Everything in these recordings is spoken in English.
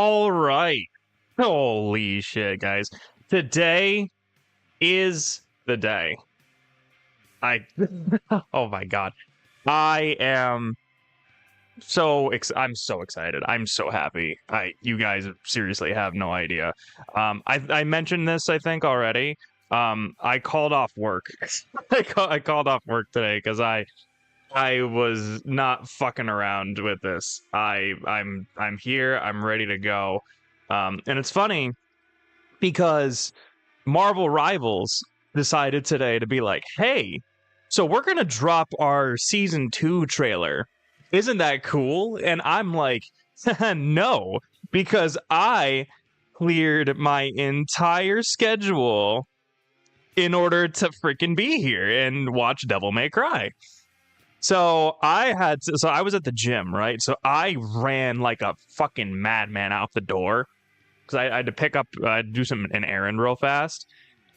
All right. Holy shit, guys. Today is the day. Oh my god. I am I'm so excited. I'm so happy. You guys seriously have no idea. I mentioned this, I think, already. I called off work. I called off work today because I was not fucking around with this. I'm here. I'm ready to go. And it's funny because Marvel Rivals decided today to be like, "Hey, so we're gonna drop our season 2 trailer. Isn't that cool?" And I'm like, "No, because I cleared my entire schedule in order to freaking be here and watch Devil May Cry." So I was at the gym, right? So I ran like a fucking madman out the door because I had to do an errand real fast.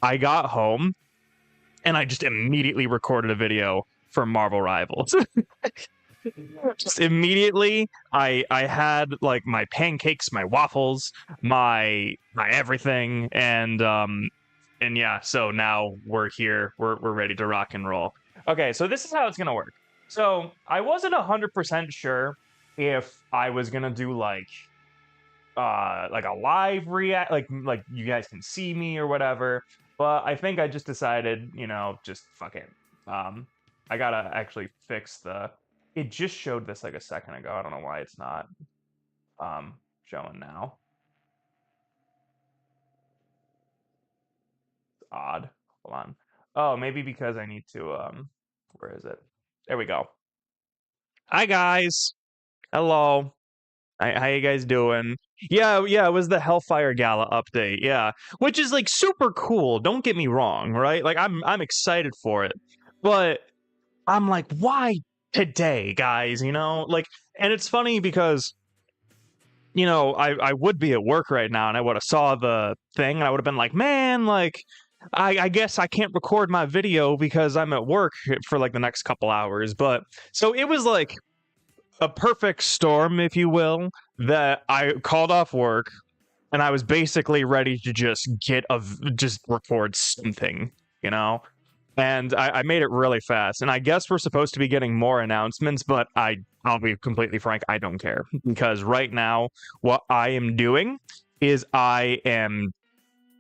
I got home and I just immediately recorded a video for Marvel Rivals. Just immediately, I had like my pancakes, my waffles, my everything, and yeah. So now we're here. We're ready to rock and roll. Okay, so this is how it's gonna work. So I wasn't 100% sure if I was gonna do like a live react, like you guys can see me or whatever. But I think I just decided, just fuck it. I gotta actually fix the. It just showed this like a second ago. I don't know why it's not showing now. It's odd. Hold on. Oh, maybe because I need to where is it? There we go. Hi guys. Hello. How you guys doing? Yeah, it was the Hellfire Gala update. Yeah, which is like super cool. Don't get me wrong, right? Like I'm excited for it, but I'm like, why today, guys? Like, and it's funny because I would be at work right now and I would have saw the thing and I would have been like, man, like I guess I can't record my video because I'm at work for like the next couple hours. But so it was like a perfect storm, if you will, that I called off work and I was basically ready to just record something, and I made it really fast. And I guess we're supposed to be getting more announcements, but I'll be completely frank, I don't care, because right now what I am doing is I am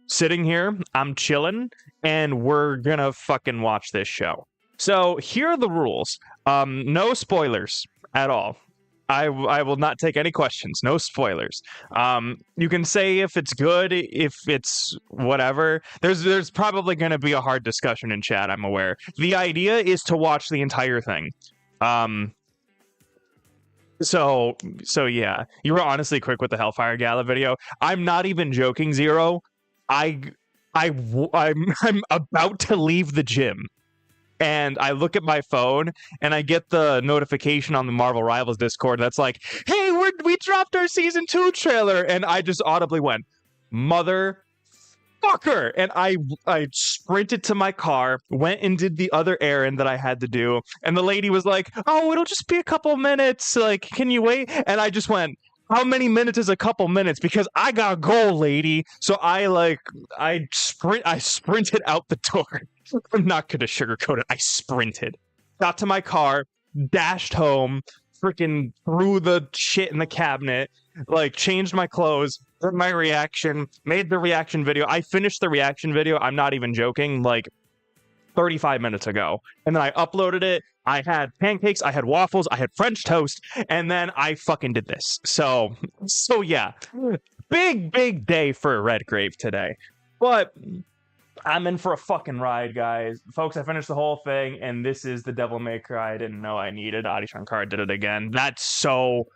sitting here, I'm chilling, and we're gonna fucking watch this show. So here are the rules. No spoilers at all. I will not take any questions. No spoilers. You can say if it's good, if it's whatever. There's probably going to be a hard discussion in chat, I'm aware. The idea is to watch the entire thing. So yeah, you were honestly quick with the Hellfire Gala video. I'm not even joking, Zero. I'm about to leave the gym. And I look at my phone and I get the notification on the Marvel Rivals Discord that's like, "Hey, we dropped our season 2 trailer," and I just audibly went, "Motherfucker!" And I sprinted to my car, went and did the other errand that I had to do, and the lady was like, "Oh, it'll just be a couple minutes. Like, can you wait?" And I just went, "How many minutes is a couple minutes? Because I gotta go, lady." So I sprinted out the door. I'm not gonna sugarcoat it. I sprinted, got to my car, dashed home, freaking threw the shit in the cabinet, like changed my clothes, did my reaction, made the reaction video. I finished the reaction video, I'm not even joking, like 35 minutes ago. And then I uploaded it. I had pancakes, I had waffles, I had French toast, and then I fucking did this. So yeah. Big day for Redgrave today. But I'm in for a fucking ride, guys. Folks, I finished the whole thing, and this is the Devil May Cry I didn't know I needed. Adi Shankar did it again. That's so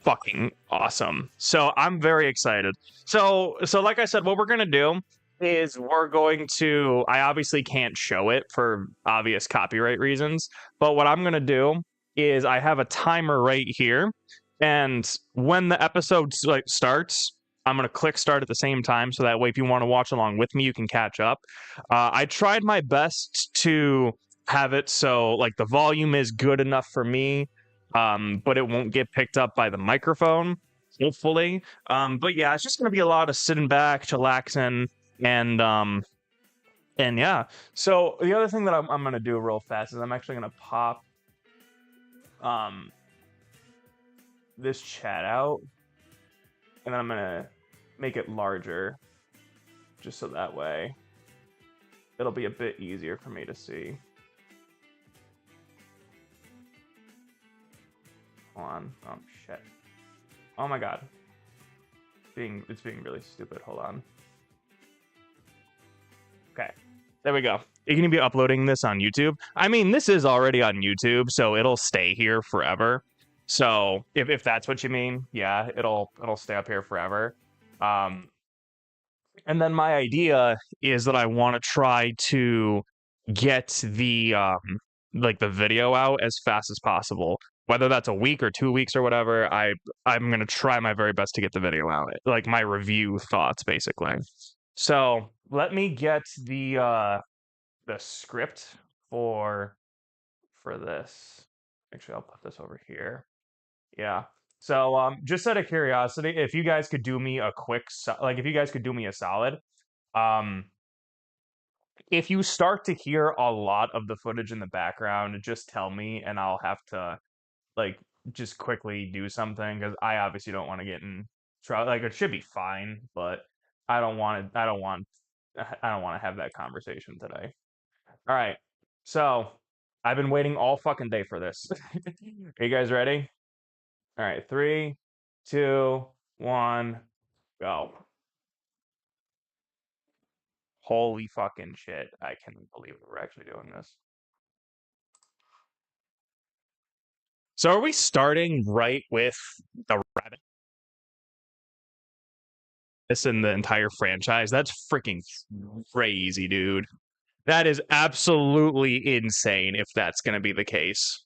fucking awesome. So I'm very excited. So like I said, what we're gonna do is I obviously can't show it for obvious copyright reasons, but what I'm gonna do is I have a timer right here, and when the episode starts, I'm going to click start at the same time, so that way if you want to watch along with me, you can catch up. I tried my best to have it so like the volume is good enough for me, but it won't get picked up by the microphone. hopefully. But yeah, it's just gonna be a lot of sitting back, chillaxing, and and yeah. So the other thing that I'm gonna do real fast is I'm actually gonna pop um this chat out, and then I'm gonna make it larger, just so that way it'll be a bit easier for me to see. Hold on. Oh shit. Oh my god. It's being really stupid. Hold on. Okay. There we go. You're going to be uploading this on YouTube. I mean, this is already on YouTube, so it'll stay here forever. So if that's what you mean, yeah, it'll stay up here forever. And then my idea is that I want to try to get the like the video out as fast as possible. Whether that's a week or 2 weeks or whatever, I'm gonna try my very best to get the video out, like my review thoughts, basically. So let me get the script for this. Actually, I'll put this over here. Yeah. So just out of curiosity, if you guys could do me a quick like if you guys could do me a solid, um if you start to hear a lot of the footage in the background, just tell me and I'll have to like just quickly do something because I obviously don't want to get in trouble. Like it should be fine, but I don't want to have that conversation today. All right. So I've been waiting all fucking day for this. Are you guys ready? All right, 3, 2, 1, go. Holy fucking shit. I can't believe we're actually doing this. So are we starting right with the rabbit? This in the entire franchise? That's freaking crazy, dude. That is absolutely insane if that's going to be the case.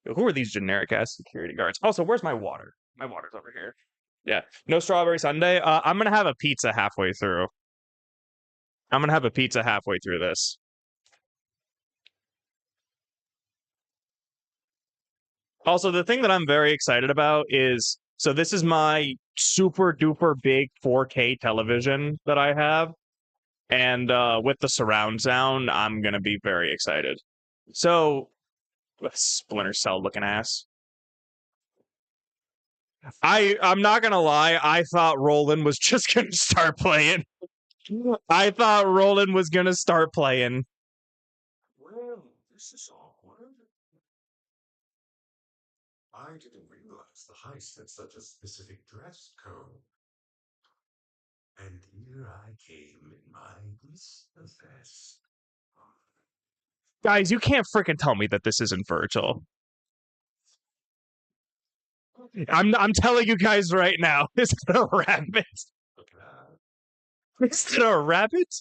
Who are these generic ass security guards? Also, where's my water? My water's over here. Yeah. No strawberry sundae. I'm going to have a pizza halfway through. I'm going to have a pizza halfway through this. Also, the thing that I'm very excited about is so this is my super duper big 4K television that I have. And with the surround sound, I'm going to be very excited. So, Splinter Cell looking ass. I'm not gonna lie. I thought Roland was just gonna start playing. I thought Roland was gonna start playing. Well, this is awkward. I didn't realize the heist had such a specific dress code. And here I came in my business vest. Guys, you can't freaking tell me that this isn't Virgil. I'm telling you guys right now. Is it a rabbit? Is it a rabbit?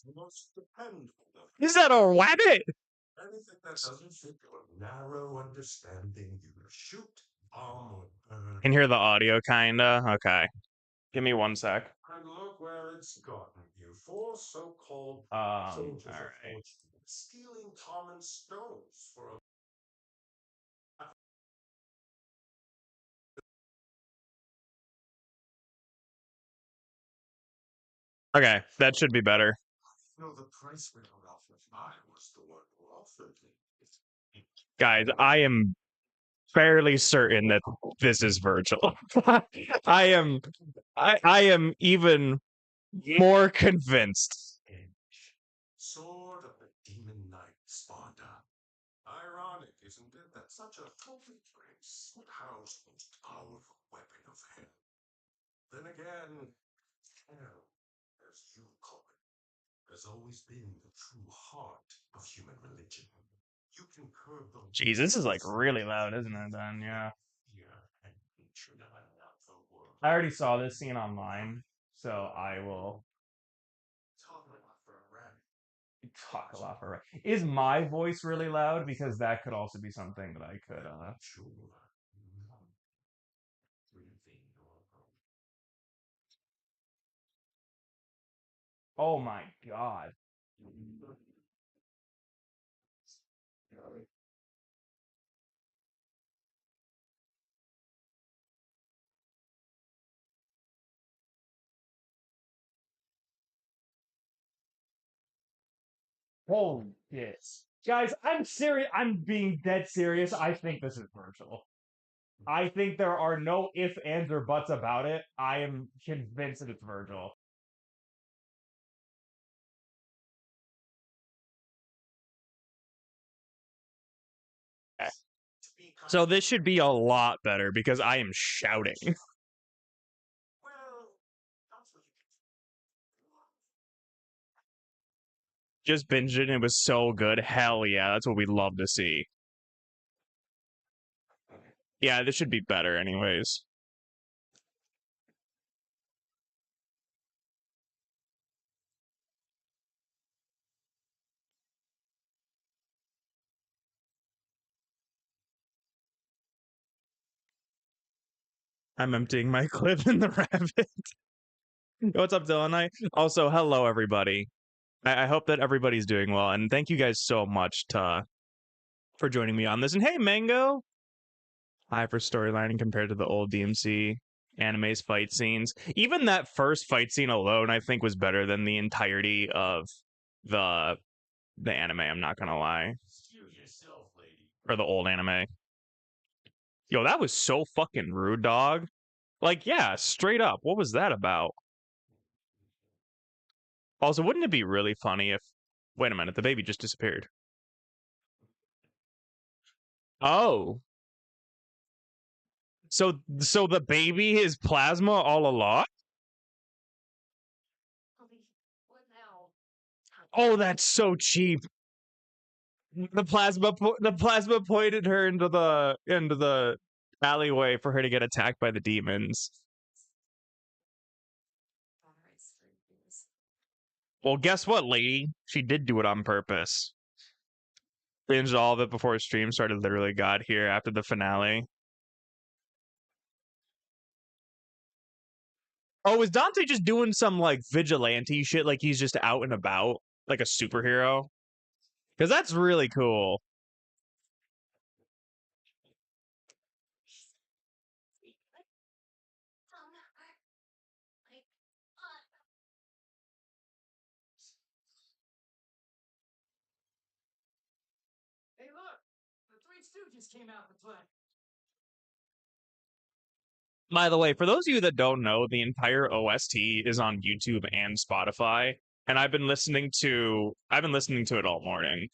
Is that a rabbit? Anything that doesn't fit your narrow understanding, you shoot, bomb, or burn. Can hear the audio, kinda. Okay, give me 1 sec. And look where it's gotten you. 4 so-called soldiers All of right. fortune stealing common stones for a Okay, that should be better. No, the price we were offered. I was the one who offered it. Guys, I am fairly certain that this is Virgil. I am I am even more convinced. Sword of the Demon Knight Sparta. Ironic, isn't it, that such a perfect race would house the most powerful weapon of hell? Then again, hell, as you call it, has always been the true heart of human religion. You can curb the Jeez, this is like really loud, isn't it? Then yeah. fear and hatred of another world. I already saw this scene online, so I will Talk about for a rabbit. talk a lot for. Is my voice really loud? Because that could also be something that I could. Sure. Oh my god. Holy shit. Guys, I'm serious. I'm being dead serious. I think this is virtual. I think there are no ifs, ands, or buts about it. I am convinced that it's Virgil. Okay. So this should be a lot better because I am shouting. Well, that's what Just binged it and it was so good. Hell yeah, that's what we love to see. Yeah, this should be better anyways. I'm emptying my clip in the rabbit. What's up, Dylan? Also, hello everybody. I hope that everybody's doing well, and thank you guys so much for joining me on this. And hey, Mango, high for storylining compared to the old DMC anime's fight scenes. Even that first fight scene alone, I think, was better than the entirety of the the anime. I'm not gonna lie, excuse yourself, lady. or the old anime. Yo, that was so fucking rude, dog. Like, yeah, straight up. What was that about? Also, wouldn't it be really funny if? Wait a minute, the baby just disappeared. Oh, so the baby is plasma all along? What now? Oh, that's so cheap. The plasma pointed her into the alleyway for her to get attacked by the demons. Well, guess what, lady? She did do it on purpose. Binged all of it before stream started. Literally got here after the finale. Oh, is Dante just doing some like vigilante shit? Like he's just out and about, like a superhero? Because that's really cool. Hey, look! The Three Stooges came out to play. By the way, for those of you that don't know, the entire OST is on YouTube and Spotify, and I've been listening to it all morning.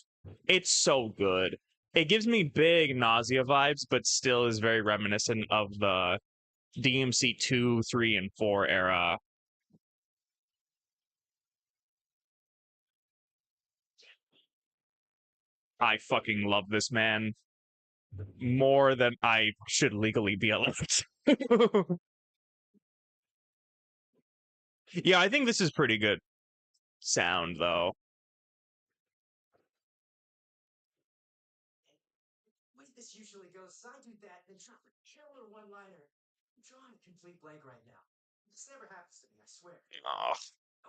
It's so good. It gives me big nausea vibes, but still is very reminiscent of the DMC 2, 3, and 4 era. I fucking love this man more than I should legally be allowed. Yeah, I think this is pretty good sound though. Way this usually goes, I do that, then drop a killer one-liner. I'm drawing a complete blank right now. This never happens to me, I swear. Oh,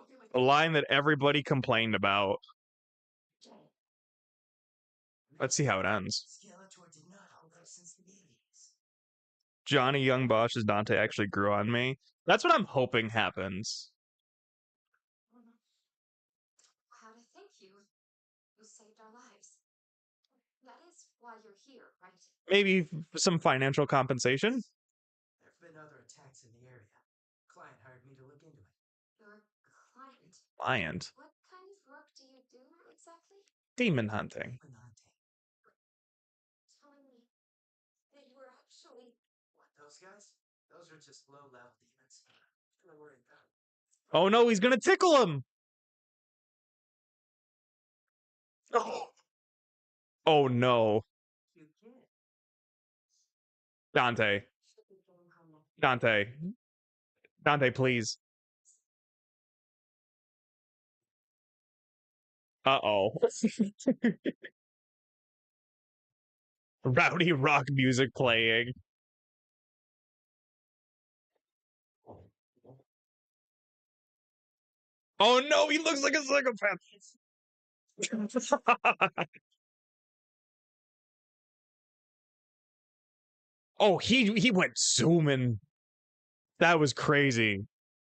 Okay, a line that everybody complained about. Let's see how it ends. Skeletor did not hold up since the 80s. Johnny Young Bosch as Dante actually grew on me. That's what I'm hoping happens. How to thank you. You saved our lives. That is why you're here, right? Maybe some financial compensation? There have been other attacks in the area. Client hired me to look into it. Your client. Client. What kind of work do you do exactly? Demon hunting. Demon hunting. Telling me that you were actually. What, those guys? Those are just low-level demons. Don't worry about it. Oh no, he's gonna tickle him! Oh, oh no. Cute kid. Dante. Should be getting home now. Dante. Dante, please. Uh-oh. Rowdy rock music playing. Oh no, he looks like a psychopath. Oh, he went zooming. That was crazy.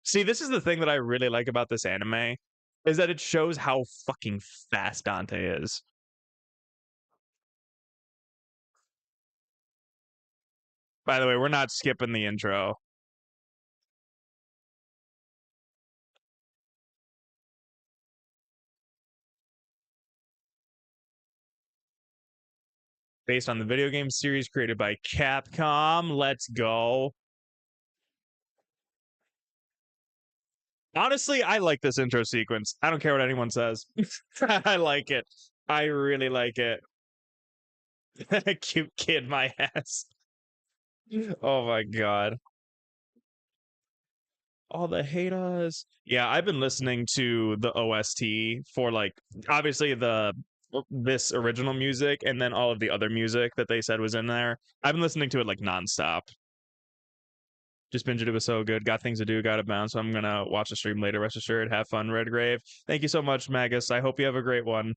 See, this is the thing that I really like about this anime is that it shows how fucking fast Dante is. By the way, we're not skipping the intro. Based on the video game series created by Capcom. Let's go. Honestly, I like this intro sequence. I don't care what anyone says. I like it. I really like it. Cute kid, my ass. Oh my god. All the haters. Yeah, I've been listening to the OST for like obviously the this original music and then all of the other music that they said was in there. I've been listening to it like nonstop. Just binged it. It was so good. Got things to do. Got to bounce. So I'm gonna watch the stream later. Rest assured. Have fun, Redgrave. Thank you so much, Magus. I hope you have a great one.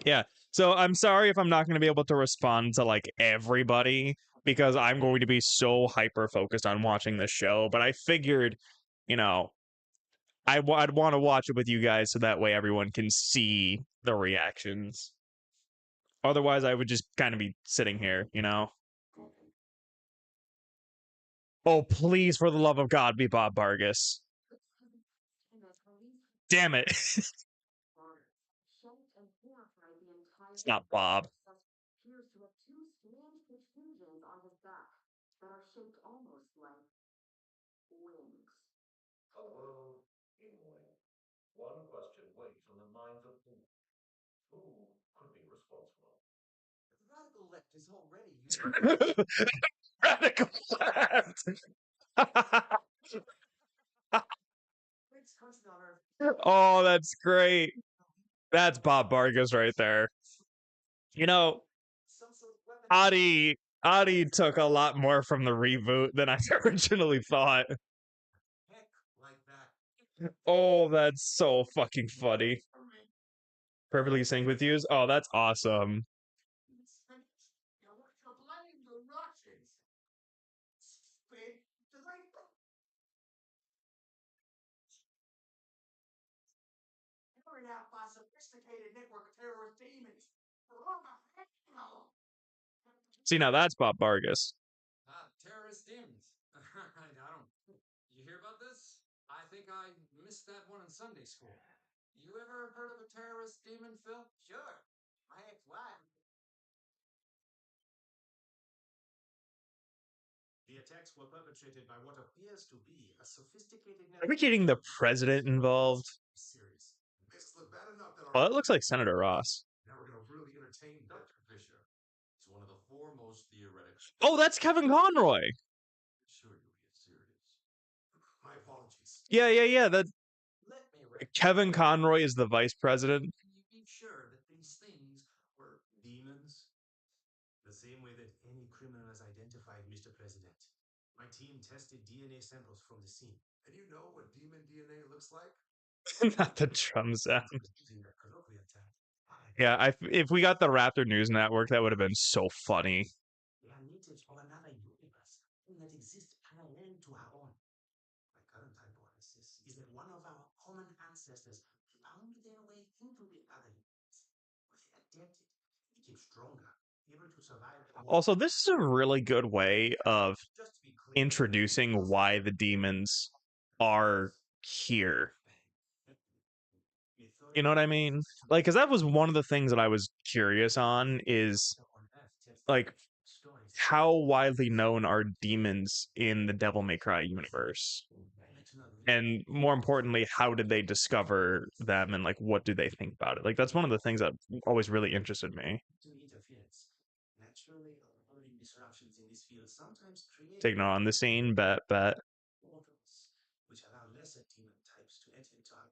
Yeah. So I'm sorry if I'm not going to be able to respond to like everybody because I'm going to be so hyper focused on watching this show. But I figured, you know, I'd want to watch it with you guys so that way everyone can see the reactions. Otherwise, I would just kind of be sitting here, you know. Oh, please, for the love of God, be Bob Vargas. Damn it. It's not Bob. Appears to have two strange protrusions on his back that are shaped almost like wings. Anyway, one question weighs on the minds of who? Who could be responsible? The radical left is already Radical left. Oh, that's great. That's Bob Vargas right there. You know, Adi took a lot more from the reboot than I originally thought. heck like that. Oh, that's so fucking funny. Perfectly synced with you. Oh, that's awesome. To blame the Russians. Stupid. Carried out by a sophisticated network of terrorist demons. See, now that's Bob Vargas. Terrorist demons. I don't. You hear about this? I think I missed that one in Sunday school. You ever heard of a terrorist demon, Phil? Sure. My ex-wife. The attacks were perpetrated by what appears to be a sophisticated Are we getting the president involved? series. Makes us look bad enough that Oh, that looks like Senator Ross. now we're gonna really entertain Dr. Fisher is one of the foremost theoretics. Oh, that's Kevin Conroy. Sure, you'll get serious. My apologies. Yeah. That Let me Kevin Conroy is the vice president. Can you be sure that these things were demons? The same way that any criminal is identified, Mr. President. My team tested DNA samples from the scene. And you know what demon DNA looks like? Not the drum sound. Using the colloquial term. Yeah, if we got the Raptor News Network, that would have been so funny. They are natives of another universe that exists parallel to our own. My current hypothesis is that one of our common ancestors found their way into the other universe. Where they adapted, became stronger, able to survive. Also, this is a really good way of Just to be clear, introducing why the demons are here. You know what I mean? Like, because that was one of the things that I was curious on is like how widely known are demons in the Devil May Cry universe? And more importantly, how did they discover them and like what do they think about it? Like that's one of the things that always really interested me. Naturally occurring disruptions in this field sometimes create Taking on the scene, bet. portals, which allow lesser demon types to enter into our.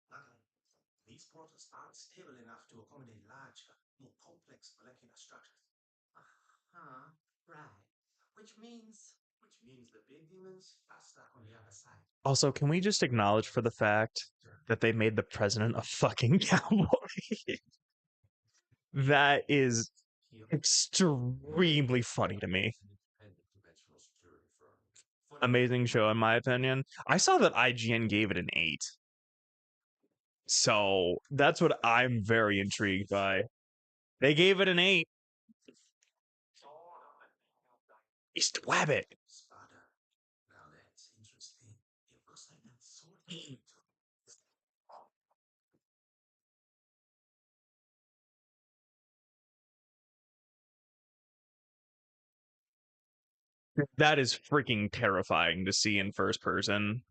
Luckily, these portals aren't stable enough to accommodate larger, more complex molecular structures. Right. Which means the big demons are stuck on the other side. Also, can we just acknowledge for the fact that they made the president a fucking cowboy? That is extremely funny to me. Amazing show, in my opinion. I saw that IGN gave it an 8. So that's what I'm very intrigued by. They gave it an 8. East Wabbit. Spada. Now that's interesting. It looks like that sword. That is freaking terrifying to see in first person.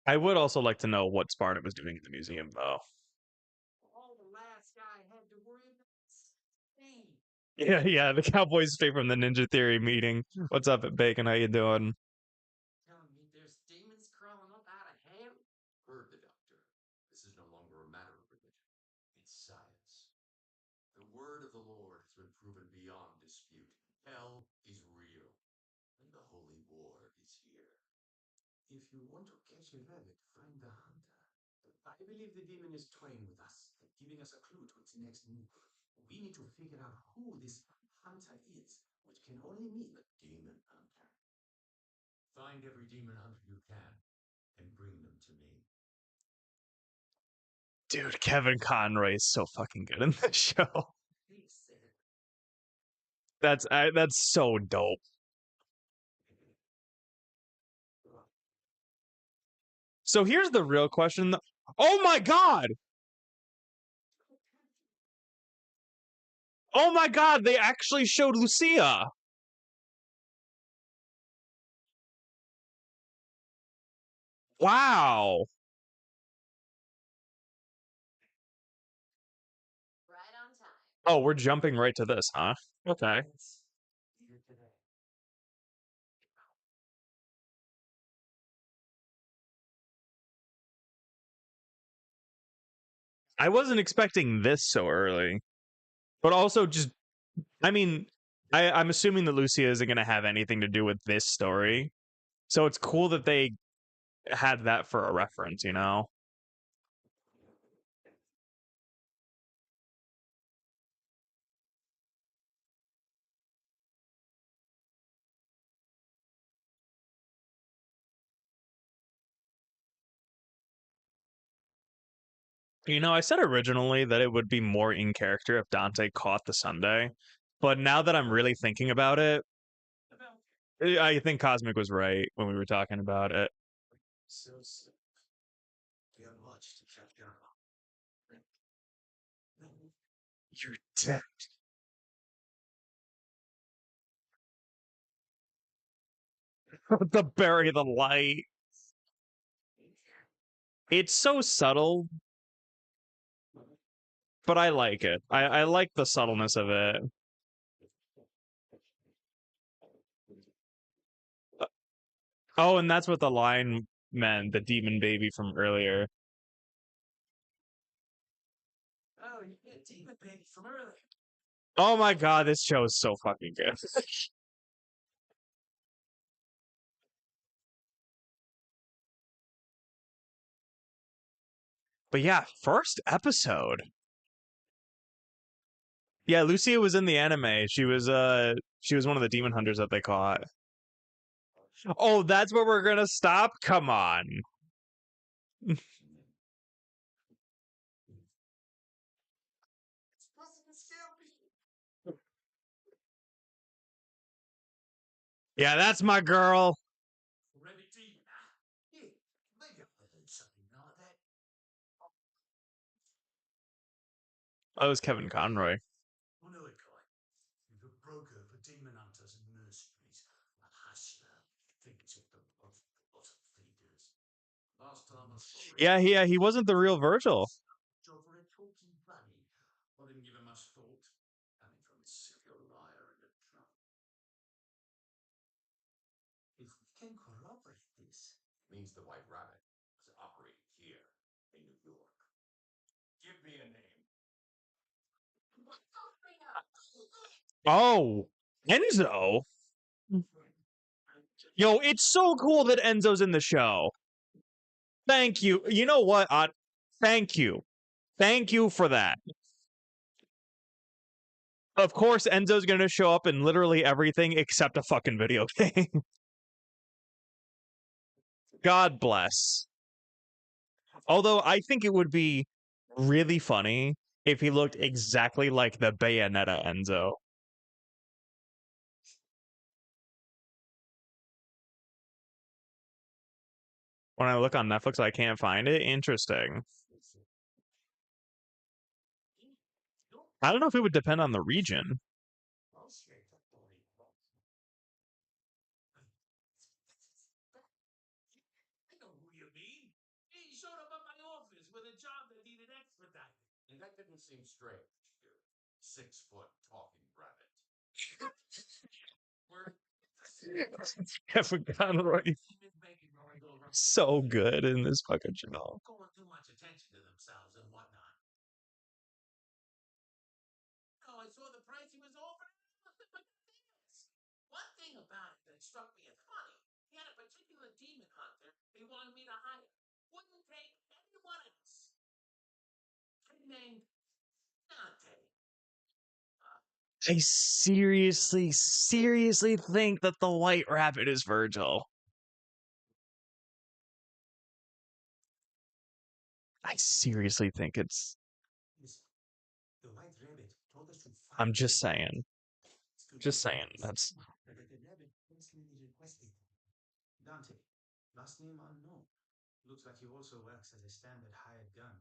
I would also like to know what Sparta was doing in the museum, though. All the last guy had to worry about was Spain. Yeah, the Cowboys straight from the Ninja Theory meeting. What's up, Bacon? How you doing? Telling me there's demons crawling up out of hell? Heard the doctor. This is no longer a matter of religion. It's science. The word of the Lord has been proven beyond dispute. Hell is real, and the holy war is here. If you want to catch a rabbit, find the hunter. I believe the demon is toying with us, giving us a clue to its next move. We need to figure out who this hunter is, which can only mean a demon hunter. Find every demon hunter you can and bring them to me. Dude, Kevin Conroy is so fucking good in this show. He said, That's so dope. So here's the real question. Oh my god! Oh my god, they actually showed Lucia. Wow. Right on time. Oh, we're jumping right to this, huh? Okay. here today. I wasn't expecting this so early. But also just I mean, I'm assuming that Lucia isn't gonna have anything to do with this story. So it's cool that they had that for a reference, you know? You know, I said originally that it would be more in character if Dante caught the Sunday, but now that I'm really thinking about it, I think Cosmic was right when we were talking about it. So we have much to catch up on. You're dead. The bury the light. It's so subtle, but I like it. I like the subtleness of it. Oh, and that's what the line meant, the demon baby from earlier. Oh, you get demon baby from earlier. Oh my god, this show is so fucking good. But yeah, first episode. Yeah, Lucia was in the anime. She was one of the demon hunters that they caught. Oh, that's where we're gonna stop? Come on. Yeah, that's my girl. Rabbit demon. Yeah, maybe I heard something like that. Oh, it was Kevin Conroy. I know a guy. He's a broker for demon hunters and mercenaries. A hustler. Thinks of the bottom feeders. Last time I saw him. Yeah, he wasn't the real Virgil. Over a talking bunny. I didn't give him much thought. Coming from a serial liar and a drunk. If we can corroborate this, means the White Rabbit was operating here in New York. Give me a name. Oh, Enzo. Yo, it's so cool that Enzo's in the show. Thank you. You know what? Thank you. Thank you for that. Of course, Enzo's going to show up in literally everything except a fucking video game. God bless. Although I think it would be really funny if he looked exactly like the Bayonetta Enzo. When I look on Netflix, I can't find it. Interesting. I don't know if it would depend on the region. I know who you mean. He showed up at my office with a job that needed expedited. And that didn't seem strange. 6-foot talking rabbit. We're Kevin Conroy so good in this fucking show. calling too much attention to themselves and whatnot. No, I saw the price he was offering. One thing about it that struck me as funny, he had a particular demon hunter he wanted me to hire. Wouldn't take anyone else. Kid named Dante. I seriously think that the White Rabbit is Virgil. I seriously think it's. The White Rabbit told us to find I'm just saying. Just saying. That's. the rabbit personally requested. Dante, last name unknown. Looks like he also works as a standard hired gun.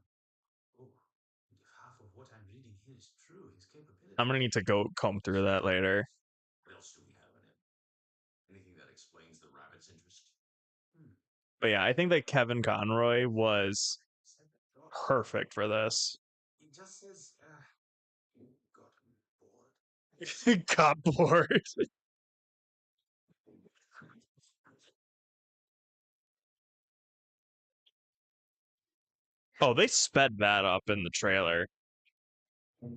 Oh, and if half of what I'm reading here is true, his capability. I'm gonna need to go comb through that later. What else do we have in him? Anything that explains the rabbit's interest? But yeah, I think that Kevin Conroy was perfect for this. He just says, got bored. Got bored. Oh, they sped that up in the trailer. Dad,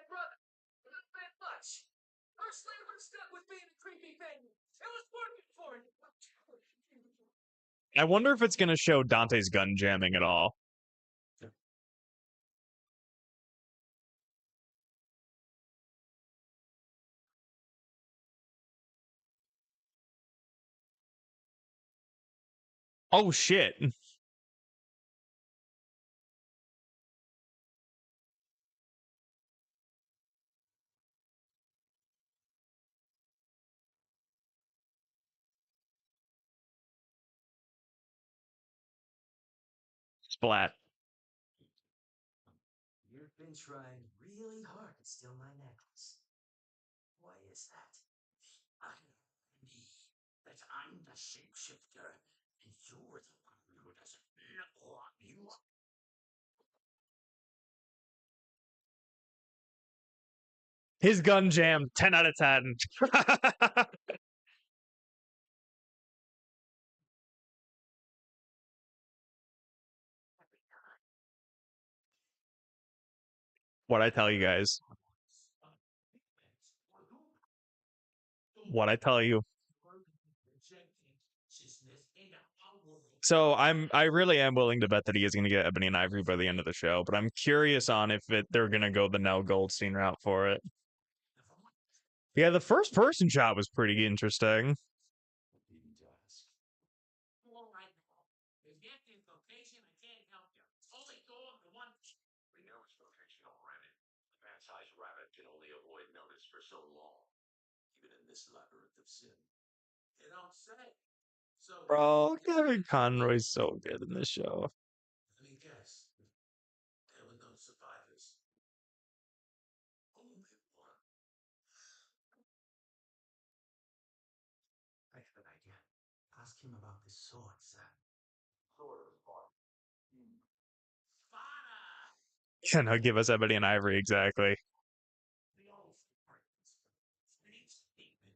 brother, not that much. Personally, we're stuck with being a creepy thing. It was working for you. I wonder if it's gonna show Dante's gun jamming at all. Oh shit. Splat. You've been trying really hard to steal my necklace. Why is that? I mean that I'm the shapeshifter, and you're the one who doesn't know you. His gun jammed. 10 out of 10. What I tell you guys. What I tell you. So I really am willing to bet that he is going to get Ebony and Ivory by the end of the show, but I'm curious on if they're going to go the Nell Goldstein route for it. Yeah, the first person shot was pretty interesting. We know his location already. The man-sized rabbit can only avoid notice for so long, even in this labyrinth of sin. You don't say. So, Bro, Kevin Conroy's so good in this show. let me guess. There were no survivors. Only one. I have an idea. Ask him about the sword, sir. Sword of Sparta. Sparta! Yeah, no, give us Ebony and Ivory, exactly. The old Spartans. Snakes, demon.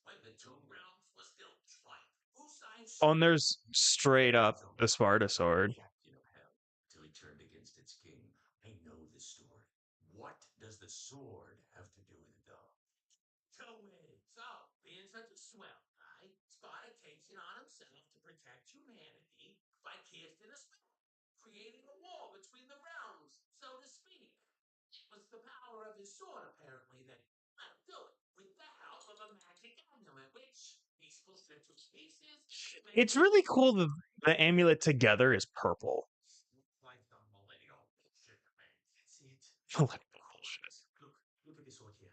When the tomb realms was still trying. Who signed? Oh, and there's straight up the Sparta sword. Captain of hell, till he turned against its king. I know this story. What does the sword have to do with it, though? Go away. So, being such a swell guy, Sparta takes it on himself to protect humanity by casting a spell, creating a war between the realms, so to speak. It was the power of his sword, apparently, that let him do it, with the help of a magic amulet, which he split into pieces. It's really cool that the amulet together is purple. Like the millennial bullshit, man. That's it. Bullshit. Look at this sword here.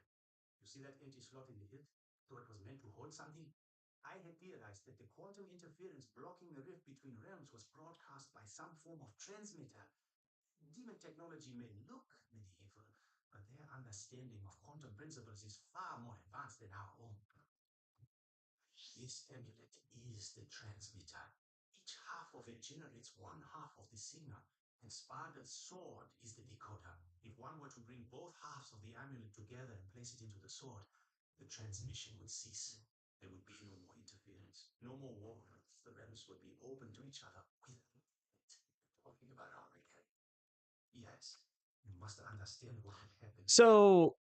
You see that empty slot in the hilt? So it was meant to hold something? I had theorized that the quantum interference blocking the rift between realms was broadcast by some form of transmitter. Demon technology may look medieval, but their understanding of quantum principles is far more advanced than our own. This amulet is the transmitter. Each half of it generates one half of the signal, and Sparda's sword is the decoder. If one were to bring both halves of the amulet together and place it into the sword, the transmission would cease. There would be no more interference, no more war. The realms would be open to each other without it. Talking about Armageddon. Yes, you must understand what had happened. So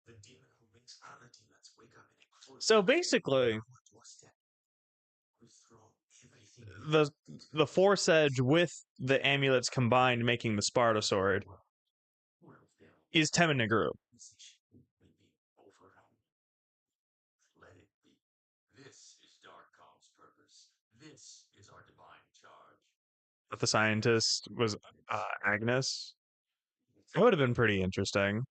The demon who makes other demons wake up and so basically we throw everything the Force Edge with the amulets combined making the Sparta sword is Temin Negru. Let it be. This is Darkcom's purpose. This is our divine charge. But the scientist was Agnes. That would have been pretty interesting.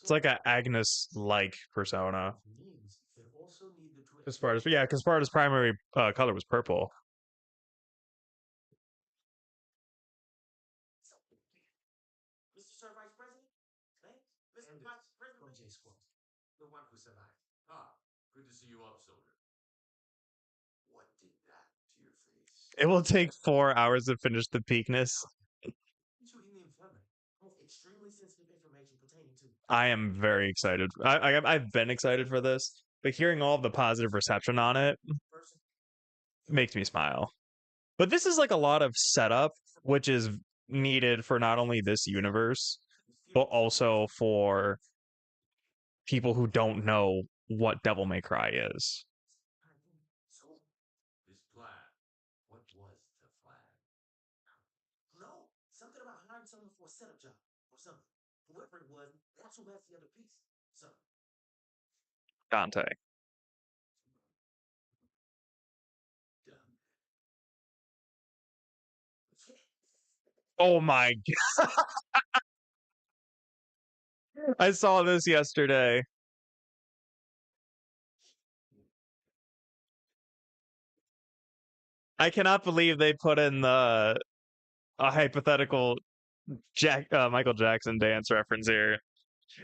It's like a Agnes-like persona. Because Sparta's primary color was purple. Mr. Sir Vice President? Mr. Vice President? J Squad, the one who survived. Ah, good to see you up, soldier. What did that to your face? It will take 4 hours to finish the Peakness. You in the infirmary. Extremely sensitive information pertaining to. I am very excited. I've been excited for this, but hearing all of the positive reception on it makes me smile. But this is like a lot of setup, which is needed for not only this universe, but also for people who don't know what Devil May Cry is. So, this plan, what was the plan? No, something about hiring someone for a setup job or something. Whoever it was, that's who has the other piece. So, Dante. Oh my god. I saw this yesterday. I cannot believe they put in a hypothetical Michael Jackson dance reference here.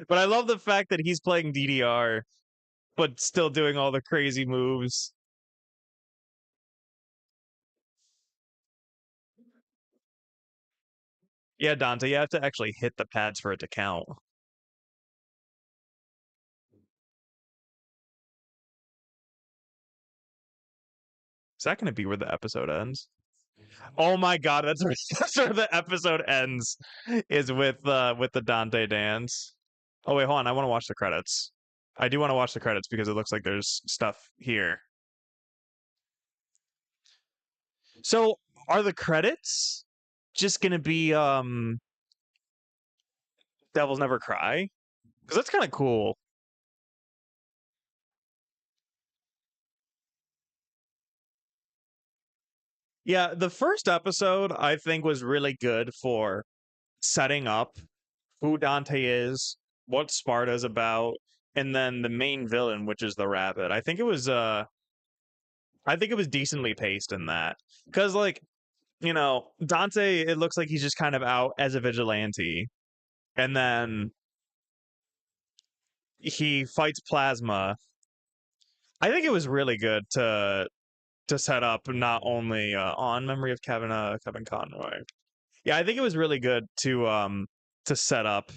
But I love the fact that he's playing DDR, but still doing all the crazy moves. Yeah, Dante, you have to actually hit the pads for it to count. Is that going to be where the episode ends? Oh my god, that's where the episode ends. Is with the Dante dance. Oh wait, hold on. I want to watch the credits. I do want to watch the credits because it looks like there's stuff here. So, are the credits just going to be Devils Never Cry? Because that's kind of cool. Yeah, the first episode I think was really good for setting up who Dante is, what Sparta's about, and then the main villain, which is the rabbit. I think it was decently paced in that. Cuz like, Dante, it looks like he's just kind of out as a vigilante. And then he fights Plasma. I think it was really good to set up not only on Memory of Kevin Conroy. Yeah, I think it was really good to set up.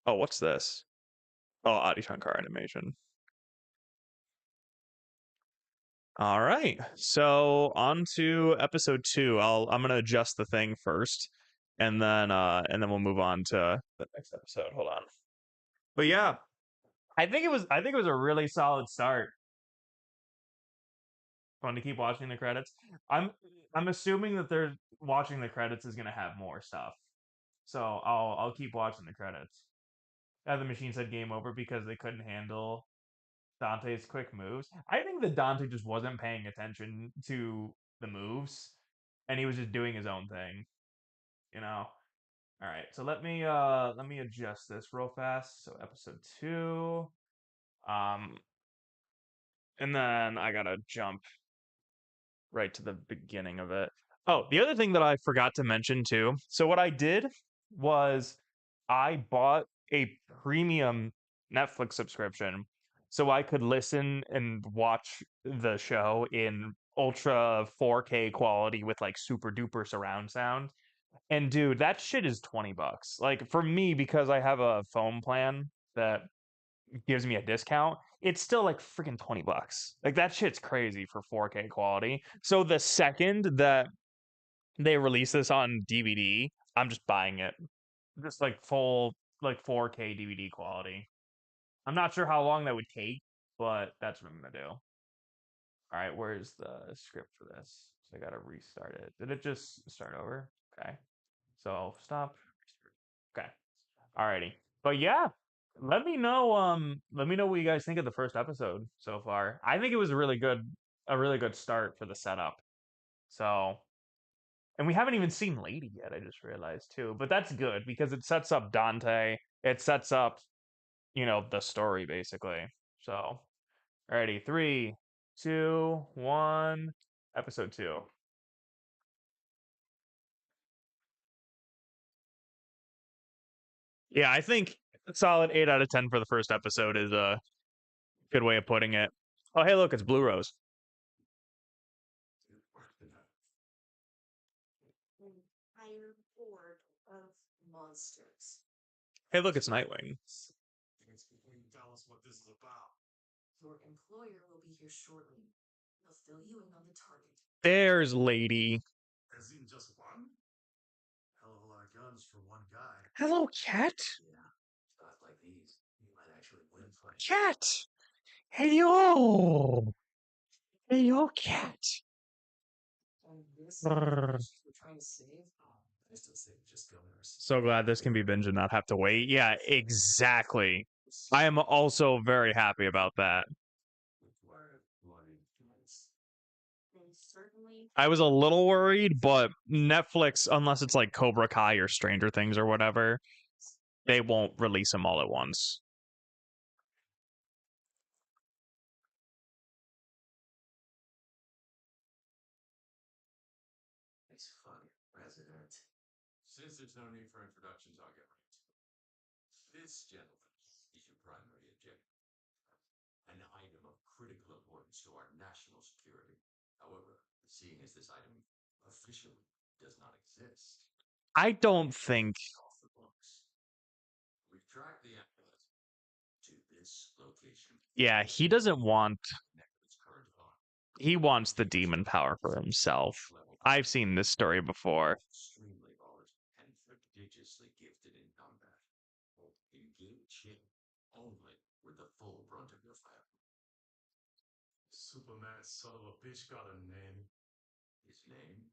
Oh, what's this? Oh, Adi Shankar animation. All right. So on to episode 2. I'm gonna adjust the thing first, and then we'll move on to the next episode. Hold on. But yeah, I think it was a really solid start. Fun to keep watching the credits. I'm assuming that they're watching the credits is gonna have more stuff. So I'll keep watching the credits. The machine said game over because they couldn't handle Dante's quick moves. I think that Dante just wasn't paying attention to the moves, and he was just doing his own thing. You know. All right. So let me adjust this real fast. So episode 2. Um, and then I gotta jump right to the beginning of it. Oh, the other thing that I forgot to mention too. So what I did was I bought a premium Netflix subscription so I could listen and watch the show in ultra 4K quality with like super duper surround sound. And dude, that shit is $20. Like for me, because I have a phone plan that gives me a discount, it's still like freaking $20. Like that shit's crazy for 4K quality. So the second that they release this on DVD, I'm just buying it. Just like full like 4K DVD quality. I'm not sure how long that would take, but that's what I'm gonna do. All right, where's the script for this? So I gotta restart it. Did it just start over? Okay. So I'll stop. Okay. Alrighty. But yeah, let me know what you guys think of the first episode so far. I think it was a really good start for the setup. So, and we haven't even seen Lady yet, I just realized too. But that's good because it sets up Dante. It sets up, the story basically. So, alrighty, 3, 2, 1, episode 2. Yeah, I think a solid 8 out of 10 for the first episode is a good way of putting it. Oh, hey, look, it's Blue Rose. Entire board of monsters. Hey, look, it's Nightwing. Tell us what this is about. Your employer will be here shortly. They'll fill you in on the target. There's Lady. Has in just one? Hell of a lot of guns for one guy. Hello, cat. Yeah, stuff like these, you might actually win for it. Cat. Hey, yo. Hey, yo, cat. And this Brrr. we're trying to save. I still say just go there. So glad this can be binged and not have to wait. Yeah, exactly. I am also very happy about that. They certainly I was a little worried, but Netflix, unless it's like Cobra Kai or Stranger Things or whatever, they won't release them all at once. It's funny, President. Since there's no need for introductions, I'll get right to it. This, gentlemen, is your primary objective. An item of critical importance to our national security. However, seeing as this item officially does not exist, I don't think. off the books. We've tracked the amulet to this location. Yeah, he doesn't want. Its current owner, He wants the demon power for himself. I've seen this story before. extremely large and prodigiously gifted in combat. Engage him only with the full brunt of your fire. Superman, son of a bitch, got a name. His name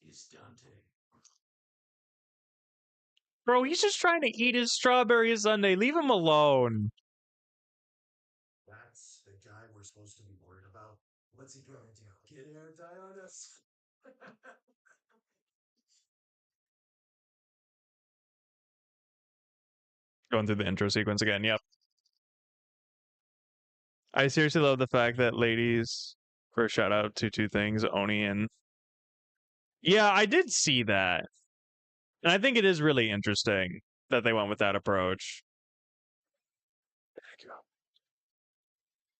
is Dante. Bro, he's just trying to eat his strawberry sundae. Leave him alone. That's the guy we're supposed to be worried about. What's he gonna do? Get air die on us? Going through the intro sequence again. Yep. I seriously love the fact that ladies, for a shout out to two things, Oni and. Yeah, I did see that. And I think it is really interesting that they went with that approach.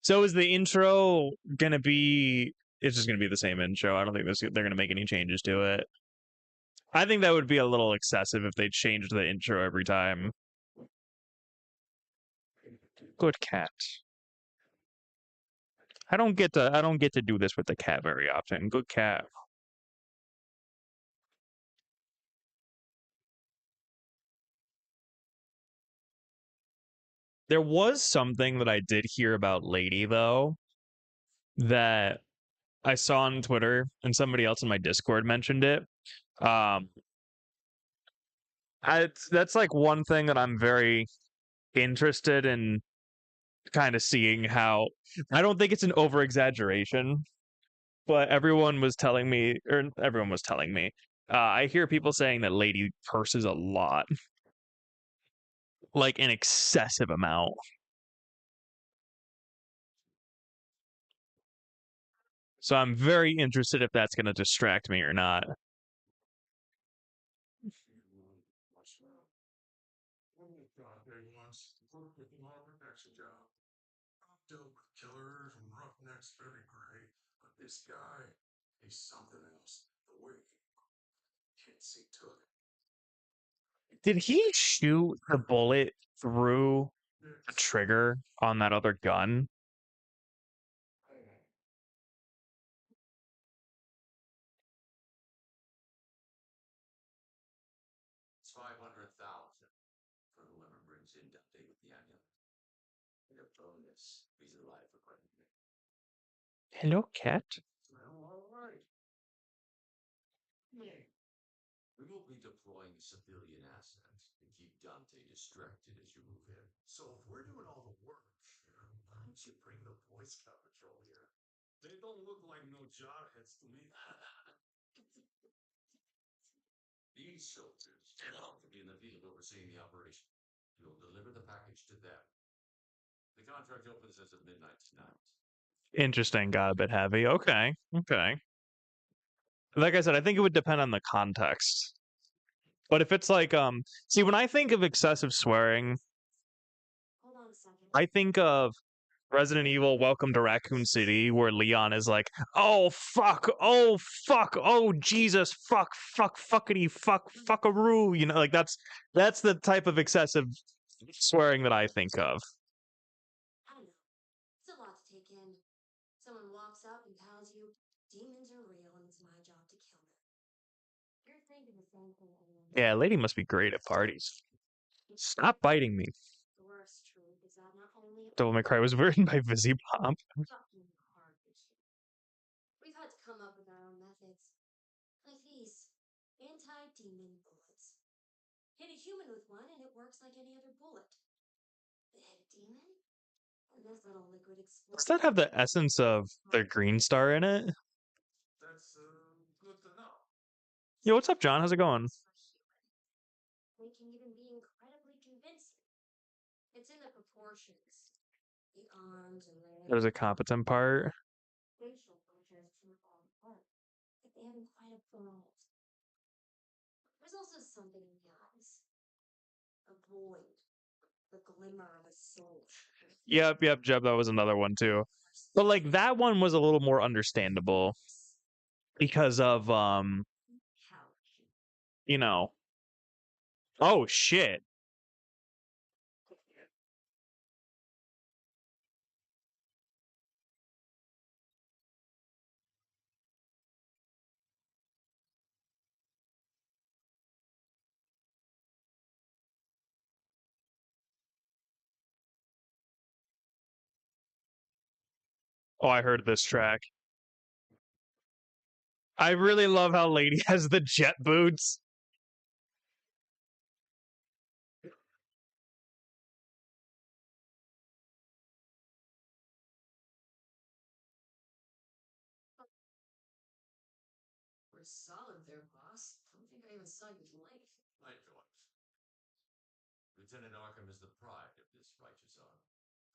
So is the intro gonna be? It's just gonna be the same intro. I don't think they're gonna make any changes to it. I think that would be a little excessive if they changed the intro every time. Good cat. I don't get to do this with the cat very often. Good cat. There was something that I did hear about Lady though that I saw on Twitter and somebody else in my Discord mentioned it. Um, that's like one thing that I'm very interested in kind of seeing how. I don't think it's an over exaggeration, but everyone was telling me, or everyone was telling me. I hear people saying that Lady curses a lot, like an excessive amount. So I'm very interested if that's going to distract me or not. God, there he was. Worked with law protection job. I've dealt with killers and roughnecks very great, but this guy, he's something else. The way he hits, he took. Did he shoot the bullet through the trigger on that other gun? It's 500,000 for whoever brings in Dante with the amulet. And a bonus, he's alive for quite a bit. Hello, cat. Well, all right. We will be deploying civilian assets to keep Dante distracted as you move in. So if we're doing all the work, why don't you bring the Boy Scout patrol here? They don't look like no jarheads to me. These soldiers will be in the field overseeing the operation. You'll deliver the package to them. The contract opens as of midnight tonight. Interesting. Got a bit heavy. Okay. Okay. Like I said, I think it would depend on the context. But if it's like, see, when I think of excessive swearing, Hold on a second. I think of Resident Evil Welcome to Raccoon City, where Leon is like, oh fuck, oh Jesus, fuckity, fuckaroo. You know, like that's the type of excessive swearing that I think of. I don't know. It's a lot to take in. Someone walks up and tells you demons are real and it's my job to kill them. You're thinking the same thing everyone Yeah, Lady must be great at parties. Stop biting me. The worst truth is that not only Devil May Cry was written by Vizzy Pop. fucking hard mission. We've had to come up with our own methods. Like these anti-demon bullets. Hit a human with one and it works like any other bullet. But hit a demon? And this little liquid explodes. Does that have the essence of the Green Star in it? That's good to know. Yo, what's up, John? How's it going? They can even be incredibly convincing. It's in the proportions. The arms and legs. There's a competent part. Facial features to fall apart. But they haven't quite evolved. There's also something in the eyes. A void. The glimmer of a soul. Yep, Jeb, that was another one too. But like that one was a little more understandable because of you know. Oh shit. Oh, I heard this track. I really love how Lady has the jet boots. We're solid there, boss. I don't think I even saw you blink. Likewise. Lieutenant Arkham is the pride of this righteous army.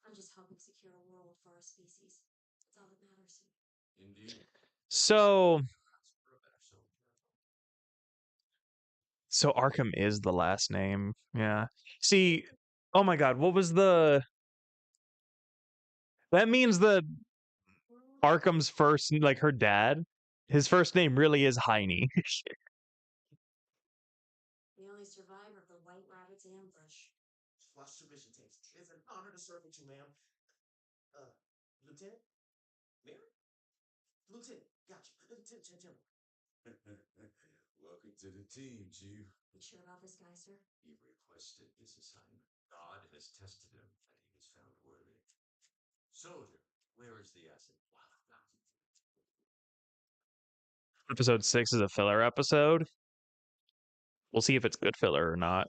I'm just helping secure a world for our species. That's all that matters. Indeed. So For a better soldier. so Arkham is the last name. Yeah. See, oh my god, what was the that means that Arkham's first like her dad, his first name really is Heine. The only survivor of the White Rabbit's ambush. Watch submission tapes. It's an honor to serve with you, ma'am. Lieutenant? Mary? Lieutenant, got you. Tell me. Welcome to the team, Chief. You sure about this guy, sir? He requested this assignment. God has tested him, and he was found worthy. Soldier, where is the asset? Episode 6 is a filler episode. We'll see if it's good filler or not.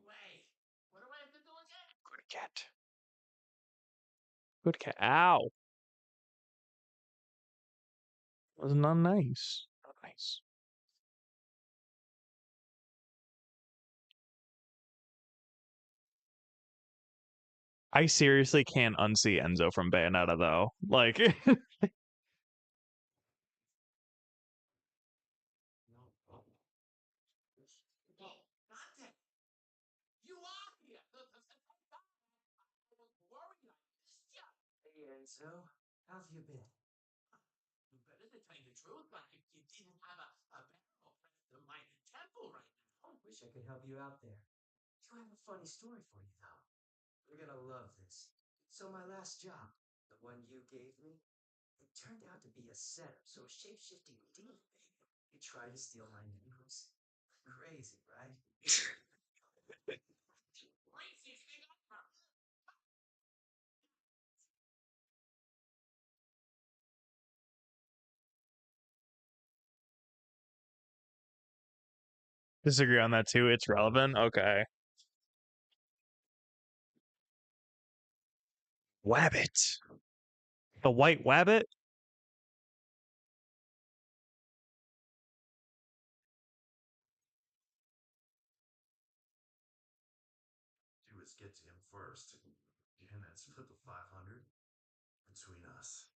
Wait, what do I have to do again? Good cat. Good cat. Ow. That was not nice. Not nice. I seriously can't unsee Enzo from Bayonetta, though. Like, No, not that. You are here. I was worried I missed you. Hey, Enzo. How've you been? You better to tell you the truth, but you didn't have a barrel pressed to my temple right now. Wish I could help you out there. Do have a funny story for you, though. You're gonna love this. So my last job, the one you gave me, it turned out to be a setup, so a shape-shifting demon baby. He tried to steal my news. Crazy, right? disagree on that too. It's relevant. Okay. Wabbit. The white wabbit? Do is get to him first, and then split the 500 between us.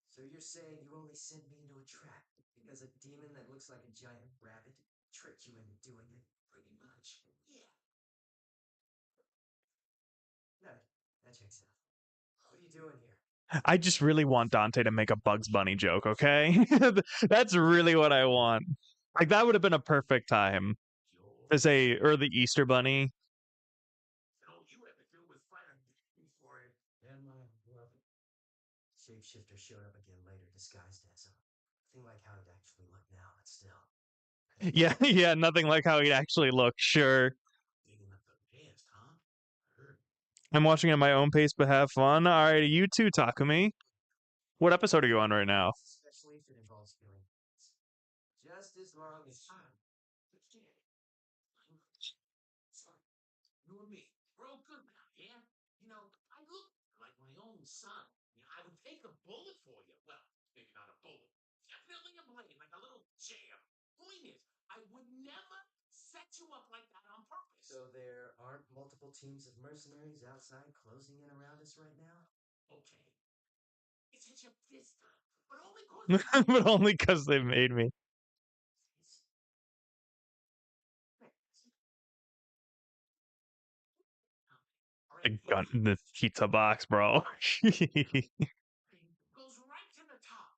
So you're saying you only sent me into a trap because a demon that looks like a giant rabbit tricked you into doing it? Pretty much. Yeah. No, that checks out. What are you doing here? I just really want Dante to make a Bugs Bunny joke, okay? That's really what I want. Like, that would have been a perfect time to say, or the Easter Bunny. And all you have to do was fight a demon for it. And my brother. Shapeshifter showed up again later, disguised as him. Nothing like how he'd actually look now, but still. Yeah, yeah, nothing like how he'd actually look, sure. Digging up the past, huh? Heard. I'm watching at my own pace, but have fun. Alrighty, you too, Takumi. What episode are you on right now? Especially if it involves feeling things. Just as long as Sorry. You and me, we're all good now, yeah? You know, I look like my own son. I would take a bullet for you. Well, maybe not a bullet. Definitely a blade, like a little jam. Point is, I would never set you up like that on purpose. So there aren't multiple teams of mercenaries outside closing in around us right now? Okay. It's hit you this time, but only cause But only because they made me. The pizza box, bro. Goes right to the top.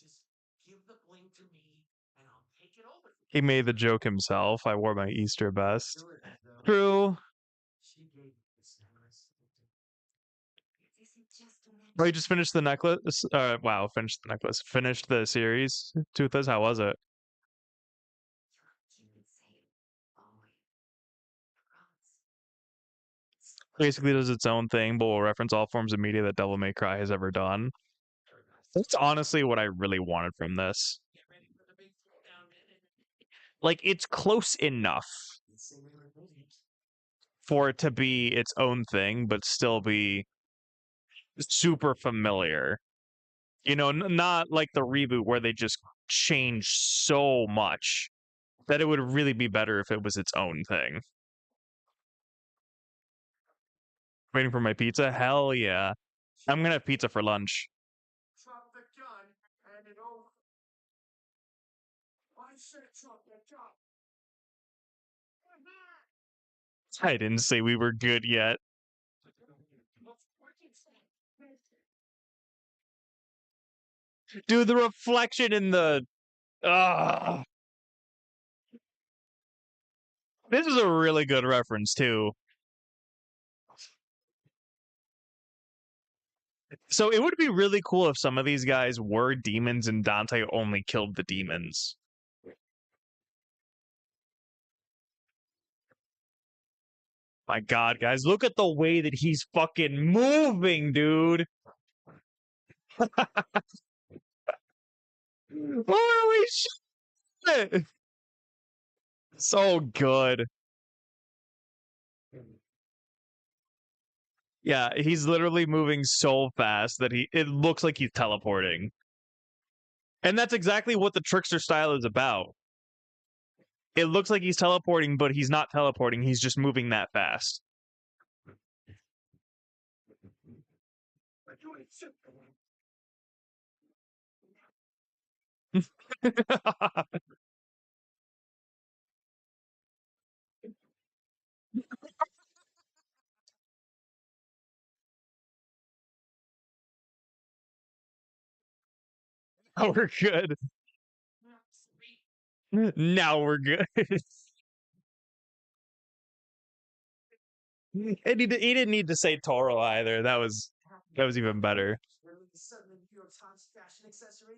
Just give the bling to me, and I'll take it over. He made the joke himself. I wore my Easter best. Do it, though. True. She gave me this necklace. This is just a Oh, you just finished the necklace? Wow, finished the necklace. Finished the series. Toothas, how was it? Basically does its own thing, but will reference all forms of media that Devil May Cry has ever done. That's honestly what I really wanted from this. Like, it's close enough for it to be its own thing, but still be super familiar. You know, not like the reboot where they just changed so much that it would really be better if it was its own thing. Waiting for my pizza? Hell yeah. I'm gonna have pizza for lunch. Drop the gun, hand it over. I said drop the gun. I didn't say we were good yet. Dude, the reflection in the... This is a really good reference, too. So it would be really cool if some of these guys were demons and Dante only killed the demons. My God, guys, look at the way that he's fucking moving, dude. Holy shit! So good. Yeah, he's literally moving so fast that it looks like he's teleporting. And that's exactly what the trickster style is about. It looks like he's teleporting, but he's not teleporting. He's just moving that fast. Oh, we're good. Now we're good. And he didn't need to say Toro either. That was even better. Really the sudden New York Times fashion accessory?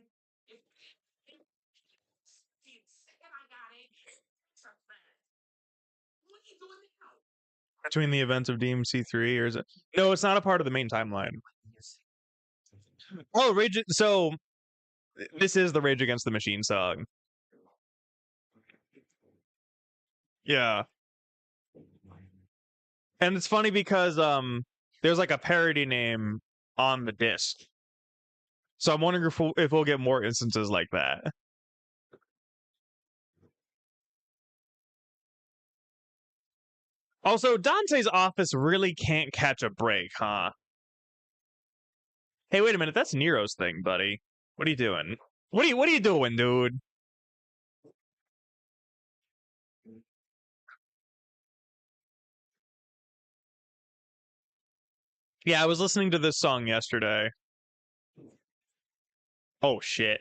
What are you doing now? Between the events of DMC 3, or is it? No, it's not a part of the main timeline. Oh, Rage. So this is the Rage Against the Machine song. Yeah. And it's funny because there's like a parody name on the disc. So I'm wondering if we'll get more instances like that. Also, Dante's office really can't catch a break, huh? Hey, wait a minute, that's Nero's thing, buddy. What are you doing? What are you doing, dude? Yeah, I was listening to this song yesterday. Oh shit.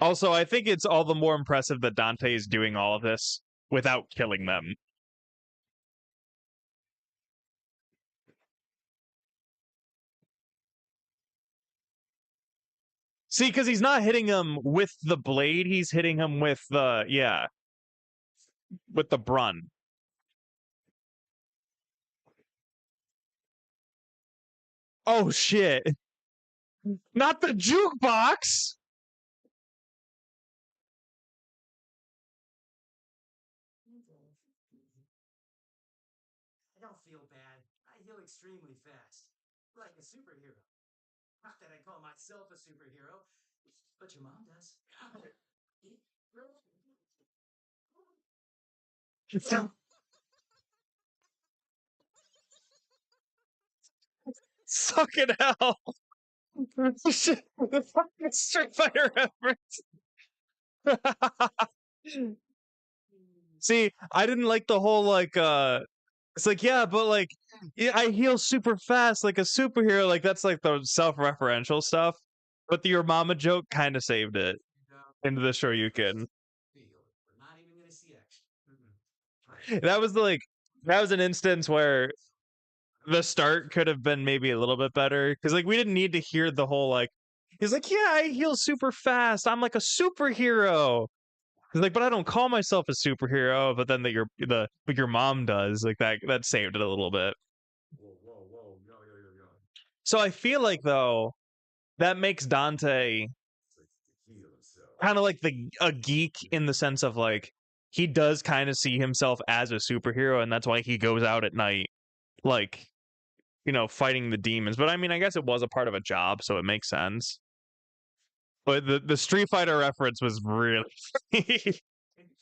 Also, I think it's all the more impressive that Dante is doing all of this without killing them. See, because he's not hitting him with the blade, he's hitting him with the, yeah, with the brun. Oh shit. Not the jukebox! I don't feel bad. I heal extremely fast. Like a superhero. Not that I call myself a superhero, but your mom does. Sucking hell. Shit, the fucking Street Fighter reference. See, I didn't like the whole like it's like, yeah, but like yeah, I heal super fast like a superhero, like that's like the self-referential stuff. But the your mama joke kind of saved it into the Shoryuken. We're not even gonna see action. That was like that was an instance where the start could have been maybe a little bit better because like we didn't need to hear the whole like he's like, yeah, I heal super fast, I'm like a superhero. He's like, but I don't call myself a superhero. But then but your mom does, like that saved it a little bit. Whoa, yo. So I feel like though that makes Dante To heal himself. kind of like a geek in the sense of like he does kind of see himself as a superhero, and that's why he goes out at night, like, you know, fighting the demons. But I mean, I guess it was a part of a job, so it makes sense. But the Street Fighter reference was really And he's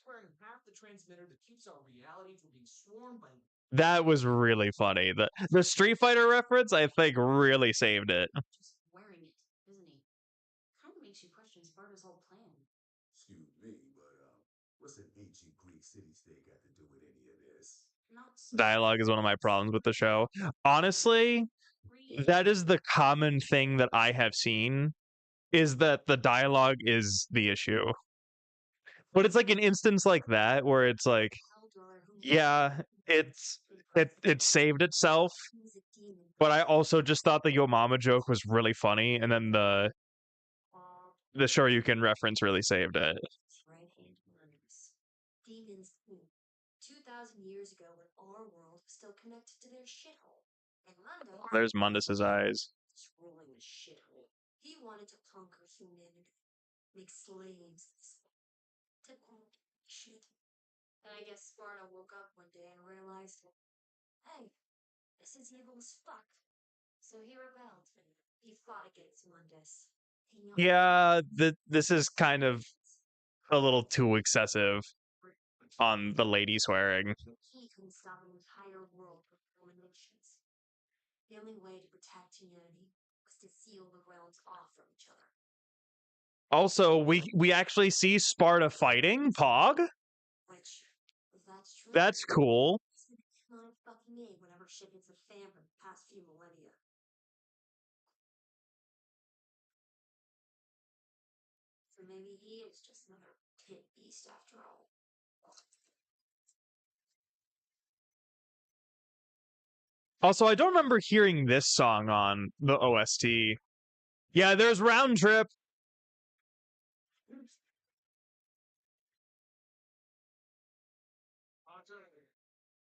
wearing half the transmitter that keeps our reality from being swarmed by. that was really funny. The Street Fighter reference, I think, really saved it. Just wearing it, isn't he? Kind of makes you question Sparta's whole plan. Excuse me, but what's an ancient Greek city-state got to do with any of this? Not so Dialogue is one of my problems with the show. Honestly, free. that is the common thing that I have seen is that the dialogue is the issue. But it's like an instance like that where it's like, yeah, it saved itself, but I also just thought the Yo Mama joke was really funny, and then the Shoryuken reference really saved it. Demons 2,000 years ago when our world was still connected to their shithole. And Mundo There's Mundus's eyes. was ruling the shithole. He wanted to conquer humanity, make slaves, to shit. And I guess Sparta woke up one day and realized, hey, this is evil as fuck. So he rebelled. He fought against Mundus. Yeah, this is kind of a little too excessive on the lady swearing. He couldn't stop an entire world from eliminations. The only way to protect humanity was to seal the realms off from each other. Also, we actually see Sparta fighting Pog. Which, if that's true, That's cool. it's gonna kill fucking me whenever shit hits the fan for the past few millennia. So maybe he is just another pit beast after all. Also, I don't remember hearing this song on the OST. Yeah, there's Round Trip.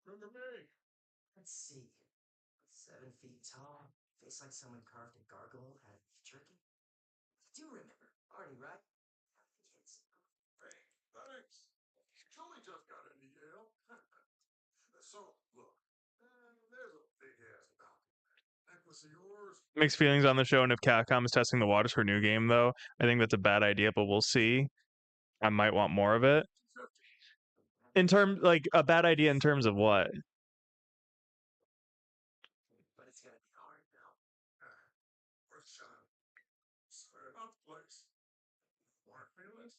Remember me? Let's see. 7 feet tall, face like someone carved a gargoyle out of beef jerky. I do remember. Arnie, right? Kids. Hey, thanks. Joey just got into Yale. So, look, there's a big ass bounty. Necklace of yours? Mixed feelings on the show, and if Capcom is testing the waters for a new game, though, I think that's a bad idea, but we'll see. I might want more of it. In terms, like, a bad idea in terms of what? But it's gonna be hard now. Worth a shot. Swear about the place. Want feelings?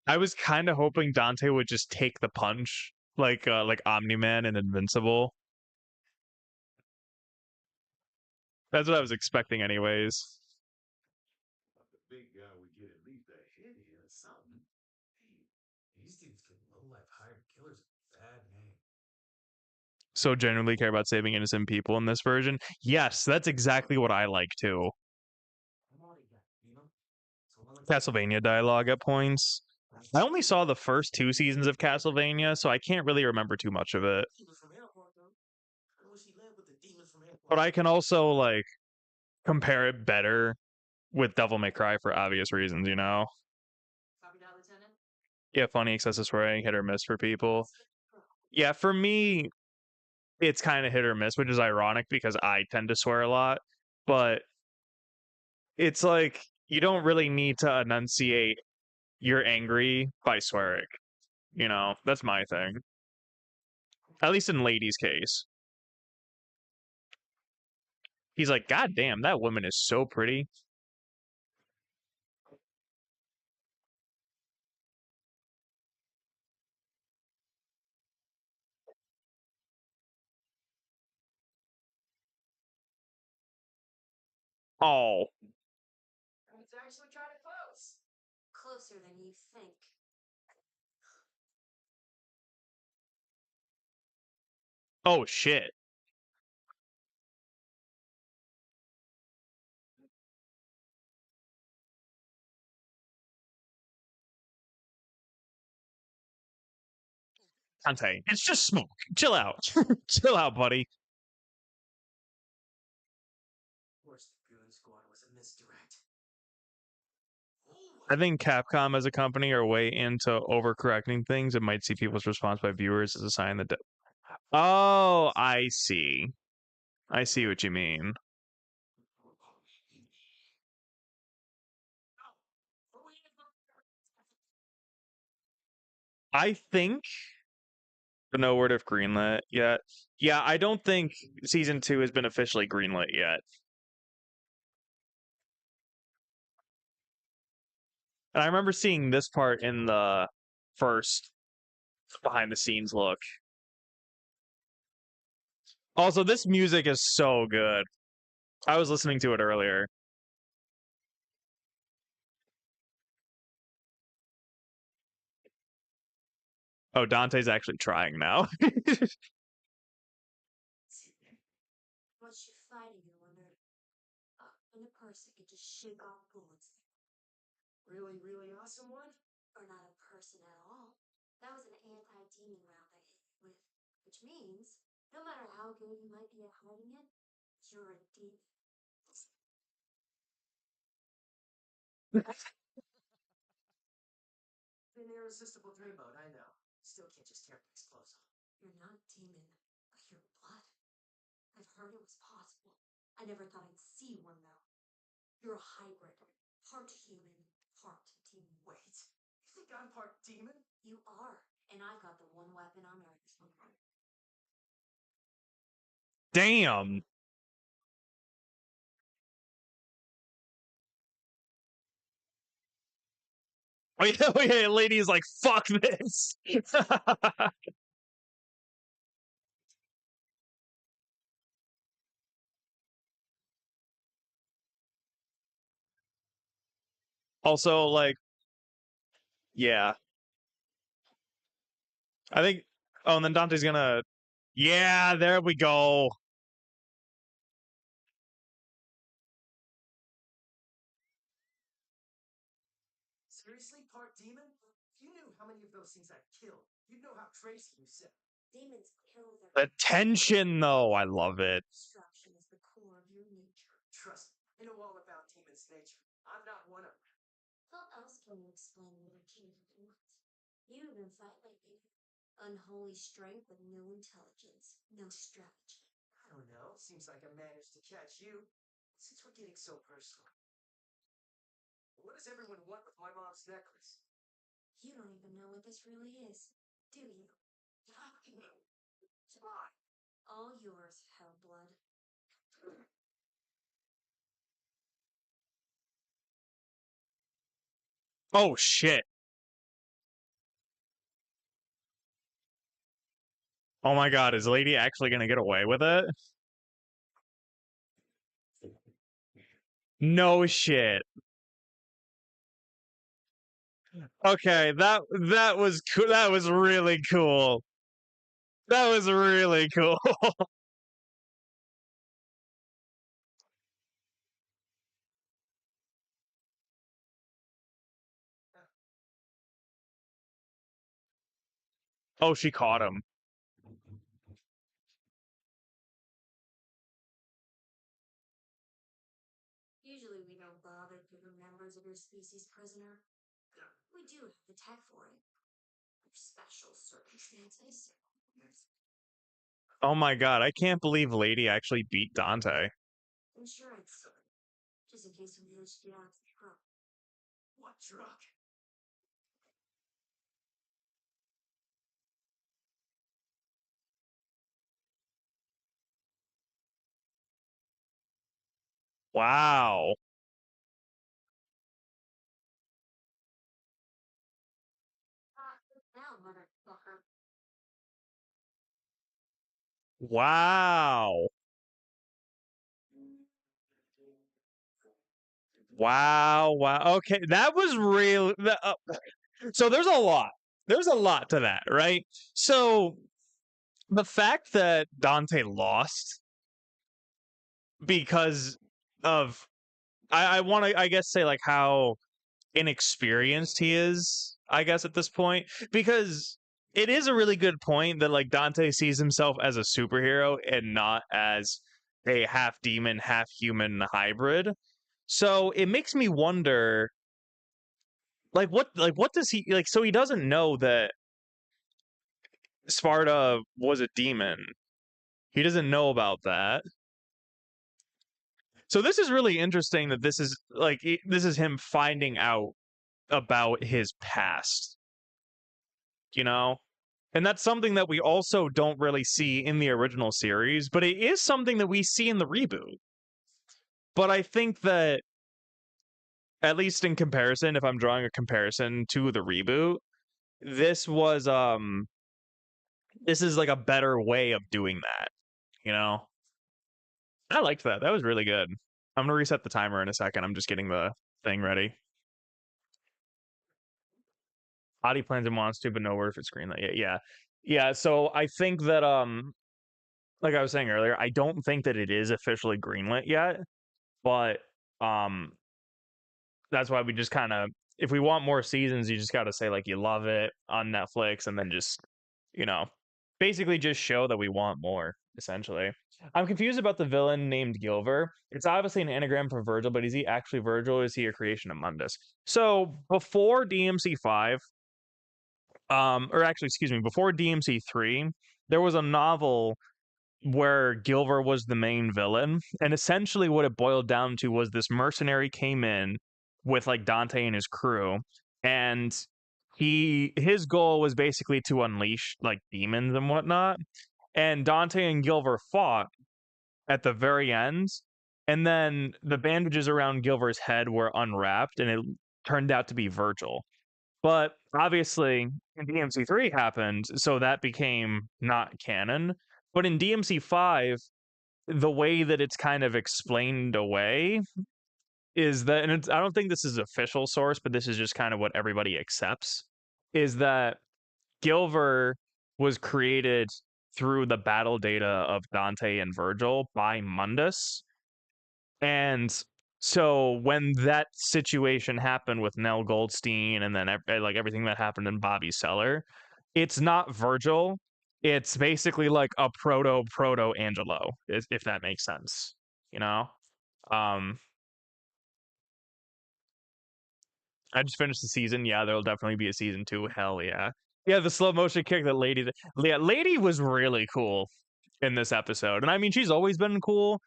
I was kind of hoping Dante would just take the punch, like Omni-Man and Invincible. That's what I was expecting, anyways. The big guy would get at least a hit in or something. Hey, these dudes give low-life hired killers a bad name. So genuinely care about saving innocent people in this version. Yes, that's exactly what I like too. Castlevania dialogue at points. I only saw the first 2 seasons of Castlevania, so I can't really remember too much of it. But I can also like compare it better with Devil May Cry for obvious reasons, you know? Copy that, Lieutenant? Yeah, funny excessive swearing, hit or miss for people. Yeah, for me, it's kind of hit or miss, which is ironic because I tend to swear a lot. But it's like you don't really need to enunciate you're angry by swearing. You know, that's my thing. At least in Lady's case. He's like, God damn, that woman is so pretty. Oh, It's actually kind of close. Closer than you think. oh shit. Dante, it's just smoke. Chill out. Chill out, buddy. Of course, the Goon Squad was a misdirect. I think Capcom as a company are way into overcorrecting things and might see people's response by viewers as a sign that. Oh, I see. I see what you mean. I think no word of greenlit yet. Yeah, I don't think season 2 has been officially greenlit yet. And I remember seeing this part in the first behind the scenes look. Also, this music is so good. I was listening to it earlier. Oh, Dante's actually trying now. What's you fighting, I wonder? And a person could just shake off bullets. Really, really awesome one? Or not a person at all. That was an anti-demon round I hit you with. Which means, no matter how good you might be at hiding it, you're a demon. An irresistible dreamboat, I know. Still can't just tear things close off. You're not demon, but you're blood. I've heard it was possible. I never thought I'd see one, though. You're a hybrid. Part human, part demon. Wait, you think I'm part demon? You are, and I've got the one weapon on Earth. Damn. Oh yeah, lady's like, fuck this. Also, like, yeah. I think oh, and then Dante's gonna yeah, there we go. Seriously, part demon? If you knew how many of those things I've killed, you'd know how crazy you said. Demons kill their The tension though, I love it. destruction is the core of your nature. Trust me, I know all about demons' nature. I'm not one of them. How else can you explain what a king wants? You even fight like me. Unholy strength with no intelligence, no strategy. I don't know. Seems like I managed to catch you. Since we're getting so personal, what does everyone want with my mom's necklace? You don't even know what this really is, do you? All yours, Hellblood. Oh shit. Oh my god, is Lady actually gonna get away with it? No shit. Okay, that was cool. That was really cool. That was really cool. Oh, she caught him. Usually we don't bother putting members of your species prisoner. We do have the tech for it. For special circumstances. Oh my god, I can't believe Lady actually beat Dante. Insurance. Just in case we lose you out of the truck. What truck? Wow. Now, motherfucker. Wow. Wow. Wow. Okay, that was real. So there's a lot. There's a lot to that, right? So the fact that Dante lost because of I want to I guess say like how inexperienced he is, I guess at this point, because it is a really good point that like Dante sees himself as a superhero and not as a half demon, half human hybrid. So it makes me wonder like what does he like so he doesn't know that Sparta was a demon. He doesn't know about that. So this is really interesting that this is like this is him finding out about his past, you know? And that's something that we also don't really see in the original series, but it is something that we see in the reboot. But I think that at least in comparison, if I'm drawing a comparison to the reboot, this was this is like a better way of doing that, you know? I liked that. That was really good. I'm gonna reset the timer in a second. I'm just getting the thing ready. Adi plans and wants to, but no word for screenlight yet. Yeah. Yeah, so I think that like I was saying earlier, I don't think that it is officially greenlit yet, but um that's why we just kind of, if we want more seasons, you just got to say like you love it on Netflix, and then just, you know, basically just show that we want more. Essentially, I'm confused about the villain named Gilver. It's obviously an anagram for Virgil, but is he actually Virgil? Or is he a creation of Mundus? So before DMC5, or actually, excuse me, before DMC3, there was a novel where Gilver was the main villain, and essentially what it boiled down to was this mercenary came in with like Dante and his crew, and his goal was basically to unleash like demons and whatnot. And Dante and Gilver fought at the very end, and then the bandages around Gilver's head were unwrapped, and it turned out to be Virgil. But obviously, DMC3 happened, so that became not canon. But in DMC5, the way that it's kind of explained away is that, and I don't think this is official source, but this is just kind of what everybody accepts, is that Gilver was created through the battle data of Dante and Virgil by Mundus. And so when that situation happened with Nell Goldstein, and then like everything that happened in Bobby's cellar, it's not Virgil. It's basically like a proto Angelo, if that makes sense. You know, um, I just finished the season. Yeah, there'll definitely be a season 2. Hell yeah, yeah. The slow motion kick that Lady was really cool in this episode, and I mean she's always been cool.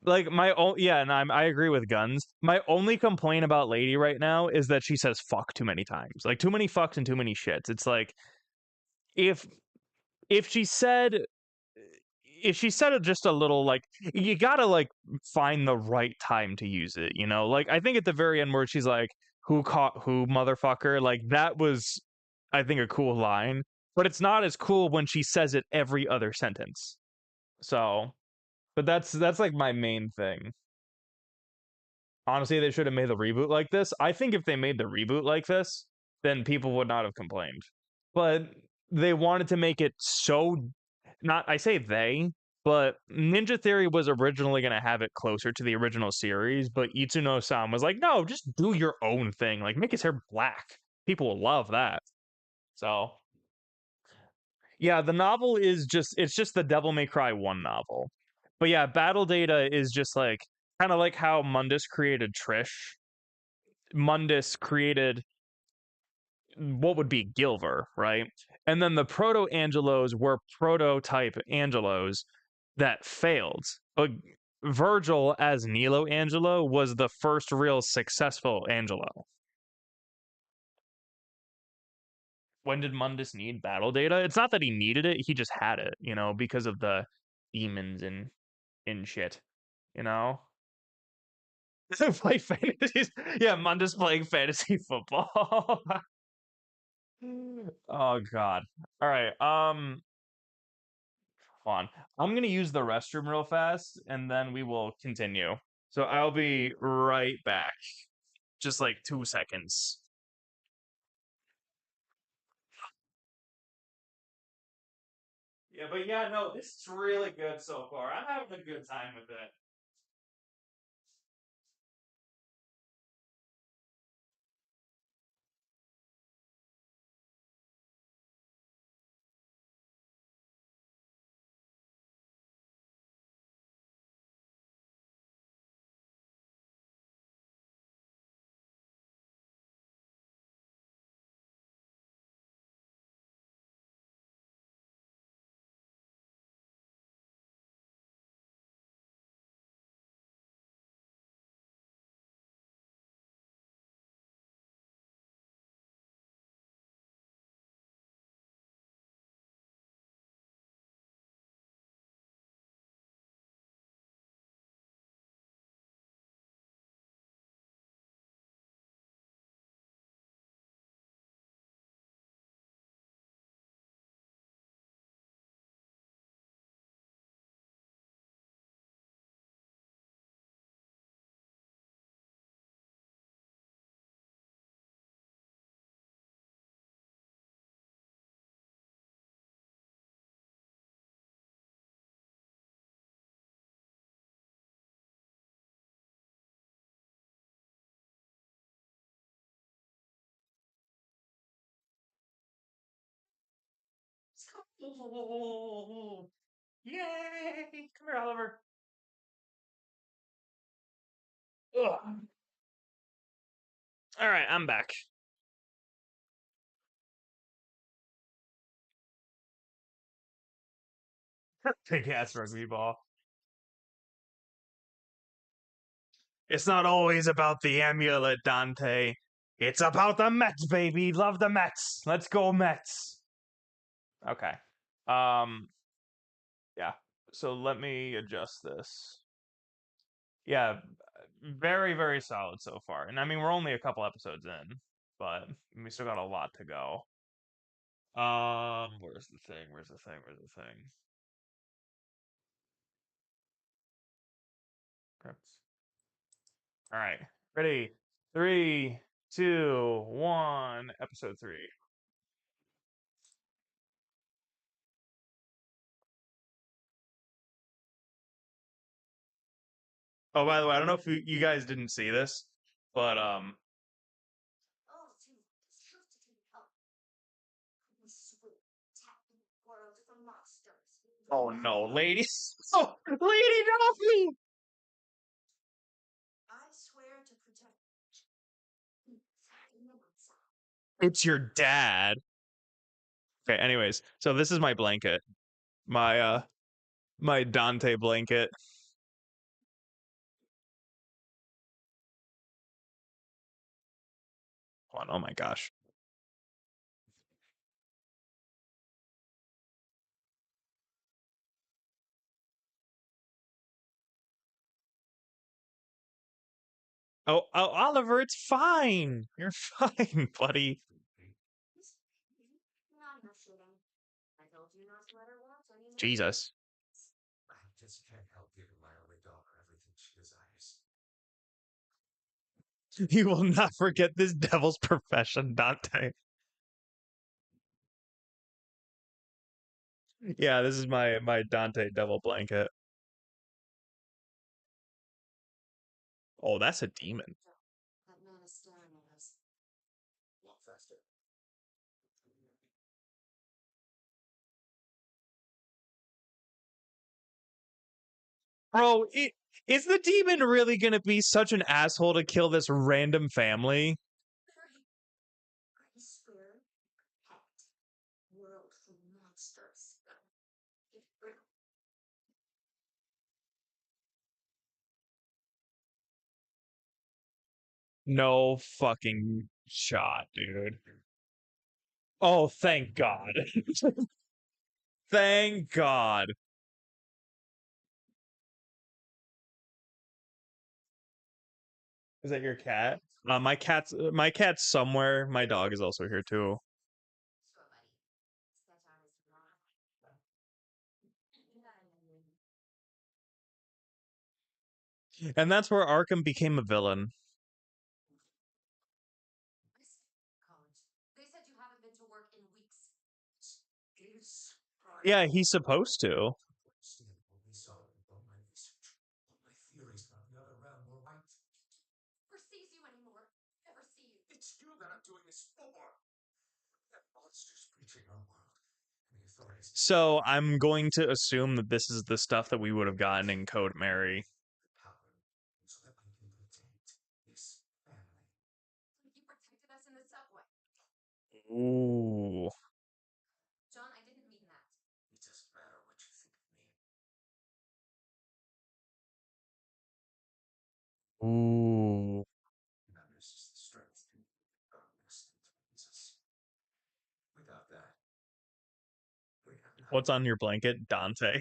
Like my own, yeah, and I agree with Guns. My only complaint about Lady right now is that she says fuck too many times. Like too many fucks and too many shits. It's like if if she said if she said it just a little, like, you gotta like find the right time to use it, you know? Like I think at the very end where she's like, who caught who, motherfucker, like that was, I think, a cool line. But it's not as cool when she says it every other sentence. So, but that's like my main thing. Honestly, they should have made the reboot like this. I think if they made the reboot like this, then people would not have complained. But they wanted to make it so, not, I say they, but Ninja Theory was originally going to have it closer to the original series, but Itsuno-san was like, no, just do your own thing. Like, make his hair black. People will love that. So, yeah, the novel is just, it's just the Devil May Cry 1 novel. But yeah, Battle Data is just like, kind of like how Mundus created Trish. Mundus created what would be Gilver, right? And then the proto Angelos were prototype Angelos that failed. But Virgil as Nilo Angelo was the first real successful Angelo. When did Mundus need battle data? It's not that he needed it, he just had it, you know, because of the demons and shit, you know? Play fantasies. Yeah, Mundus playing fantasy football. Oh god. All right. Hold on. I'm gonna use the restroom real fast, and then we will continue. So I'll be right back. Just like 2 seconds. Yeah, but yeah, no, this is really good so far. I'm having a good time with it. Oh, yay! Come here, Oliver. Ugh. All right, I'm back. Big ass rugby ball. It's not always about the amulet, Dante. It's about the Mets, baby. Love the Mets. Let's go, Mets. Okay. Yeah. So let me adjust this. Yeah, very, very solid so far. And I mean, we're only a couple episodes in, but we still got a lot to go. Where's the thing? Where's the thing? Where's the thing? Okay. All right. Ready? 3, 2, 1. Episode 3. Oh, by the way, I don't know if you guys didn't see this, but Oh, dude, this has to help. We sweep tapping world from monsters. oh no, lady, oh, lady, no! I swear to protect. It's your dad. Okay, anyways, so this is my blanket, my Dante blanket. Oh my gosh. Oh, Oliver, it's fine. You're fine, buddy. Not enough shooting. I told you not to let her watch any. Jesus. I just can't help giving my only daughter everything she desires. You will not forget this devil's profession, Dante. Yeah, this is my Dante devil blanket. Oh, that's a demon. That man is staring at us. Walk faster. Bro, is the demon really gonna be such an asshole to kill this random family? I swear, protect world from monsters. No fucking shot, dude. Oh, thank God. Thank God. Is that your cat? My cat's somewhere. My dog is also here too. Sure, buddy. Sketch artist wrong. And that's where Arkham became a villain. College. They said you haven't been to work in weeks. Is Yeah, he's supposed to. understand what we saw in all my research. All my theories about the other realm were right. Never sees you anymore. Never see you. It's you that I'm doing this for. That monster's breaching our world. And the authorities. So I'm going to assume that this is the stuff that we would have gotten in Code Mary. Power. So that I can protect this family. You protected us in the subway. Ooh. John, I didn't mean that. It doesn't matter what you think of me. Ooh. Matters is the strength our instinct brings us. Without that, we have nothing. What's on your blanket? Dante.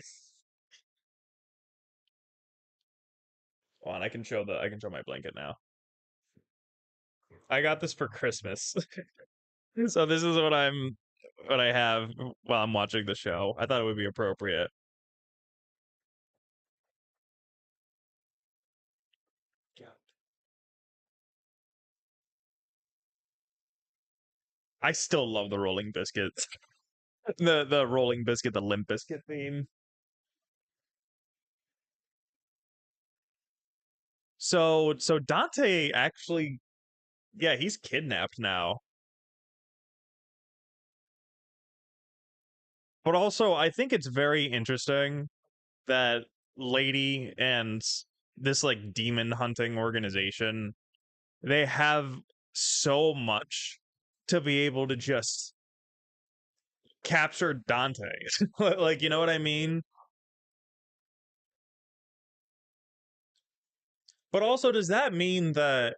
Hold on, I can show my blanket now. I got this for Christmas. So this is what I have while I'm watching the show. I thought it would be appropriate. I still love the Rolling Biscuits. The Rolling Biscuit, the Limp Biscuit theme. So Dante actually, yeah, he's kidnapped now. But also, I think it's very interesting that Lady and this like demon hunting organization, they have so much to be able to just capture Dante. Like, you know what I mean? But also, does that mean that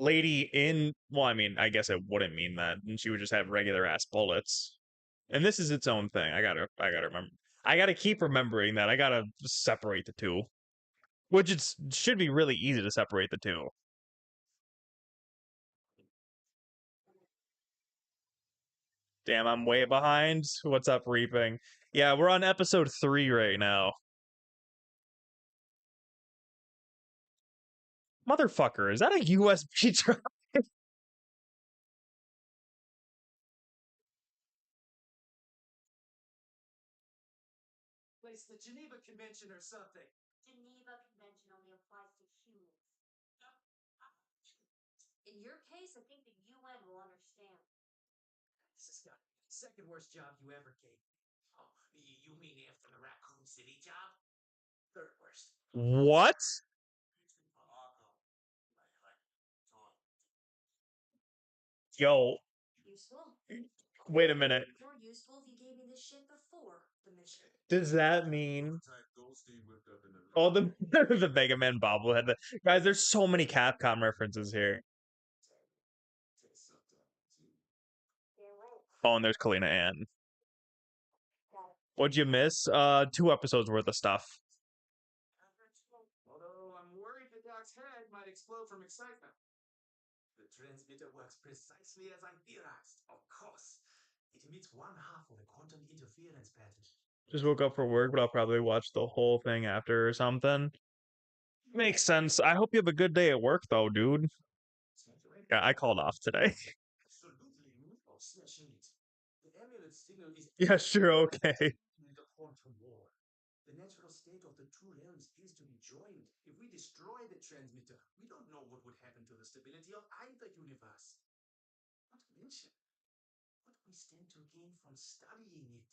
Lady in, well, I mean, I guess it wouldn't mean that, and she would just have regular ass bullets. And this is its own thing. I gotta remember. I gotta keep remembering that. I gotta separate the two. Which it should be really easy to separate the two. Damn, I'm way behind. What's up, Reaping? Yeah, we're on episode 3 right now. Motherfucker, is that a USB drive? Place the Geneva Convention or something. Geneva Convention only applies to humans. In your case, I think the UN will understand. This has got to be the second worst job you ever gave me. Oh, you mean after the Raccoon City job? Third worst. What? Yo, Useful? wait a minute. More useful if you gave me this shit before the mission. Does that mean Type Goldstein whipped up in the all the the Mega Man bobblehead? Guys, there's so many Capcom references here. Oh, and there's Kalina Ann. What'd you miss? 2 episodes worth of stuff. Although I'm worried the doc's head might explode from excitement. The transmitter works precisely as I theorized. Of course. It emits one half of the quantum interference pattern. Just woke up for work, but I'll probably watch the whole thing after or something. Makes sense. I hope you have a good day at work, though, dude. Yeah, I called off today. Absolutely no session it. The amulet signal is Yeah, sure, okay. in the quantum war. The natural state of the two realms is to be joined. If we destroy the transmitter, we don't know what would happen to the stability of either universe. Not to mention what we stand to gain from studying it.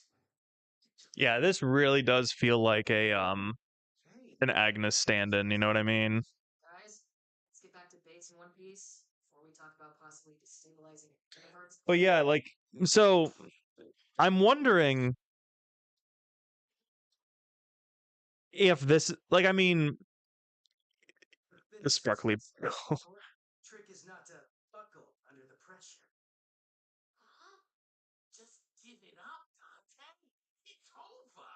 Yeah, this really does feel like a Hey, an Agnes stand-in, you know what I mean? Guys, let's get back to base in one piece before we talk about possibly destabilizing universe. But yeah, like, so I'm wondering if this, like, I mean, the sparkly. trick is not to buckle under the pressure. Huh? Just give it up, Dante. It's over.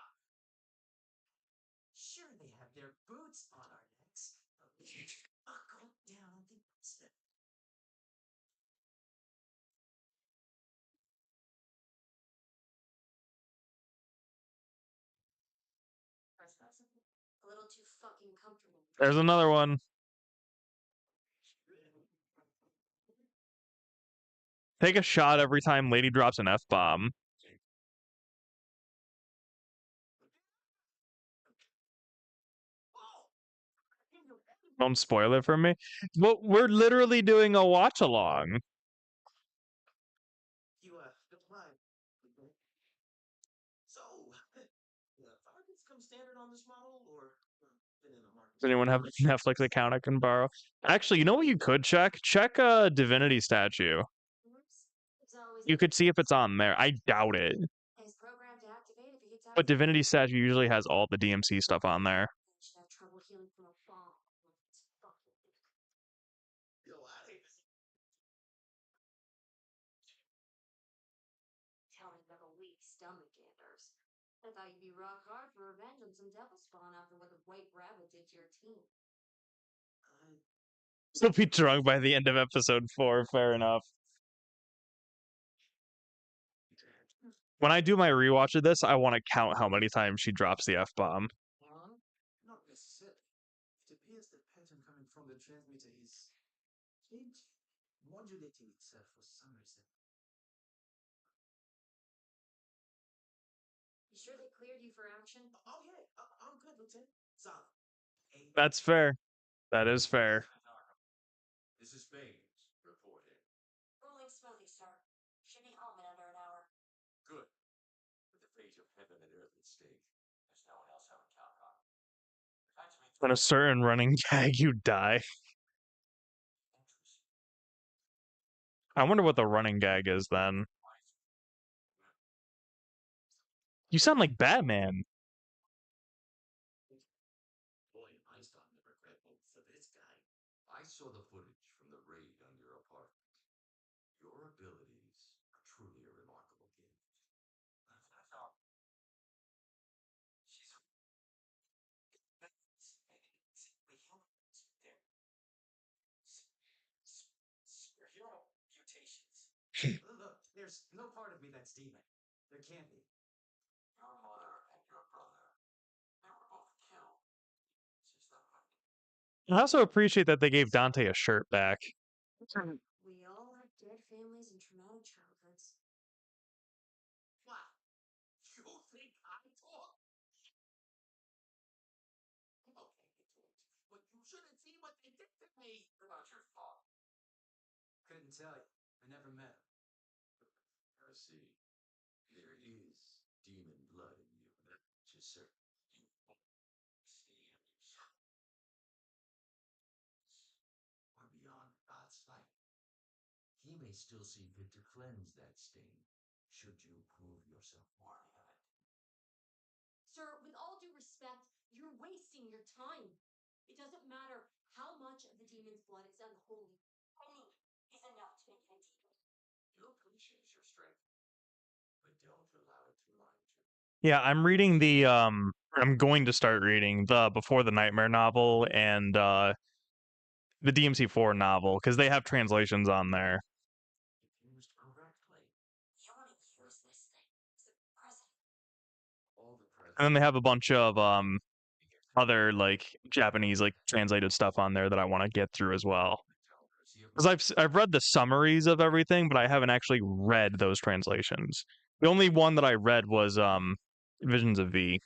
Sure, they have their boots on our necks, but we buckle down the instant. A little too fucking comfortable. There's another one. Take a shot every time Lady drops an F-bomb. Don't spoil it for me. Well, we're literally doing a watch along. You don't mind. So, targets come standard on this model, or been in the market? Does anyone have a Netflix account I can borrow? Actually, you know what you could check? Check a Divinity statue. It's always You could see if it's on there. I doubt it. It's programmed to activate if it gets out But of Divinity statue usually has all the DMC stuff on there. should have trouble healing from a bomb. It's fucking Yo, tell me about a weak stomach, Anders. I thought you'd be rock hard for revenge on some devil spawn after what the White Rabbit did to your team. She'll be drunk by the end of episode 4. Fair enough. When I do my rewatch of this, I want to count how many times she drops the F-bomb. not necessarily. It appears the pattern coming from the transmitter is changing, modulating itself for some reason. You sure they cleared you for action? Oh yeah, I'm good, Lieutenant. Solid. That's fair. That is fair. This is Baines reporting. Rolling smoothly, sir. Should be home in under an hour. Good. With the In a certain running gag, you die. I wonder what the running gag is then. You sound like Batman. Boy, am I starting to regret voting for this guy. I saw the footage from the raid on your apartment. Your abilities are truly a remarkable gift. She's. We help their superhero mutations. Look, there's no part of me that's demon. There can't be. Your mother and your brother, they were both killed. She's not right. I also appreciate that they gave Dante a shirt back. We all have dead families and traumatic childhoods. What? You think I talk? Okay, I talked. But you should have seen what they did to me. They're not your fault. Couldn't tell you. I never met him. I see. There is demon blood in you, which is certain. You understand yourself. Or beyond God's light. He may still see fit to cleanse that stain, should you prove yourself worthy of it. Sir, with all due respect, you're wasting your time. It doesn't matter how much of the demon's blood is unholy. Any is enough to make it a demon. You appreciate your strength, but don't allow it to blind you. Yeah, I'm reading the I'm going to start reading the Before the Nightmare novel and the DMC4 novel because they have translations on there. If used correctly, You want to use this thing as a present. all the present. And then they have a bunch of other like Japanese like translated stuff on there that I want to get through as well. Because I've read the summaries of everything, but I haven't actually read those translations. The only one that I read was Visions of V.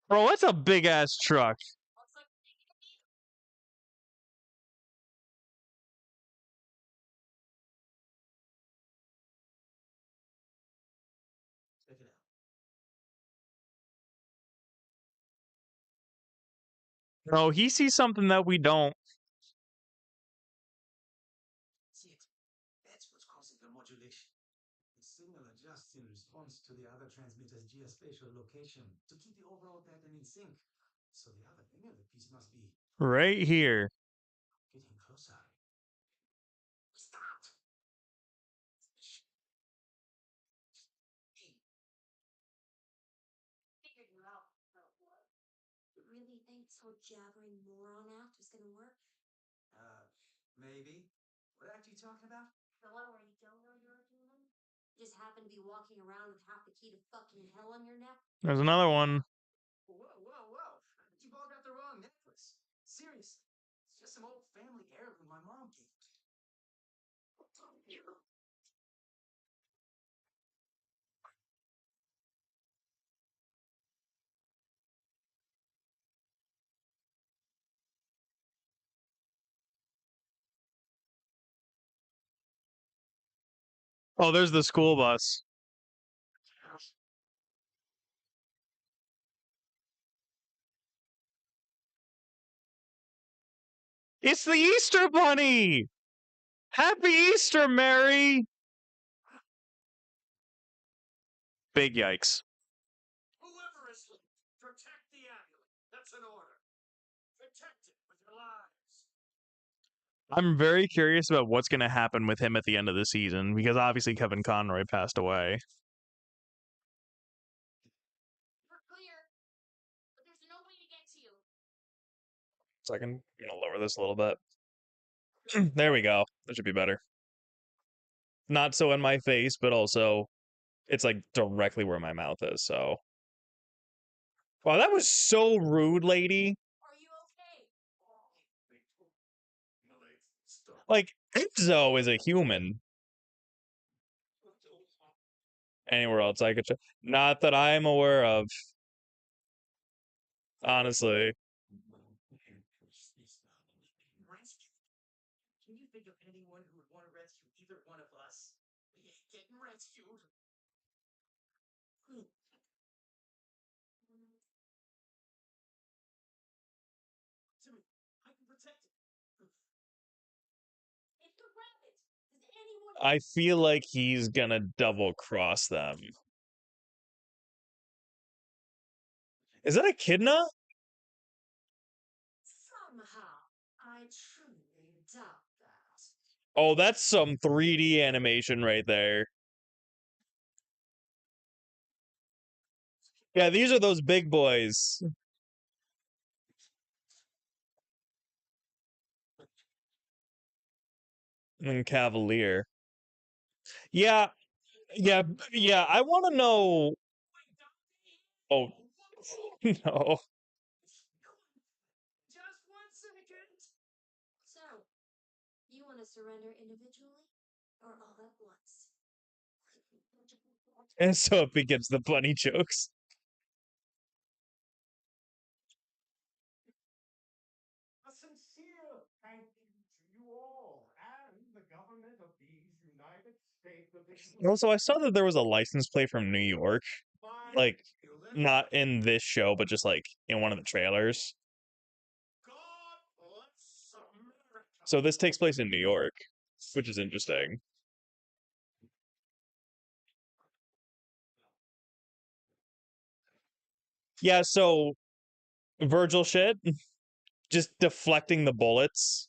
Bro, that's a big ass truck. Check it out. No, he sees something that we don't. See it? That's what's causing the modulation. The signal adjusts in response to the other transmitter's geospatial location to keep the overall pattern in sync. So the other end of the piece must be Right here. getting closer. Stop. Figured you out. You really think this whole jabbering moron act was gonna work? Maybe. What act are you talking about? The one where you don't know you're a demon? You just happen to be walking around with half the key to fucking hell on your neck? There's another one. Whoa. You've all got the wrong necklace. Seriously. It's just some old family heirloom my mom gave me. Oh, there's the school bus. It's the Easter Bunny! Happy Easter, Mary! Big yikes. Whoever is left, protect the amulet. That's an order. Protect it with your lives. I'm very curious about what's going to happen with him at the end of the season because obviously Kevin Conroy passed away. We're clear, but there's no way to get to you. So I can lower this a little bit. There we go. That should be better. Not so in my face, but also it's like directly where my mouth is, so. Wow, that was so rude, lady. Are you okay? Like, Enzo is a human. Anywhere else I could check. Not that I'm aware of. Honestly. Can you think of anyone who would want to rescue either one of us? We ain't getting rescued. I feel like he's gonna double cross them. Is that Echidna? Somehow, I truly doubt that. Oh, that's some 3D animation right there. Yeah, these are those big boys. And Cavalier. Yeah, yeah, yeah. I want to know. Oh, no. Just 1 second. So, you want to surrender individually or all at once? And so it begins the bunny jokes. A sincere thank you to you all and the government of these United States of the Also, I saw that there was a license plate from New York. Like, not in this show, but just like in one of the trailers. God bless America. So this takes place in New York, which is interesting. Yeah, so Virgil shit, just deflecting the bullets.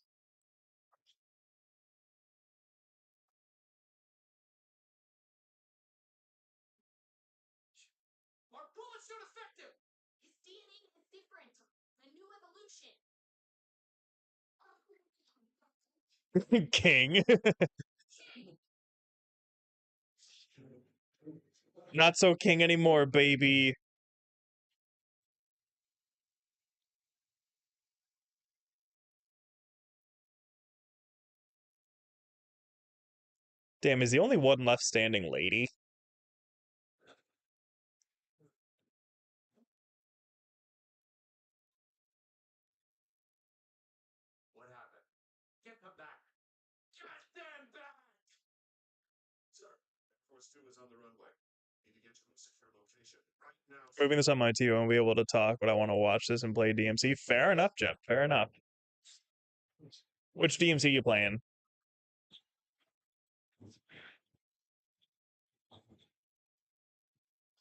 Our bullets don't affect him! His DNA is different. A new evolution. King. Not so king anymore, baby. Damn, is the only one left standing lady? What happened? Get them back. Get them back! Sir, Force 2 is on the runway. Need to get to a secure location right now. Moving this on my TV, I won't be able to talk, but I want to watch this and play DMC. Fair enough, Jeff. Fair enough. Which DMC you playing?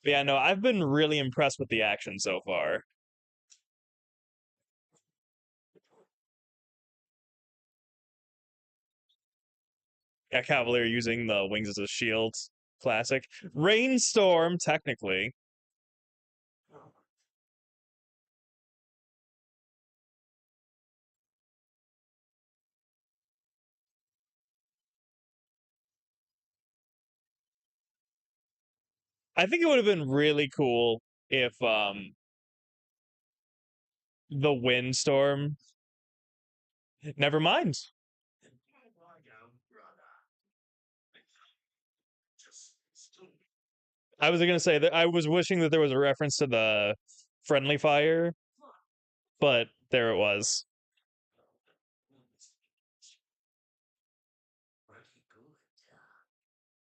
Yeah, no, I've been really impressed with the action so far. Yeah, Cavalier using the wings as a shield. Classic. Rainstorm, technically. I think it would have been really cool if the windstorm. Never mind. I was gonna say that I was wishing that there was a reference to the friendly fire, but there it was. Pretty good.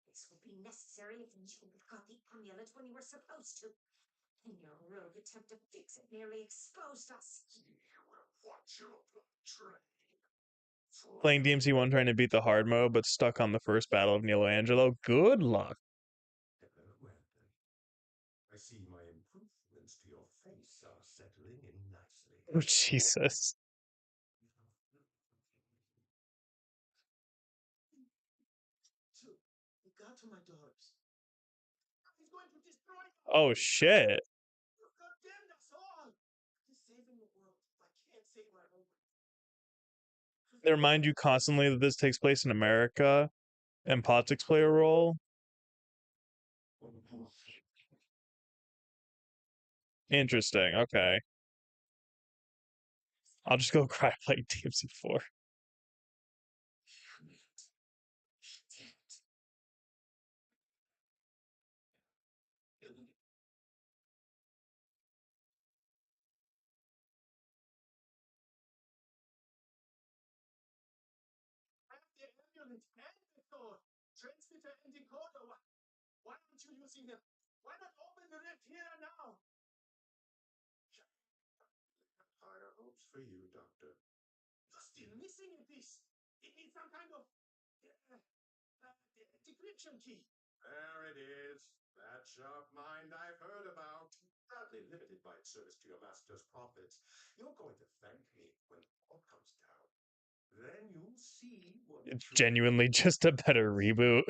This would be necessary if you got the amulet when you were supposed to. And your rogue attempt to fix it nearly exposed us. Watch your train. Playing DMC1 trying to beat the hard mode, but stuck on the first battle of Nilo Angelo. Good luck. I see my improvements to your face are settling in nicely. Oh, Jesus. So, we got to my dogs. He's going to destroy them. Oh, shit. You condemned us all to saving the world. I can't save my own. They remind you constantly that this takes place in America and politics play a role. Interesting. Okay. I'll just go cry playing DMC4. I have the amulet and the sword. Transmitter and decoder. Why aren't you using them? Why not open the rift here and now? Higher hopes for you, Doctor. You're still missing a piece. It needs some kind of Decryption key. There it is. That sharp mind I've heard about. Sadly limited by its service to your master's profits. You're going to thank me when all comes down. Then you'll see what It's genuinely just a better reboot.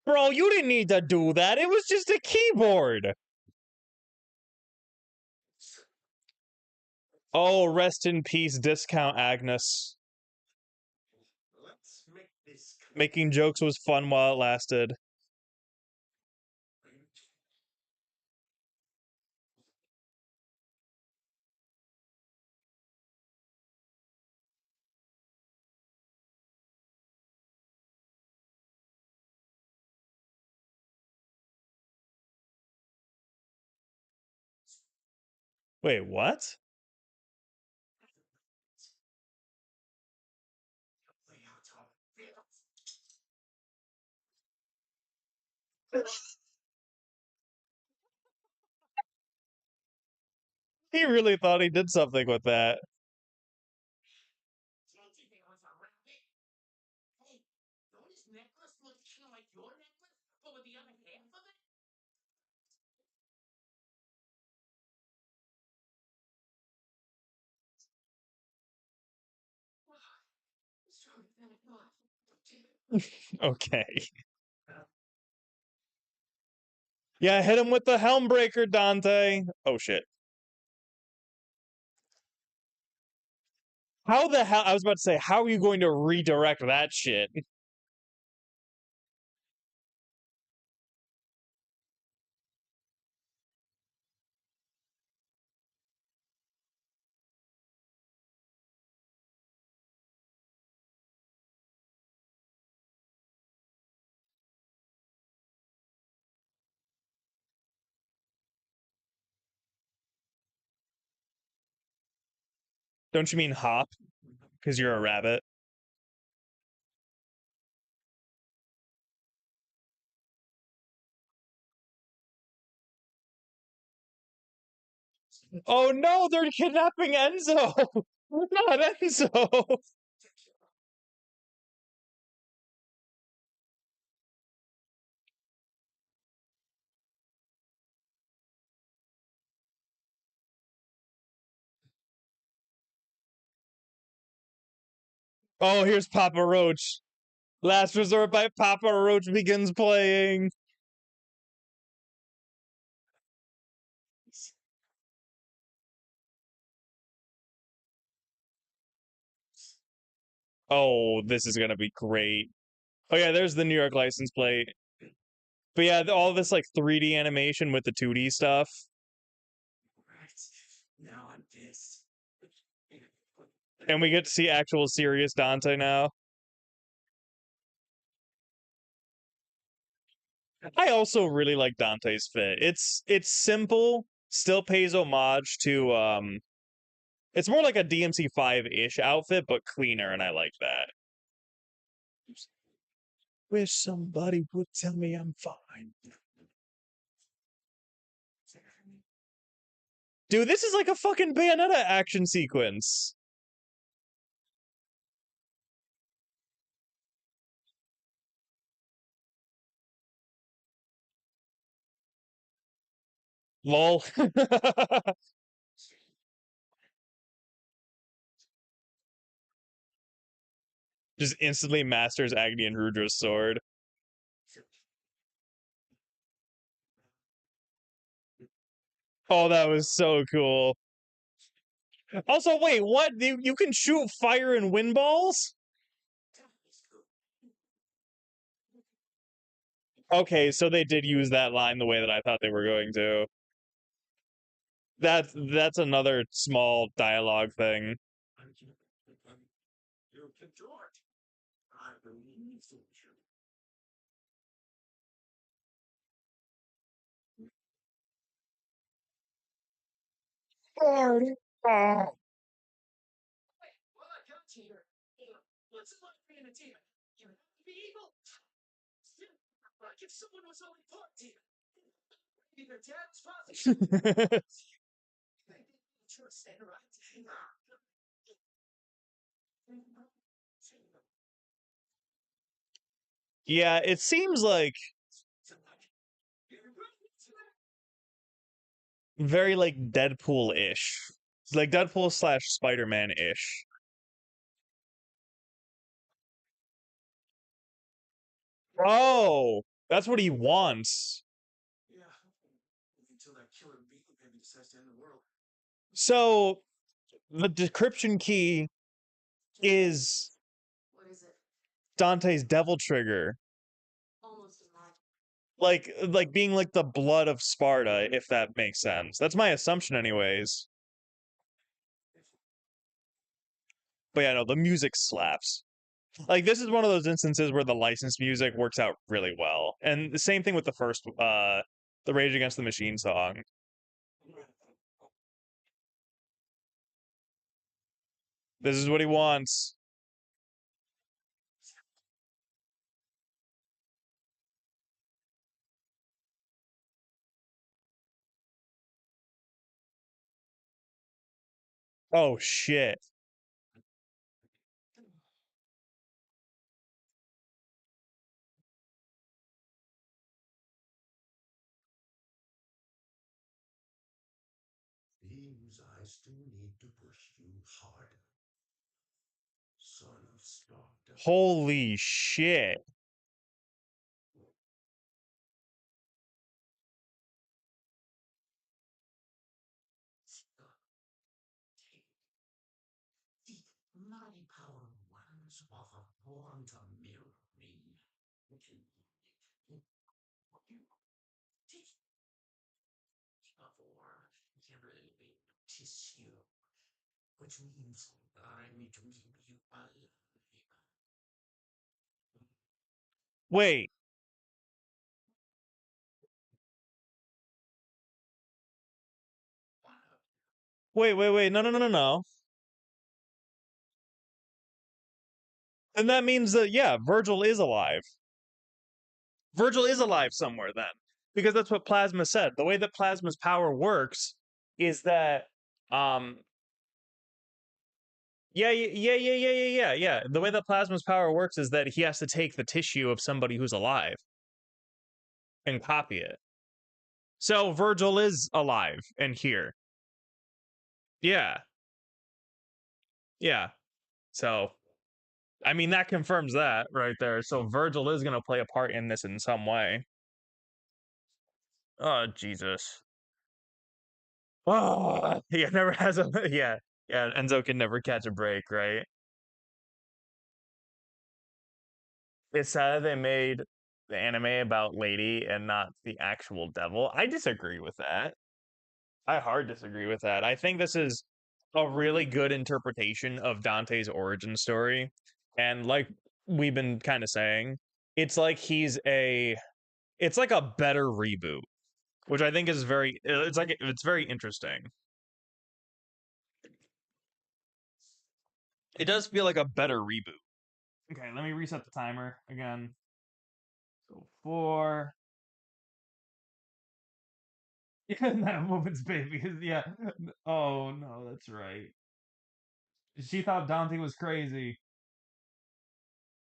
Bro, you didn't need to do that. It was just a keyboard. Oh, rest in peace, discount Agnes. Let's make this Making jokes was fun while it lasted. Wait, what? He really thought he did something with that. Don't you think it was a rabbit? Hey, don't his necklace look kind of like your necklace, but with the other half of it? Stronger than I thought. Okay. Yeah, hit him with the Helmbreaker, Dante. Oh shit. How the hell? I was about to say, how are you going to redirect that shit? Don't you mean hop? Because you're a rabbit. Oh no, they're kidnapping Enzo! Not Enzo! Oh, here's Papa Roach. Last Resort by Papa Roach begins playing. Oh, this is gonna be great. Oh yeah, there's the New York license plate. But yeah, all this like 3D animation with the 2D stuff. Right. Now I'm pissed. And we get to see actual serious Dante now. I also really like Dante's fit. It's simple, still pays homage to it's more like a DMC5-ish outfit, but cleaner, and I like that. Wish somebody would tell me I'm fine. Dude, this is like a fucking Bayonetta action sequence. Lol. Just instantly masters Agni and Rudra's sword. Oh, that was so cool. Also, wait, what? You can shoot fire and wind balls? Okay, so they did use that line the way that I thought they were going to. That's another small dialogue thing. You can do it. I believe in you. Wait, what I got here? What's it like being a demon? You have to be evil? Like if someone was only part demon. Maybe their dad was possible. They didn't trust and right. Yeah, it seems like very like Deadpool-ish. It's like Deadpool slash Spider-Man-ish. Oh, that's what he wants. Yeah. Until that killer bee maybe decides to end the world. So the decryption key is What is it? Dante's devil trigger. Almost a month. Like being like the blood of Sparta, if that makes sense. That's my assumption anyways. But yeah, no, the music slaps. Like this is one of those instances where the licensed music works out really well. And the same thing with the first the Rage Against the Machine song. This is what he wants. Oh shit. Seems I still need to push you harder. Son of Sparta. Holy shit. The mighty power ones offer born to mirror me. Before you tissue, which means I need to keep you alive. Wait. Wait. No. And that means that yeah, Virgil is alive. Virgil is alive somewhere then. Because that's what Plasma said. The way that Plasma's power works is that yeah. The way that Plasma's power works is that he has to take the tissue of somebody who's alive and copy it. So Virgil is alive and here. Yeah. Yeah. So I mean that confirms that right there. So Virgil is going to play a part in this in some way. Oh Jesus. Oh, yeah, never has a yeah. Enzo can never catch a break, right? It's sad they made the anime about Lady and not the actual devil. I disagree with that. I hard disagree with that. I think this is a really good interpretation of Dante's origin story. And like we've been kind of saying, it's like it's like a better reboot, which I think is it's very interesting. It does feel like a better reboot. Okay, let me reset the timer again. So 4. Yeah, that woman's baby is yeah. Oh no, that's right. She thought Dante was crazy.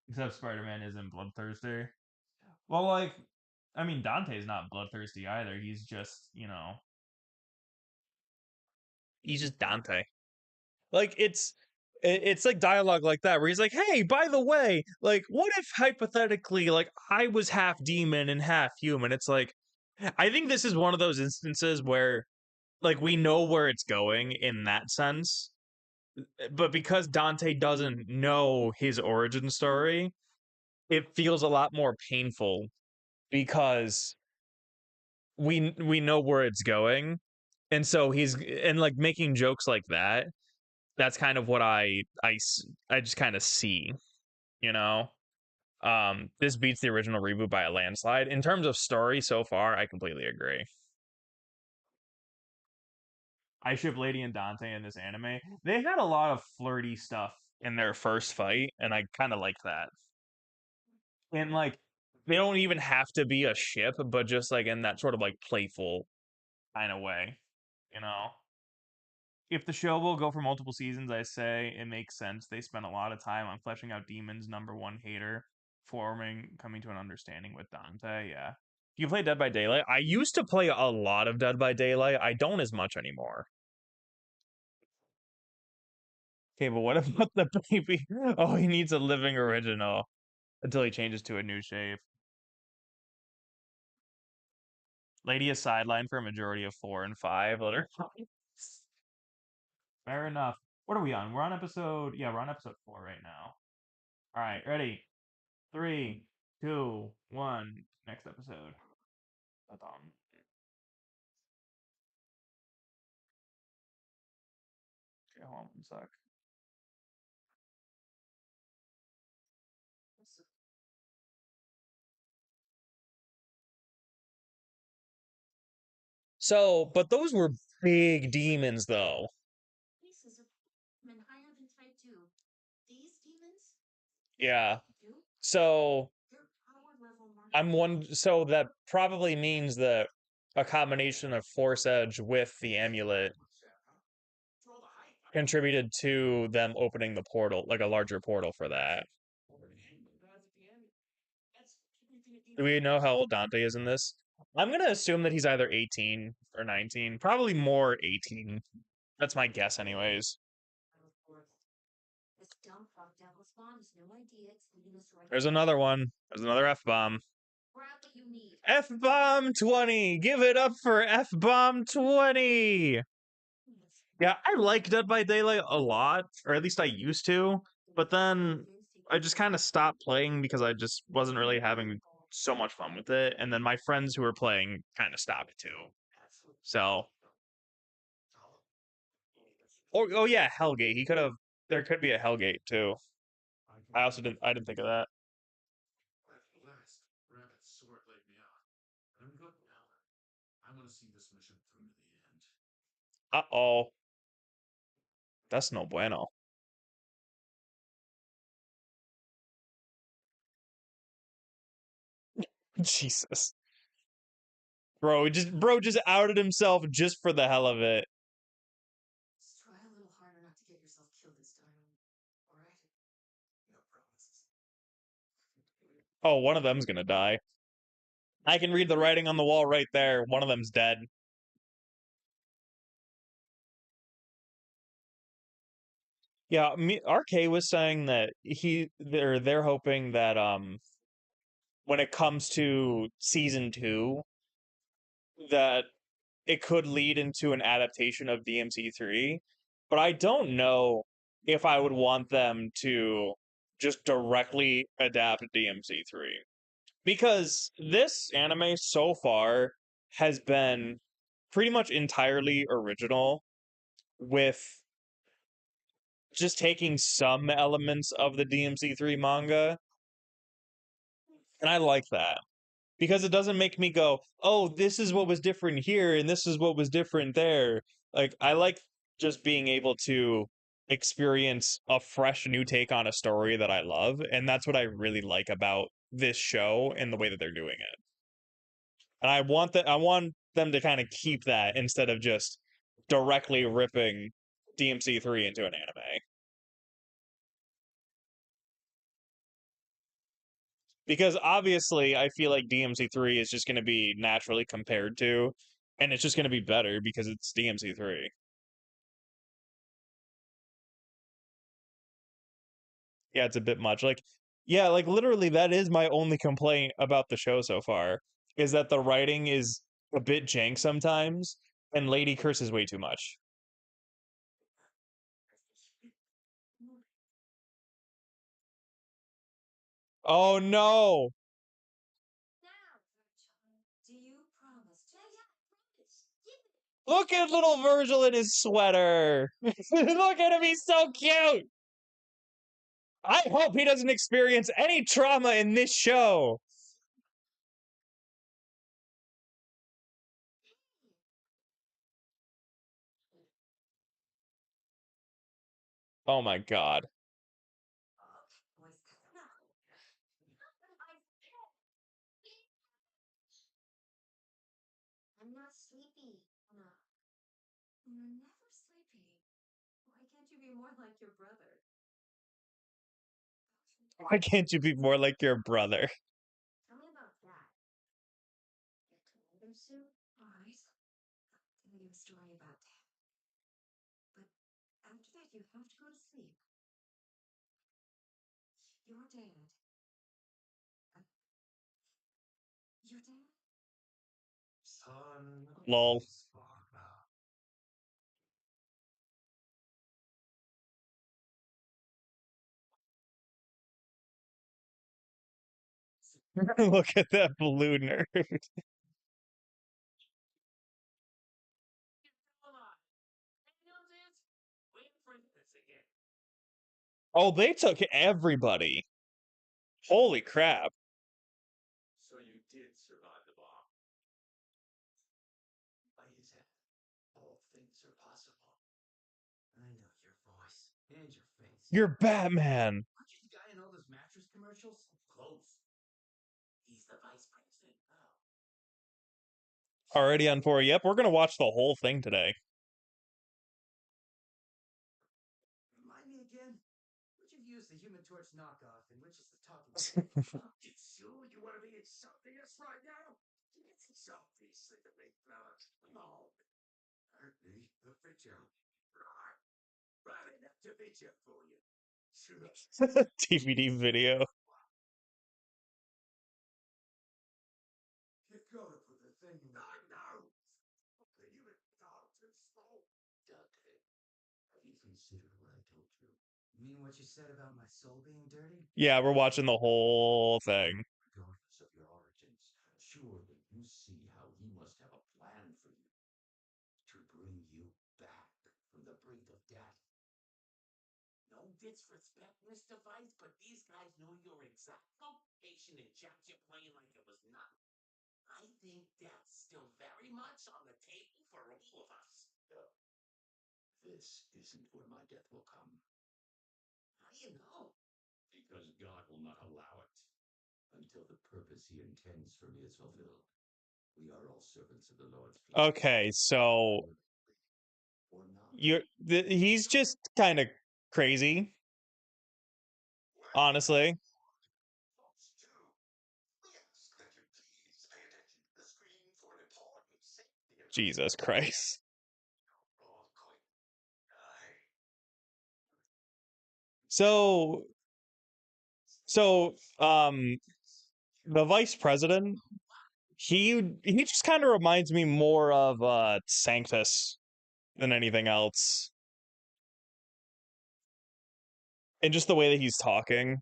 Except Spider-Man isn't bloodthirsty. Well, like, I mean, Dante's not bloodthirsty either. He's just, he's just Dante. Like, it's like dialogue like that where he's like, "Hey, by the way, like, what if hypothetically, like, I was half demon and half human?" It's like, I think this is one of those instances where, like, we know where it's going in that sense, but because Dante doesn't know his origin story, it feels a lot more painful because we know where it's going, and so he's and like making jokes like that. That's kind of what I just kind of see, you know. This beats the original reboot by a landslide in terms of story so far. I completely agree. I ship Lady and Dante in this anime. They had a lot of flirty stuff in their first fight, and I kind of like that. And like, they don't even have to be a ship, but just like in that sort of like playful kind of way, you know. If the show will go for multiple seasons, I say it makes sense. They spent a lot of time on fleshing out Demon's number one hater. coming to an understanding with Dante. Yeah. You play Dead by Daylight? I used to play a lot of Dead by Daylight. I don't as much anymore. Okay, but what about the baby? Oh, he needs a living original until he changes to a new shape. Lady is sidelined for a majority of 4 and 5. Fair enough. What are we on? We're on episode 4 right now. All right, ready? 3, 2, 1. Next episode. Okay, hold on one sec. So, but those were big demons, though. Cases of men higher than type 2. These demons? Yeah. Do? So, Their power level so that probably means that a combination of Force Edge with the amulet contributed to them opening the portal, like a larger portal for that. Do we know how old Dante is in this? I'm gonna assume that he's either 18 or 19. Probably more 18. That's my guess, anyways. This dumb fuck devil spawn has no idea it's leading us right. There's another one. There's another F-bomb. Grab what you need. F-bomb 20! Give it up for F-bomb 20! Yeah, I like Dead by Daylight a lot, or at least I used to, but then I just kind of stopped playing because I just wasn't really having so much fun with it, and then my friends who were playing kind of stopped too. So, oh yeah, Hellgate. There could be a Hellgate too. I didn't think of that. At last, Rabbit's sword laid me out. I'm good now. I'm gonna see this mission through to the end. Uh-oh. That's no bueno. Jesus. Bro just outed himself just for the hell of it. Just try a little harder not to get yourself killed this time. Alright? No promises. Oh, one of them's gonna die. I can read the writing on the wall right there. One of them's dead. Yeah, RK was saying that they're hoping that when it comes to season 2 that it could lead into an adaptation of DMC3, but I don't know if I would want them to just directly adapt DMC3 because this anime so far has been pretty much entirely original with just taking some elements of the DMC3 manga, and I like that because it doesn't make me go, "Oh, this is what was different here and this is what was different there." Like I like just being able to experience a fresh new take on a story that I love, and that's what I really like about this show and the way that they're doing it. And I want them to kind of keep that instead of just directly ripping DMC3 into an anime. Because obviously I feel like DMC3 is just going to be naturally compared to, and it's just going to be better because it's DMC3. Yeah, it's a bit much. Like, yeah, like literally that is my only complaint about the show so far, is that the writing is a bit jank sometimes, and Lady curses way too much. Oh no! Now, do you promise? Yeah, promise. Give it. Look at little Virgil in his sweater! Look at him, he's so cute! I hope he doesn't experience any trauma in this show! Oh my god. I'm not sleepy. No. You're never sleepy. Why can't you be more like your brother? Why can't you be more like your brother? Tell me about that. Your tomato soup? Alright. I'll tell you a story about that. But after that, you have to go to sleep. Your dad. Uh, your dad? Son of Lol. Sparta. Look at that blue nerd. Come on. Daniels is? Wait for this again. Oh, they took everybody. Holy crap. So you did survive the bomb. By his hand, all things are possible. I know your voice and your face. You're Batman. Aren't you the guy in all those mattress commercials? Close. He's the vice president. Already on 4. Yep, we're gonna watch the whole thing today. Remind me again. Which of you is the Human Torch knockoff, and which is the talking? It's you? You want to be insulting us right now? It's so beastly the big fella. No. Hurt me, the video. Right enough to video for you. DVD video. You gotta put the thing in. I know! The human dog too slow. Dante, have you considered what I told you? You mean what you said about my soul being dirty? Yeah, we're watching the whole thing. Regardless of your origins, surely you see how he must have a plan for you to bring you back from the brink of death. No disrespect, Mr. Vice, but these guys know your exact location and jacked your plane like it was nothing. I think that's still very much on the table for all of us. This isn't where my death will come, How do you know? because God will not allow it until the purpose he intends for me is fulfilled. We are all servants of the Lord's people. Okay, so Or not. he's just kind of crazy, honestly. Folks, too. We ask that you please pay attention to the screen for an important safety Jesus Christ. all going to die. So the vice president, he just kind of reminds me more of Sanctus than anything else. And just the way that he's talking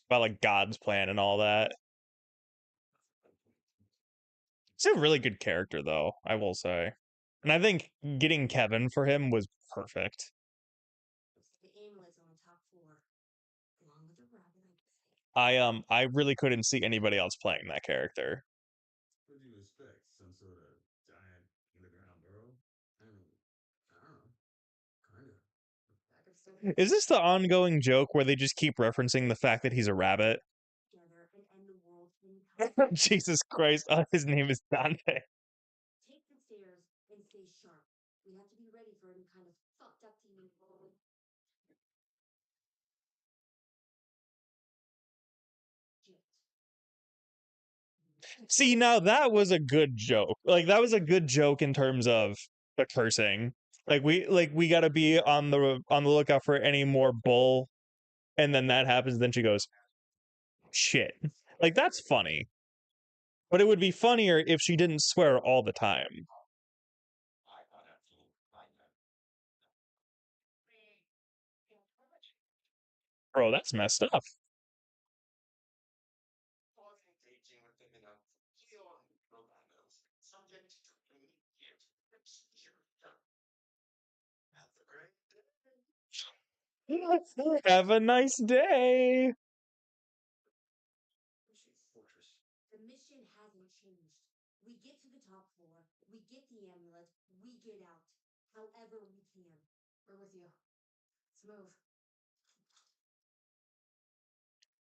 about like God's plan and all that. He's a really good character though, I will say. And I think getting Kevin for him was perfect. The amulet's on the top floor, along with the rabbit I I really couldn't see anybody else playing that character. What do you expect? Some sort of giant underground burrow? I mean, I don't know. Kinda. Is this the ongoing joke where they just keep referencing the fact that he's a rabbit? together and end the world in Jesus Christ, his name is Dante. Take the stairs and stay sharp. We have to be ready for any kind of fucked up demon world. See, now that was a good joke. Like that was a good joke in terms of the cursing. Like we got to be on the lookout for any more bull, and then that happens. Then she goes, "Shit!" Like that's funny. But it would be funnier if she didn't swear all the time. Bro, that's messed up. Have a nice day. The mission hasn't changed. We get to the top floor, we get the amulet, we get out. However we can. We're with you. Let's move.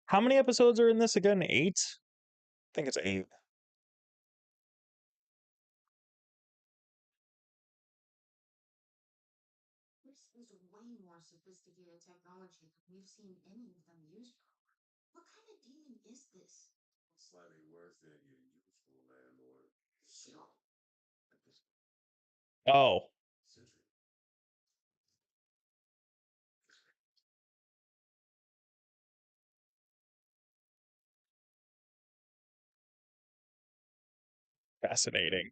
How many episodes are in this again? 8? I think it's 8. This is way more sophisticated technology than we've seen any of them use before. this? Slightly worse than your usual landlord. Oh, Cedric, fascinating.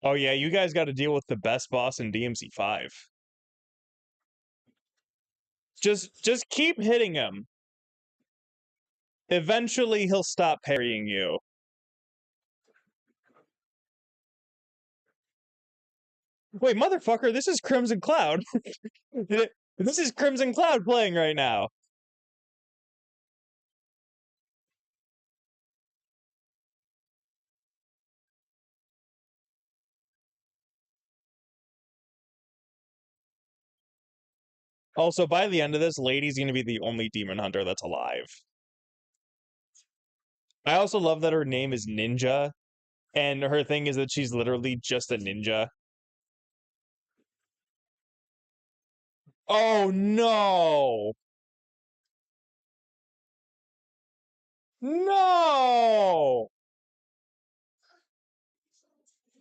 Oh yeah, you guys got to deal with the best boss in DMC5. Just keep hitting him. Eventually he'll stop parrying you. Wait, motherfucker, this is Crimson Cloud. This is Crimson Cloud playing right now. Also, by the end of this, Lady's going to be the only demon hunter that's alive. I also love that her name is Ninja, and her thing is that she's literally just a ninja. Oh no! No!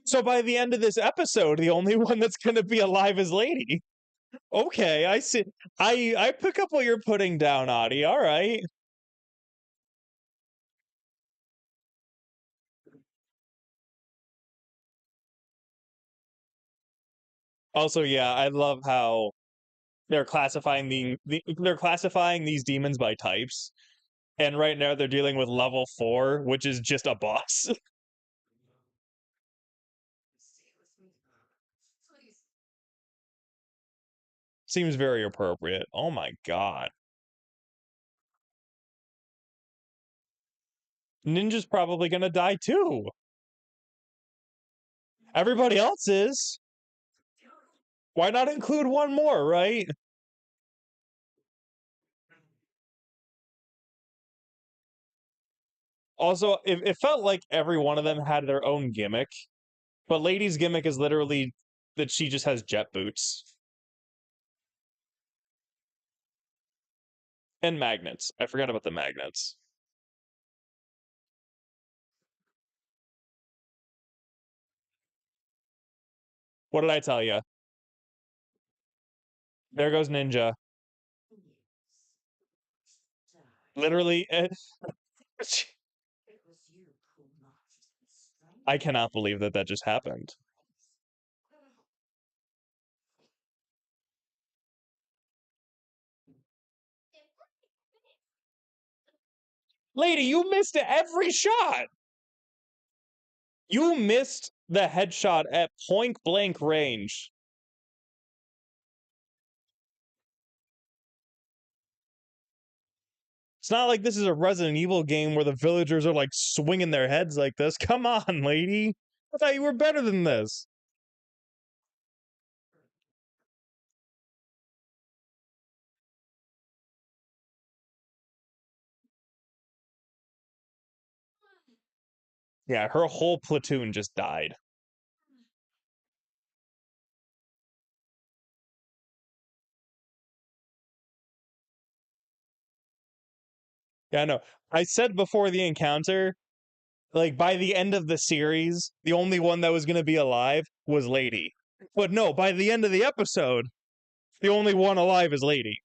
So by the end of this episode, the only one that's going to be alive is Lady. Okay, I see. I pick up what you're putting down, Adi. All right. Also, yeah, I love how they're classifying they're classifying these demons by types. And right now they're dealing with level 4, which is just a boss. Stay with me. Please. Seems very appropriate. Oh my god. Ninja's probably gonna die too. Everybody else is. Why not include one more, right? Also, it felt like every one of them had their own gimmick, but Lady's gimmick is literally that she just has jet boots and magnets. I forgot about the magnets. What did I tell you? There goes Ninja. Literally, It was you who marched the strength. I cannot believe that that just happened. Lady, you missed every shot. You missed the headshot at point blank range. It's not like this is a Resident Evil game where the villagers are like swinging their heads like this. Come on, lady. I thought you were better than this. Yeah, her whole platoon just died. Yeah, I know. I said before the encounter, like by the end of the series, the only one that was going to be alive was Lady. But no, by the end of the episode, the only one alive is Lady.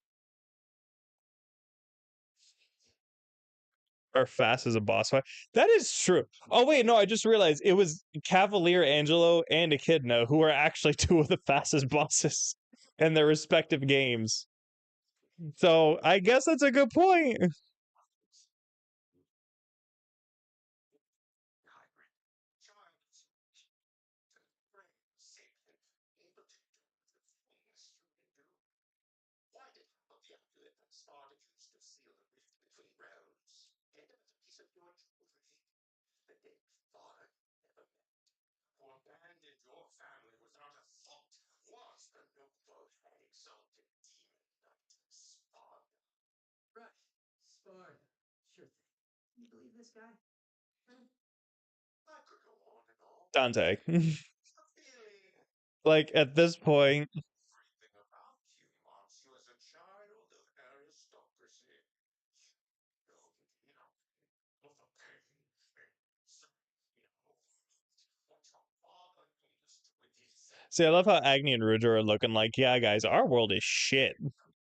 Or fast as a boss fight. That is true. Oh wait, no, I just realized it was Cavalier Angelo and Echidna who are actually two of the fastest bosses in their respective games. So I guess that's a good point. hybrid, child, brain, sapient, able to do the things you can do. Why did you not the amulet that Sparta used to seal the rift between realms? Take it as a piece of your jewelry. The dead father never met. Who abandoned your family without a thought was the noble and exalted demon knight Sparta. Right. Sparta. Sure thing. You believe this guy? I could go on and on. Dante. The feeling Like at this point, everything about you marks you as a child of aristocracy. See, I love how Agni and Rujo are looking like, yeah, guys, our world is shit.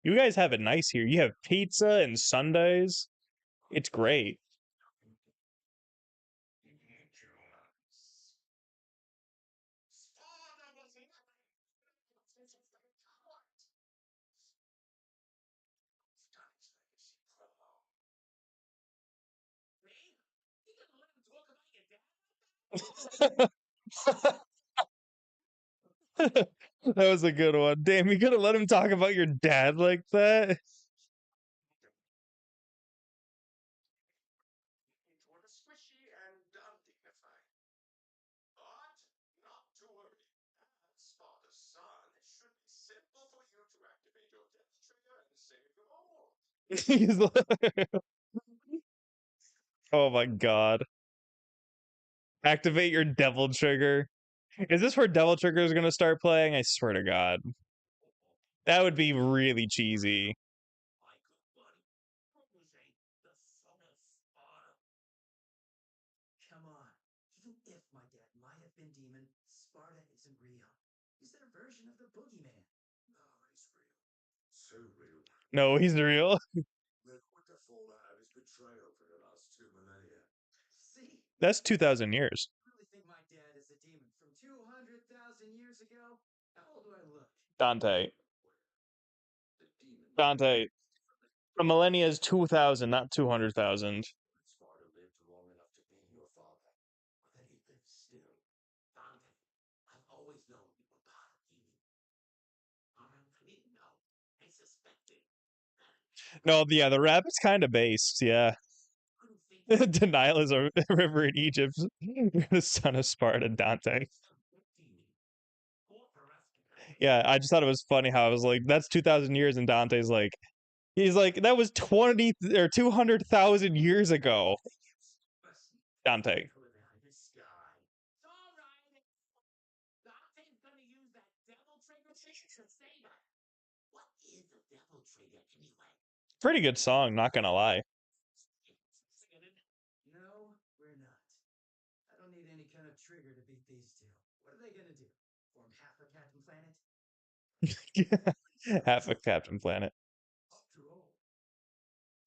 You guys have it nice here. You have pizza and Sundays. It's great. That was a good one. Damn, you could have let him talk about your dad like that. Sort of squishy and undignified. But not to worry. As Father's son, it should be simple for you to activate your death trigger and save your all. He's like, oh my god. Activate your devil trigger. Is this where devil trigger is going to start playing? I swear to god. That would be really cheesy. My good buddy, protege, the son of Sparta. Come on. Even if my dad might have been demon, Sparta isn't real. He's their version of the boogeyman. No, he's real. So real. No, he's real. Look what the fallout of his betrayal for the last 2 millennia. See? That's 2,000 years. You really think my dad is a demon from 200,000 years ago? How old do I look? Dante. The demon. Dante. A millennia is 2,000, not 200,000. Sparta lived long enough to be your father. But then he lives still. Dante, I've always known you were part of demon. I didn't know. I suspected. No, yeah, the rabbit's kind of based, yeah. Couldn't think Denial is a river in Egypt. The son of Sparta, Dante. Yeah, I just thought it was funny how I was like, that's 2,000 years, and Dante's like, he's like, that was 20 or 200,000 years ago. Dante. It's all right. Dante's gonna use that devil trigger thing to save her. What is a devil trigger anyway? Pretty good song, not gonna lie. No, we're not. I don't need any kind of trigger to beat these two. What are they gonna do? Form half a Captain Planet? Half a Captain Planet. After all,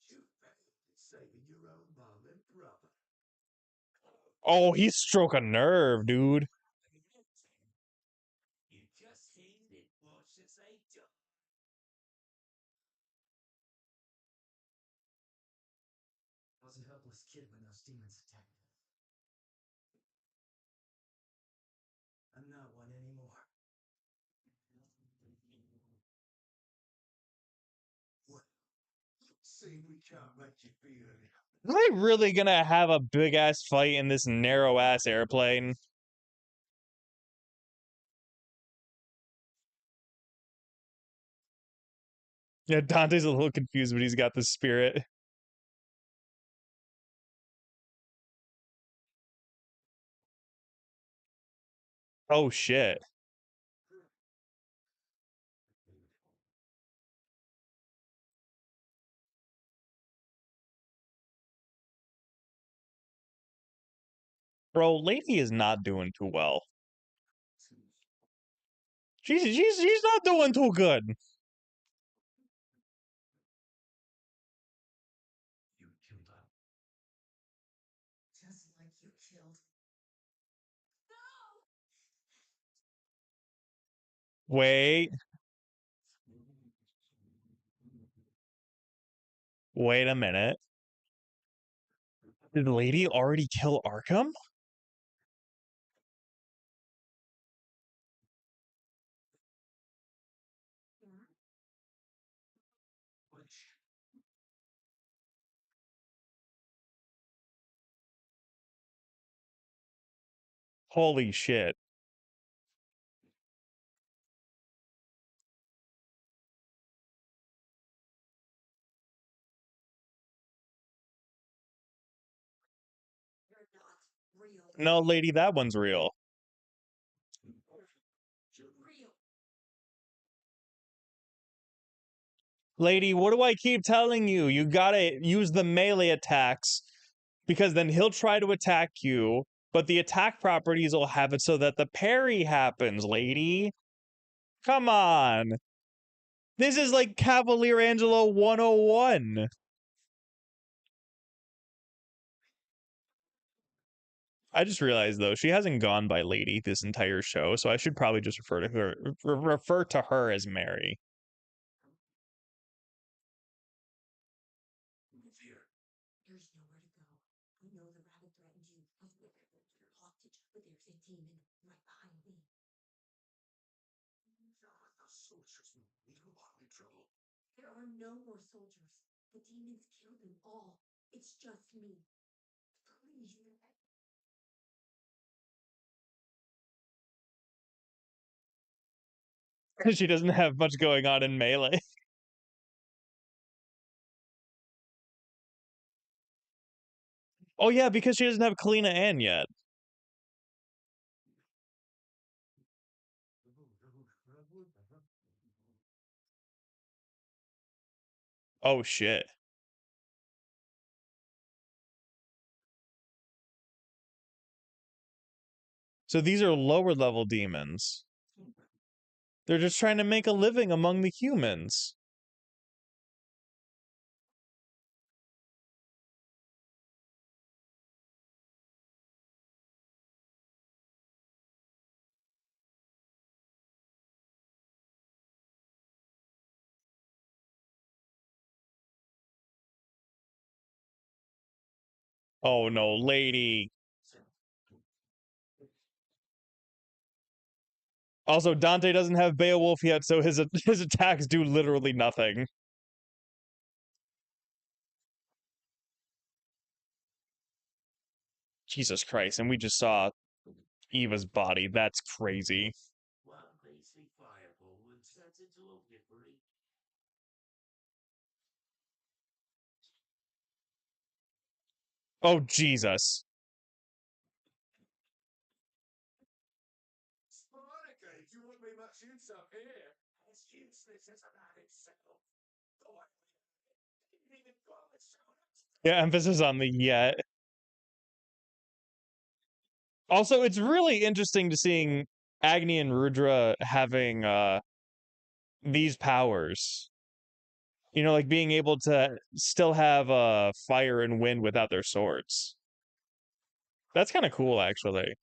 you failed in saving your own mom and brother. Oh, he struck a nerve, dude. You just hated it. What should say, John? I was a helpless kid when those demons attacked me. I'm not one anymore. Well, see, we can't make you feel any. Are they really gonna have a big ass fight in this narrow ass airplane? Yeah, Dante's a little confused, but he's got the spirit. Oh shit. Bro, Lady is not doing too well. She's not doing too good. You killed her. Just like you killed. Wait. Wait a minute. Did Lady already kill Arkham? Which Holy shit. You're not real. No, Lady, that one's real. You're real. Lady, what do I keep telling you? You gotta use the melee attacks because then he'll try to attack you, but the attack properties will have it so that the parry happens, lady. Come on. This is like Cavalier Angelo 101. I just realized though she hasn't gone by lady this entire show, so I should probably just refer to her as Mary. Move here. There's nowhere to go. I know the rabbit threatened you. I've been hostage, but there's a demon right behind me. The soldiers will be in trouble. There are no more soldiers. The demons killed them all. It's just me. Please. She doesn't have much going on in Melee. Oh yeah, because she doesn't have Kalina Ann yet. Oh shit. So these are lower level demons. They're just trying to make a living among the humans. Oh no, lady. Also, Dante doesn't have Beowulf yet, so his attacks do literally nothing. Jesus Christ, and we just saw Eva's body. That's crazy. One basic fireball and turns into a whippery. Oh, Jesus. Sparta, you won't be much use up here. As useless as a man himself. Oh, I didn't even bother showing up. Yeah, emphasis on the yet. Also, it's really interesting to seeing Agni and Rudra having these powers. You know, like being able to still have fire and wind without their swords. That's kind of cool, actually.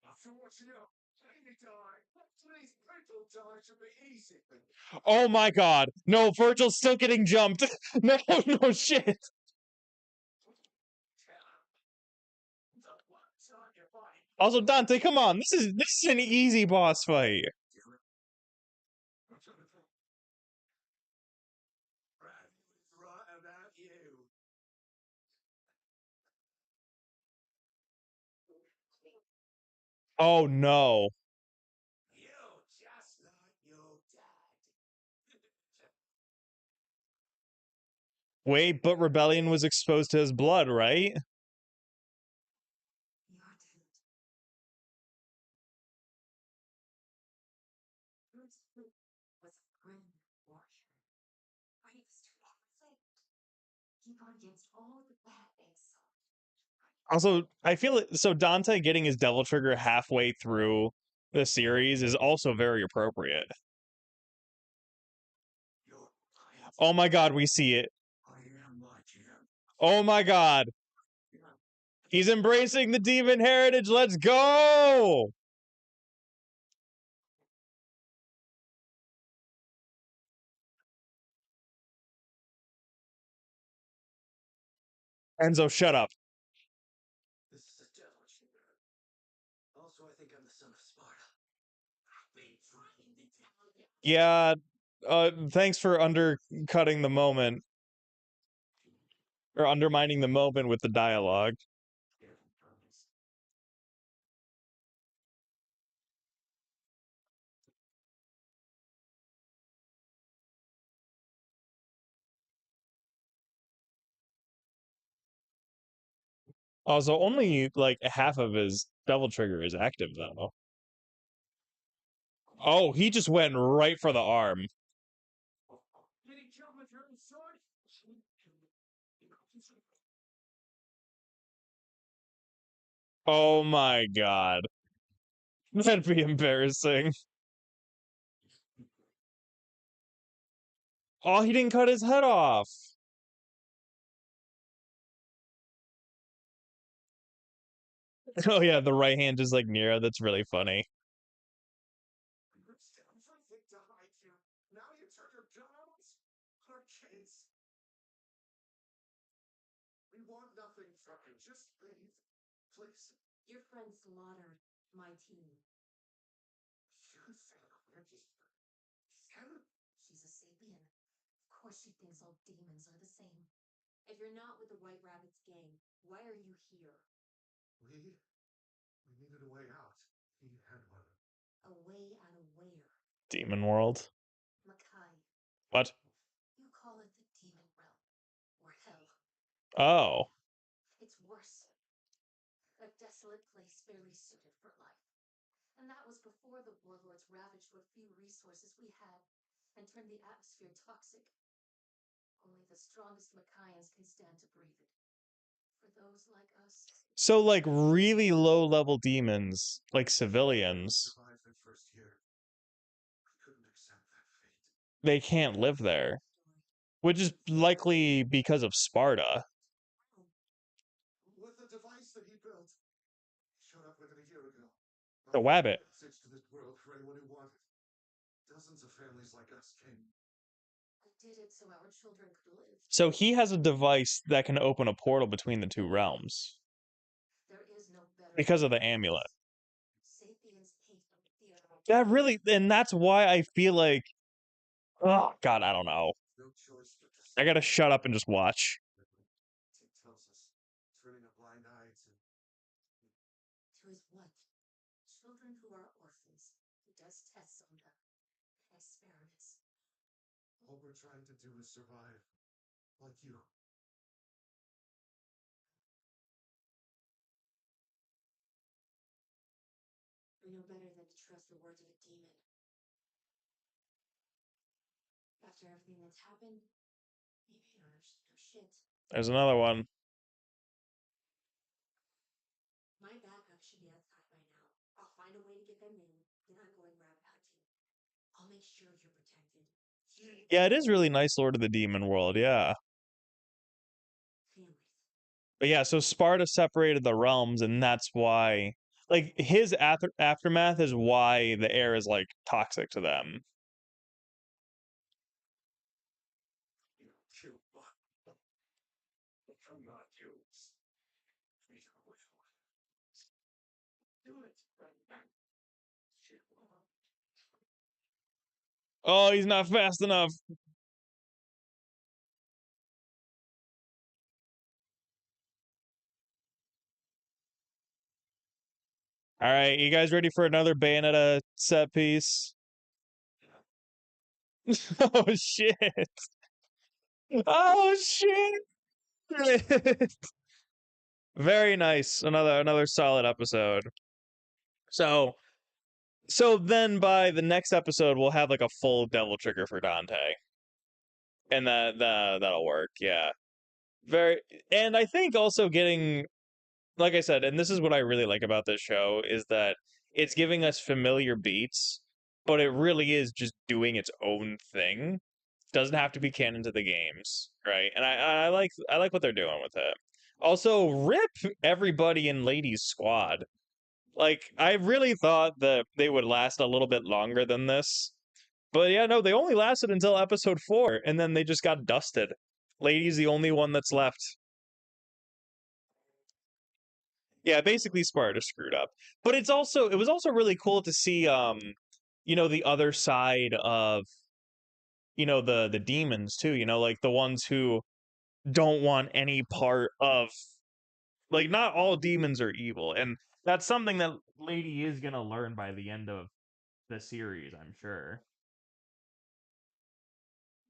After watching up, any die. Please, brutal die should be easy. Oh my god. No, Virgil's still getting jumped. No, no shit. Also, Dante, come on. This is an easy boss fight. Brad was right about you. Oh no. You just like your dad. Wait, but Rebellion was exposed to his blood, right? Your dad. Bruce was a grand warrior. Bravest to ever lived. He fought against all the bad things. Also, I feel it. So Dante getting his Devil Trigger halfway through the series is also very appropriate. Oh my god, we see it. I am like him. Oh my god. He's embracing the demon heritage. Let's go! Enzo, shut up. This is a devil trigger. Also, I think I'm the son of Sparta. I've been trying to tell you. Yeah, thanks for undercutting the moment. Or undermining the moment with the dialogue. Also, only like half of his Devil Trigger is active, though. Oh, he just went right for the arm. Did he kill with your own sword? Oh my god. That'd be embarrassing. Oh, he didn't cut his head off. Oh yeah, the right hand is like Nero. That's really funny. Ripped everything to hide you. Now you turn your gun on us? Our kids. We want nothing from you. Just leave. Please. Your friend slaughtered my team. You think we're just... Him? She's a sapien. Of course she thinks all demons are the same. If you're not with the White Rabbit's gang, why are you here? We needed a way out. He had one. A way out of where? Demon world. Makai. What? You call it the demon realm. Or hell. Oh. It's worse. A desolate place barely suited for life. And that was before the warlords ravaged what few resources we had and turned the atmosphere toxic. Only the strongest Makaians can stand to breathe it. For those like us. So like really low level demons, like civilians, Survived that first year. We couldn't accept that fate. they can't live there. Which is likely because of Sparta. With the device that he built. He showed up with it a year ago. The Wabbit. Message to this world for anyone who wanted. Dozens of families like us came. I did it so our children could live. So he has a device that can open a portal between the two realms. There is no better Because of the amulet. Sapiens hate the That really, and that's why I feel like, oh god, I don't know. No choice but to I gotta shut up and just watch. It tells us, turning a blind eye to his what? Children who are orphans. He does tests on them. Experiments. all we're trying to do is survive. Like you. I know better than to trust the words of a demon. After everything that's happened, maybe I don't know shit. There's another one. My backup should be outside by now. I'll find a way to get them in, then I'm going rabbit hunting. I'll make sure you're protected. Yeah, it is really nice Lord of the Demon world, yeah. Families. But yeah, so Sparta separated the realms, and that's why, like, his aftermath is why the air is, like, toxic to them. You kill one. I'm not yours. We will. Do it right now. Oh, he's not fast enough. All right, you guys ready for another Bayonetta set piece? Oh shit! Oh shit! Very nice. Another solid episode. So then by the next episode we'll have like a full Devil Trigger for Dante. And that'll work. Yeah. Very, and I think also getting, like I said, and this is what I really like about this show, is that it's giving us familiar beats, but it really is just doing its own thing. Doesn't have to be canon to the games, right? And I like what they're doing with it. Also, rip everybody in Ladies Squad. Like, I really thought that they would last a little bit longer than this. But yeah, no, they only lasted until episode 4, and then they just got dusted. Lady's the only one that's left. Yeah, basically Sparta screwed up. But it was also really cool to see the other side of the demons too, like the ones who don't want any part of, like, not all demons are evil, and that's something that Lady is gonna learn by the end of the series, I'm sure.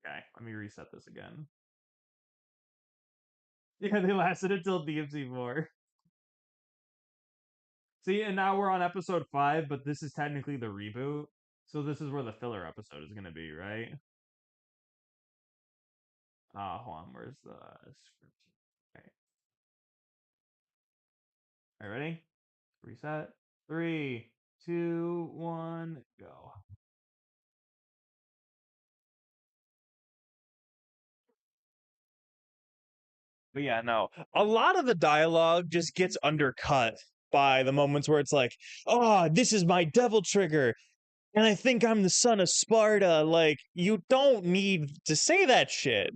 Okay, let me reset this again. Yeah, they lasted until DMC4. See, and now we're on episode 5, but this is technically the reboot. So this is where the filler episode is gonna be, right? Hold on, where's the script? Okay. All right, ready? Reset. 3, 2, 1, go. But yeah, no. A lot of the dialogue just gets undercut by the moments where it's like, oh, this is my devil trigger, and I think I'm the son of Sparta. Like, you don't need to say that shit.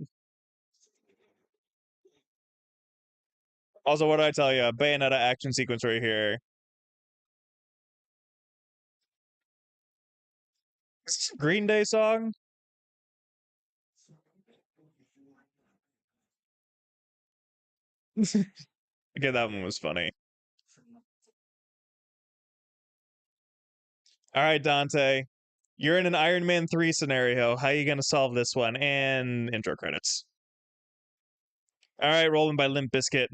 Also, what did I tell you? Bayonetta action sequence right here. Is this a Green Day song? Okay, that one was funny. All right, Dante. You're in an Iron Man 3 scenario. How are you going to solve this one? And intro credits. All right, rolling by Limp Bizkit.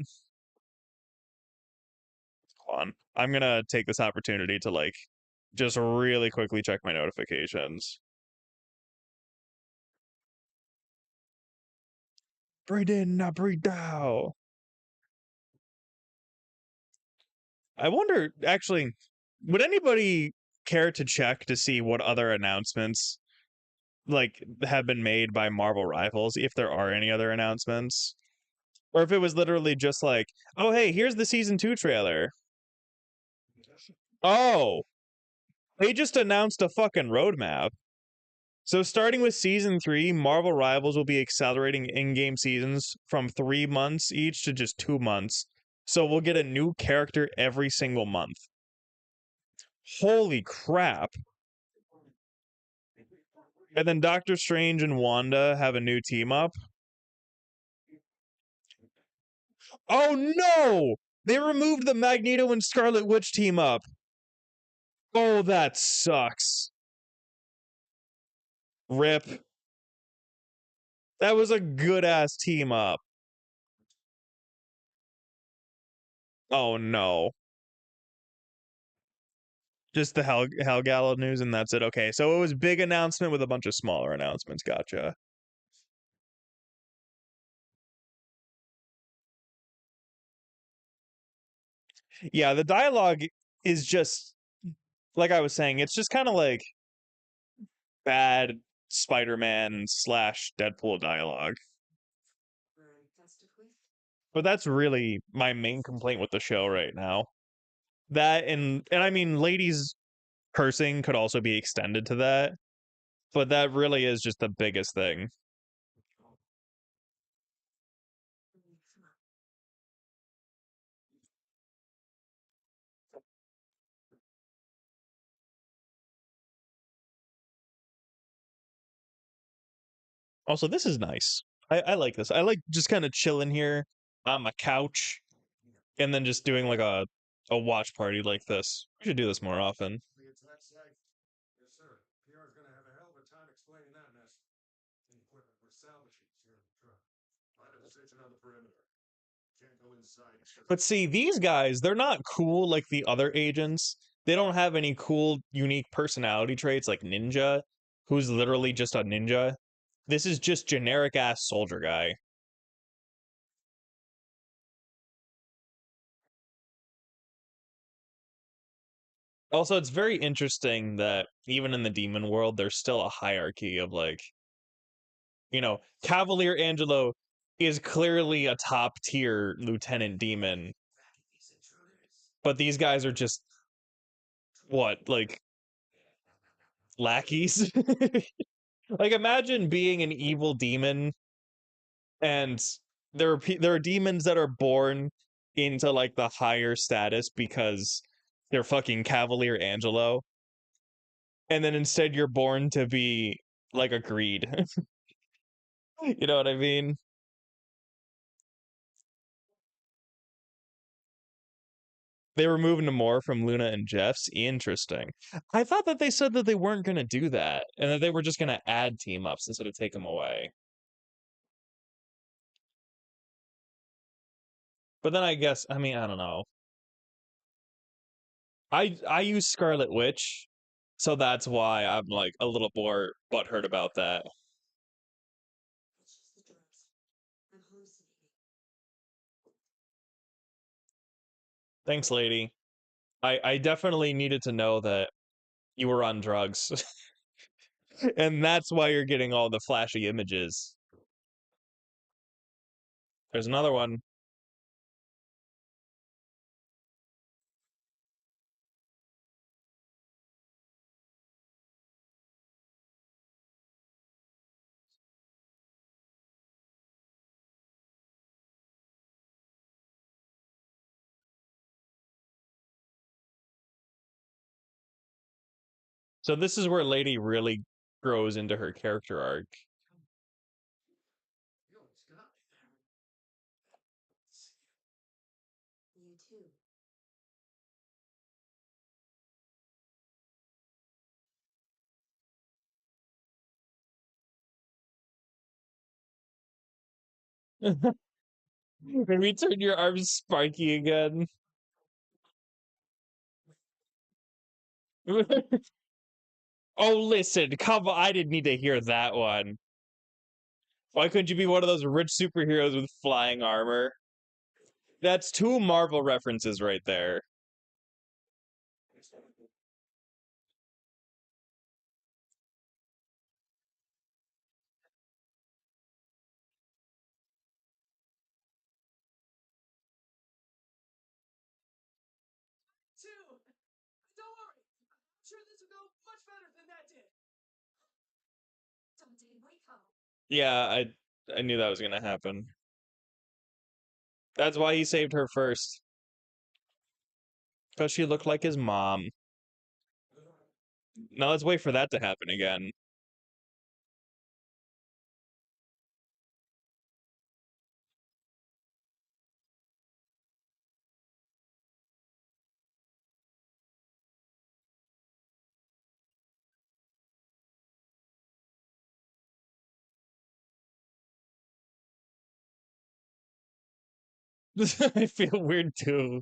Hold on. I'm going to take this opportunity to, like, just really quickly check my notifications. Breathe in, not breathe out. I wonder, actually, would anybody care to check to see what other announcements like have been made by Marvel Rivals, if there are any other announcements? Or if it was literally just like, oh hey, here's the season 2 trailer. Oh, they just announced a fucking roadmap. So starting with season 3, Marvel Rivals will be accelerating in-game seasons from 3 months each to just 2 months. So we'll get a new character every single month. Holy crap. And then Doctor Strange and Wanda have a new team up. Oh no! They removed the Magneto and Scarlet Witch team up. Oh, that sucks. Rip. That was a good ass team up. Oh no. Just the Hellgala news and that's it. Okay, so it was big announcement with a bunch of smaller announcements. Gotcha. Yeah, the dialogue is just like I was saying, it's just kind of like bad Spider-Man slash Deadpool dialogue. But that's really my main complaint with the show right now. That and I mean ladies cursing could also be extended to that, but that really is just the biggest thing. Also, this is nice. I like this. I like just kind of chilling here on my couch and then just doing like a watch party like this. We should do this more often. It's that safe. Yes, sir. PR's gonna have a hell of a time explaining that mess. The equipment we're salvaging is here in the truck. Find a position on the perimeter. Can't go inside. But see, these guys, they're not cool like the other agents. They don't have any cool, unique personality traits like Ninja, who's literally just a ninja. This is just generic ass soldier guy. Also, it's very interesting that even in the demon world, there's still a hierarchy of like, Cavalier Angelo is clearly a top tier lieutenant demon, but these guys are just what, like lackeys? Like imagine being an evil demon and there are demons that are born into like the higher status because they're fucking Cavalier Angelo, and then instead you're born to be like a greed. You know what I mean? They were moving to more from Luna and Jeff's. Interesting. I thought that they said that they weren't going to do that and that they were just going to add team ups instead of take them away. But then I guess, I mean, I don't know. I use Scarlet Witch, so that's why I'm like a little more butthurt about that. It's just the drugs. I'm hallucinating. Thanks, lady. I definitely needed to know that you were on drugs. And that's why you're getting all the flashy images. There's another one. So this is where Lady really grows into her character arc. You almost got me there. See you. You too. Maybe turn your arms sparky again. Oh, listen, come on. I didn't need to hear that one. Why couldn't you be one of those rich superheroes with flying armor? That's two Marvel references right there. Two! Don't worry! I'm sure this will go much better than that did! Dante, wake up. Yeah, I knew that was gonna happen. That's why he saved her first. Because she looked like his mom. Now let's wait for that to happen again. I feel weird too.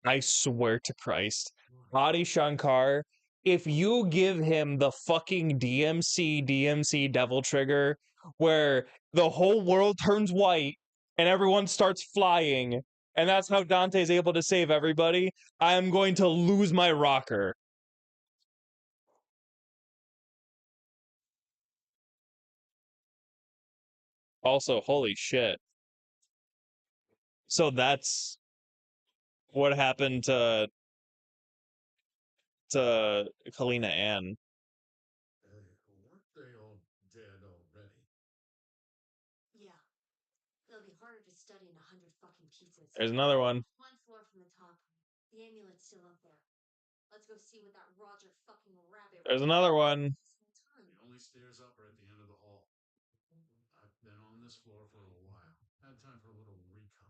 I swear to Christ. Adi Shankar, if you give him the fucking DMC Devil Trigger, where the whole world turns white and everyone starts flying, and that's how Dante's able to save everybody, I am going to lose my rocker. Also, holy shit. So that's what happened to Kalina Ann. Hey, weren't they all dead already? Yeah. It'll be harder to study in 100 fucking pieces. There's another one. One floor from the top. The amulet's still up there. Let's go see what that Roger fucking rabbit. There's another one. The only stairs up are at the end of the hall. I've been on this floor for a while. Had time for a little recon.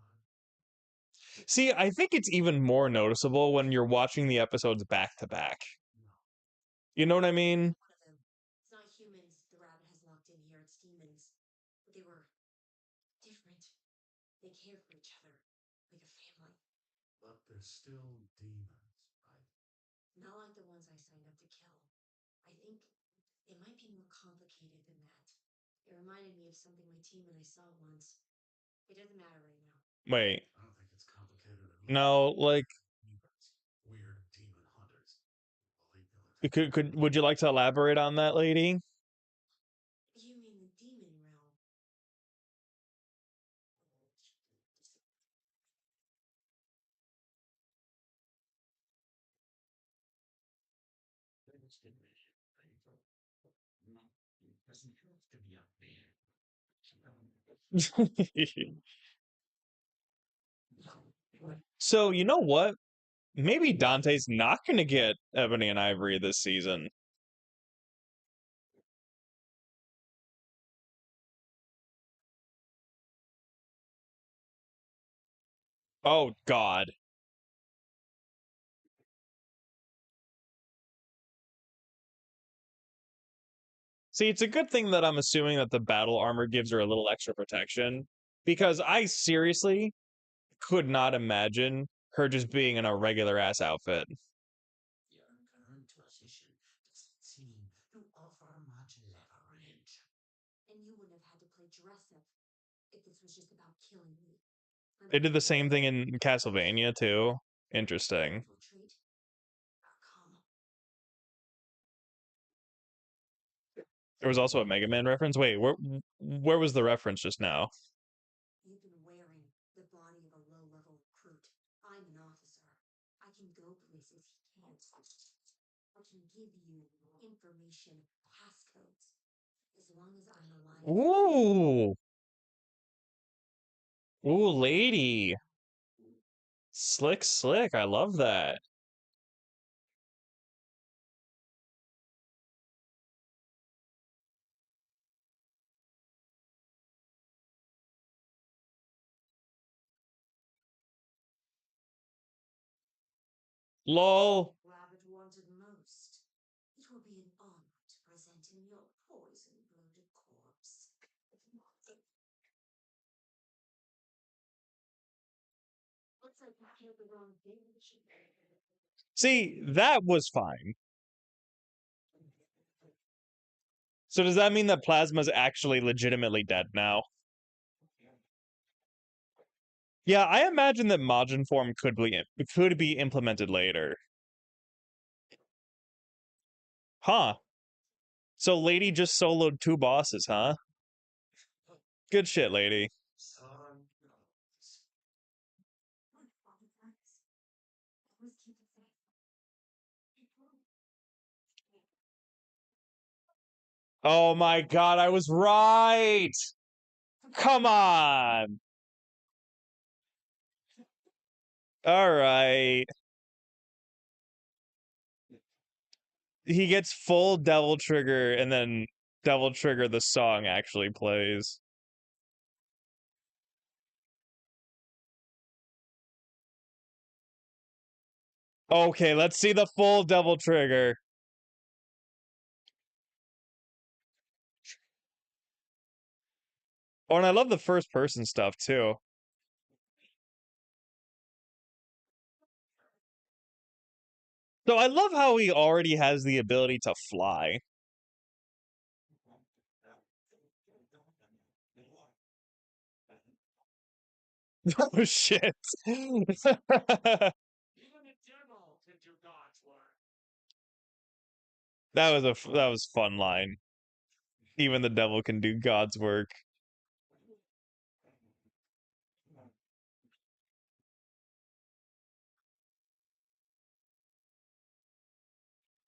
See, I think it's even more noticeable when you're watching the episodes back to back. You know what I mean? One of them. It's not humans the rabbit has locked in here, it's demons. But they were different. They cared for each other, like a family. But they're still demons, right? Not like the ones I signed up to kill. I think it might be more complicated than that. It reminded me of something my team and I saw once. It doesn't matter right now. Wait. I don't think it's complicated at all. No, like Demons. Weird demon hunters. Believe me, would you like to elaborate on that, lady? You mean the demon realm? Doesn't have to be up there. So, you know what? Maybe Dante's not going to get Ebony and Ivory this season. Oh, God. See, it's a good thing that I'm assuming that the battle armor gives her a little extra protection, because I seriously could not imagine her just being in a regular ass outfit. Your current position doesn't seem to offer much leverage. And you wouldn't have had to play dress up if this was just about killing me. They did the same thing in Castlevania too. Interesting. Retreat. Come. There was also a Mega Man reference. Wait, where was the reference just now? You've been wearing the body of a low-level recruit. I'm an officer. I can go places he can't. I can give you information, passcodes. As long as I'm alive. Ooh. Ooh, lady. Slick, slick. I love that. LOL. Rabbit wanted most. It will be an honor to present him your poison-bloated corpse. Looks like you had the wrong page. See, that was fine. So does that mean that Plasma's actually legitimately dead now? Yeah, I imagine that Majin form could be implemented later. Huh. So Lady just soloed 2 bosses, huh? Good shit, Lady. Son. Oh my god, I was right! Come on! Alright. He gets full Devil Trigger, and then Devil Trigger the song actually plays. Okay, let's see the full Devil Trigger. Oh, and I love the first person stuff too. So I love how he already has the ability to fly. Oh shit. Even a demo can do God's work. That was fun line. Even the devil can do God's work.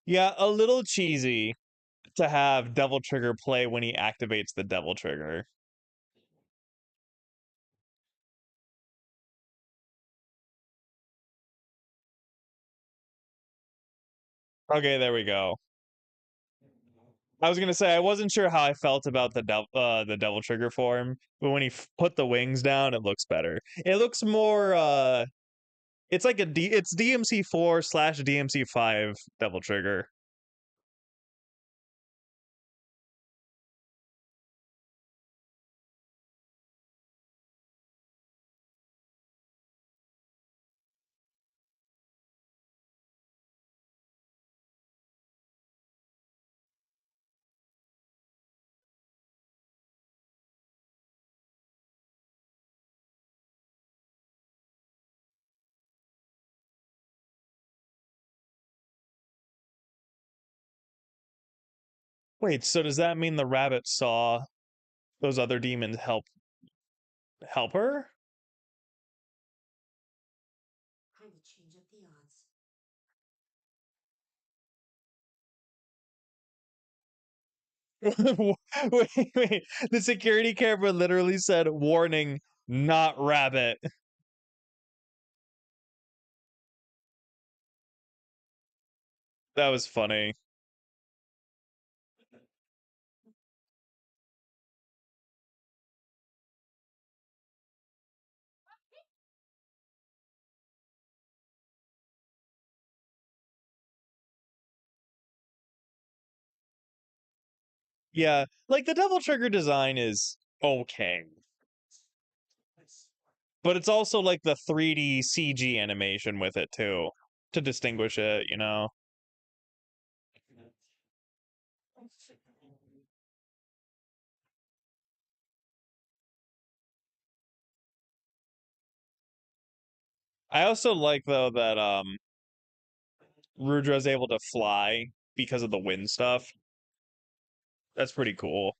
Yeah, a little cheesy to have Devil Trigger play when he activates the Devil Trigger. Okay, there we go. I was gonna say I wasn't sure how I felt about the Devil Trigger form, but when he put the wings down, it looks better. It looks more it's like it's DMC4 slash DMC5 Devil Trigger. Wait, so does that mean the rabbit saw those other demons help her? I would change up the odds. Wait. The security camera literally said, "Warning, not rabbit." That was funny. Yeah, like the Devil Trigger design is okay. But it's also like the 3D CG animation with it too, to distinguish it, you know? I also like though that Rudra's able to fly because of the wind stuff. That's pretty cool.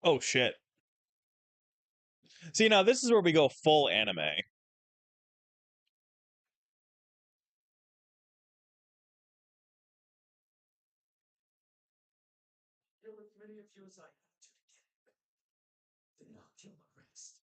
Oh shit. See, now this is where we go full anime. Kill as many of you as I have to get. Then I'll kill the rest.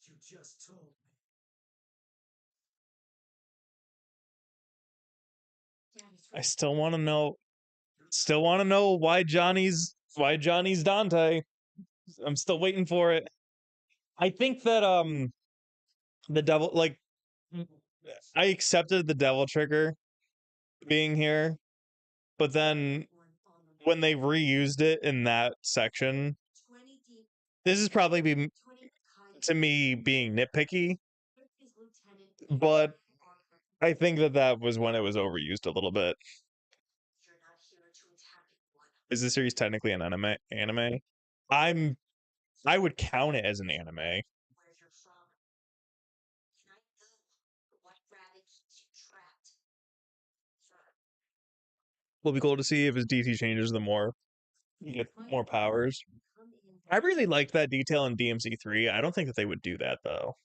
You just told me. I still want to know. Still want to know why Johnny's Dante. I'm still waiting for it. I think that the devil like I accepted the devil trigger being here, but then when they reused it in that section, this is probably to me being nitpicky, but I think that that was when it was overused a little bit. Is this series technically an anime? I'm I would count it as an anime. Where you're from. And I know what rabbit keeps you trapped. Will be cool to see if his DT changes the more you get more powers. I really liked that detail in DMC3. I don't think that they would do that though.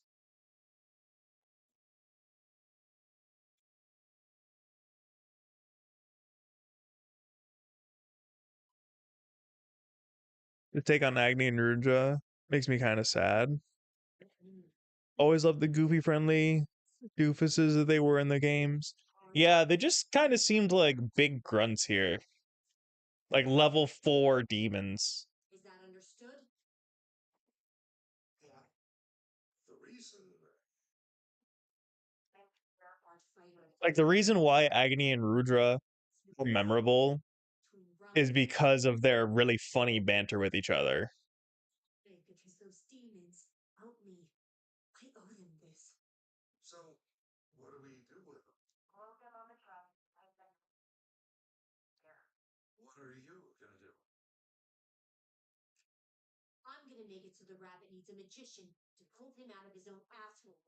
The take on Agni and Ruja makes me kind of sad. Always loved the goofy friendly doofuses that they were in the games. Yeah, they just kind of seemed like big grunts here. Like level 4 demons. Is that understood? Yeah. The reason Like the reason why Agni and Rudra are memorable is because of their really funny banter with each other. Because those demons helped me. I owe them this. so what do we do with them? Load them on the truck. What are you gonna do? I'm gonna make it so the rabbit needs a magician to pull him out of his own asshole.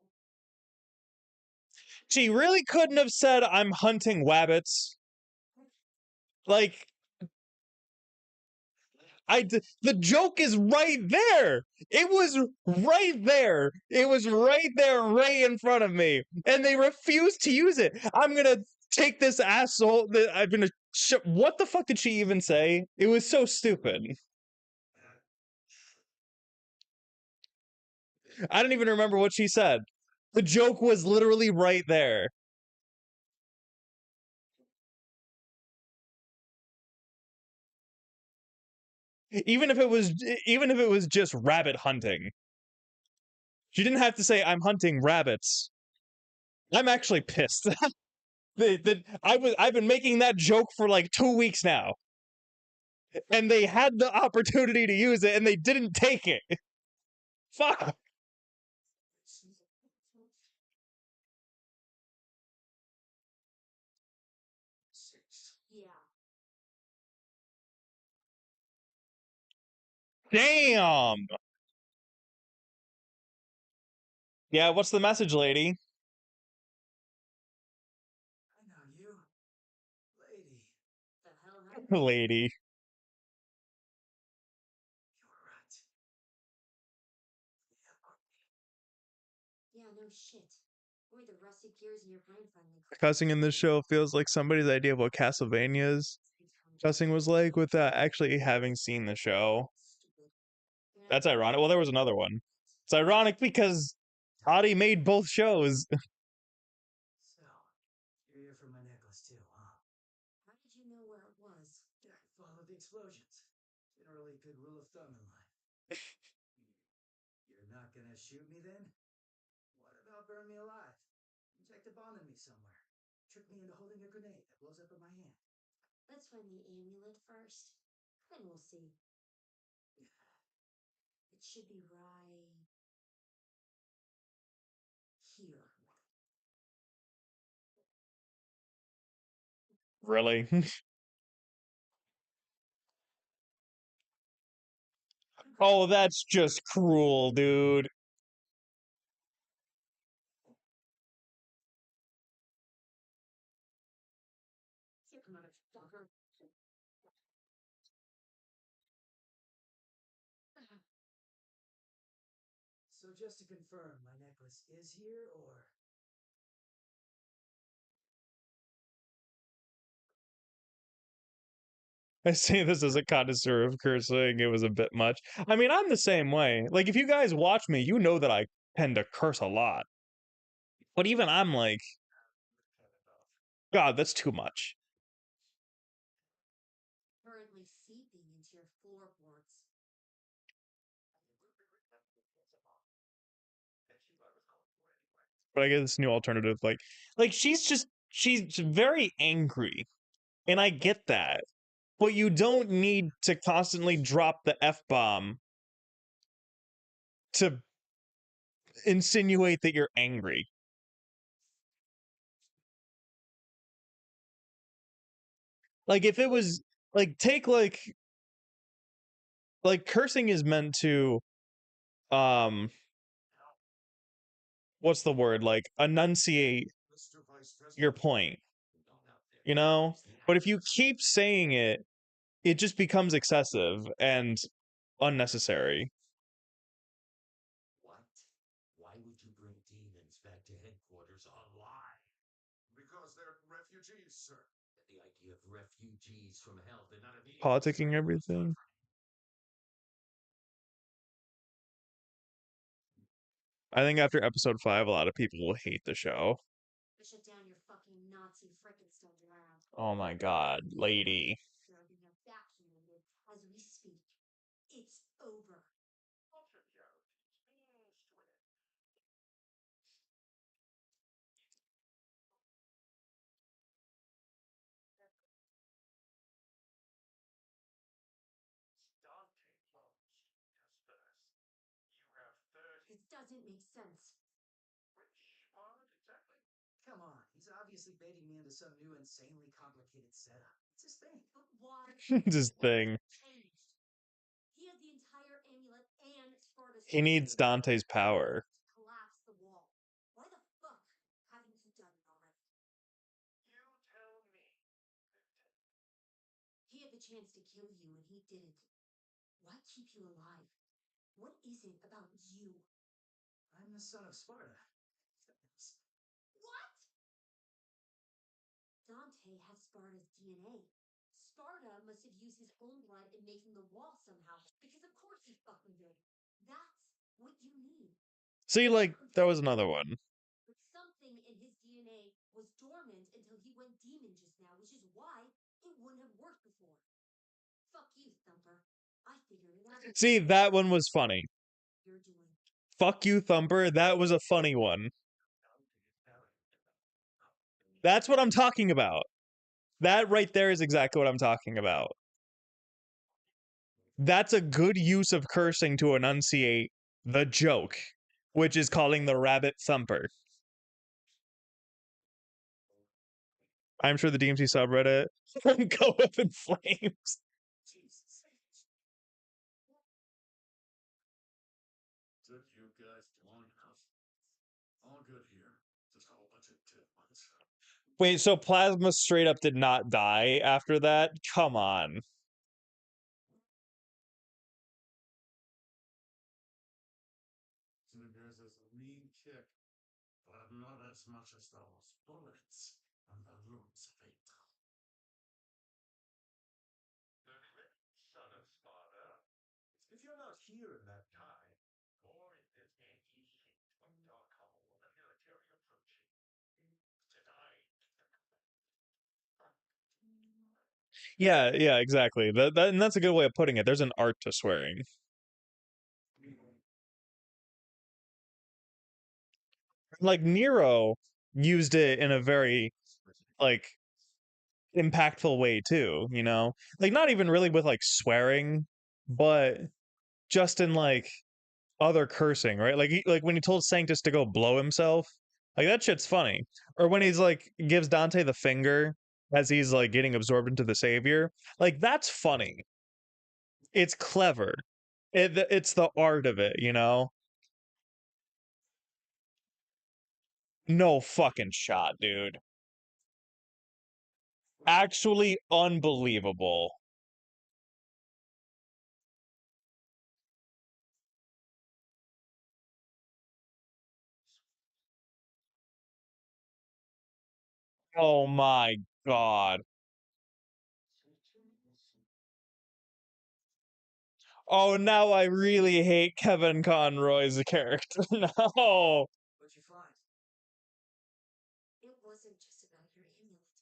She really couldn't have said, I'm hunting wabbits. Like, the joke is right there. It was right there. It was right there, right in front of me. And they refused to use it. I'm gonna take this asshole that I've been what the fuck did she even say? It was so stupid. I don't even remember what she said. The joke was literally right there. Even if it was just rabbit hunting. She didn't have to say I'm hunting rabbits. I'm actually pissed. I've been making that joke for like 2 weeks now. And they had the opportunity to use it and they didn't take it. Fuck. Yeah. Damn. Yeah, what's the message, lady? I know you. Lady. The hell happened? Lady. You were right. Yeah, no shit. Where the rusty gears in your brain finally clicked. Cussing in this show feels like somebody's idea of what Castlevania's cussing was like without actually having seen the show. That's ironic. Well, there was another one. It's ironic because Toddy made both shows. indulgence. Generally a good rule of thumb in life. You're not gonna shoot me then? What about burn me alive? Inject a bomb in me somewhere. Trick me into holding a grenade that blows up in my hand. Let's find the amulet first, then we'll see. It should be right here. Really? Oh, that's just cruel, dude. So just to confirm, my necklace is here, or? I say this as a connoisseur of cursing. It was a bit much. I mean, I'm the same way. Like, if you guys watch me, you know that I tend to curse a lot. But even I'm like, God, that's too much. Currently seeping into your floorboards. But I get this new alternative. Like she's very angry, and I get that. But you don't need to constantly drop the F-bomb to insinuate that you're angry. Like if it was take cursing is meant to what's the word? Like enunciate your point, you know? But if you keep saying it, it just becomes excessive and unnecessary. What? Why would you bring demons back to headquarters alive? Because they're refugees, sir. The idea of refugees from hell, they're not immediately Politicking everything. I think after episode 5, a lot of people will hate the show. Shut down your fucking Nazi Frankenstein lab. Oh my god, lady. They're being evacuated as we speak. It's over. It doesn't make sense. Come on, he's obviously baiting me into some new insanely complicated setup. It's his thing. But why? This thing. Changed. He had the entire amulet and Sparta's. He needs Dante's power. Collapse the wall. Why the fuck haven't you done it already? You tell me. He had the chance to kill you and he didn't. Why keep you alive? What is it about you? I'm the son of Sparta. What? Dante has Sparta's DNA. Sparta must have used his own blood in making the wall somehow, because of course he fucking did. That's what you need. See, like, that was another one. But something in his DNA was dormant until he went demon just now, which is why it wouldn't have worked before. Fuck you, Thumper. I figured it out. See, that one was funny. You're doing. Fuck you, Thumper. That was a funny one. That's what I'm talking about. That right there is exactly what I'm talking about. That's a good use of cursing to enunciate the joke, which is calling the rabbit Thumper. I'm sure the DMC subreddit will go up in flames. Took you guys long enough. All good here. Just a whole bunch of tidbits. Wait, so Plasma straight up did not die after that? Come on. Snickers is a mean kick, but not as much as those bullets and the roots of it. Son of Sparta. If you're not here in that time, or in this ancient dark hole of the military approaching, tonight. Yeah, yeah, exactly. And that's a good way of putting it. There's an art to swearing. Like Nero used it in a very like impactful way too, you know? Like not even really with like swearing, but just in like other cursing, right? Like when he told Sanctus to go blow himself, like that shit's funny. Or when he's like gives Dante the finger as he's like getting absorbed into the savior, like that's funny. It's clever. It's the art of it, you know? No fucking shot, dude. Actually unbelievable. Oh my god. Oh, now I really hate Kevin Conroy's character. No. What'd you find? It wasn't just about your amulet.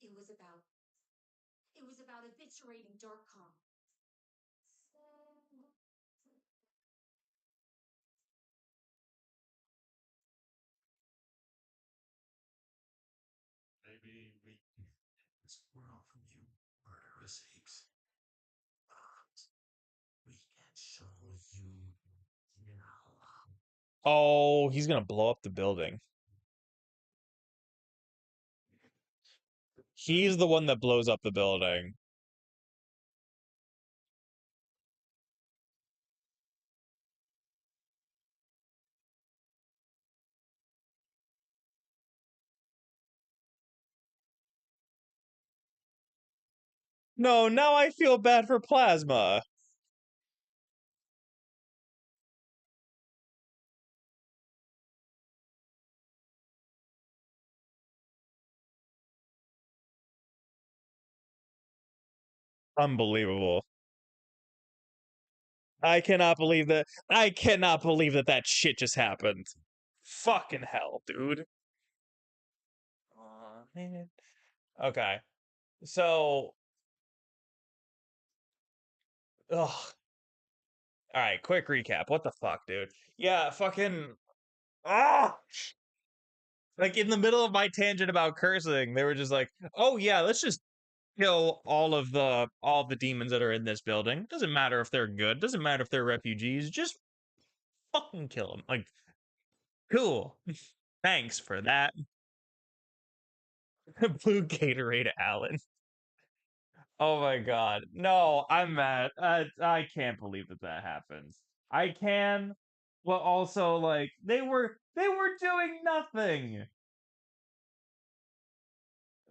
It was about. It was about eviscerating Darkcom. Maybe we can get this world from you, murderous apes. But we can show you now. Oh, he's gonna blow up the building. He's the one that blows up the building. No, now I feel bad for Plasma. Unbelievable. I cannot believe that. I cannot believe that that shit just happened. Fucking hell, dude. Aw, man. Okay. So, ugh. All right, quick recap. What the fuck, dude? Yeah, fucking. Ah! Like in the middle of my tangent about cursing, they were just like, "Oh yeah, let's just kill all of the demons that are in this building. Doesn't matter if they're good. Doesn't matter if they're refugees. Just fucking kill them." Like, cool. Thanks for that. Blue Gatorade Allen. Oh my god. No, I'm mad. I can't believe that that happened. I can, but also like they were doing nothing.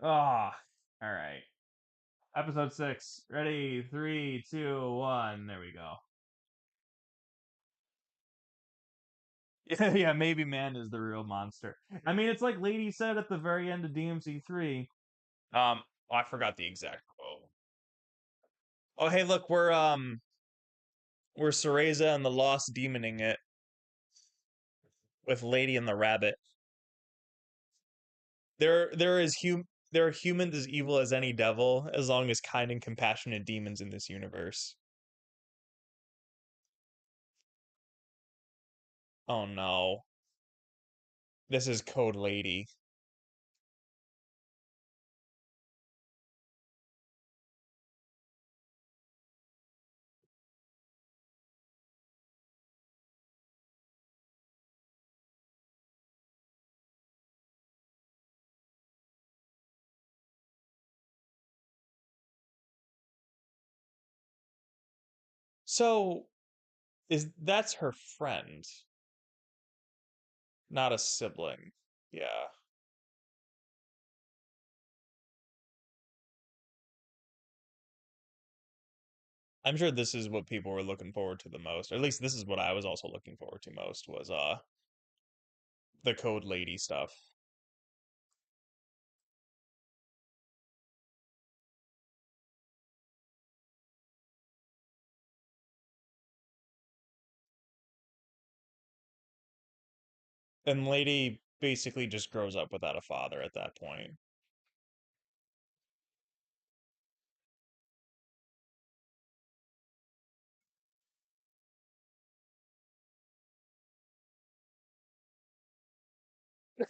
Ah, all right. Episode 6. Ready? 3, 2, 1. There we go. Yeah, yeah, maybe man is the real monster. I mean, it's like Lady said at the very end of DMC 3. Oh, I forgot the exact quote. Oh, hey, look, we're Cereza and the Lost Demoning it with Lady and the Rabbit. There are humans as evil as any devil, as long as kind and compassionate demons in this universe. Oh no. This is Code Lady. So is that's her friend, not a sibling. Yeah. I'm sure this is what people were looking forward to the most. Or at least this is what I was also looking forward to most was the Code Lady stuff. And Lady basically just grows up without a father at that point.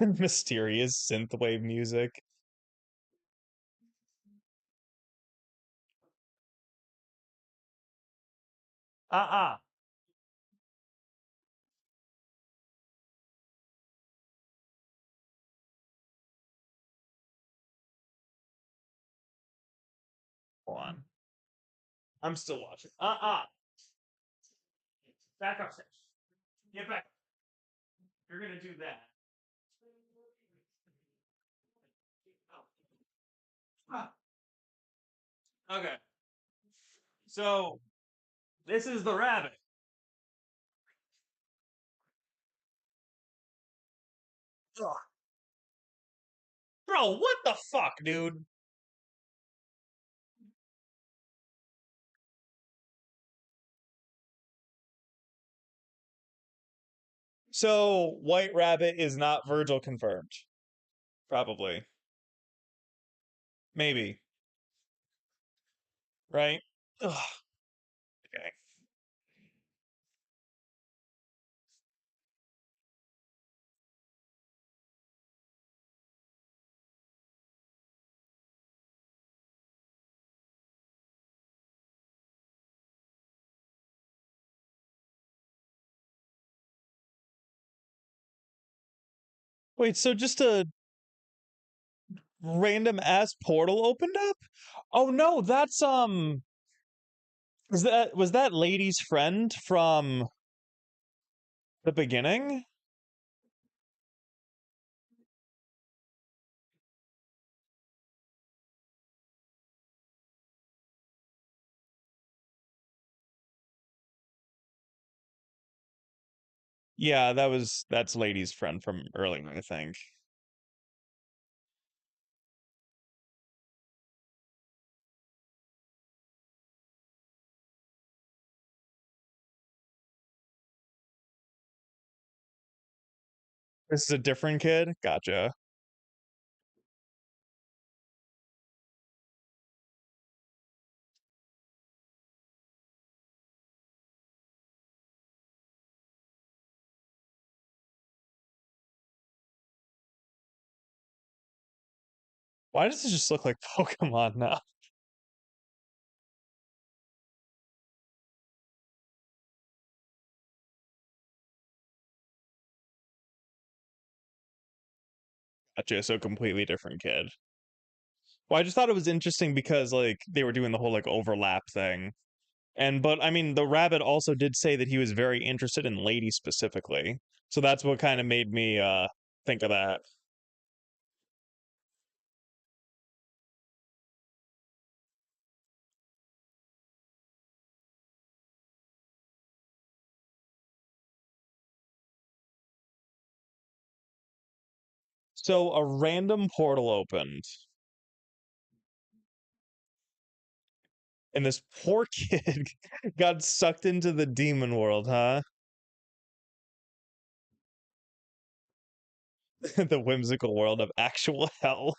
Mysterious synthwave music. Uh-uh. Hold on. I'm still watching. Uh-uh. Back upstairs. Get back. You're gonna do that. Ah. Okay. So this is the rabbit. Ugh. Bro, what the fuck, dude? So White Rabbit is not Virgil confirmed. Probably. Maybe. Right? Ugh. Okay. Wait, so just a random ass portal opened up? Oh no, that's was that lady's friend from the beginning? Yeah, that's lady's friend from earlier, I think. This is a different kid? Gotcha. Why does it just look like Pokemon now? Gotcha, so completely different kid. Well, I just thought it was interesting because like they were doing the whole like overlap thing. And but I mean the rabbit also did say that he was very interested in lady specifically. So that's what kind of made me think of that. So a random portal opened, and this poor kid got sucked into the demon world, huh? The whimsical world of actual hell.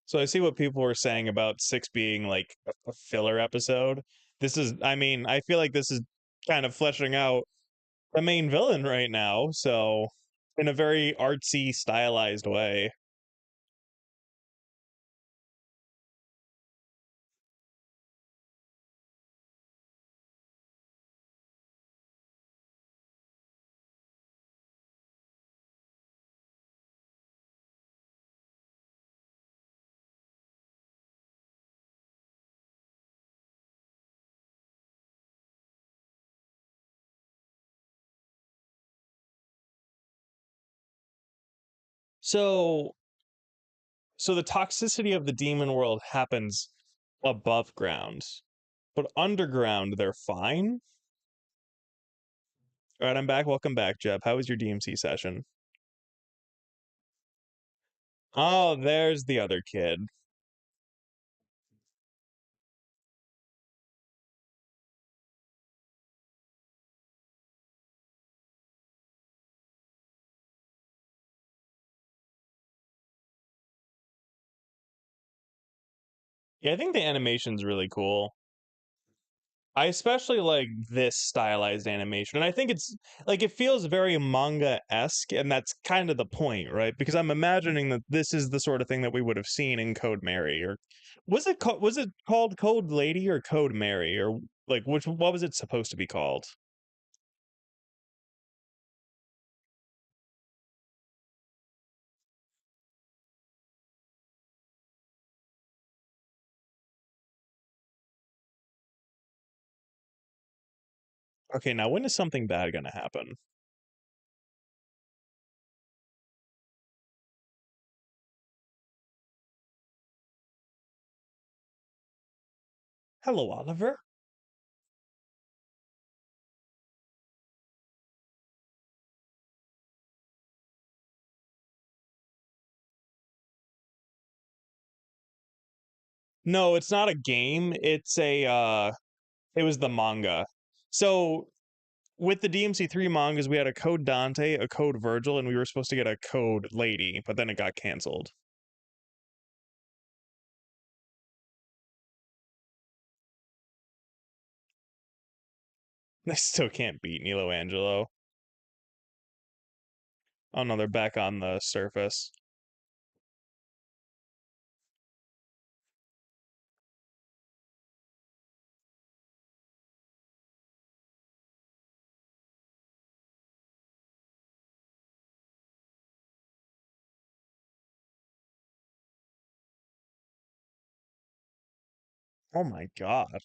So I see what people were saying about six being like a filler episode. This is, I mean, I feel like this is kind of fleshing out the main villain right now. So in a very artsy, stylized way. So, so the toxicity of the demon world happens above ground, but underground they're fine. All right, I'm back. Welcome back, Jeb. How was your DMC session? Oh, there's the other kid. Yeah, I think the animation's really cool. I especially like this stylized animation, and I think it's like it feels very manga-esque, and that's kind of the point, right? Because I'm imagining that this is the sort of thing that we would have seen in Code Mary, or was it called Code Lady or Code Mary, or like what was it supposed to be called? Okay, now when is something bad gonna happen? Hello, Oliver. No, it's not a game. It's a it was the manga. So with the DMC3 mangas, we had a Code Dante, a Code Virgil, and we were supposed to get a Code Lady, but then it got canceled. I still can't beat Nilo Angelo. Oh no, they're back on the surface. Oh my god.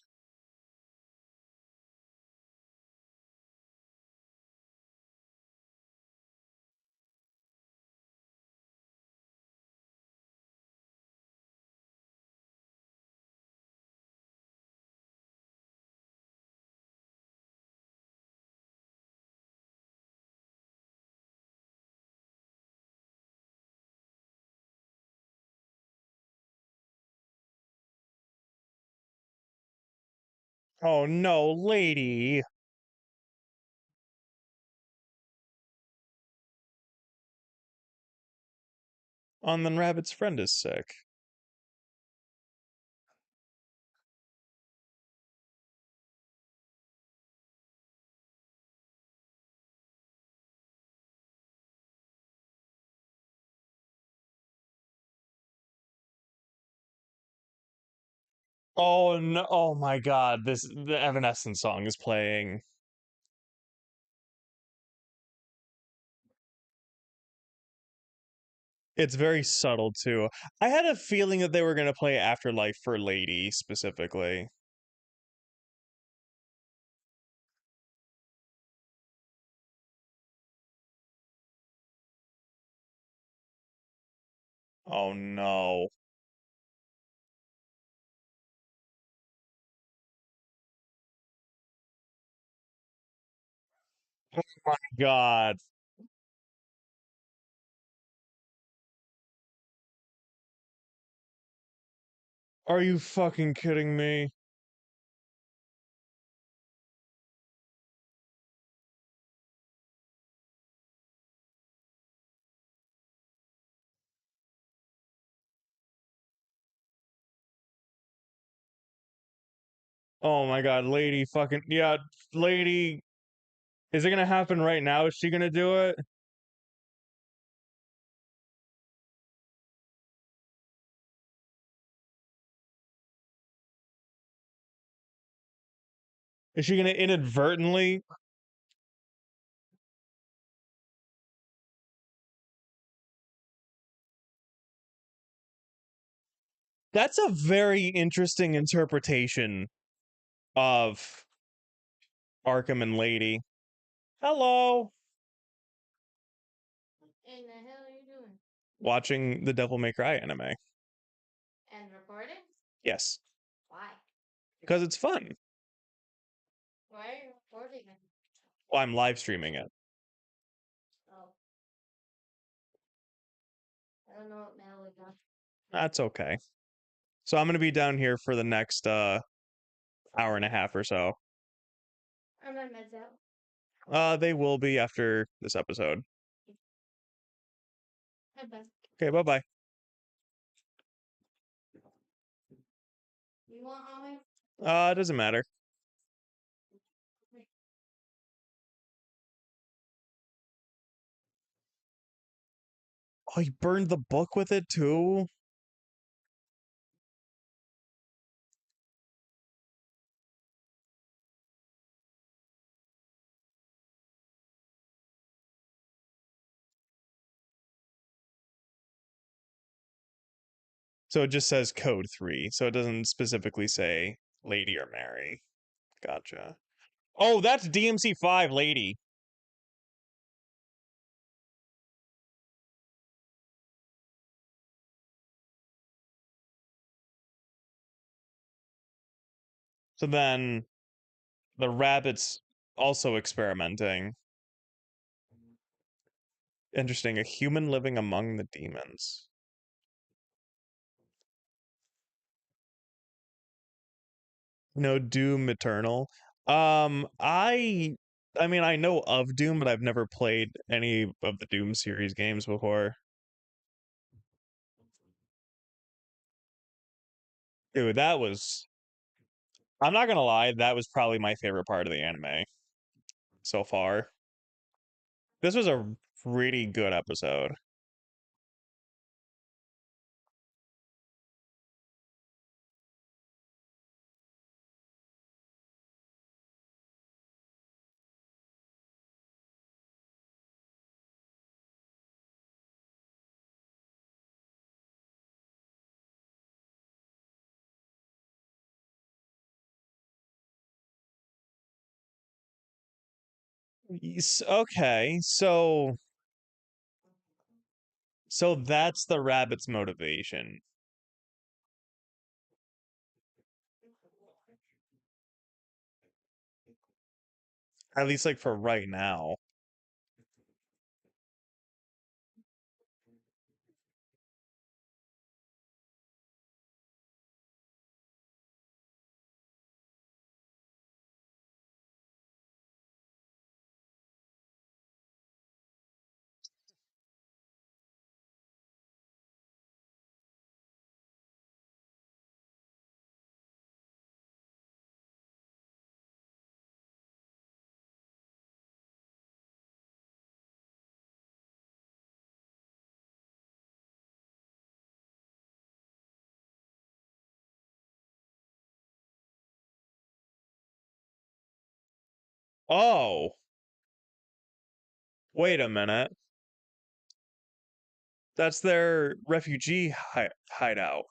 Oh no, lady. And then Rabbit's friend is sick. Oh no, oh my god, the Evanescence song is playing. It's very subtle too. I had a feeling that they were gonna play Afterlife for Lady specifically. Oh no. Oh my god. Are you fucking kidding me? Oh my god, lady fucking yeah, lady. Is it gonna happen right now? Is she gonna do it? Is she gonna inadvertently? That's a very interesting interpretation of Arkham and Lady. Hello. In the hell are you doing? Watching the Devil May Cry anime. And recording? Yes. Why? Because it's fun. Why are you recording it? Well, I'm live streaming it. Oh. I don't know what Mallory got. That's okay. So I'm gonna be down here for the next hour and a half or so. Are my meds out? They will be after this episode. Bye-bye. Okay, bye-bye. You want almond? It doesn't matter. Oh, he burned the book with it too? So it just says code 3, so it doesn't specifically say lady or Mary. Gotcha. Oh, that's DMC 5 lady. So then the rabbit's also experimenting. Interesting. A human living among the demons. No, Doom Eternal. I mean I know of Doom, but I've never played any of the Doom series games before. Dude, that was I'm not gonna lie, that was probably my favorite part of the anime so far. This was a pretty good episode. Okay, so that's the rabbit's motivation. At least like for right now. Oh, wait a minute. That's their refugee hideout.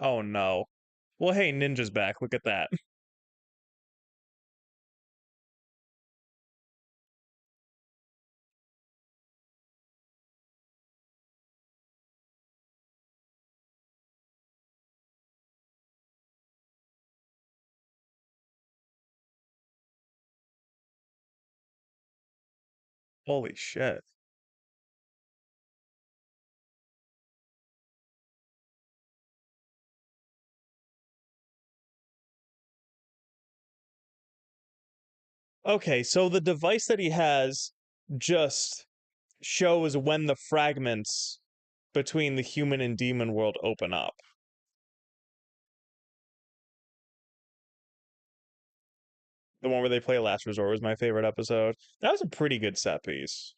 Oh no. Well, hey, Ninja's back. Look at that. Holy shit. Okay, so the device that he has just shows when the fragments between the human and demon world open up. The one where they play Last Resort was my favorite episode. That was a pretty good set piece.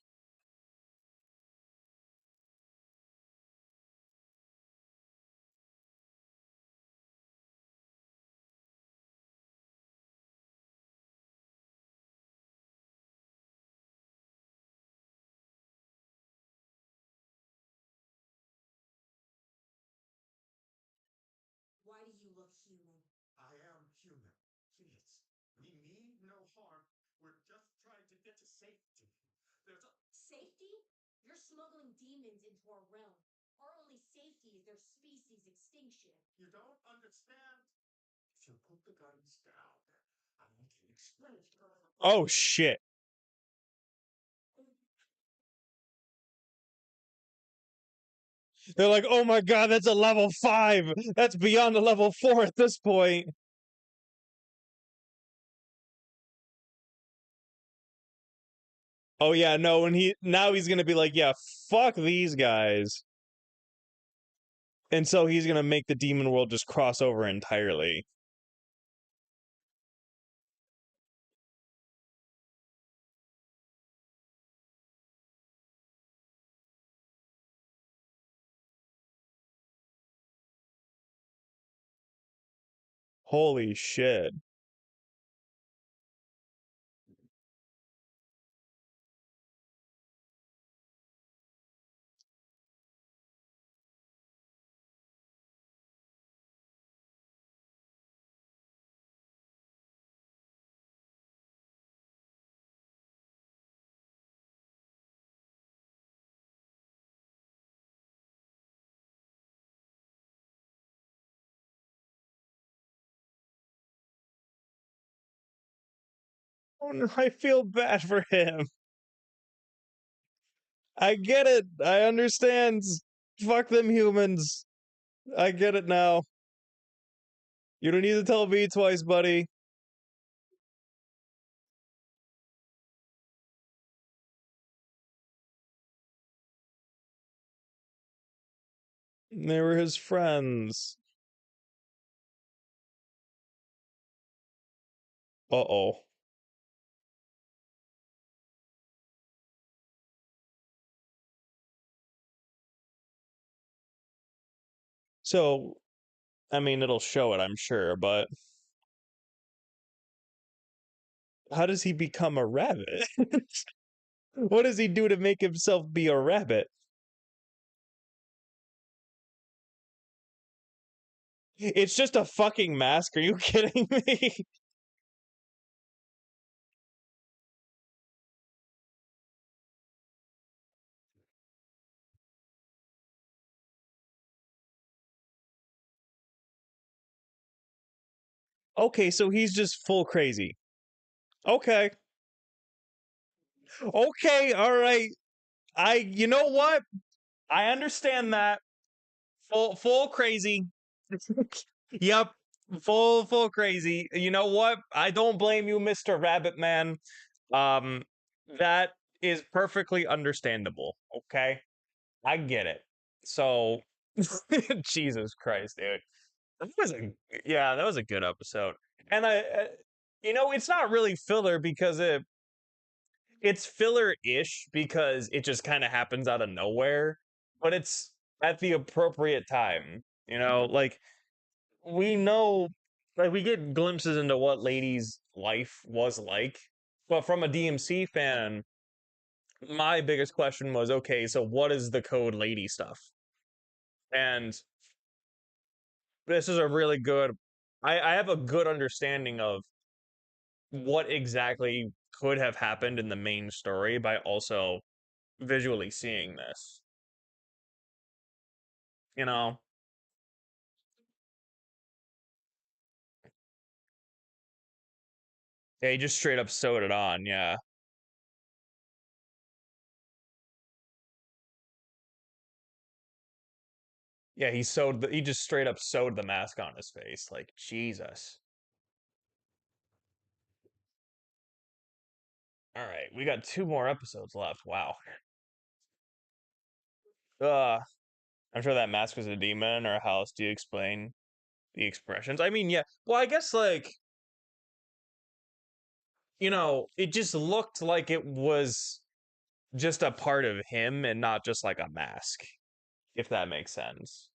Why do you look human? I am human. Please. We mean no harm. We're just trying to get to safety. There's a Safety? You're smuggling demons into our realm. Our only safety is their species extinction. You don't understand. If you put the guns down, I can explain. Oh shit. They're like, oh my god, that's a level 5. That's beyond a level 4 at this point. Oh yeah, no, when he's gonna be like, yeah, fuck these guys. And so he's gonna make the demon world just cross over entirely. Holy shit. Oh no, I feel bad for him. I get it. I understand. Fuck them humans. I get it now. You don't need to tell me twice, buddy. They were his friends. Uh-oh. So, I mean, it'll show it, I'm sure, but how does he become a rabbit? What does he do to make himself be a rabbit? It's just a fucking mask. Are you kidding me? Okay, so he's just full crazy. Okay. Okay, all right. You know what? I understand that. Full crazy. Yep. Full crazy. You know what? I don't blame you, Mr. Rabbit Man. Um, that is perfectly understandable. Okay, I get it. So, Jesus Christ, dude, that was a that was a good episode. And it's not really filler because it's filler-ish because it just kind of happens out of nowhere, but it's at the appropriate time. Like we know, like we get glimpses into what Lady's life was like, but from a DMC fan, my biggest question was, okay, so what is the code Lady stuff? And this is a really good. I have a good understanding of what exactly could have happened in the main story by also visually seeing this. You know, yeah, he just straight up sewed it on. Yeah, yeah, he just straight up sewed the mask on his face. Like Jesus. All right, we got two more episodes left. Wow. Uh, I'm sure that mask was a demon, or how else do you explain the expressions? I mean, yeah. Well, I guess like it just looked like it was just a part of him and not just like a mask, if that makes sense.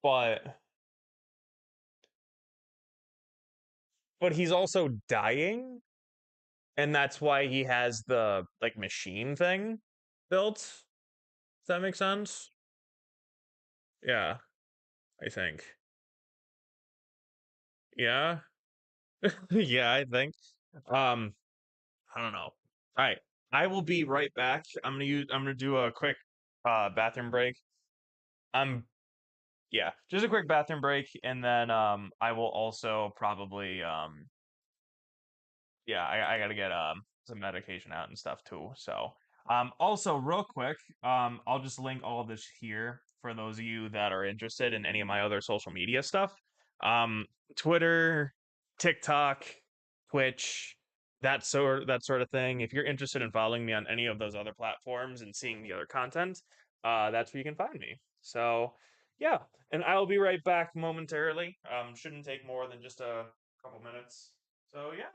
But he's also dying, and that's why he has the like machine thing built. Does that make sense? Yeah, I think. Yeah. Yeah, I think. Um, I don't know. All right. I will be right back. I'm gonna do a quick bathroom break. I'm Yeah, just a quick bathroom break, and then I will also probably yeah, I gotta get some medication out and stuff too. So also real quick, I'll just link all of this here for those of you that are interested in any of my other social media stuff. Um Twitter, TikTok, Twitch, that sort of thing. If you're interested in following me on any of those other platforms and seeing the other content, that's where you can find me. So yeah, and I'll be right back momentarily. Shouldn't take more than just a couple minutes. So yeah.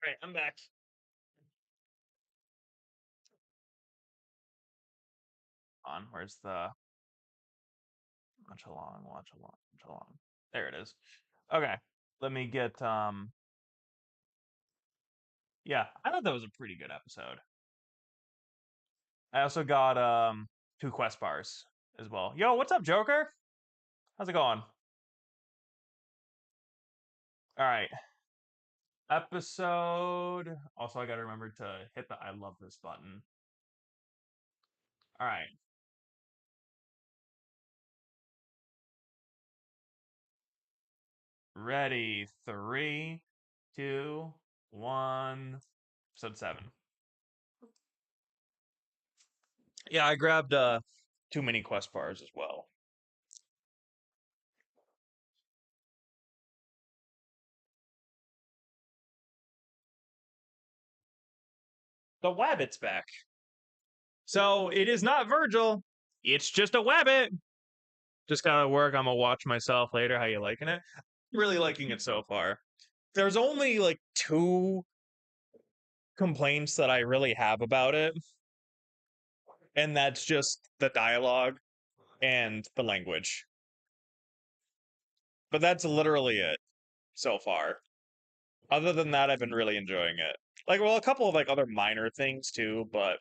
All right, I'm back. On, where's the Watchalong, Watchalong, Watchalong? There it is. Okay, let me get yeah, I thought that was a pretty good episode. I also got 2 quest bars as well. Yo, what's up, Joker? How's it going? All right. Episode. Also, I gotta remember to hit the I love this button. All right. Ready. 3, 2, 1. Episode 7. Yeah, I grabbed 2 mini quest bars as well. The Wabbit's back. So it is not Virgil. It's just a Wabbit. Just gotta work. I'm gonna watch myself later. How you liking it? Really liking it so far. There's only like 2 complaints that I really have about it, and that's just the dialogue and the language. But that's literally it so far. Other than that, I've been really enjoying it. Like, well, a couple of like other minor things too, but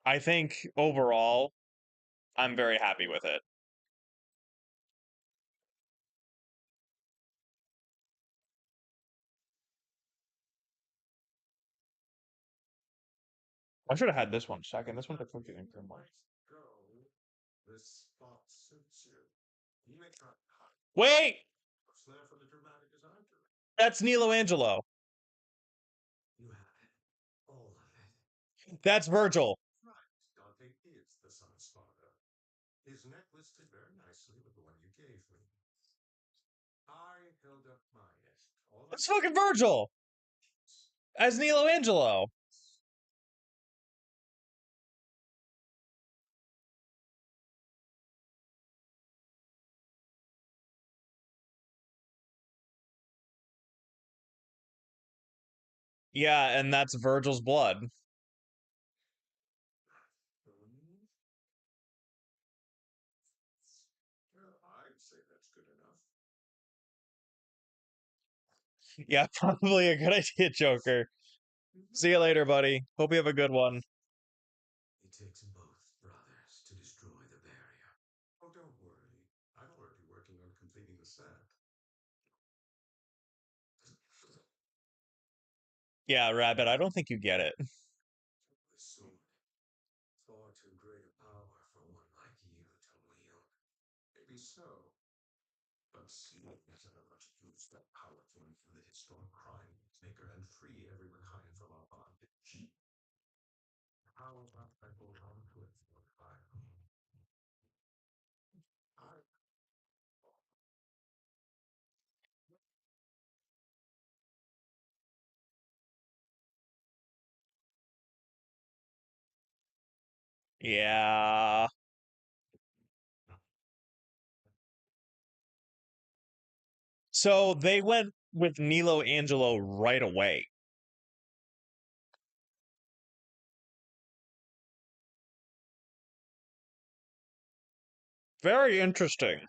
I think overall, I'm very happy with it. I should have had this one second. This one took 15 for months. Go. This spot suits you. You may try to hide. Wait, What's there for the dramatic as I'm doing? that's Nilo Angelo. You have it. All of it. That's Virgil. Right, Dante is the son of Sparta. His neck listed very nicely with the one you gave me. I held up my end. All That's fucking Virgil as Nilo Angelo. Yeah, and that's Virgil's blood. I'd say that's good enough. Yeah, probably a good idea, Joker. See you later, buddy. Hope you have a good one. It takes both brothers to destroy the barrier. Oh, don't worry. I'm already working on completing the set. Yeah, Rabbit, I don't think you get it. The sword. Far too great a power for one like you to wield. Maybe so. But see, there's another to use that power to undo the historic crime maker and free every Rakayan from our bondage. How about I hold on to it for a while? I Yeah. So they went with Nilo Angelo right away. Very interesting.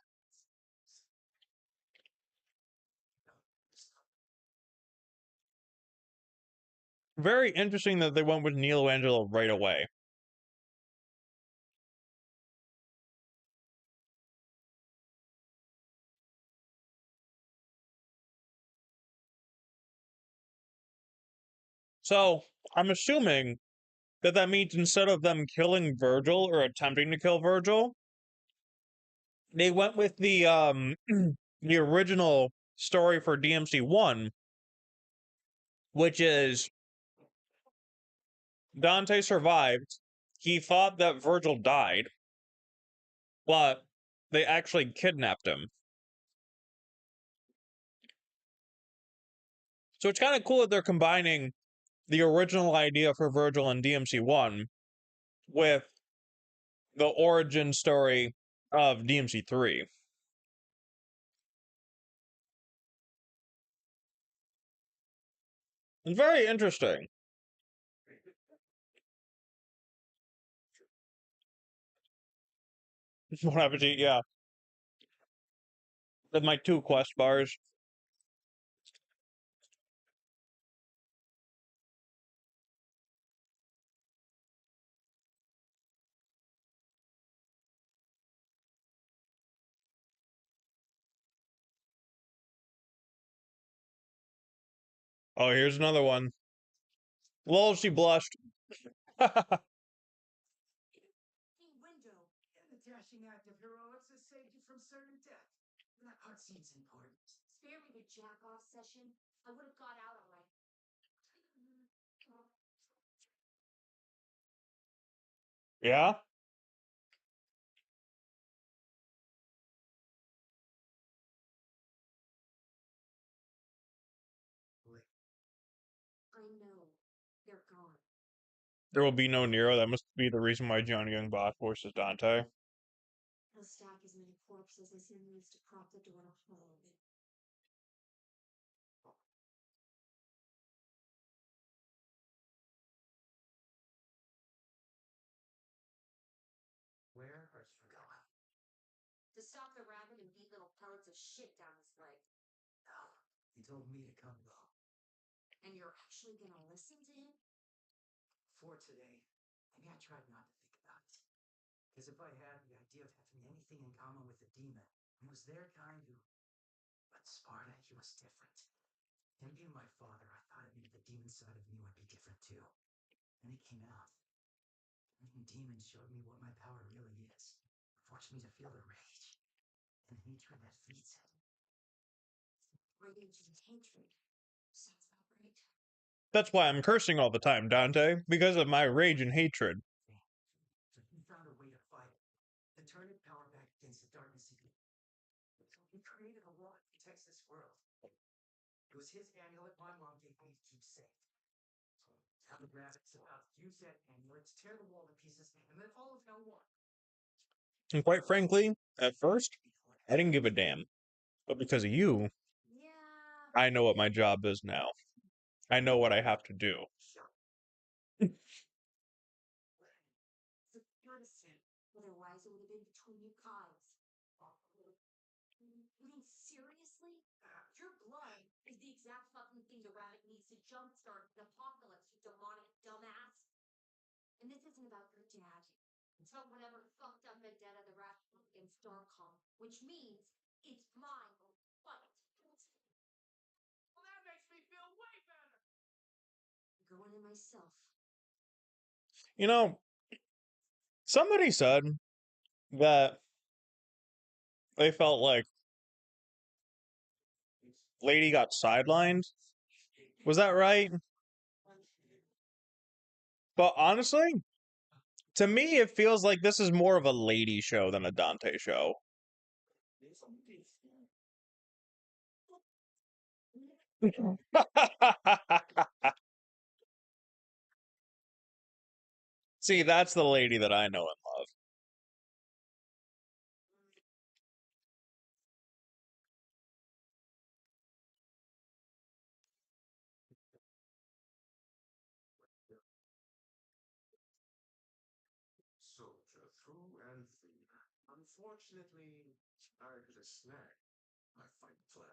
Very interesting that they went with Nilo Angelo right away. So I'm assuming that that means instead of them killing Virgil or attempting to kill Virgil, they went with the the original story for DMC1, which is Dante survived. He thought that Virgil died, but they actually kidnapped him. So it's kind of cool that they're combining the original idea for Virgil in DMC1 with the origin story of DMC3. It's very interesting. What happened to yeah. With my 2 quest bars. Oh, here's another one. Lol, she blushed. Hey, Window. And the dashing act of heroics has saved you from certain death. That part seems important. Spare me the jack off session. I would have got out all right. Yeah? I know. They're gone. There will be no Nero. That must be the reason why Johnny Youngblood voices Dante. He'll stack as many corpses as he needs to prop the door to hollow it. Where are you going? To stop the rabbit and beat little pellets of shit down his leg. No, he told me to come along. And you're actually gonna listen to him? For today, maybe I tried not to think about it. Because if I had the idea of having anything in common with the demon, it was their kind who. But Sparta, he was different. Him being my father, I thought it maybe the demon side of me would be different too. And it came out. And demon showed me what my power really is. Forced me to feel the rage and hatred that feeds it. Rage and hatred. Sounds about right. That's why I'm cursing all the time, Dante, because of my rage and hatred. So he found a way to fight it, to turn its power back against the darkness again. So he created a wall that protects this world. It was his amulet my mom gave me to keep safe. Now the rabbit's about to use that amulet to tear the wall to pieces, and then all of hell won. And quite frankly, at first, I didn't give a damn. But because of you, Yeah. I know what my job is now. I know what I have to do. So you're the same. Otherwise, it would have been between you guys. You mean seriously? Your blood is the exact fucking thing the rabbit needs to jumpstart the apocalypse, you demonic dumbass. And this isn't about your dad. It's about whatever fucked up vendetta the rabbit has against Darkcom, which means it's my fight. Well, that makes me feel way better. Going in myself. You know, somebody said that they felt like Lady got sidelined. Was that right? But honestly, to me, it feels like this is more of a Lady show than a Dante show. See, that's the Lady that I know and love. Soldier through and through. Unfortunately, I had a snag. My fight plan.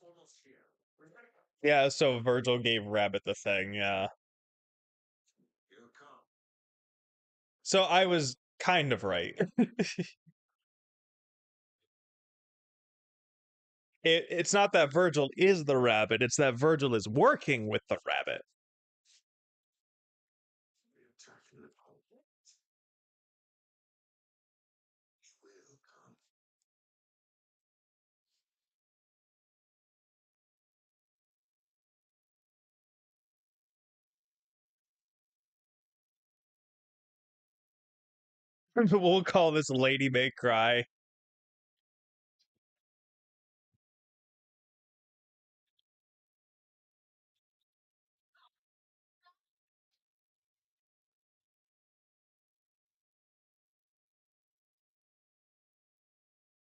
Almost here. Yeah, so Virgil gave Rabbit the thing, yeah. Here come. So I was kind of right. It's not that Virgil is the rabbit, it's that Virgil is working with the rabbit. The attacking opponent. Will come. We'll call this Lady May Cry.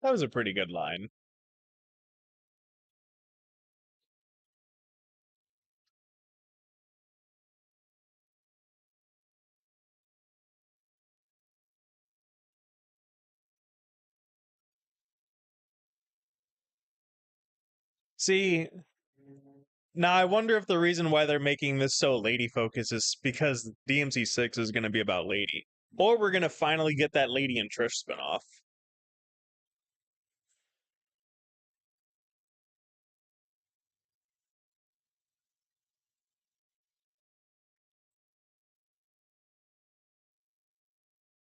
That was a pretty good line. See, now I wonder if the reason why they're making this so lady focused is because DMC6 is going to be about Lady. Or we're going to finally get that Lady and Trish spinoff.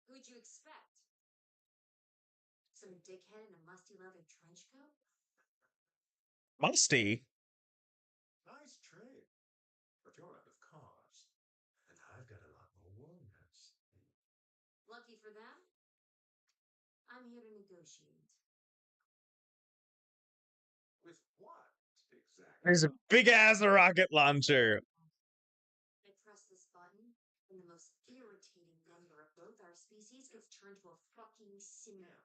Who'd you expect? Some dickhead in a musty leather trench coat? Musty. Nice trade. But you're out of cars. And I've got a lot more warriors. Lucky for them, I'm here to negotiate. With what, exactly? There's a big ass rocket launcher. I press this button, and the most irritating member of both our species gets turned to a fucking simmer.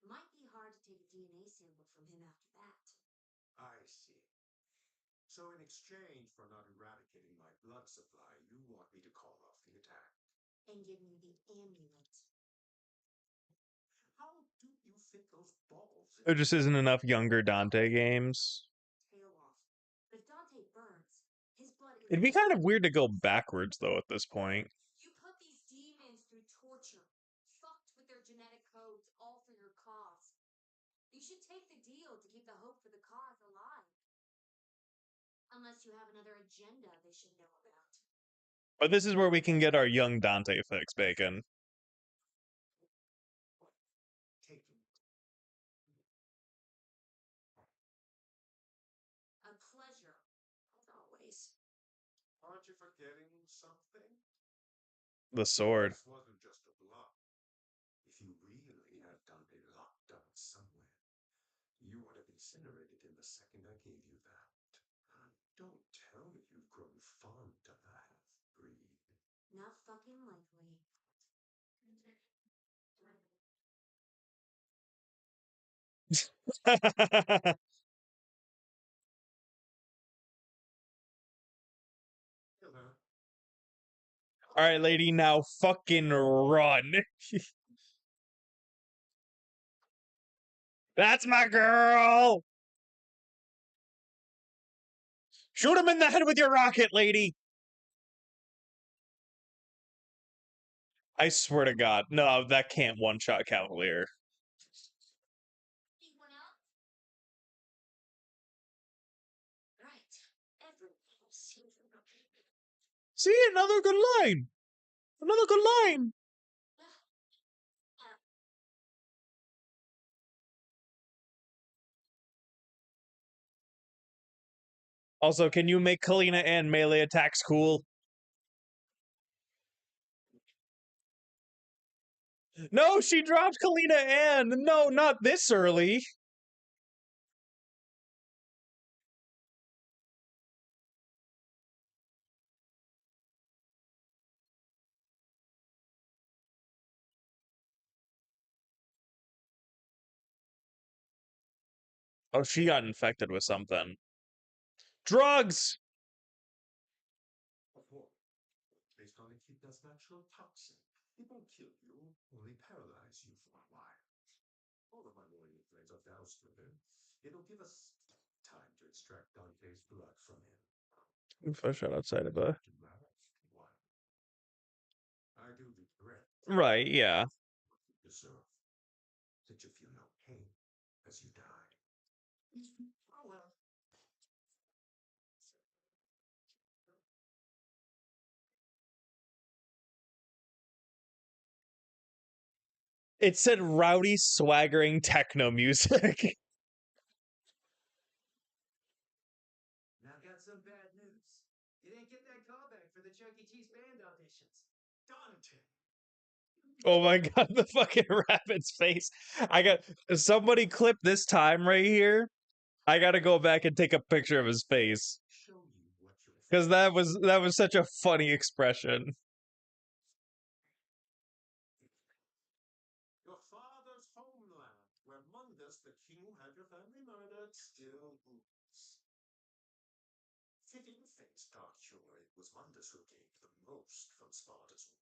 Might be hard to take a DNA sample from him after that. I see. So in exchange for not eradicating my blood supply, you want me to call off the attack. And give me the amulet. How do you fit those balls in? There just isn't enough younger Dante games. Tail off. But if Dante burns, his blood is... It'd be kind of weird to go backwards, though, at this point. You put these demons through torture, fucked with their genetic codes, all for your cause. You should take the deal to keep the hope for the cause alive. Unless you have another agenda they should know about. But this is where we can get our young Dante fix, Bacon. Take him. The sword. This wasn't just a bluff. If you really had done a lockdown somewhere, you would have incinerated him the second I gave you that. Don't tell me you've grown fond of the half-breed. Not fucking likely. Killer. All right, lady, now fucking run. That's my girl. Shoot him in the head with your rocket, lady. I swear to God, no, that can't one-shot Cavalier. Anyone else? Right. Everyone seems to See, another good line. Another good line. Also, can you make Kalina and melee attacks cool? No, she dropped Kalina and no, not this early. Oh, she got infected with something. Drugs! Based on Echidna's natural toxin. It won't kill you, only paralyze you for a while. All of my warrior blades are doused with it. It'll give us time to extract Dante's blood from him. If I shot outside of a... I do regret Right, yeah. what you deserve. That you feel no pain as you die. Oh well. It said rowdy, swaggering techno music. Now I've got some bad news. You didn't get that callback for the Chuck E. Cheese band auditions. Dante! Oh my god, the fucking rabbit's face. I got somebody clip this time right here. I gotta go back and take a picture of his face. Show you what you're Because that was such a funny expression. Your father's homeland, where Mundus, the king who had your family murdered, still rules. Fitting fate's dark humor, it was Mundus who gained the most from Sparta's war.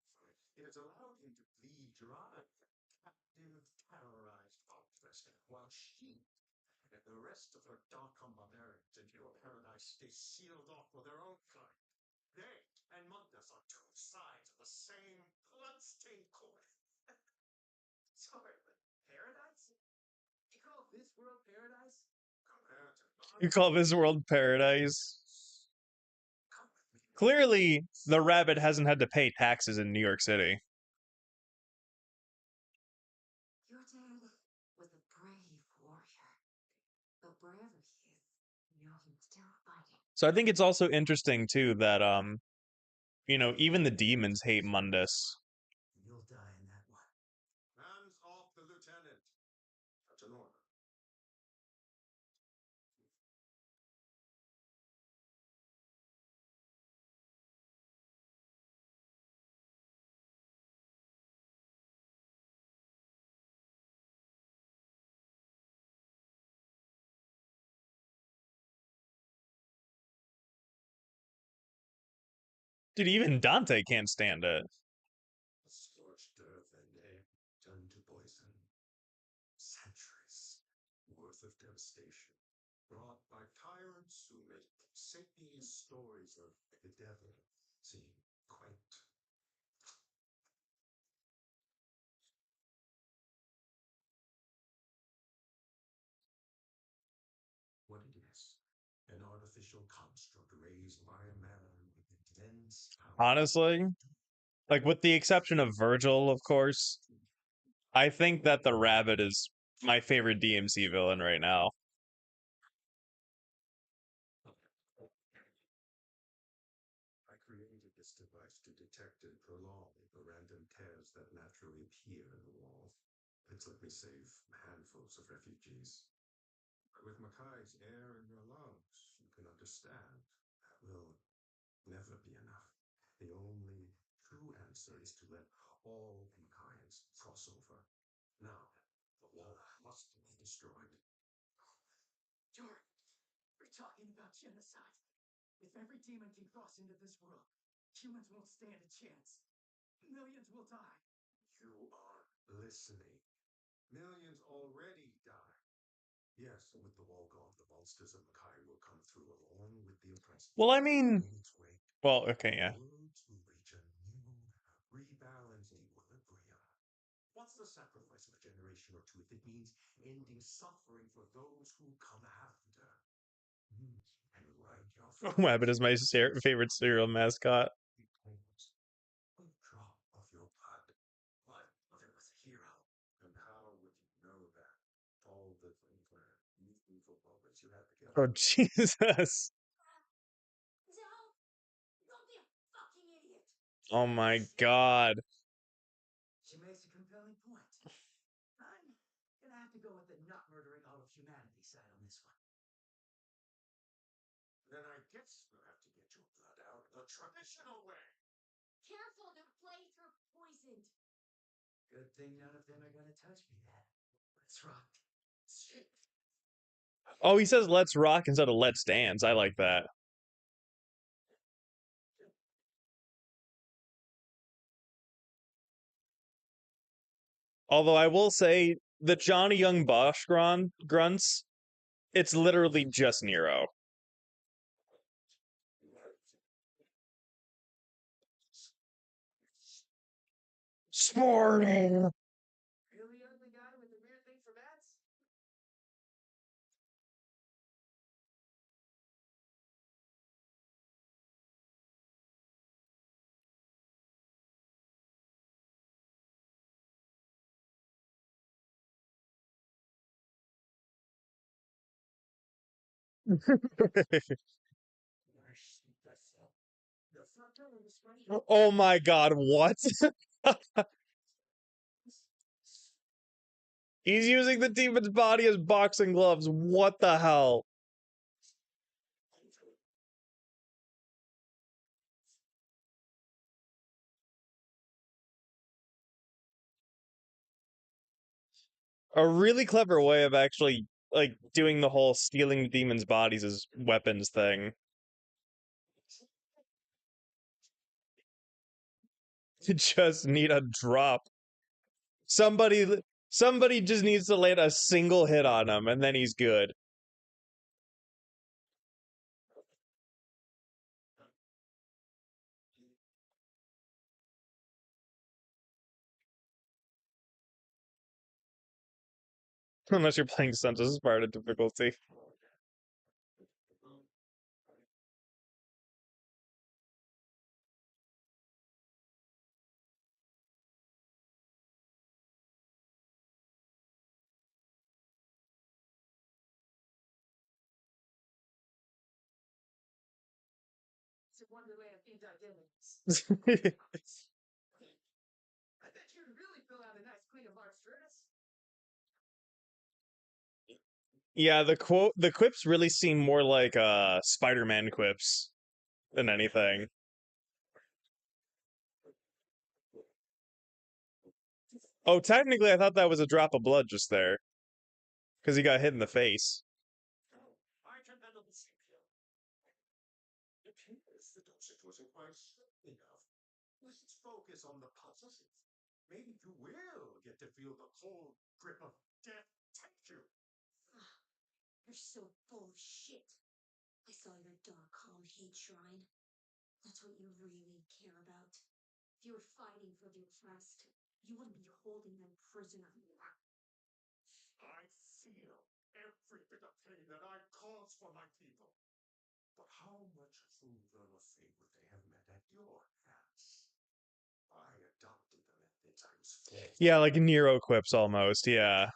It has allowed him to bleed dry, captive, terrorized fortress, while she and the rest of her Darkham barbarians in your paradise stay sealed off for their own kind. They and Mundus are two sides of the same bloodstained coin. Sorry, but paradise? You call this world paradise? Compared to You call this world paradise? Come with me. Clearly, the rabbit hasn't had to pay taxes in New York City. Your dad was a brave warrior. But wherever he is, you know he's still fighting. So I think it's also interesting too that you know, even the demons hate Mundus. You'll die in that one. Hands off the lieutenant. That's an order. Dude, even Dante can't stand it. A scorched earth and air turned to poison. Centuries worth of devastation brought by tyrants who make Sydney's stories of the devil seem quaint. What it is, an artificial construct raised by a man with immense power. Honestly, like with the exception of Virgil, of course, I think that the rabbit is my favorite DMC villain right now. I created this device to detect and prolong openings that naturally appear in the wall. It's let me save handfuls of refugees. But with Makai's air in your lungs, you can understand that will never be enough. The only true answer is to let all Makaians cross over. Now, the wall must be destroyed. Jordan, we're talking about genocide. If every demon can cross into this world, humans won't stand a chance. Millions will die. You are listening. Millions already die. Yes, with the wall gone, the monsters of Makai will come through along with the oppressed. Well, I mean, In its wake, well, okay, yeah. worlds will reach a new, rebalanced equilibrium. What's the sacrifice of a generation or two if it means ending suffering for those who come after? And right your Wabbit is my favorite cereal mascot. a drop of your blood. My mother was a hero. And how would you know that? All the meaningful moments you had together. Oh, Jesus. No! Don't be a fucking idiot! Oh my God. She makes a compelling point. I'm gonna have to go with the not murdering all of humanity side on this one. Then I guess we'll have to get your blood out the traditional way. Careful, their blades are poisoned. Good thing none of them are gonna touch me then. Let's rock. Oh, he says let's rock instead of let's dance. I like that. Although I will say the Johnny Young Bosch grunts, it's literally just Nero. Sporting. Really ugly guy with a weird thing for bats? Oh my God, what? He's using the demon's body as boxing gloves. What the hell? A really clever way of actually like doing the whole stealing the demon's bodies as weapons thing. You just need a drop. Somebody just needs to land a single hit on him and then he's good. Unless you're playing Sons of Sparta difficulty. It's a wonderland of anti-villains. I bet you really fill out a nice Queen of Hearts furnace. Yeah, the quips really seem more like Spider-Man quips than anything. Oh, technically I thought that was a drop of blood just there. Because he got hit in the face. I can handle the same here. It appears the dosage wasn't quite strong enough. Let's focus on the positive. Maybe you will get to feel the cold grip of death take you. You're so full of shit. I saw your dark, calm hate shrine. That's what you really care about. If you were fighting for the oppressed, you wouldn't be holding them prisoner. I feel every bit of pain that I cause for my people. But how much true love of fate would they have met at your hands? I adopted them at the time's fall. Yeah, like Nero quips almost, yeah.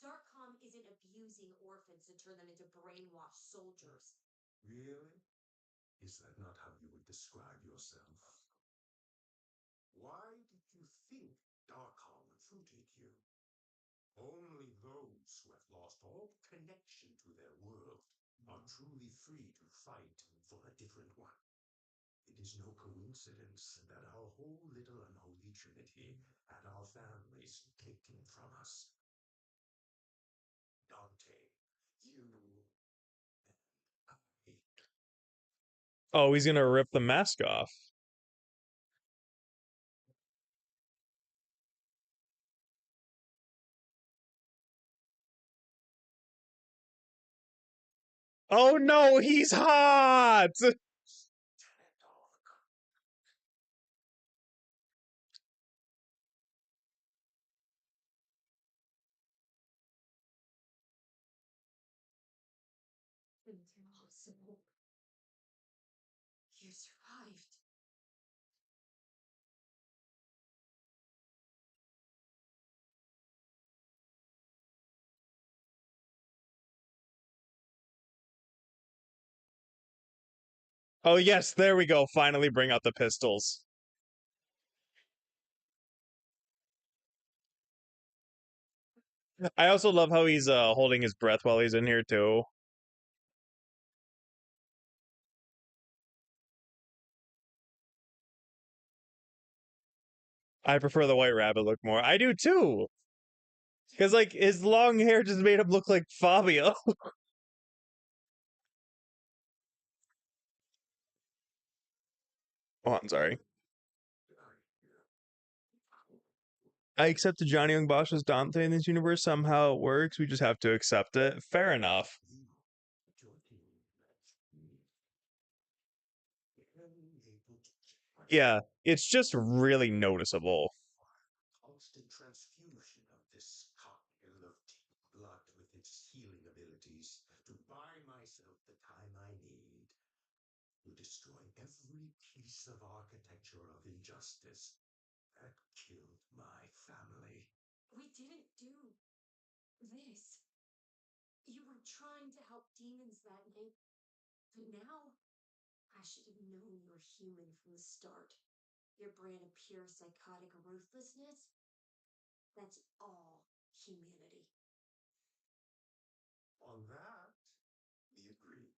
Darkcom isn't abusing orphans to turn them into brainwashed soldiers. Really? Is that not how you would describe yourself? Why did uprooted you. Only those who have lost all connection to their world are truly free to fight for a different one. It is no coincidence that our whole little unholy trinity had our families taken from us. Dante, you and I. Oh, he's gonna rip the mask off. Oh no, he's hot! Impossible. You survived. Oh yes, there we go. Finally bring out the pistols. I also love how he's holding his breath while he's in here too. I prefer the white rabbit look more. I do too. Because like his long hair just made him look like Fabio. Oh, I'm sorry. I accepted Johnny Young Bosch as Dante in this universe. Somehow it works. We just have to accept it. Fair enough. Yeah, it's just really noticeable. Constant transfusion of this cocktail of deep blood with its healing abilities to buy myself the time I need to destroy every piece of architecture of injustice that killed my family. We didn't do this. You were trying to help demons that night. But now, I should have known you were human from the start. Your brand of pure psychotic ruthlessness, that's all humanity. On that, we agree.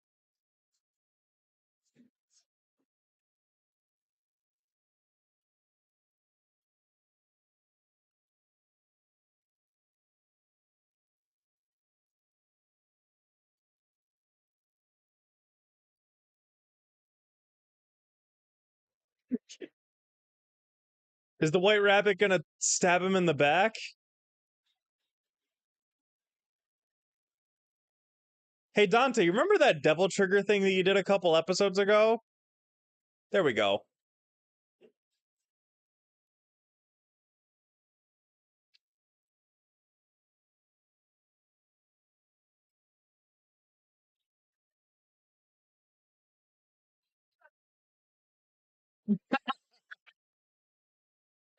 Is the white rabbit gonna stab him in the back? Hey Dante, you remember that devil trigger thing that you did a couple episodes ago? There we go.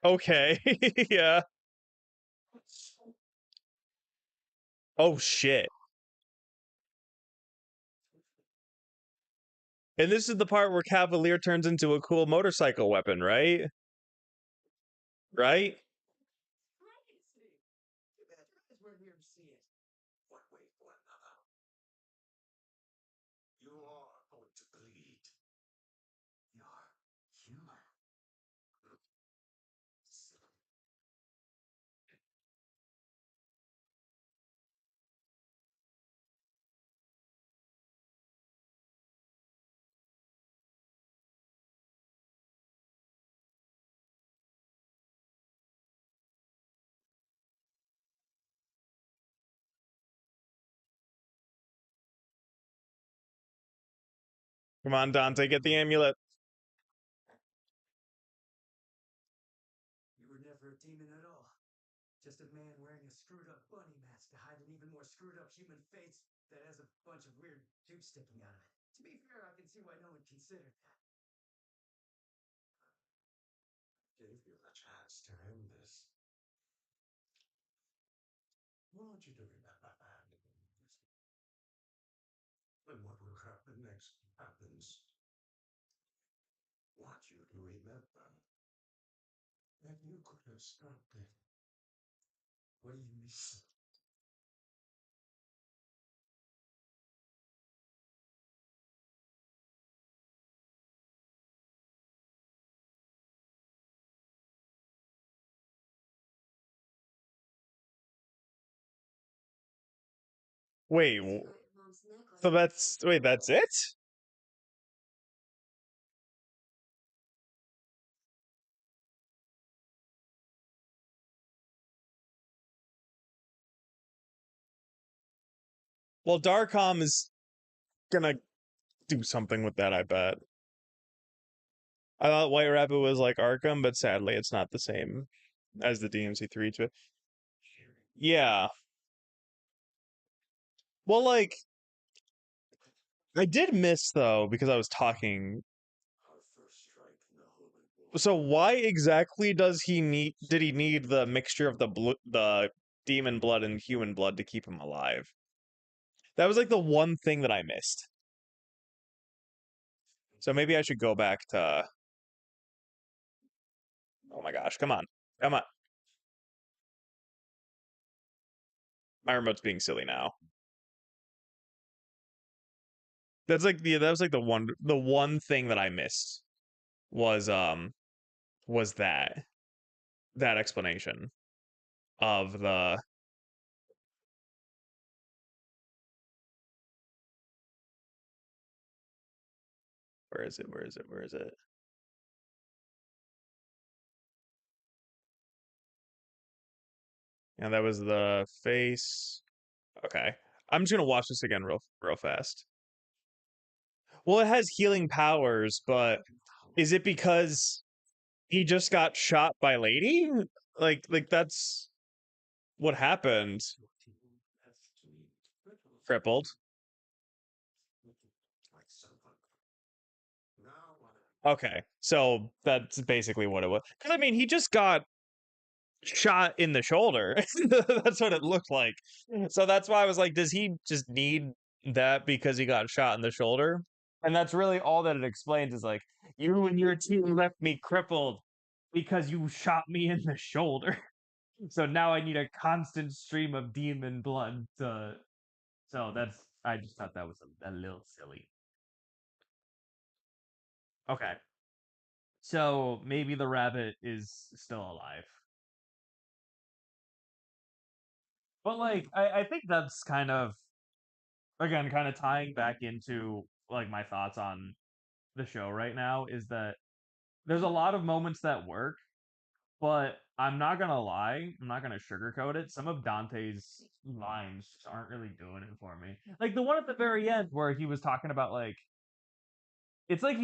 Okay. Yeah. Oh shit. And this is the part where Cavalier turns into a cool motorcycle weapon, right? Right? Crazy! Too bad you guys weren't here to see it. One way or another. You are going to bleed. You're human. Come on, Dante, get the amulet. You were never a demon at all. Just a man wearing a screwed up bunny mask to hide an even more screwed up human face that has a bunch of weird tubes sticking out of it. To be fair, I can see why no one considered that. Gave you the chance to end this. I want you to remember that. And what will happen next happens. Want you to remember that you could have stopped it. What do you mean? Wait, It's my mom's necklace. so that's it? Well, Darkom is gonna do something with that, I bet. I thought White Rabbit was like Arkham, but sadly it's not the same as the DMC3 to it. Yeah. Well, like I did miss though because I was talking. Our first strike in the holy So why exactly did he need the mixture of the demon blood and human blood to keep him alive? That was like the one thing that I missed. So maybe I should go back to. Oh my gosh, come on. Come on. My remote's being silly now. That was like the one thing that I missed was that explanation of the. Where is it? Where is it? Where is it? And that was the face. Okay. I'm just gonna watch this again real fast. Well, it has healing powers, but is it because he just got shot by Lady? Like that's what happened. Crippled. like someone. Now what? Okay. So that's basically what it was. Cuz I mean, he just got shot in the shoulder. That's what it looked like. So that's why I was like, does he just need that because he got shot in the shoulder? And that's really all that it explains is like, you and your team left me crippled because you shot me in the shoulder. So now I need a constant stream of demon blood to. So that's. I just thought that was a little silly. Okay. So maybe the rabbit is still alive. But like, I think that's kind of, again, kind of tying back into like my thoughts on the show right now is that there's a lot of moments that work, but I'm not gonna lie, I'm not gonna sugarcoat it. Some of Dante's lines just aren't really doing it for me. Like the one at the very end where he was talking about like it's like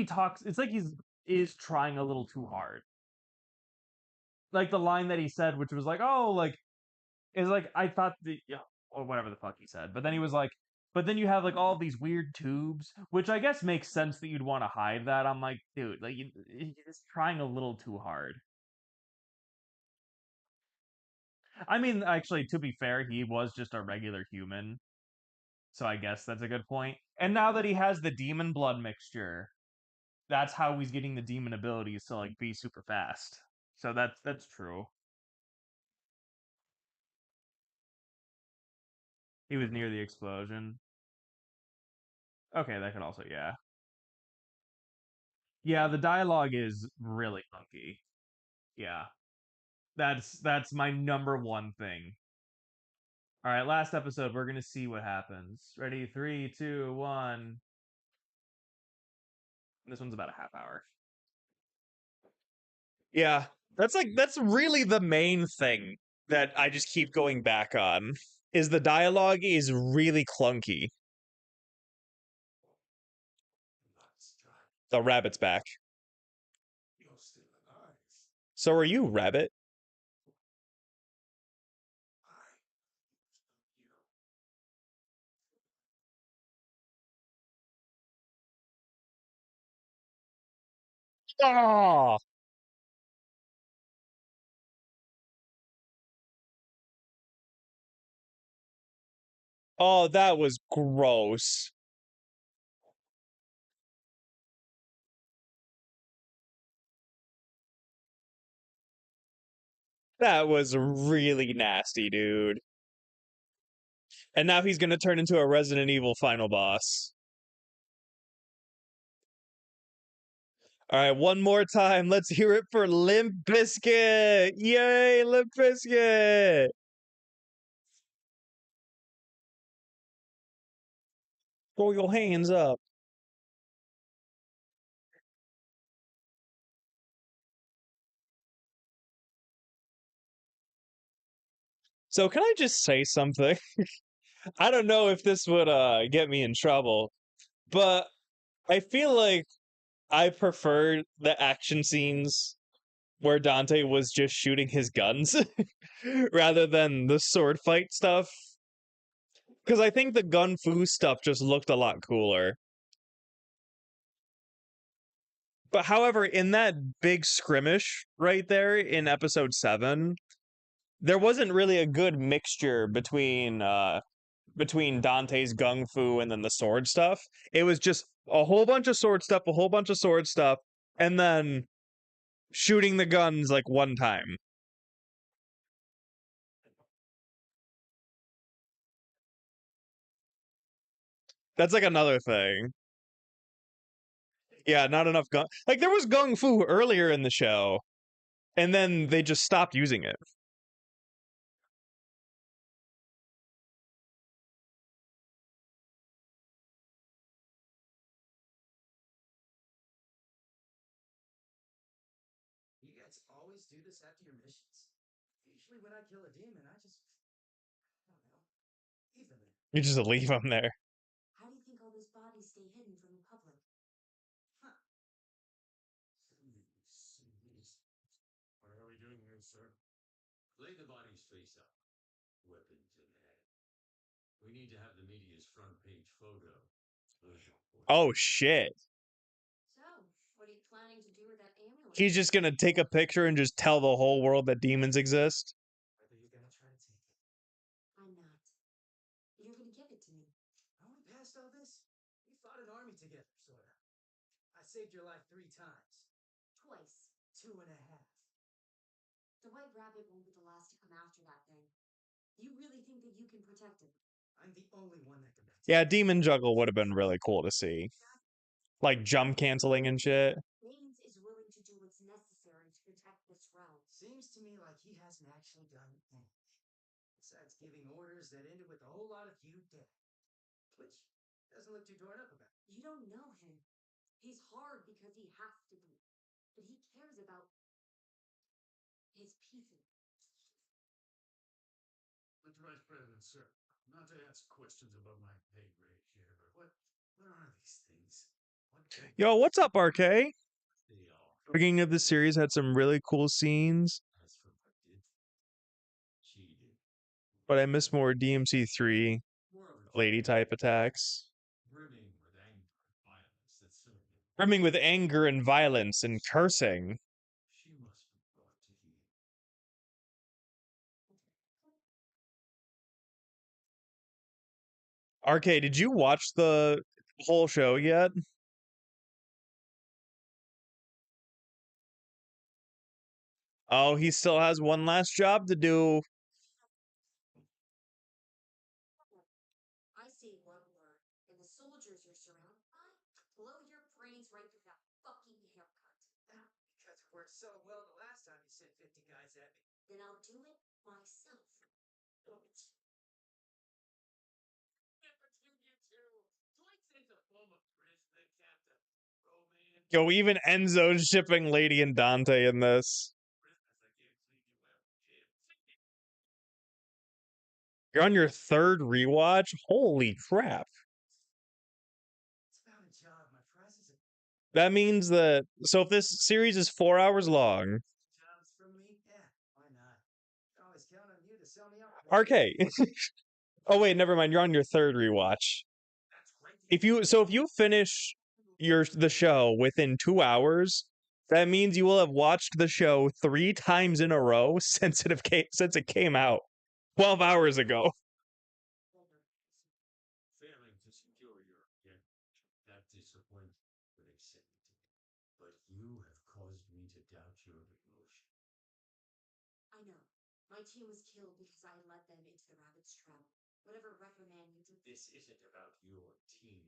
he's is trying a little too hard. Like the line that he said, which was like, oh, like is like I thought the yeah, or whatever the fuck he said. But then he was like, but then you have like all these weird tubes, which I guess makes sense that you'd want to hide that. I'm like, dude, like you're just trying a little too hard. I mean, actually, to be fair, he was just a regular human, so I guess that's a good point. And now that he has the demon blood mixture, that's how he's getting the demon abilities to like be super fast. So that's true. He was near the explosion. Okay, that could also yeah. Yeah, the dialogue is really clunky. Yeah. That's my number one thing. All right, last episode, we're gonna see what happens. Ready? Three, two, one. This one's about a half hour. Yeah, that's really the main thing that I just keep going back on. Is the dialogue is really clunky. Not strike. The rabbit's back. You're still alive. So are you, rabbit? I you. Oh, oh, that was gross. That was really nasty, dude. And now he's gonna turn into a Resident Evil final boss. All right, one more time. Let's hear it for Limp Bizkit. Yay, Limp Bizkit. Throw your hands up. So can I just say something? I don't know if this would get me in trouble, but I feel like I prefer the action scenes where Dante was just shooting his guns rather than the sword fight stuff. Because I think the gun fu stuff just looked a lot cooler. But however, in that big skirmish right there in episode 7, there wasn't really a good mixture between Dante's gung fu and then the sword stuff. It was just a whole bunch of sword stuff, a whole bunch of sword stuff, and then shooting the guns like one time. That's like another thing. Yeah, not enough gun. Like there was gung fu earlier in the show, and then they just stopped using it. You guys always do this after your missions? Usually when I kill a demon, I don't know, leave them there. You just leave them there. How do you think all those bodies stay hidden from the public? Huh. What are we doing here, sir? Lay the bodies face up, weapons in hand. We need to have the media's front page photo. Oh shit. So, what are you planning to do with that amulet? He's just gonna take a picture and just tell the whole world that demons exist. Whether you're gonna try to take it. I'm not. You're gonna give it to me. Are we past all this? We fought an army together, sorta. I saved your life 3 times. Twice. 2.5. The White Rabbit won't be the last to come after that thing. You really think that you can protect him? I'm the only one that can protect Yeah, him. demon juggle would have been really cool to see. Like jump canceling and shit. Baines is willing to do what's necessary to protect this realm. Seems to me like he hasn't actually done anything. Besides giving orders that ended with a whole lot of you dead. Which doesn't look too torn up about. You don't know him. He's hard because he has to be. But he cares about his people. Mr. Vice President, sir, not to ask questions above my pay grade here, but what are these things? Yo, what's up, RK? They all. Beginning of the series had some really cool scenes, As for what did, cheated. but I miss more DMC3 More of a lady type attacks. brimming with anger and violence that served him. Brimming with anger and violence and cursing. She must be brought to heel. RK, did you watch the whole show yet? Oh, he still has one last job to do. I say one word, and the soldiers you're surrounded by blow your brains right through that fucking haircut. Because it worked so well the last time you sent 50 guys at me. Then I'll do it myself. Yo, even Enzo's shipping Lady and Dante in this. You're on your 3rd rewatch? Holy crap. It's about a job. My price is a That means that, so if this series is 4 hours long, jobs from me? Yeah, why not? I always count on you to sell me out. RK. Oh wait, never mind. You're on your 3rd rewatch. If you finish the show within 2 hours, that means you will have watched the show 3 times in a row since it came out 12 hours ago. Failing to secure your end, that discipline would accept it. But you have caused me to doubt your devotion. I know. My team was killed because I led them into the rabbit's trap. Whatever reprimand you did. This isn't about your team.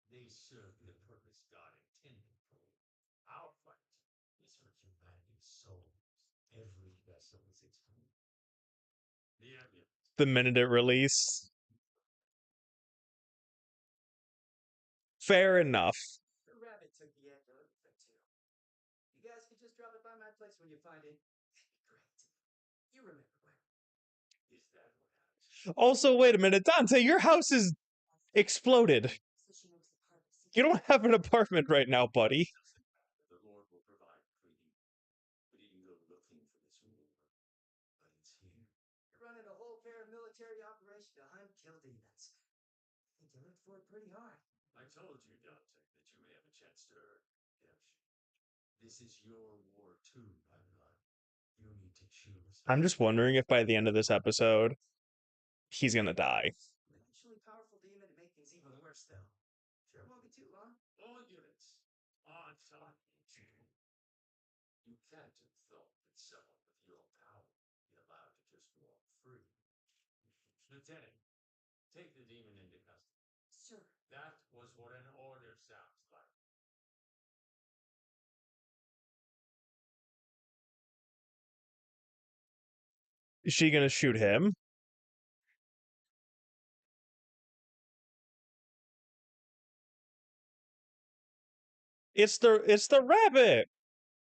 They serve the purpose God intended for them. Our fight is for humanity's souls. Every vessel is its own. The ambulance. The minute it released. Fair enough. The rabbit took the egg to look for too. You guys could just drop it by my place when you find it. That'd be great. You remember where. Is that what happens? Also, wait a minute, Dante, your house is exploded. So she knows the purpose. You don't have an apartment right now, buddy. The Lord will provide for you. We didn't go looking for this reward, but it's here. You're running a whole paramilitary operation to hunt, kill demons. I think you looked for it pretty hard. I told you, Dante, that you may have a chance to earn redemption. This is your war too, my blood. You need to choose. I'm just wondering if by the end of this episode, he's gonna die. An actually powerful demon to make things even worse, though. Sure won't be too long. All units on target. You can't have thought that someone with your power would be allowed to just walk free. Lieutenant, take the demon into custody. Sir. That was what an order sounds like. Is she gonna shoot him? It's the rabbit.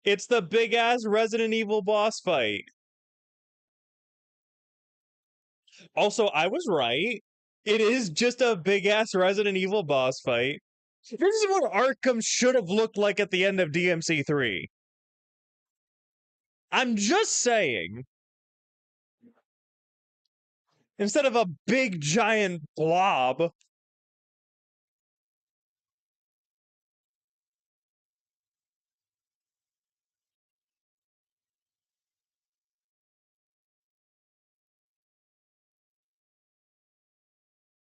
It's the big ass Resident Evil boss fight. Also, I was right. It is just a big ass Resident Evil boss fight. This is what Arkham should have looked like at the end of DMC3. I'm just saying. Instead of a big giant blob.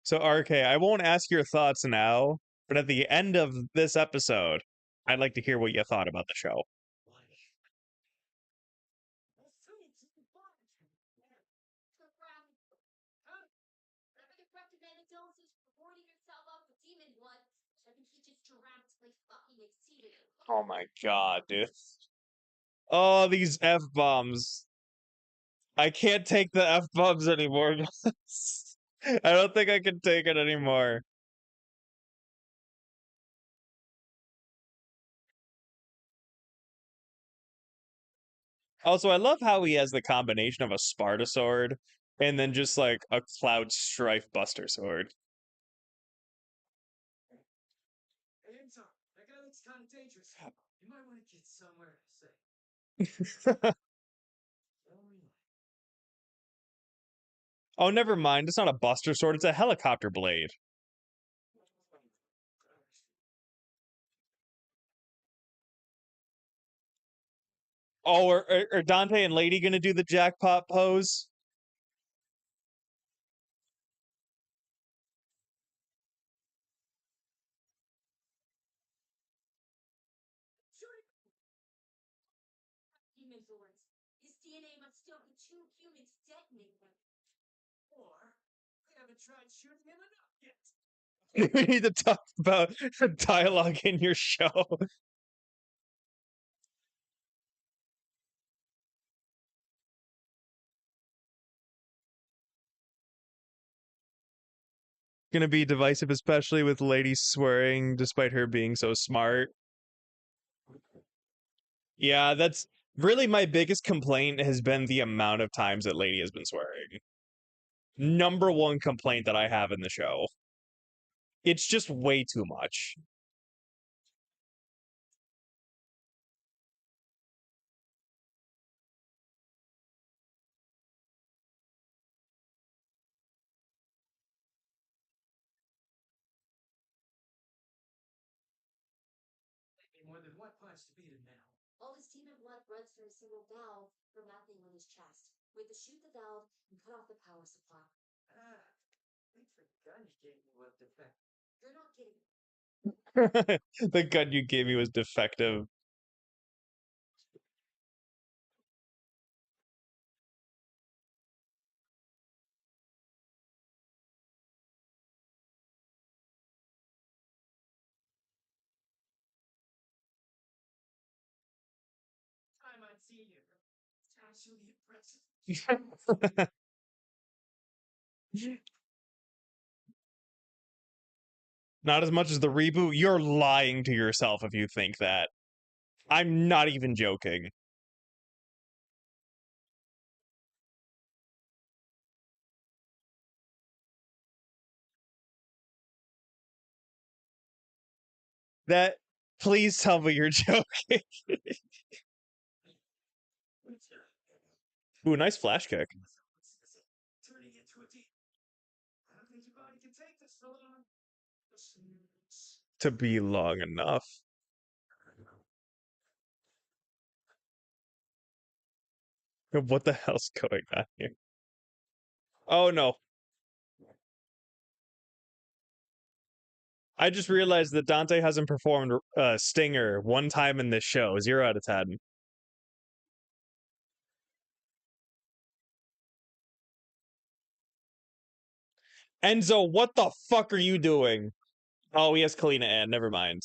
So, RK, I won't ask your thoughts now, but at the end of this episode, I'd like to hear what you thought about the show. Oh my god, dude. Oh, these F-bombs. I can't take the F-bombs anymore, guys. I don't think I can take it anymore. Also, I love how he has the combination of a Sparta sword and then just like a Cloud Strife Buster sword. Hey, Enzo, that guy looks kind of dangerous. You might want to get somewhere safe. Oh, never mind. It's not a Buster sword. It's a helicopter blade. Oh, are Dante and Lady gonna do the jackpot pose? Demon bullets. His DNA must still be too human to detonate them. Or we haven't tried shooting him enough yet. We need to talk about dialogue in your show. Gonna be divisive, especially with Lady swearing despite her being so smart. Yeah, that's really my biggest complaint has been the amount of times that Lady has been swearing. Number one complaint that I have in the show. It's just way too much. More than one punch to beat him now. All his demon blood runs through a single valve for mapping on his chest. We have to shoot the valve and cut off the power supply. Ah, I think the gun you gave me was defective. You're not kidding. The gun you gave me was defective. Senior. It's actually impressive. Not as much as the reboot. You're lying to yourself if you think that. I'm not even joking. That, please tell me you're joking. Ooh, nice flash kick. Turning into a demon. I don't think your body can take this for long. To be long enough. What the hell's going on here? Oh no. I just realized that Dante hasn't performed Stinger one time in this show. 0 out of 10. Enzo, what the fuck are you doing? Oh, he has Kalina and never mind.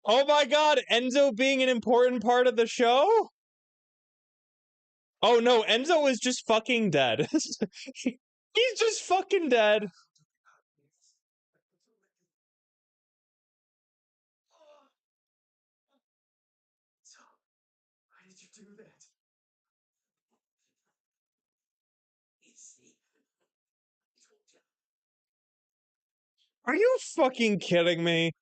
Oh my god, Enzo being an important part of the show? Oh no, Enzo is just fucking dead. He's just fucking dead. So, why did you do that? Easy. I told you. Are you fucking kidding me?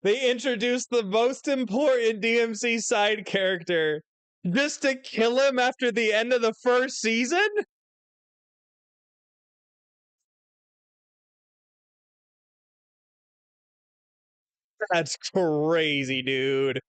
They introduced the most important DMC side character just to kill him after the end of the first season? That's crazy, dude.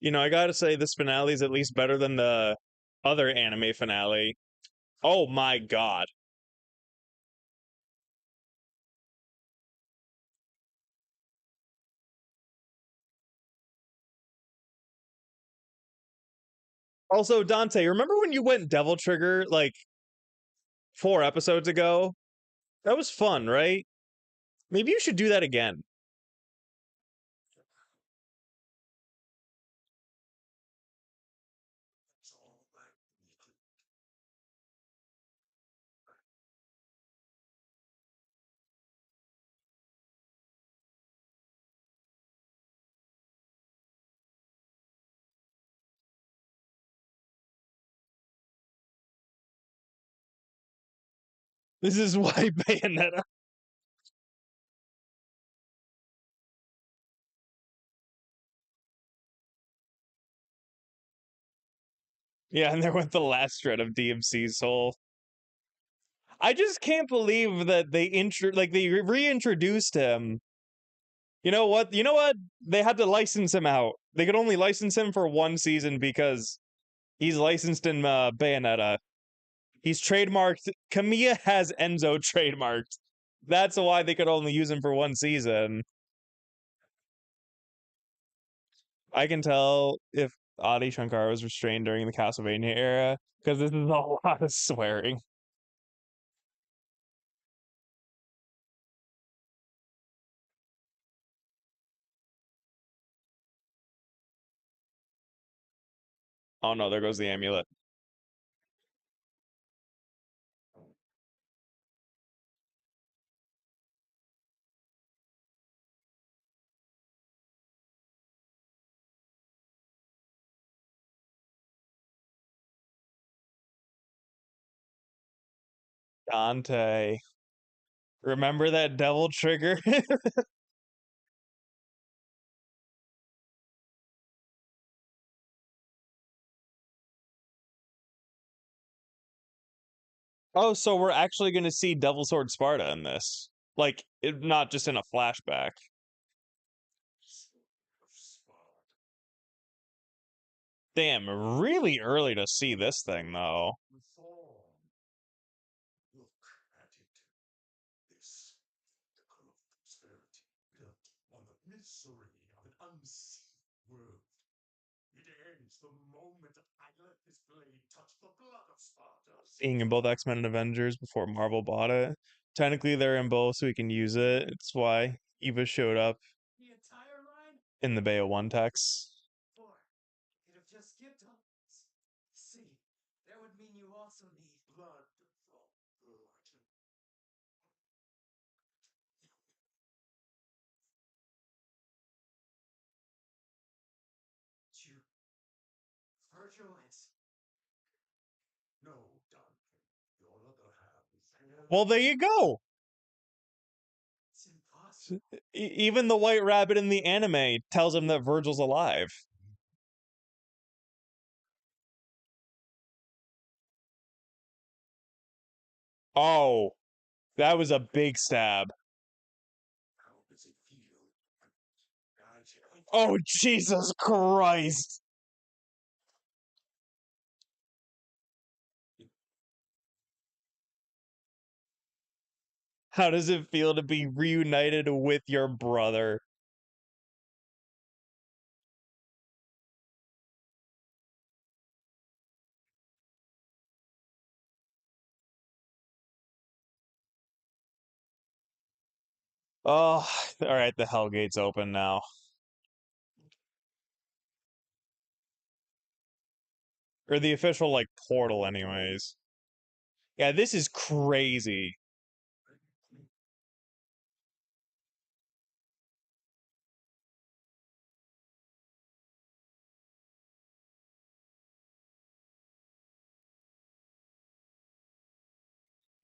You know, I gotta say, this finale is at least better than the other anime finale. Oh my god. Also, Dante, remember when you went Devil Trigger like 4 episodes ago? That was fun, right? Maybe you should do that again. It's all right. This is why Bayonetta. Yeah, and there went the last shred of DMC's soul. I just can't believe that they reintroduced him. You know what? You know what? They had to license him out. They could only license him for 1 season because he's licensed in Bayonetta. He's trademarked. Kamiya has Enzo trademarked. That's why they could only use him for 1 season. I can tell if Adi Shankar was restrained during the Castlevania era because this is a lot of swearing. Oh no, there goes the amulet. Dante. Remember that devil trigger? Oh, so we're actually going to see Devil Sword Sparta in this. Like, not just in a flashback. Damn, really early to see this thing, though. Reform. Look at it. This, the curve of prosperity, built on the misery of an unseen world. It ends the moment I let this blade touch the blood of Sparta. Being in both X-Men and Avengers before Marvel bought it. Technically, they're in both, so we can use it. It's why Eva showed up The entire line? in the Bay of One text. 4. You'd have just skipped on this. See, that would mean you also need Blood from blood. you. Virgil is. No, Duncan. Your other half is here. Well, there you go. It's impossible. Even the White Rabbit in the anime tells him that Virgil's alive. Oh, that was a big stab. How does it feel? Oh, Jesus Christ. How does it feel to be reunited with your brother? Oh, all right, the Hellgate's open now. Or the official, like, portal, anyways. Yeah, this is crazy.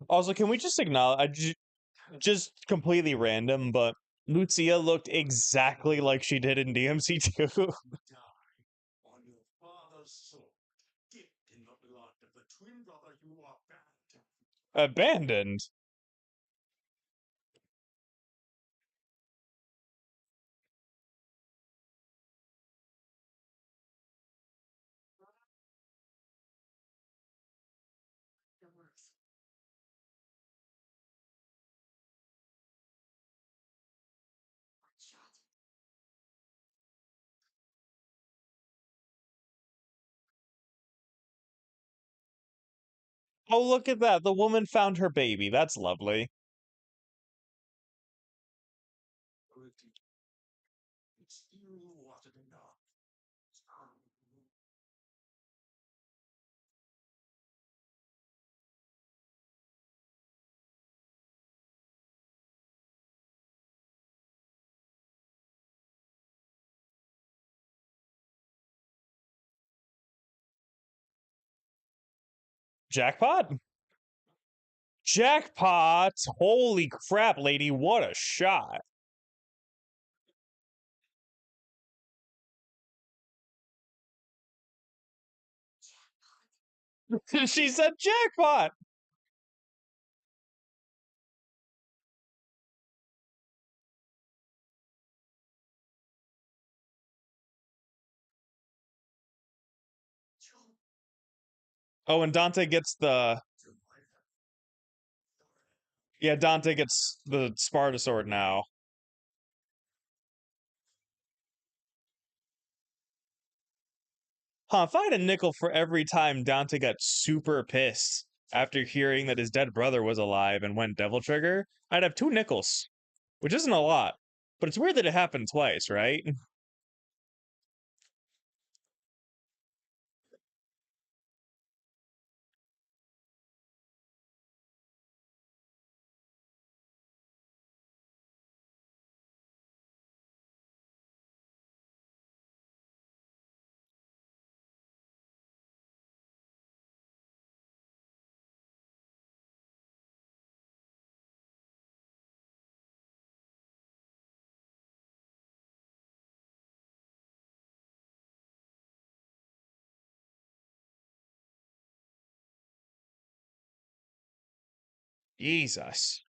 Also, can we just acknowledge, just completely random, but Lucia looked exactly like she did in DMC2. You die on your father's sword, dipped in the blood of the twin brother you abandoned. Abandoned. It works. One shot. Oh, look at that. The woman found her baby. That's lovely. It still wasn't enough. Jackpot? Jackpot! Holy crap, lady, what a shot. She said jackpot! Oh, and Dante gets the... Yeah, Dante gets the Sparta sword now. Huh, if I had a nickel for every time Dante got super pissed after hearing that his dead brother was alive and went Devil Trigger, I'd have 2 nickels. Which isn't a lot. But it's weird that it happened twice, right? Jesus.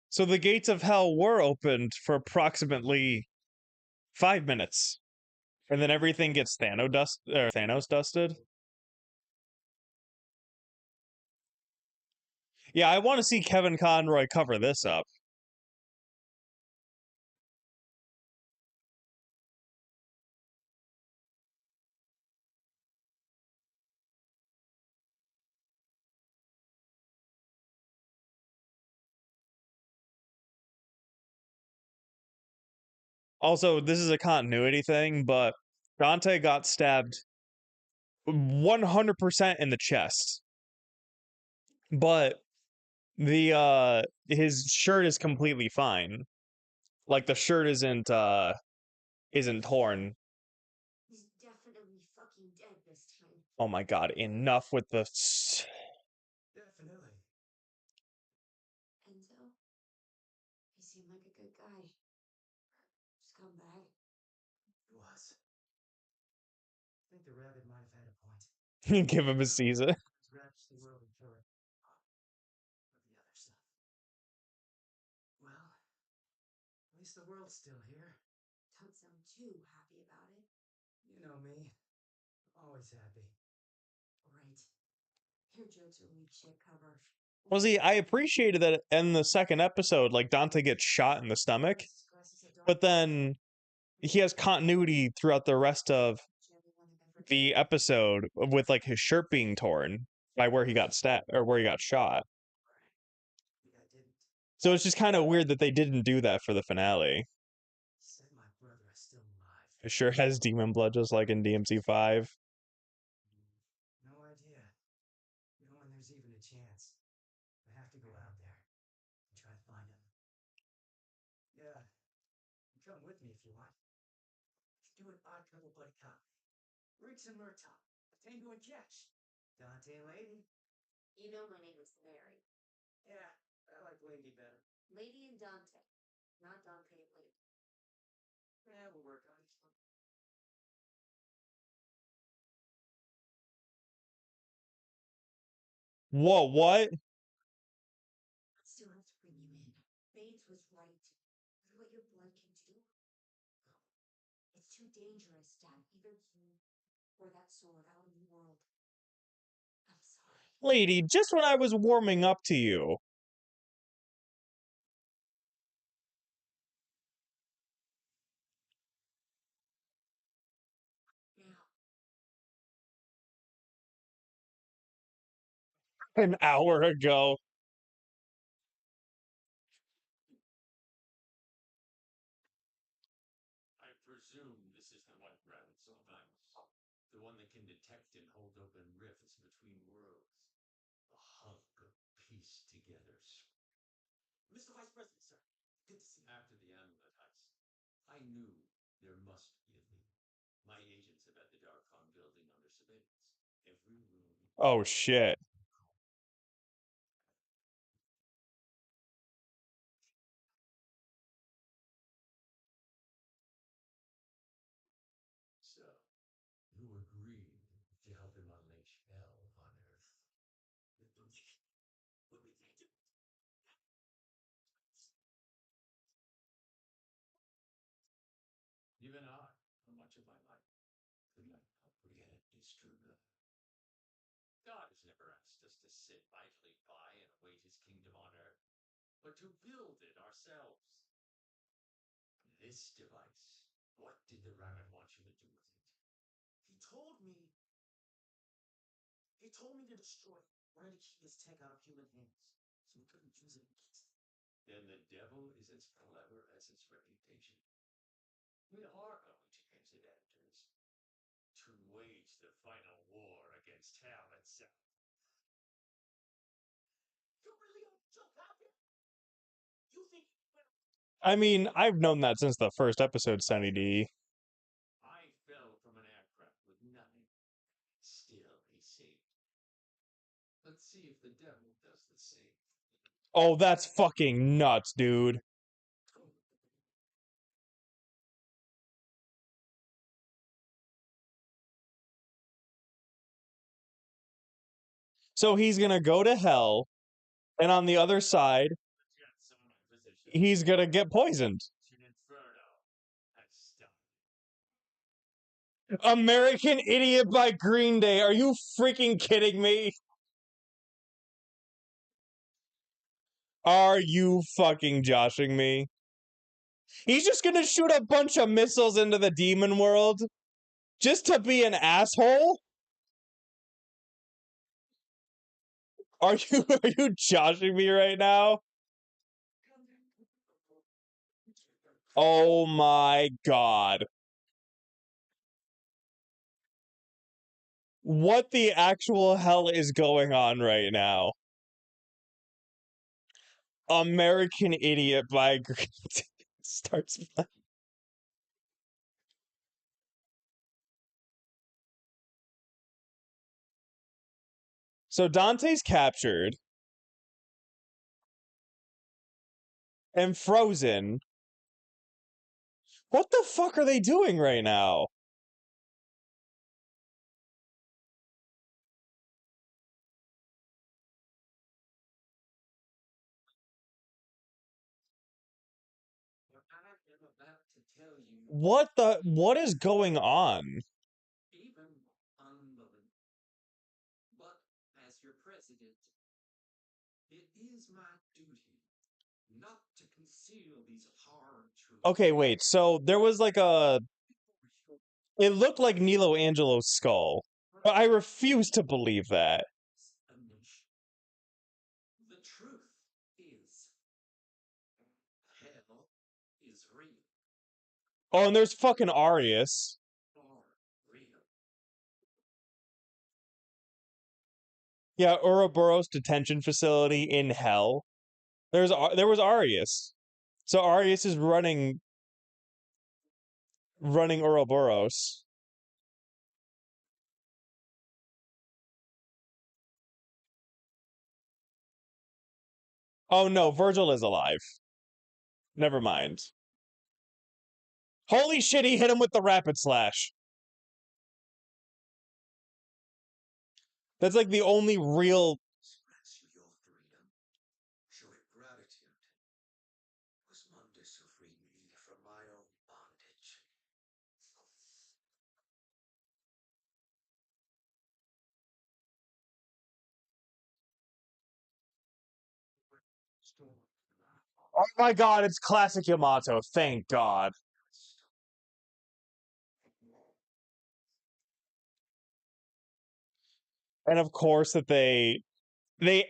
So the gates of hell were opened for approximately 5 minutes, and then everything gets Thanos dusted. Yeah, I want to see Kevin Conroy cover this up. Also, this is a continuity thing, but Dante got stabbed 100% in the chest. But his shirt is completely fine. Like the shirt isn't torn. He's definitely fucking dead this time. Oh my god, enough with the Definitely. Enzo? He seemed like a good guy. Scumbag. He was. I think the rabbit might have had a point. give him a Caesar. Scratch the world and kill it. Or the other stuff. Well, at least the world's still here. Don't sound too happy about it. You know me. Always happy. Right. Your jokes are weak shit cover. Well, see, I appreciated that in the second episode, like Dante gets shot in the stomach, but then he has continuity throughout the rest of the episode with like his shirt being torn by where he got stabbed or where he got shot. I didn't. So it's just kind of weird that they didn't do that for the finale. Said my brother is still alive. It sure has demon blood just like in DMC5. No idea. You know when there's even a chance. I have to go out there and try to find him. Yeah. You come with me if you want. You do an odd couple buddy comedy. Riggs and Murtaugh. Tango and Cash. Dante and Lady. You know my name is Mary. Yeah, I like Lady better. Lady and Dante. Not Dante and Lady. Yeah, we'll work on it. Whoa, what? Still have to bring you in. Baines was right. With what your blood can do. It's too dangerous to have either you or that sword out in the world. I'm sorry. Lady, just when I was warming up to you. Now, An hour ago. I presume this is the white rabbit sometimes. The one that can detect and hold open rifts between worlds. A hunk of pieced together. Mr. Vice President, sir. Good to see you. After the amulet heist, I knew there must be a lead. My agents have had the Darkon building under surveillance. Every room. Oh shit. So, you agreed to help him unleash hell on Earth. What we can't do. Even I, for much of my life, could not comprehend his true love. God has never asked us to sit idly by and await his kingdom on earth, but to build it ourselves. This device, what did the rabbit want you to do with it? He told me to destroy it. Wanted to keep his tech out of human hands, so we couldn't use it against him. Then the devil is as clever as its reputation. We are going to use it, editors, to wage the final war against hell itself. You really are so happy? You think I mean, I've known that since the first episode, Sunny D. I fell from an aircraft with nothing. Still, he saved. Let's see if the devil does the same. Oh, that's fucking nuts, dude. So he's gonna go to hell, and on the other side, he's gonna get poisoned. American Idiot by Green Day. Are you freaking kidding me? Are you fucking joshing me? He's just gonna shoot a bunch of missiles into the demon world just to be an asshole? Are you joshing me right now? Oh my god. What the actual hell is going on right now? American Idiot by Green Day starts playing. So Dante's captured and frozen. What the fuck are they doing right now? I'm about to tell you What is going on? even unbelievable. But as your president, it is my duty not to conceal these hard truths. Okay, wait. So there was like it looked like Nilo Angelo's skull. But I refuse to believe that. A nation. The truth is, hell is real. Oh, and there's fucking Arius. Or real. Yeah, Ouroboros detention facility in hell. There was Arius. So Arius is running Ouroboros. Oh no, Virgil is alive. Never mind. Holy shit, he hit him with the rapid slash. That's like the only real. Express your freedom. Show it gratitude. It was Mundus who freed me from my own bondage. Oh my god, it's classic Yamato. Thank God. And of course that they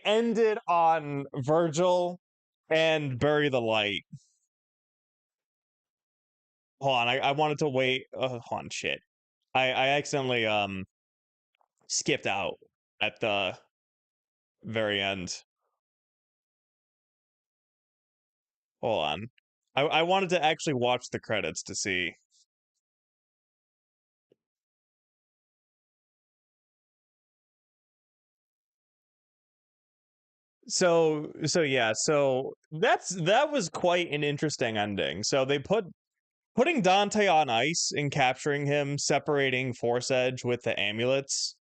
ended on Virgil and Bury the Light. Hold on, I wanted to wait. Hold on, shit. I accidentally skipped out at the very end. Hold on. I wanted to actually watch the credits to see. So yeah, so that was quite an interesting ending. So they putting Dante on ice and capturing him, separating Force Edge with the amulets,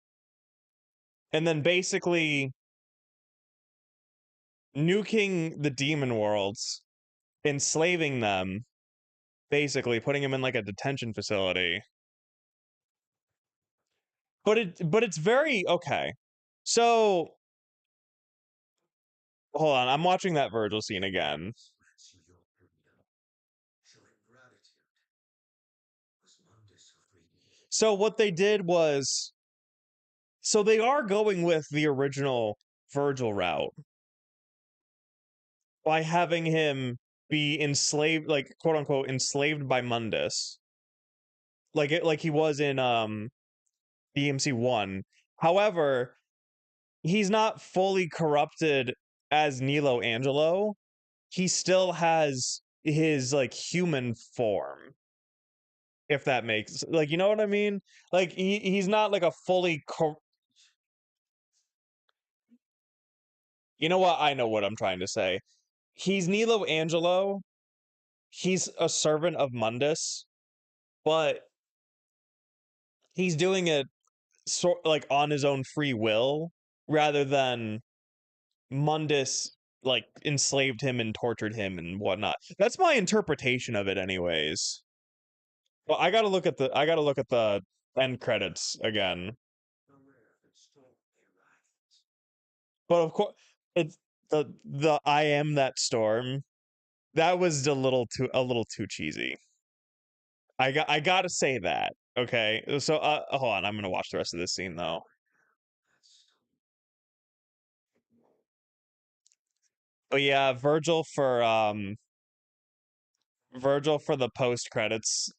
and then basically nuking the demon worlds, enslaving them, basically putting them in like a detention facility. But it's very okay. So hold on, I'm watching that Virgil scene again. Express your freedom. Show it gratitude. It was Mundus who freed me. So what they did was, so they are going with the original Virgil route by having him be enslaved, like quote unquote enslaved by Mundus, like he was in BMC1. However, he's not fully corrupted as Nilo Angelo. He still has his like human form, if that makes, like, you know what I mean? Like he's not like a fully You know what? I know what I'm trying to say. He's Nilo Angelo. He's a servant of Mundus, but he's doing it sort like on his own free will rather than Mundus like enslaved him and tortured him and whatnot. That's my interpretation of it, anyways. Well, I gotta look at the end credits again. But of course, it's the I am that storm. That was a little too cheesy. I gotta say that. Okay, so hold on, I'm gonna watch the rest of this scene though. But yeah, Virgil for the post credits,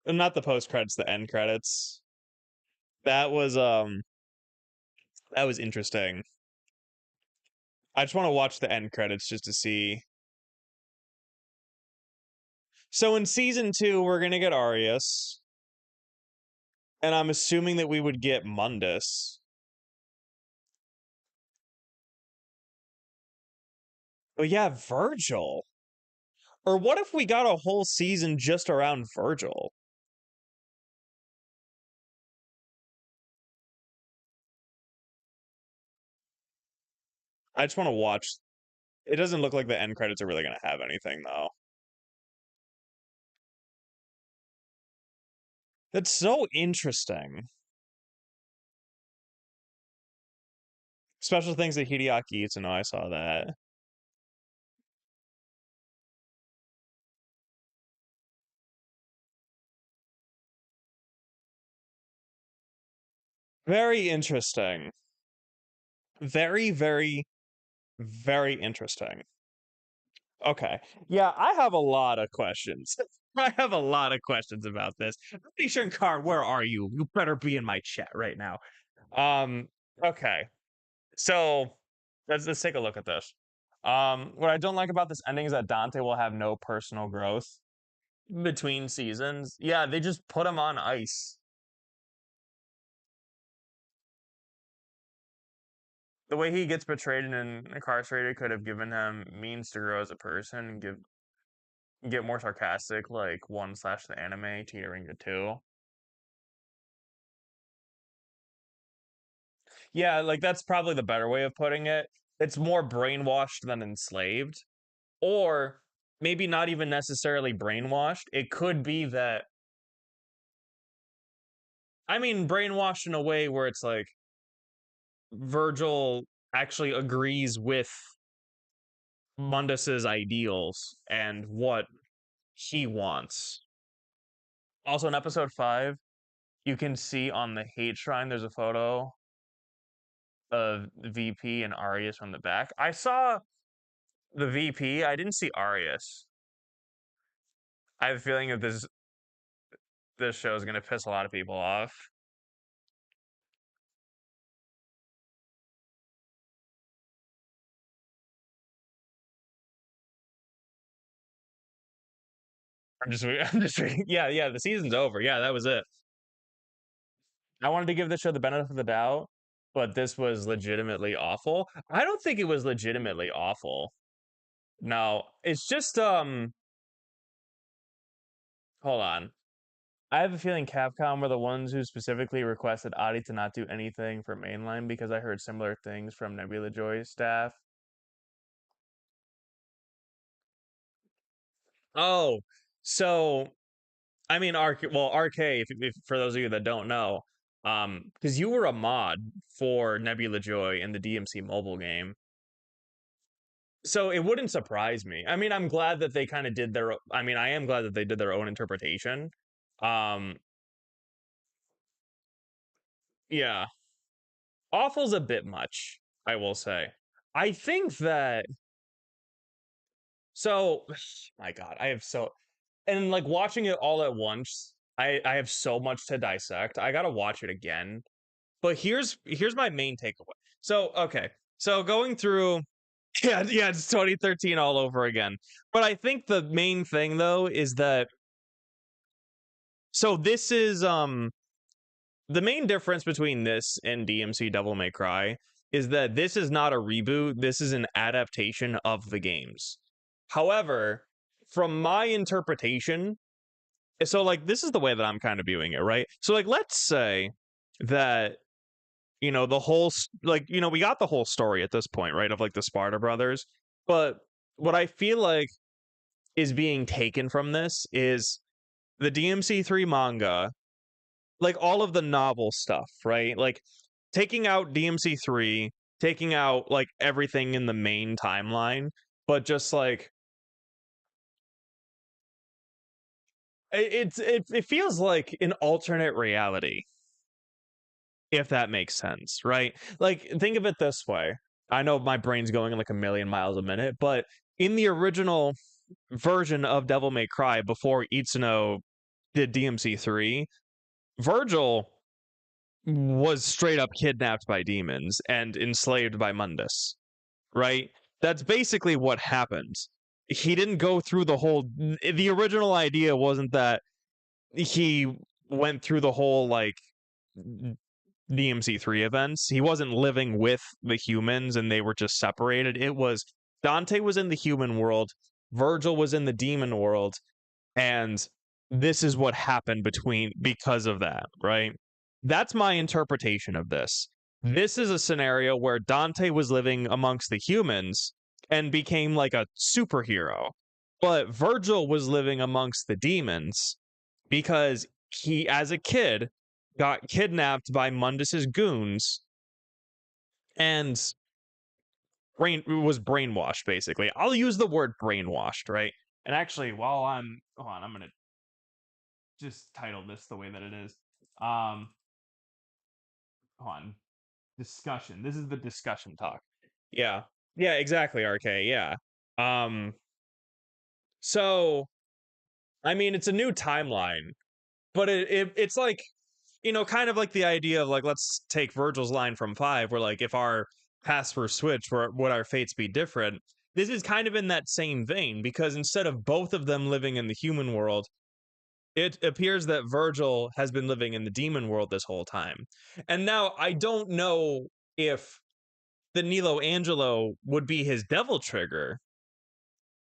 not the post credits, the end credits. That was interesting. I just want to watch the end credits just to see. So in season 2, we're gonna get Arius, and I'm assuming that we would get Mundus. But yeah, Virgil. Or what if we got a whole season just around Virgil? I just want to watch. It doesn't look like the end credits are really going to have anything, though. That's so interesting. Special things that Hideaki Itsuno, I saw that. Very interesting. Very, very, very interesting. Okay. Yeah, I have a lot of questions. I have a lot of questions about this. Shankar, where are you? You better be in my chat right now. Okay. So let's take a look at this. What I don't like about this ending is that Dante will have no personal growth between seasons. Yeah, they just put him on ice. The way he gets betrayed and incarcerated could have given him means to grow as a person and get more sarcastic, like 1 slash the anime teetering to 2. Yeah, like that's probably the better way of putting it. It's more brainwashed than enslaved. Or maybe not even necessarily brainwashed. It could be that, I mean, brainwashed in a way where it's like Virgil actually agrees with Mundus's ideals and what he wants. Also, in episode 5, you can see on the hate shrine there's a photo of VP and Arius from the back. I saw the VP. I didn't see Arius. I have a feeling that this show is gonna piss a lot of people off. I'm just yeah, the season's over. Yeah, that was it. I wanted to give this show the benefit of the doubt, but this was legitimately awful. I don't think it was legitimately awful. No, it's just hold on. I have a feeling Capcom were the ones who specifically requested Adi to not do anything for mainline because I heard similar things from Nebula Joy's staff. Oh, so I mean, RK. If for those of you that don't know, because you were a mod for Nebula Joy in the DMC mobile game, so it wouldn't surprise me. I mean, I'm glad that they kind of did their. I mean, I am glad that they did their own interpretation. Um, yeah, awful's a bit much, I will say. I think that. So, my God, I have so, and like watching it all at once. I have so much to dissect. I gotta watch it again. But here's my main takeaway. So okay, so going through, yeah, it's 2013 all over again. But I think the main thing though is that, so this is the main difference between this and DMC Devil May Cry is that this is not a reboot, this is an adaptation of the games. However, from my interpretation, so like this is the way that I'm kind of viewing it, right? So like let's say that the whole like we got the whole story at this point, right, of like the Sparta brothers, but what I feel like is being taken from this is the DMC3 manga, like all of the novel stuff, right? Like taking out DMC3, taking out like everything in the main timeline, but just like it feels like an alternate reality, if that makes sense, right? Like think of it this way. I know my brain's going like a million miles a minute, but in the original version of Devil May Cry before Itsuno did DMC3, Virgil was straight up kidnapped by demons and enslaved by Mundus, right? That's basically what happened. He didn't go through the original idea wasn't that he went through the whole like DMC3 events. He wasn't living with the humans and they were just separated. It was Dante was in the human world, Virgil was in the demon world, and this is what happened because of that, right? That's my interpretation of this. This is a scenario where Dante was living amongst the humans and became like a superhero, but Virgil was living amongst the demons because he, as a kid, got kidnapped by Mundus's goons and was brainwashed, basically. I'll use the word brainwashed, right? And actually, hold on, I'm gonna just title this the way that it is. Hold on, discussion. This is the discussion talk. Yeah, yeah, exactly, RK. Yeah. Um. So, I mean, it's a new timeline, but it's like kind of like the idea of like let's take Virgil's line from 5, where like if our paths were switched, would our fates be different? This is kind of in that same vein because instead of both of them living in the human world, it appears that Virgil has been living in the demon world this whole time. And now I don't know if the Nilo Angelo would be his devil trigger.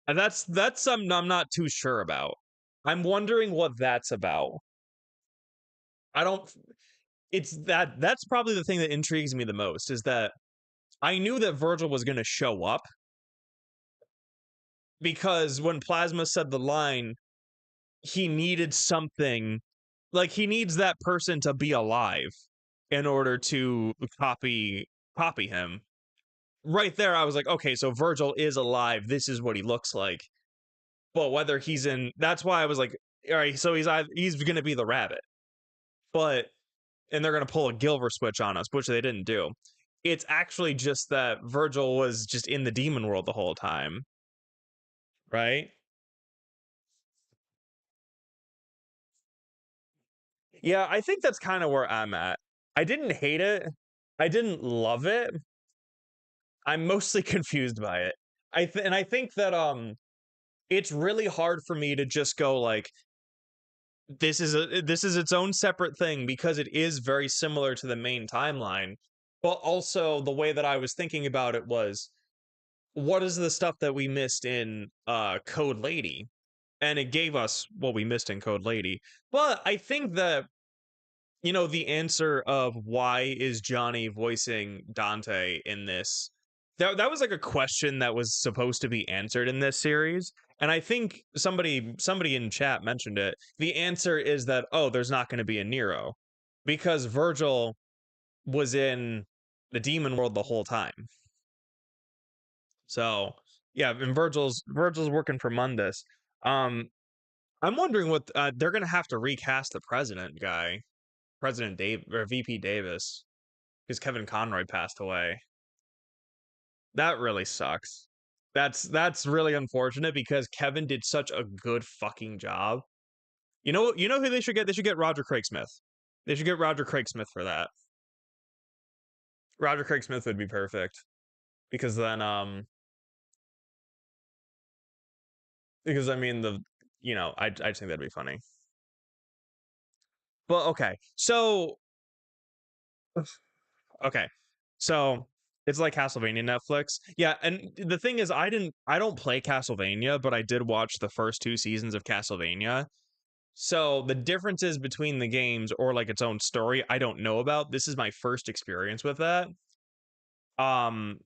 And that's something I'm not too sure about. I'm wondering what that's about. I don't it's that's probably the thing that intrigues me the most is that I knew that Virgil was going to show up because when Plasma said the line, he needed something, like he needs that person to be alive in order to copy him. Right there I was like, okay, so Virgil is alive. This is what he looks like. But whether he's in, that's why I was like, all right, so he's going to be the rabbit. But and they're going to pull a Gilver switch on us, which they didn't do. It's actually just that Virgil was just in the demon world the whole time. Right? Yeah, I think that's kind of where I'm at. I didn't hate it. I didn't love it. I'm mostly confused by it. And I think that it's really hard for me to just go like this is its own separate thing because it is very similar to the main timeline. But also the way that I was thinking about it was what is the stuff that we missed in Code Lady? And it gave us what we missed in Code Lady. But I think that the answer of why is Johnny voicing Dante in this, that was like a question that was supposed to be answered in this series. And I think somebody in chat mentioned it. The answer is that there's not going to be a Nero because Virgil was in the demon world the whole time. So yeah, and Virgil's working for Mundus. I'm wondering what they're gonna have to recast the president guy, President Dave or VP Davis, because Kevin Conroy passed away. That really sucks. That's really unfortunate because Kevin did such a good fucking job. You know who they should get? They should get Roger Craig Smith. They should get Roger Craig Smith for that. Roger Craig Smith would be perfect because then because I mean I just think that'd be funny. Well, okay. So It's like Castlevania Netflix. Yeah, and the thing is, I don't play Castlevania, but I did watch the first 2 seasons of Castlevania. So the differences between the games or like its own story, I don't know about. This is my first experience with that. Um,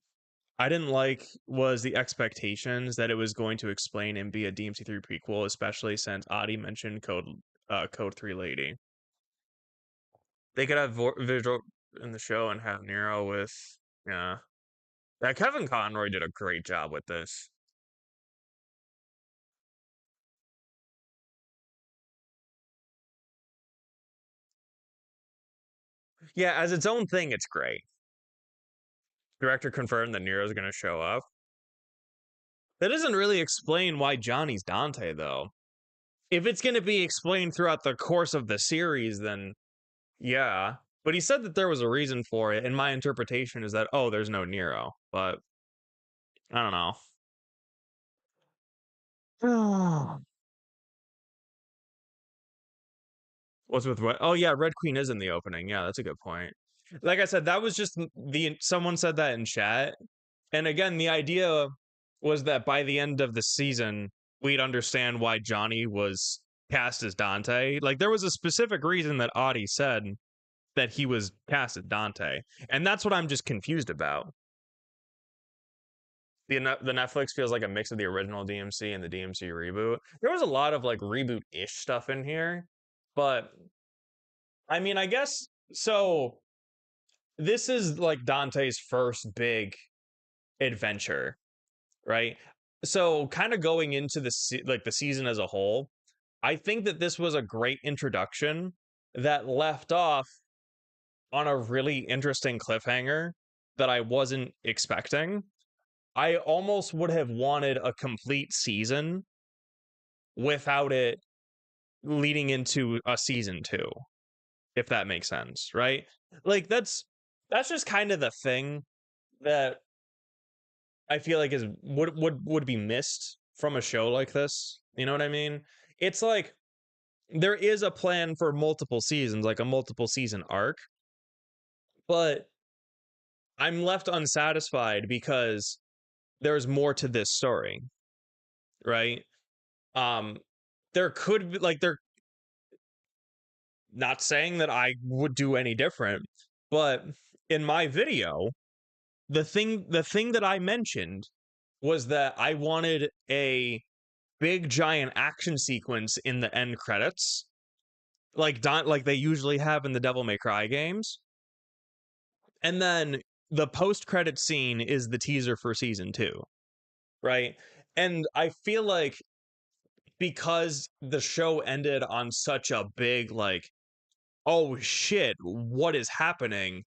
I didn't like was the expectations that it was going to explain and be a DMC3 prequel, especially since Adi mentioned Code 3 Lady. They could have visual in the show and have Nero with yeah. That Kevin Conroy did a great job with this. Yeah, as its own thing, it's great. Director confirmed that Nero's going to show up. That doesn't really explain why Johnny's Dante, though. If it's going to be explained throughout the course of the series, then yeah. But he said that there was a reason for it, and my interpretation is that, oh, there's no Nero. But I don't know. What's with what? Oh yeah, Red Queen is in the opening. Yeah, that's a good point. Like I said, that was just someone said that in chat. And again, the idea was that by the end of the season, we'd understand why Johnny was cast as Dante. Like there was a specific reason that Audie said that he was cast as Dante. And that's what I'm just confused about. The Netflix feels like a mix of the original DMC and the DMC reboot. There was a lot of like reboot-ish stuff in here, but I mean, I guess so. This is like Dante's first big adventure, right? So, kind of going into the season as a whole, I think that this was a great introduction that left off on a really interesting cliffhanger that I wasn't expecting. I almost would have wanted a complete season without it leading into a season 2, if that makes sense, right? Like that's just kind of the thing that I feel like is would be missed from a show like this. You know what I mean? It's like there is a plan for multiple seasons, like a multiple season arc, but I'm left unsatisfied because there's more to this story, right? Um there could be like they're not saying that I would do any different, but in my video, the thing that I mentioned was that I wanted a big giant action sequence in the end credits, like they usually have in the Devil May Cry games. And then the post-credit scene is the teaser for season 2, right? And I feel like because the show ended on such a big like, oh shit, what is happening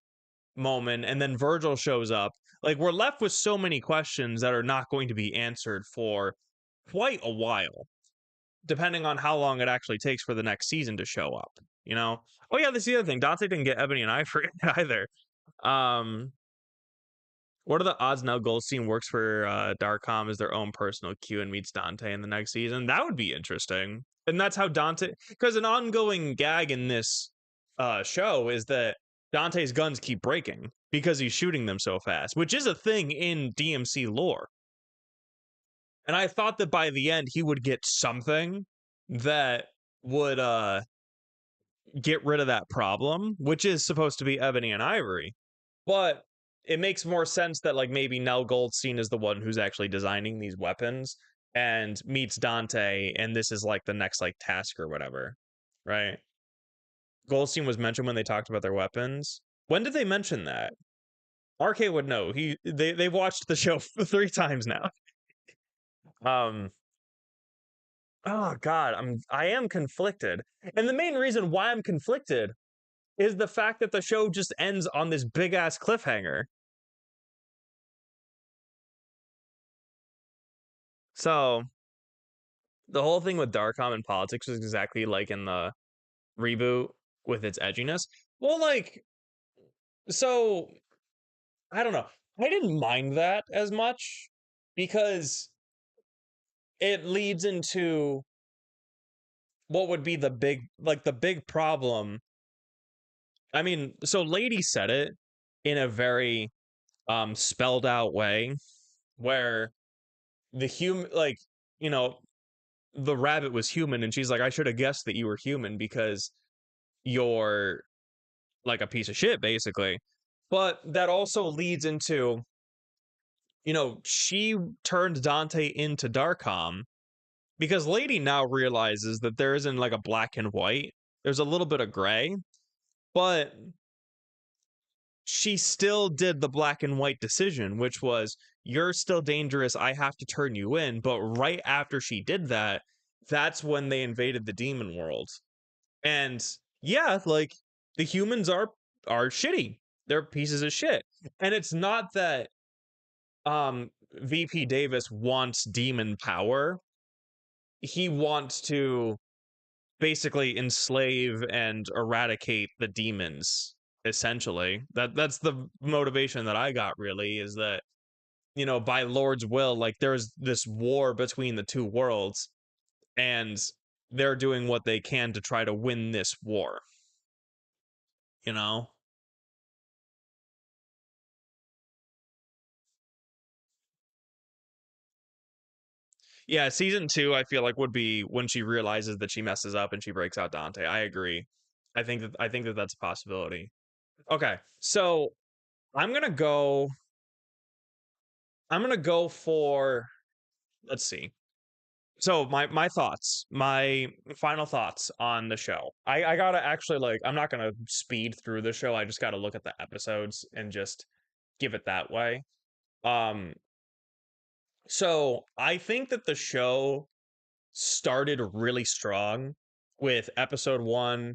moment, and then Virgil shows up, like we're left with so many questions that are not going to be answered for quite a while, depending on how long it actually takes for the next season to show up, you know? Oh yeah, this is the other thing. Dante didn't get Ebony and Ivory either. Um what are the odds now Goldstein works for Darkcom as their own personal Q and meets Dante in the next season? That would be interesting. And that's how Dante, because an ongoing gag in this show is that Dante's guns keep breaking because he's shooting them so fast, which is a thing in DMC lore. And I thought that by the end he would get something that would get rid of that problem, which is supposed to be Ebony and Ivory. But it makes more sense that like maybe Nell Goldstein is the one who's actually designing these weapons and meets Dante, and this is like the next like task or whatever, right? Goldstein was mentioned when they talked about their weapons. When did they mention that? RK would know. They've watched the show 3 times now. Oh god, I am conflicted. And the main reason why I'm conflicted is the fact that the show just ends on this big ass cliffhanger. So the whole thing with Darkcom and politics was exactly like in the reboot with its edginess. Well, like, so I don't know. I didn't mind that as much because it leads into what would be the big problem. I mean, so Lady said it in a very spelled out way where the human, like, you know, the rabbit was human, and she's like, I should have guessed that you were human because you're like a piece of shit, basically. But that also leads into, she turned Dante into Darkom because Lady now realizes that there isn't like a black and white. There's a little bit of gray, but she still did the black and white decision, which was, you're still dangerous. I have to turn you in. But right after she did that, that's when they invaded the demon world. And yeah, like, the humans are shitty. They're pieces of shit. And it's not that VP Davis wants demon power. He wants to basically enslave and eradicate the demons, essentially. That's the motivation that I got, really, is that, by Lord's will, like, there's this war between the two worlds, and they're doing what they can to try to win this war, you know? Yeah, season 2 I feel like would be when she realizes that she messes up and she breaks out Dante. I agree. I think that that's a possibility. Okay. So, I'm going to go for, let's see. So my thoughts, my final thoughts on the show. I gotta actually, like, I'm not gonna speed through the show. I just gotta look at the episodes and just give it that way. Um, so I think that the show started really strong with episode 1,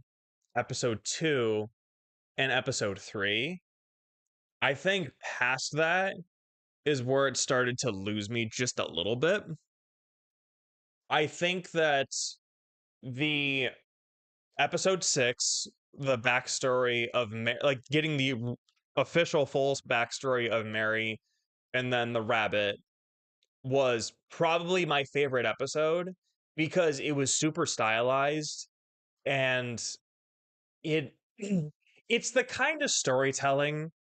episode 2, and episode 3. I think past that is where it started to lose me just a little bit. I think that the episode 6, the backstory of like getting the official full backstory of Mary and then the rabbit, was probably my favorite episode because it was super stylized, and it it's the kind of storytelling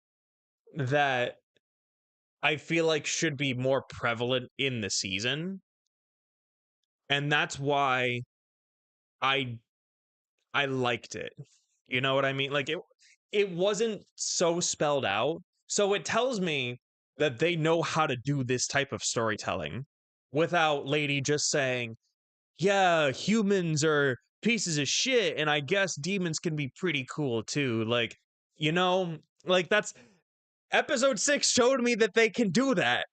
that I feel like should be more prevalent in the season, and that's why I I liked it. You know what I mean? Like, it wasn't so spelled out. So it tells me that they know how to do this type of storytelling without Lady just saying, "Yeah, humans are pieces of shit, and I guess demons can be pretty cool too." Like, like, that's episode 6 showed me that they can do that.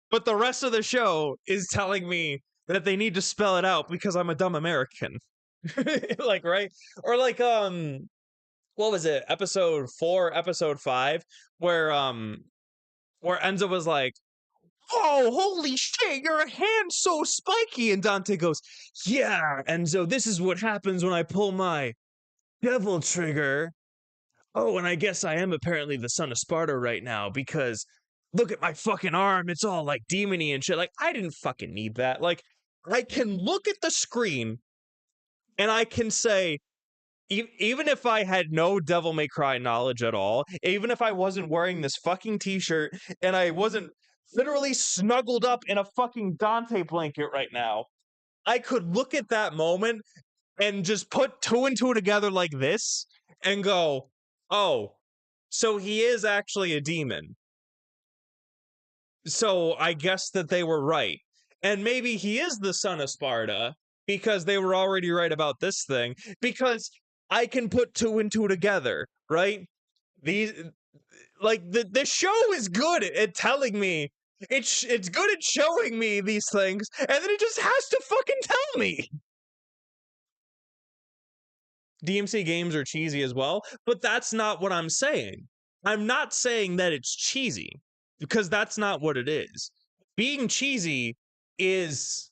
But the rest of the show is telling me that they need to spell it out because I'm a dumb American. Like, right? Or like, what was it? Episode 4, episode 5, where Enzo was like, "Oh, holy shit, your hand's so spiky." And Dante goes, "Yeah, Enzo, this is what happens when I pull my devil trigger. Oh, and I guess I am apparently the son of Sparta right now because look at my fucking arm. It's all like demony and shit." Like, I didn't fucking need that. Like, I can look at the screen and I can say, even if I had no Devil May Cry knowledge at all, even if I wasn't wearing this fucking t-shirt and I wasn't literally snuggled up in a fucking Dante blanket right now, I could look at that moment and just put two and two together like this and go, "Oh, so he is actually a demon. So I guess that they were right. And maybe he is the son of Sparta because they were already right about this thing, because I can put two and two together, right? These, like, the show is good at telling me, it's good at showing me these things, and then it just has to fucking tell me. DMC games are cheesy as well, but that's not what I'm saying. I'm not saying that it's cheesy, because that's not what it is. Being cheesy is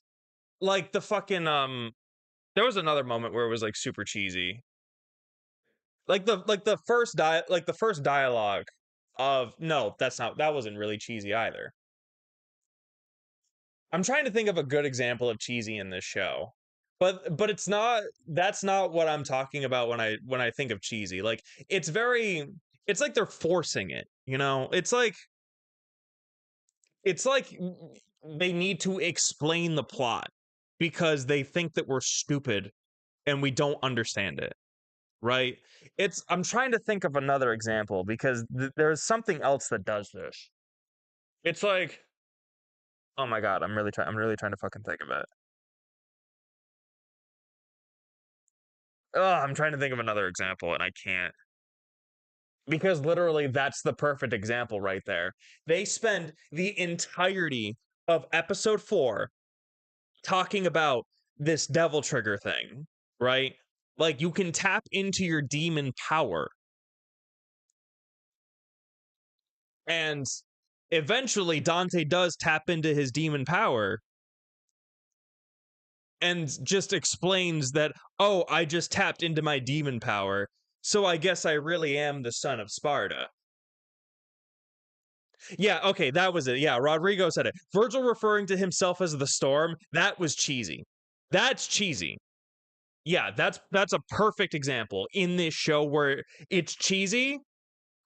like the fucking there was another moment where it was like super cheesy. Like the first dialogue of, no, that wasn't really cheesy either. I'm trying to think of a good example of cheesy in this show. But that's not what I'm talking about when I think of cheesy. Like, it's like they're forcing it, you know? It's like it's like they need to explain the plot because they think that we're stupid and we don't understand it, right? I'm trying to think of another example because there's something else that does this. It's like, oh my god, I'm really trying to fucking think of it. Oh, I'm trying to think of another example and I can't. Because literally that's the perfect example right there. They spend the entirety of episode 4 talking about this devil trigger thing, right? Like you can tap into your demon power. And eventually Dante does tap into his demon power and just explains that, "Oh, I just tapped into my demon power. So I guess I really am the son of Sparta." Yeah, okay, that was it. Yeah, Rodrigo said it. Virgil referring to himself as the storm, that was cheesy. That's cheesy. Yeah, that's a perfect example in this show where it's cheesy.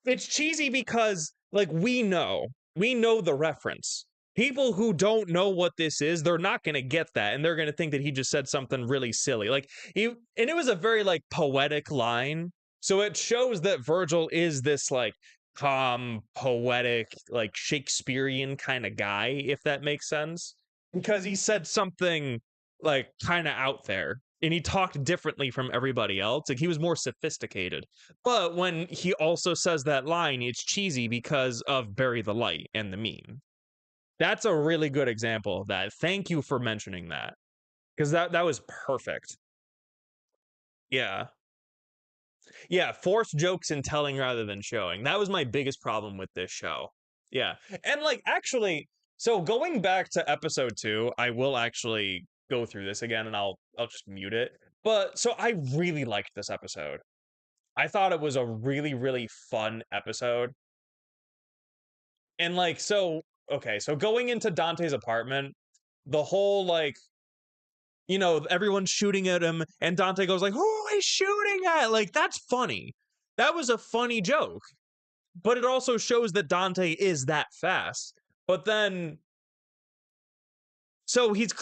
It's cheesy because like we know the reference. People who don't know what this is, they're not going to get that and they're going to think that he just said something really silly. Like and it was a very like poetic line. So it shows that Virgil is this like calm, poetic, like Shakespearean kind of guy, if that makes sense. Because he said something like kind of out there and he talked differently from everybody else. Like he was more sophisticated. But when he also says that line, it's cheesy because of Bury the Light and the meme. That's a really good example of that. Thank you for mentioning that. Because that was perfect. Yeah. Yeah, force jokes in telling rather than showing. That was my biggest problem with this show. Yeah. And like actually, so going back to episode 2, I will actually go through this again and I'll just mute it. But so I really liked this episode. I thought it was a really, really fun episode. And like, so, okay, so going into Dante's apartment, the whole like, everyone's shooting at him, and Dante goes like, "Who is shooting at?" Like, that's funny. That was a funny joke. But it also shows that Dante is that fast. But then, so he's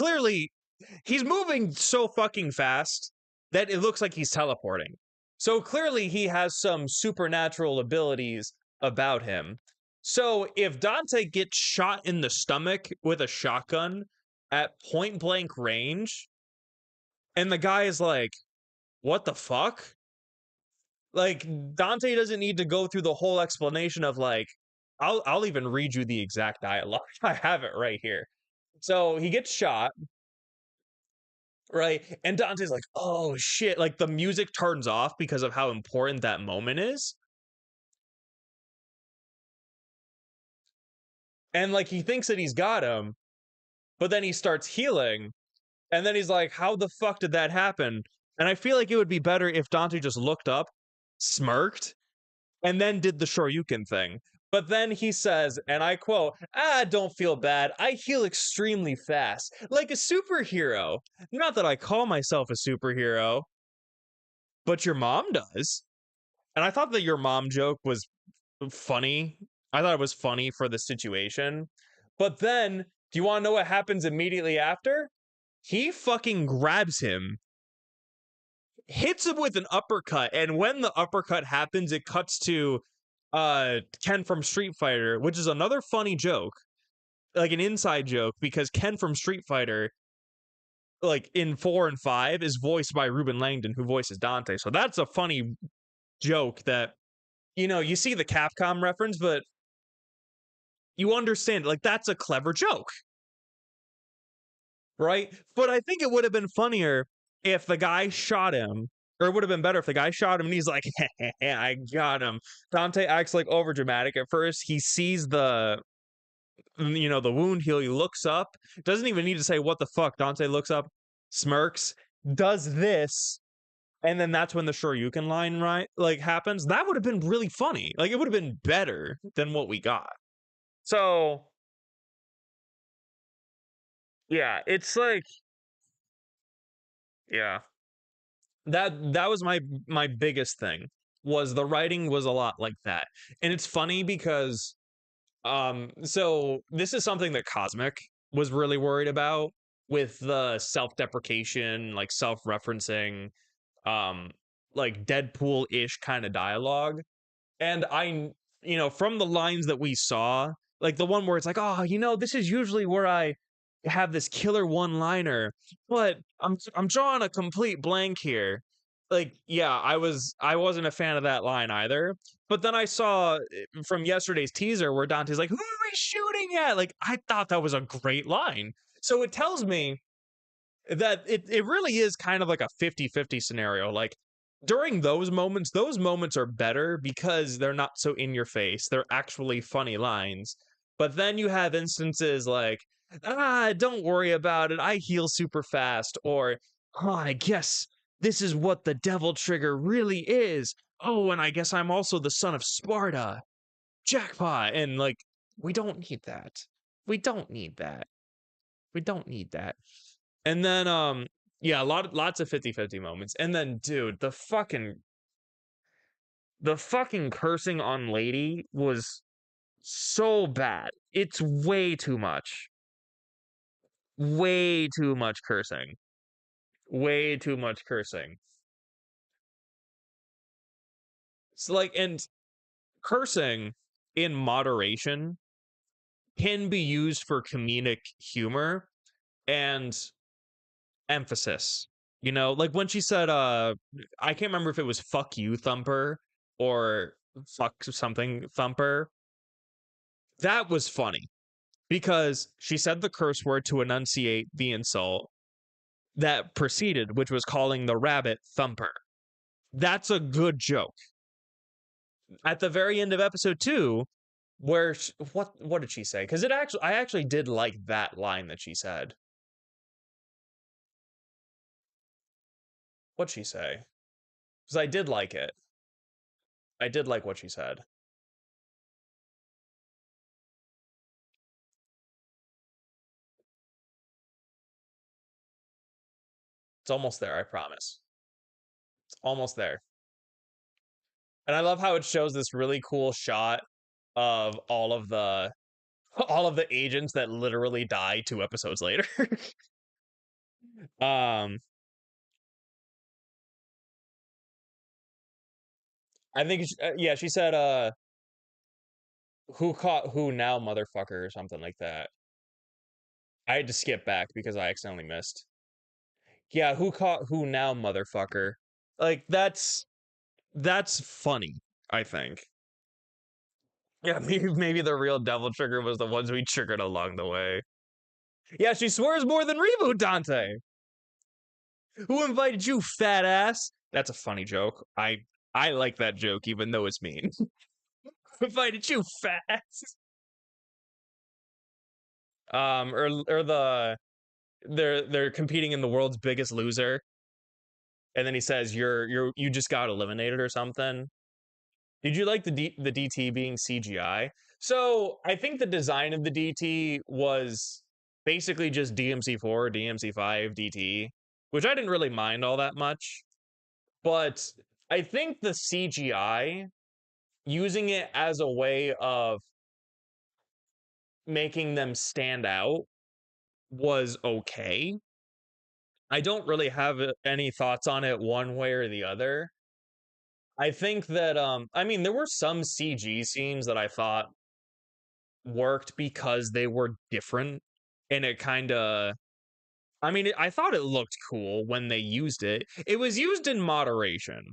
moving so fucking fast that it looks like he's teleporting. So clearly he has some supernatural abilities about him. So if Dante gets shot in the stomach with a shotgun at point blank range, and the guy is like, "What the fuck?" Like Dante doesn't need to go through the whole explanation of like, I'll even read you the exact dialogue. I have it right here. So he gets shot, right? And Dante's like, "Oh shit." Like the music turns off because of how important that moment is. And like he thinks that he's got him, but then he starts healing. And then he's like, "How the fuck did that happen?" And I feel like it would be better if Dante just looked up, smirked, and then did the Shoryuken thing. But then he says, and I quote, "Don't feel bad. I heal extremely fast, like a superhero. Not that I call myself a superhero, but your mom does." And I thought that your mom joke was funny. I thought it was funny for the situation. But then, do you want to know what happens immediately after? He fucking grabs him, hits him with an uppercut, and when the uppercut happens, it cuts to Ken from Street Fighter, which is another funny joke, like an inside joke, because Ken from Street Fighter, like in 4 and 5, is voiced by Ruben Langdon, who voices Dante. So that's a funny joke that you see the Capcom reference, but you understand, like that's a clever joke, right? But I think it would have been funnier if the guy shot him, or it would have been better if the guy shot him and he's like, "I got him." Dante acts like over dramatic at first. He sees the wound heal. He looks up, doesn't even need to say what the fuck. Dante looks up, smirks, does this, and then that's when the Shoryuken line right like happens. That would have been really funny. Like it would have been better than what we got. So yeah, it's like yeah. That was my biggest thing was the writing was a lot like that. And it's funny because So this is something that Cosmic was really worried about with the self-deprecation, like self-referencing, um, like Deadpool-ish kind of dialogue. And from the lines that we saw, like the one where it's like, oh, this is usually where I have this killer one-liner, but I'm drawing a complete blank here. Like, yeah, I wasn't a fan of that line either. But then I saw from yesterday's teaser where Dante's like, who are we shooting at? Like, I thought that was a great line. So it tells me that it really is kind of like a 50-50 scenario. Like during those moments are better because they're not so in your face. They're actually funny lines. But then you have instances like, don't worry about it, I heal super fast, or oh, I guess this is what the devil trigger really is. Oh, and I guess I'm also the son of Sparta. Jackpot. And like, we don't need that. We don't need that. We don't need that. And then yeah, lots of 50-50 moments. And then dude, the fucking cursing on Lady was so bad. It's way too much. Way too much cursing. Way too much cursing. It's like, and cursing in moderation can be used for comedic humor and emphasis. Like when she said, I can't remember if it was fuck you, Thumper, or fuck something, Thumper. That was funny because she said the curse word to enunciate the insult that preceded, which was calling the rabbit Thumper. That's a good joke. At the very end of episode 2, where what did she say? Because I actually did like that line that she said. What'd she say? Because I did like it. I did like what she said. It's almost there, I promise. It's almost there. And I love how it shows this really cool shot of all of the agents that literally die 2 episodes later. um I think yeah, she said who caught who now, motherfucker, or something like that. I had to skip back because I accidentally missed. Yeah, who caught who now, motherfucker. Like that's funny, I think. Yeah, maybe the real devil trigger was the ones we triggered along the way. Yeah, she swears more than Reboot Dante. Who invited you, fat ass? That's a funny joke. I like that joke, even though it's mean. Who invited you, fat ass? Or they're competing in the world's biggest loser, and then he says you just got eliminated or something. Did you like the DT being CGI? So I think the design of the DT was basically just DMC4, DMC5, DT, which I didn't really mind all that much. But I think the CGI, using it as a way of making them stand out, was okay. I don't really have any thoughts on it one way or the other. I think that I mean there were some CG scenes that I thought worked because they were different, and it kind of, I mean, I thought it looked cool when they used it. It was used in moderation,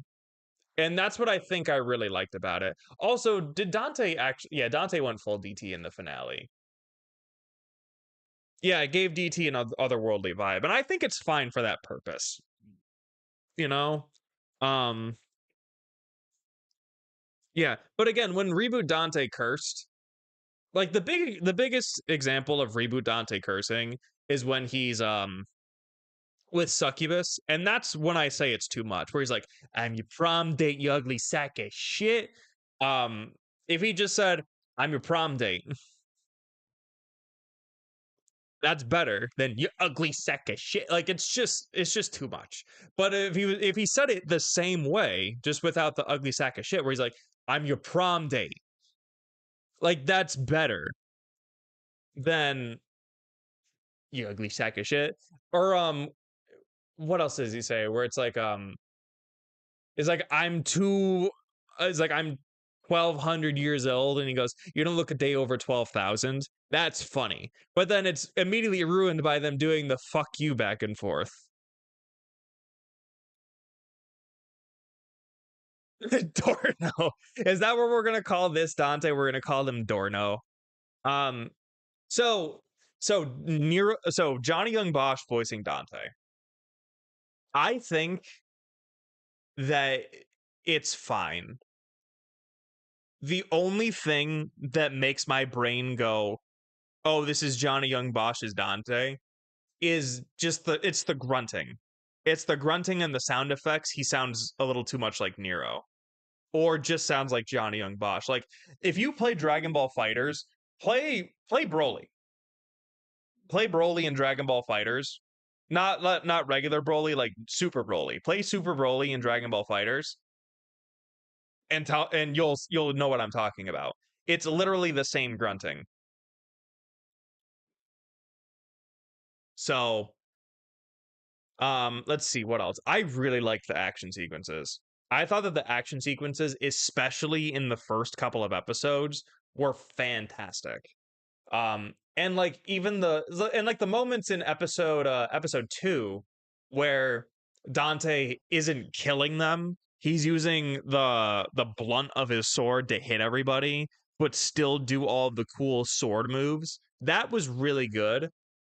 and that's what I think I really liked about it. Also, did Dante actually, yeah, Dante went full DT in the finale. Yeah, it gave DT an otherworldly vibe, and I think it's fine for that purpose. You know, um, yeah. But again, when Reboot Dante cursed, like the biggest example of Reboot Dante cursing is when he's with Succubus, and that's when I say it's too much. Where he's like, "I'm your prom date, you ugly sack of shit." Um, if he just said, "I'm your prom date," that's better than "you ugly sack of shit." Like it's just too much. But if he said it the same way, just without the ugly sack of shit, where he's like, "I'm your prom date," Like that's better than you ugly sack of shit. Or what else does he say? Where it's like I'm too it's like I'm 1200 years old, and he goes, you don't look a day over 12,000. That's funny. But then it's immediately ruined by them doing the fuck you back and forth. Dorno. Is that what we're gonna call this Dante? We're gonna call him Dorno. Um so so Johnny Young Bosch voicing Dante. I think that it's fine. The only thing that makes my brain go, "Oh, this is Johnny Young Bosch's Dante," is just it's the grunting. It's the grunting and the sound effects. He sounds a little too much like Nero, or just sounds like Johnny Young Bosch. Like if you play Dragon Ball Fighters, play Broly. Play Broly in Dragon Ball Fighters. Not regular Broly, like Super Broly. Play Super Broly in Dragon Ball Fighters, and you'll know what I'm talking about. It's literally the same grunting. So, let's see what else. I really liked the action sequences. I thought that the action sequences, especially in the first couple of episodes, were fantastic. And like even the moments in episode 2 where Dante isn't killing them, he's using the blunt of his sword to hit everybody, but still do all the cool sword moves. That was really good.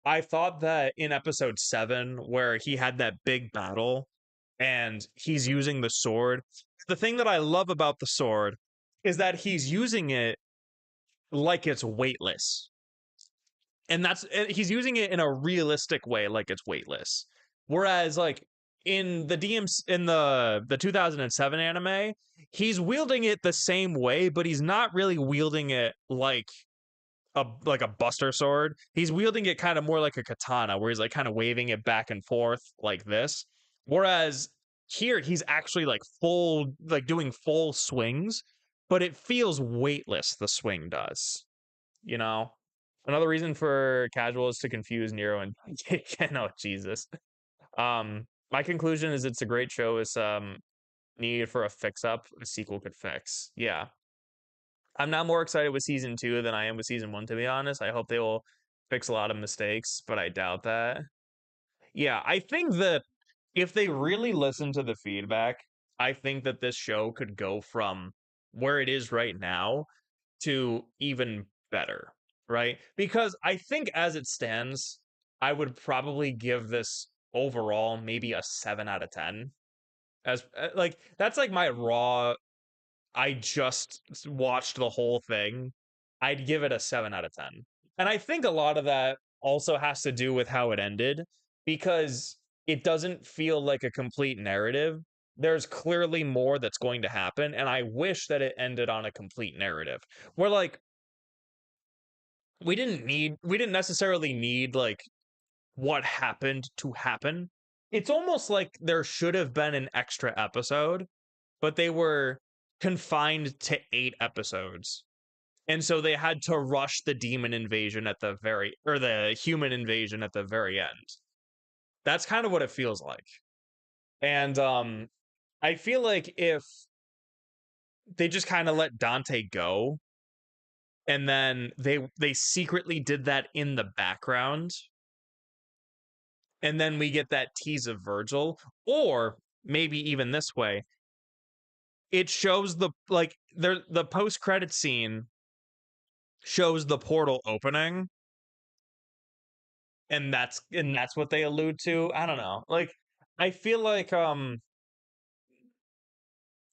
I thought that in episode 7, where he had that big battle and he's using the sword, the thing that I love about the sword is that he's using it like it's weightless. And he's using it in a realistic way, like it's weightless. Whereas, like in the DMs in the 2007 anime, he's wielding it the same way, but he's not really wielding it like a buster sword. He's wielding it kind of more like a katana, where he's like kind of waving it back and forth like this. Whereas here, he's actually like doing full swings, but it feels weightless. The swing does, you know. Another reason for casuals to confuse Nero and no, Jesus. My conclusion is it's a great show. It's needed for a fix up a sequel could fix. Yeah, I'm now more excited with season 2 than I am with season 1, to be honest. I hope they will fix a lot of mistakes, but I doubt that. Yeah, I think that if they really listen to the feedback, I think that this show could go from where it is right now to even better, right? Because I think as it stands, I would probably give this overall maybe a 7 out of 10. As like that's like my raw, I just watched the whole thing. I'd give it a 7 out of 10. And I think a lot of that also has to do with how it ended, because it doesn't feel like a complete narrative. There's clearly more that's going to happen, and I wish that it ended on a complete narrative. Where like we didn't necessarily need like what happened to happen. It's almost like there should have been an extra episode, but they were confined to 8 episodes. And so they had to rush the demon invasion at the or the human invasion at the very end. That's kind of what it feels like. And I feel like if they just kind of let Dante go, and then they secretly did that in the background, and then we get that tease of Virgil, or maybe even this way, it shows the post credit scene shows the portal opening, and that's what they allude to. I don't know. Like I feel like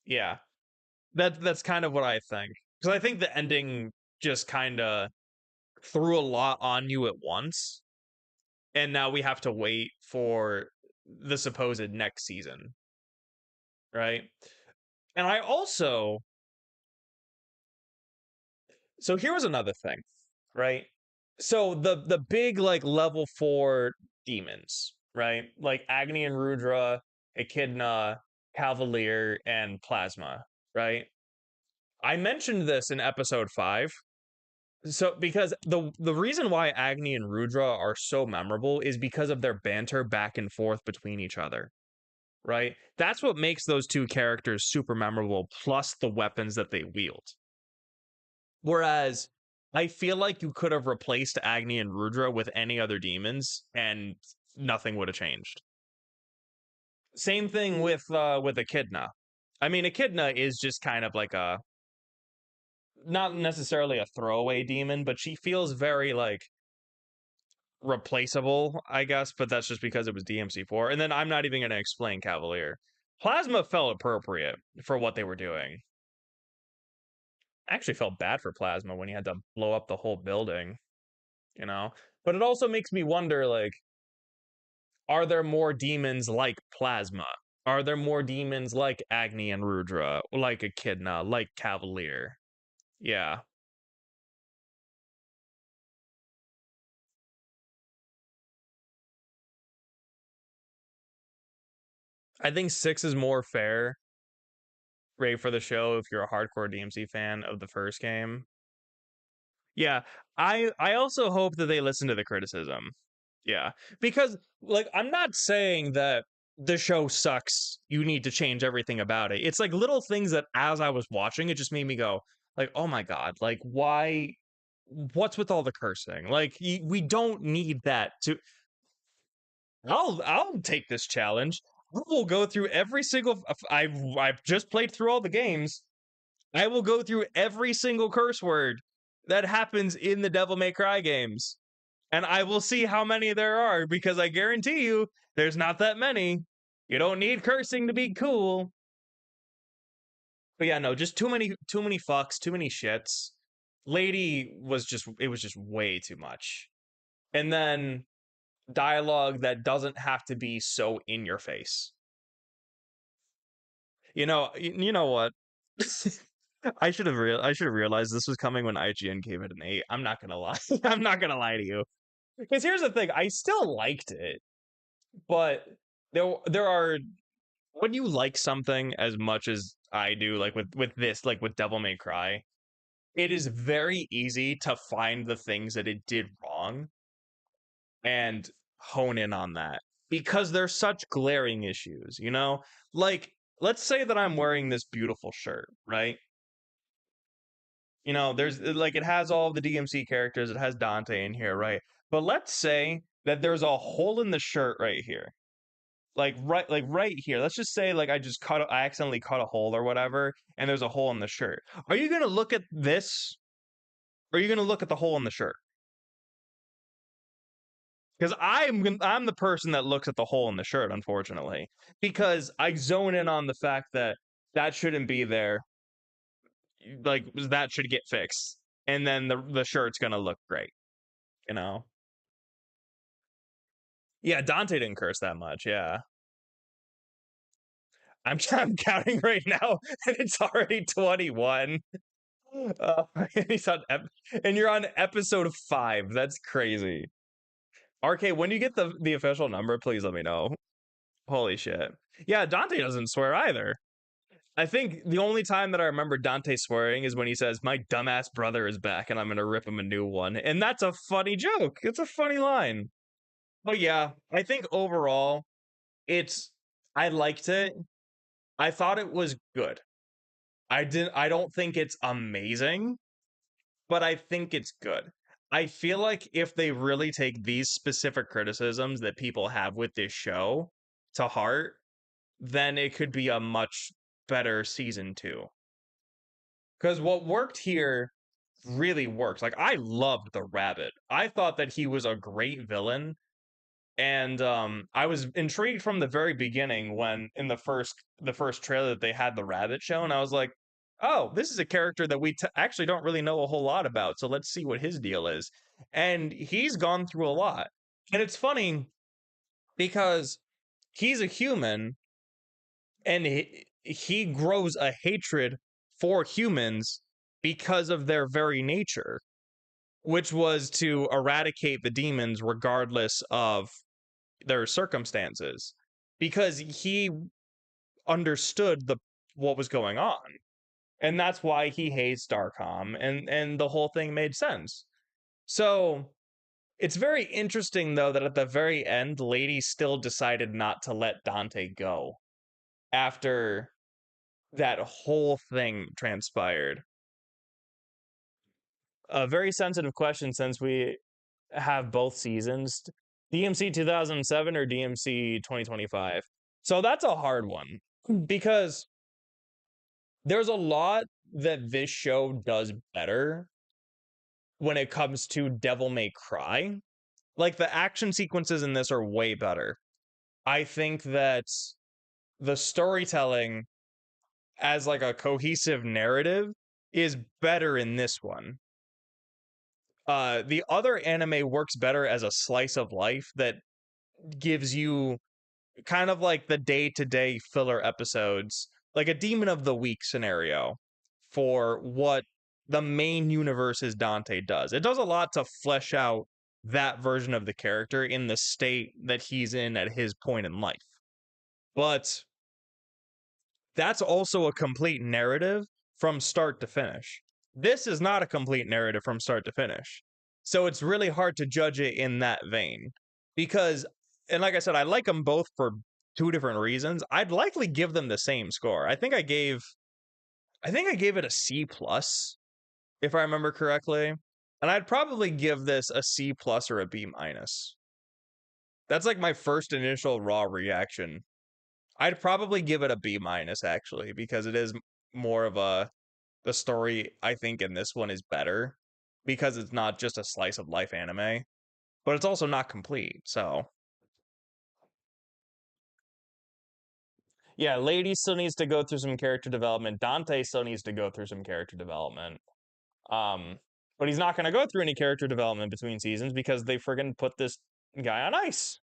yeah, that's kind of what I think, because I think the ending just kind of threw a lot on you at once, and now we have to wait for the supposed next season, right? And I also, so here was another thing, right? So the big like level 4 demons, right? Like Agni and Rudra, Echidna, Cavalier, and Plasma, right? I mentioned this in episode 5, So because the reason why Agni and Rudra are so memorable is because of their banter back and forth between each other, right? That's what makes those two characters super memorable, plus the weapons that they wield. Whereas I feel like you could have replaced Agni and Rudra with any other demons and nothing would have changed. Same thing with Echidna. I mean, Echidna is just kind of like a not necessarily a throwaway demon, but she feels very like replaceable, I guess, but that's just because it was DMC4. And then I'm not even going to explain Cavalier. Plasma felt appropriate for what they were doing. I actually felt bad for Plasma when he had to blow up the whole building, you know? But it also makes me wonder, like, are there more demons like Plasma? Are there more demons like Agni and Rudra, like Echidna, like Cavalier? Yeah. I think 6 is more fair, right, for the show if you're a hardcore DMC fan of the first game. Yeah, I also hope that they listen to the criticism. Yeah, because like I'm not saying that the show sucks. You need to change everything about it. It's like little things that as I was watching it just made me go like, "Oh my god, like why what's with all the cursing? Like we don't need that to I'll take this challenge. I will go through every single I've just played through all the games. I will go through every single curse word that happens in the Devil May Cry games. And I will see how many there are because I guarantee you there's not that many. You don't need cursing to be cool. But yeah, no, just too many fucks, too many shits. Lady was just it was just way too much. And then dialogue that doesn't have to be so in your face. You know what? I should have realized this was coming when IGN gave it an 8. I'm not gonna lie. I'm not gonna lie to you. Because here's the thing, I still liked it, but there are when you like something as much as I do, like with this, like with Devil May Cry, it is very easy to find the things that it did wrong and hone in on that because there's such glaring issues, you know? Like, let's say that I'm wearing this beautiful shirt, right? You know, there's like it has all the DMC characters, it has Dante in here, right? But let's say that there's a hole in the shirt right here. Like right here. Let's just say like I accidentally cut a hole or whatever, and there's a hole in the shirt. Are you gonna look at this? Or are you gonna look at the hole in the shirt? Because I'm the person that looks at the hole in the shirt, unfortunately, because I zone in on the fact that that shouldn't be there. Like that should get fixed, and then the shirt's gonna look great, you know. Yeah, Dante didn't curse that much. Yeah, I'm counting right now, and it's already 21. And he's on and you're on episode 5. That's crazy. RK, when you get the official number, please let me know. Holy shit. Yeah, Dante doesn't swear either. I think the only time that I remember Dante swearing is when he says, "My dumbass brother is back and I'm gonna rip him a new one." And that's a funny joke. It's a funny line. But yeah, I think overall, it's I liked it. I thought it was good. I don't think it's amazing, but I think it's good. I feel like if they really take these specific criticisms that people have with this show to heart, then it could be a much better season 2. Because what worked here really works. Like I loved the rabbit. I thought that he was a great villain, and I was intrigued from the very beginning when in the first trailer that they had the rabbit shown. I was like, oh, this is a character that we actually don't really know a whole lot about, so let's see what his deal is. And he's gone through a lot, and it's funny because he's a human and he grows a hatred for humans because of their very nature, which was to eradicate the demons regardless of their circumstances, because he understood the what was going on. And that's why he hates Darkholm, and the whole thing made sense. So it's very interesting, though, that at the very end, Lady still decided not to let Dante go after that whole thing transpired. A very sensitive question, since we have both seasons. DMC 2007 or DMC 2025? So that's a hard one, because there's a lot that this show does better when it comes to Devil May Cry. Like, the action sequences in this are way better. I think that the storytelling as like a cohesive narrative is better in this one. The other anime works better as a slice of life that gives you kind of like the day-to-day filler episodes, like a Demon of the Week scenario for what the main universe is Dante does. It does a lot to flesh out that version of the character in the state that he's in at his point in life. But that's also a complete narrative from start to finish. This is not a complete narrative from start to finish. So it's really hard to judge it in that vein. Because, and like I said, I like them both for two different reasons. I'd likely give them the same score. I think I gave it a C plus, if I remember correctly. And I'd probably give this a C plus or a B minus. That's like my first initial raw reaction. I'd probably give it a B minus, actually, because it is more of the story, I think, in this one is better because it's not just a slice of life anime, but it's also not complete. So yeah, Lady still needs to go through some character development. Dante still needs to go through some character development. Um, but he's not going to go through any character development between seasons because they friggin' put this guy on ice.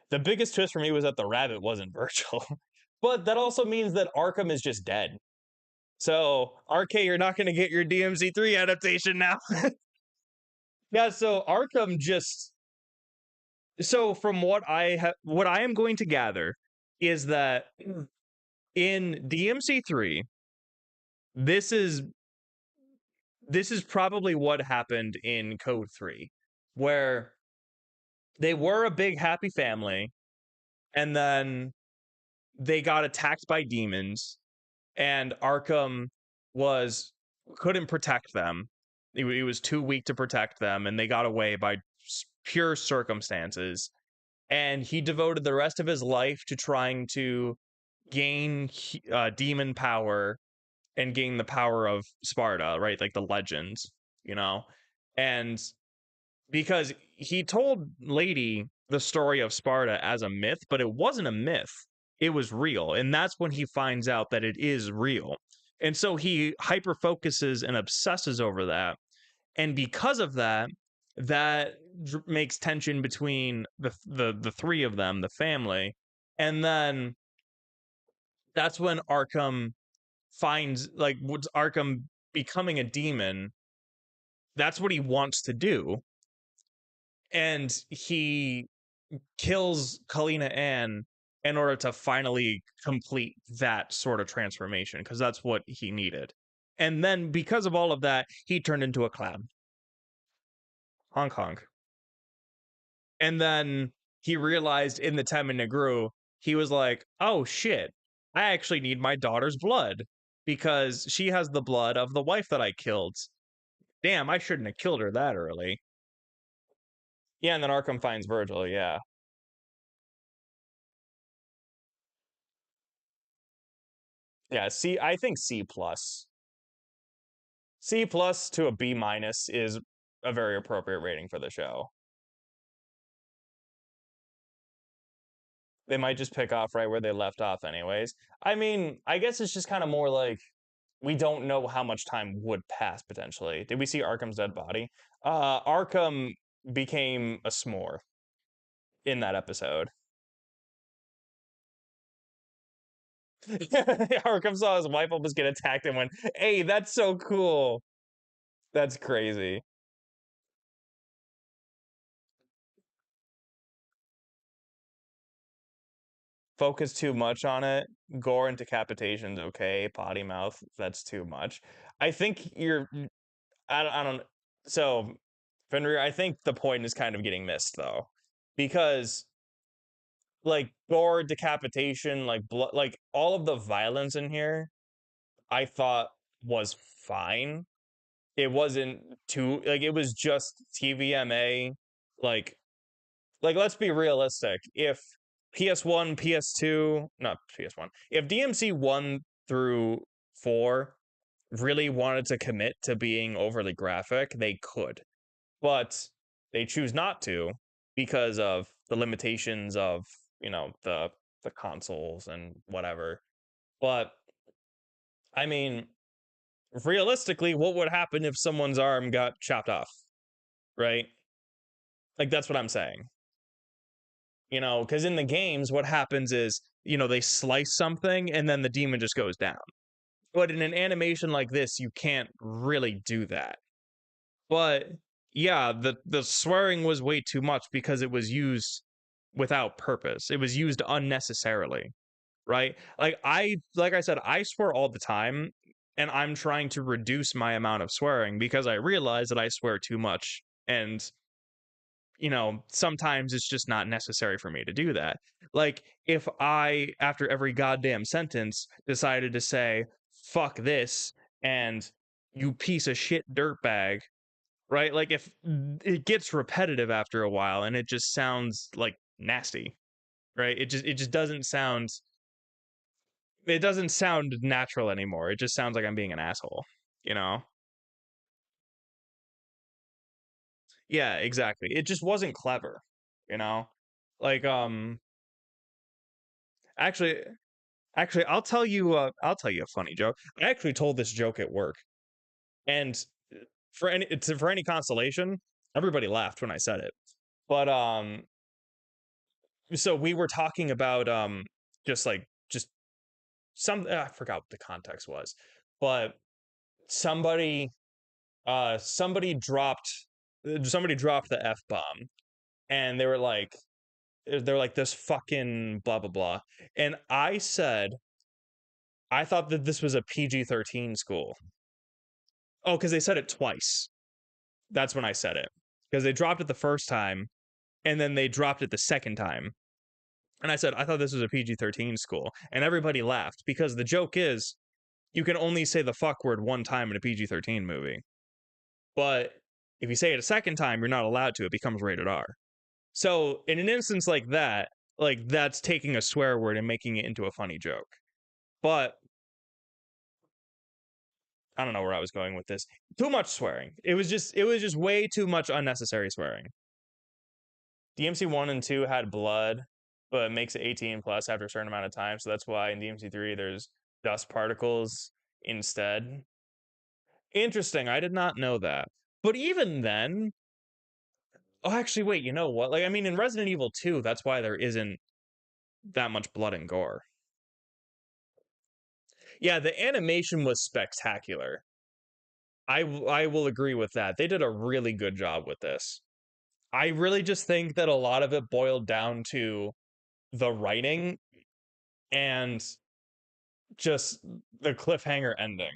The biggest twist for me was that the rabbit wasn't Virgil. But that also means that Arkham is just dead. So, RK, you're not going to get your DMC3 adaptation now. Yeah, so Arkham just... So from what I am going to gather is that in DMC3, this is probably what happened in Code 3, where they were a big happy family, and then they got attacked by demons, and Arkham couldn't protect them. He was too weak to protect them, and they got away by pure circumstances. And he devoted the rest of his life to trying to gain demon power and gain the power of Sparta, right? Like the legends, you know? And because he told Lady the story of Sparta as a myth, but it wasn't a myth. It was real. And that's when he finds out that it is real. And so he hyper focuses and obsesses over that. And because of that, that makes tension between the three of them, the family. And then that's when Arkham finds, like, what's Arkham becoming a demon. That's what he wants to do. And he kills Kalina Ann in order to finally complete that sort of transformation, because that's what he needed. And then because of all of that, he turned into a clown. Honk honk. And then he realized in the Tenma Negru, he was like, oh shit, I actually need my daughter's blood because she has the blood of the wife that I killed. Damn, I shouldn't have killed her that early. Yeah, and then Arkham finds Virgil, yeah. Yeah, I think C plus. C plus to a B minus is a very appropriate rating for the show. They might just pick off right where they left off anyways. I mean, I guess it's just kind of more like we don't know how much time would pass potentially. Did we see Arkham's dead body? Arkham became a s'more in that episode. Arkham saw his wife almost get attacked and went, hey, that's so cool. That's crazy. focus too much on it. Gore and decapitation's okay. Potty mouth, that's too much. I think I don't. So, Fenrir, I think the point is kind of getting missed though, because like gore, decapitation, like blood, like all of the violence in here, I thought was fine. It wasn't too like it was just TVMA, like let's be realistic. If PS1, PS2, not PS1, if DMC 1 through 4 really wanted to commit to being overly graphic, they could. But they choose not to because of the limitations of, the consoles and whatever. But I mean, realistically, what would happen if someone's arm got chopped off? Right? Like that's what I'm saying. Because in the games, what happens is, they slice something and then the demon just goes down. But in an animation like this, you can't really do that. But yeah, the swearing was way too much because it was used without purpose. It was used unnecessarily, right? Like I said, I swear all the time, and I'm trying to reduce my amount of swearing because I realize that I swear too much. And sometimes it's just not necessary for me to do that. Like, if I, after every goddamn sentence, decided to say, fuck this, and you piece of shit dirtbag, right? Like, if it gets repetitive after a while and it just sounds like nasty, right? It just doesn't sound natural anymore. It just sounds like I'm being an asshole, you know? Yeah, exactly. It just wasn't clever, you know? Like, actually, Actually, I'll tell you a funny joke. I actually told this joke at work, and for any consolation, everybody laughed when I said it. But so we were talking about just some I forgot what the context was, but somebody somebody dropped the F bomb, and they were like this fucking blah blah blah, and I said I thought that this was a PG-13 school. Oh, because they said it twice. That's when I said it. Because they dropped it the first time, and then they dropped it the second time. And I said, I thought this was a PG-13 school. And everybody laughed because the joke is you can only say the fuck word one time in a PG-13 movie. But if you say it a second time, you're not allowed to. It becomes rated R. So in an instance like that, like that's taking a swear word and making it into a funny joke. But I don't know where I was going with this. Too much swearing. It was just way too much unnecessary swearing. DMC 1 and 2 had blood, but it makes it 18 plus after a certain amount of time. So that's why in DMC 3 there's dust particles instead. Interesting. I did not know that. But even then, oh, actually, wait, you know what? Like, I mean, in Resident Evil 2, that's why there isn't that much blood and gore. Yeah, the animation was spectacular. I will agree with that. They did a really good job with this. I really just think that a lot of it boiled down to the writing and just the cliffhanger ending.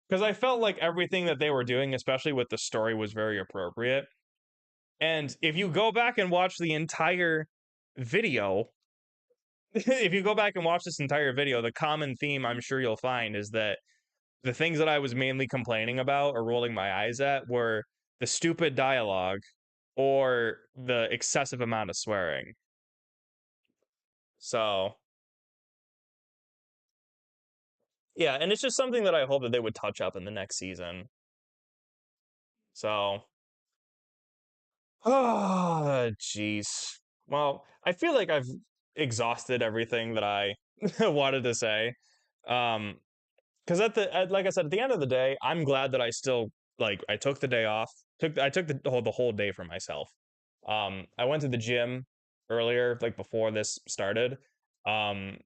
Because I felt like everything that they were doing, especially with the story, was very appropriate. And if you go back and watch the entire video, if you go back and watch this entire video, the common theme I'm sure you'll find is that the things that I was mainly complaining about or rolling my eyes at were the stupid dialogue or the excessive amount of swearing. So, yeah, and it's just something that I hope that they would touch up in the next season. So, oh, jeez. Well, I feel like I've exhausted everything that I wanted to say. Because like I said, at the end of the day, I'm glad that I still I took the day off. I took the whole day for myself. I went to the gym earlier, like before this started. Um,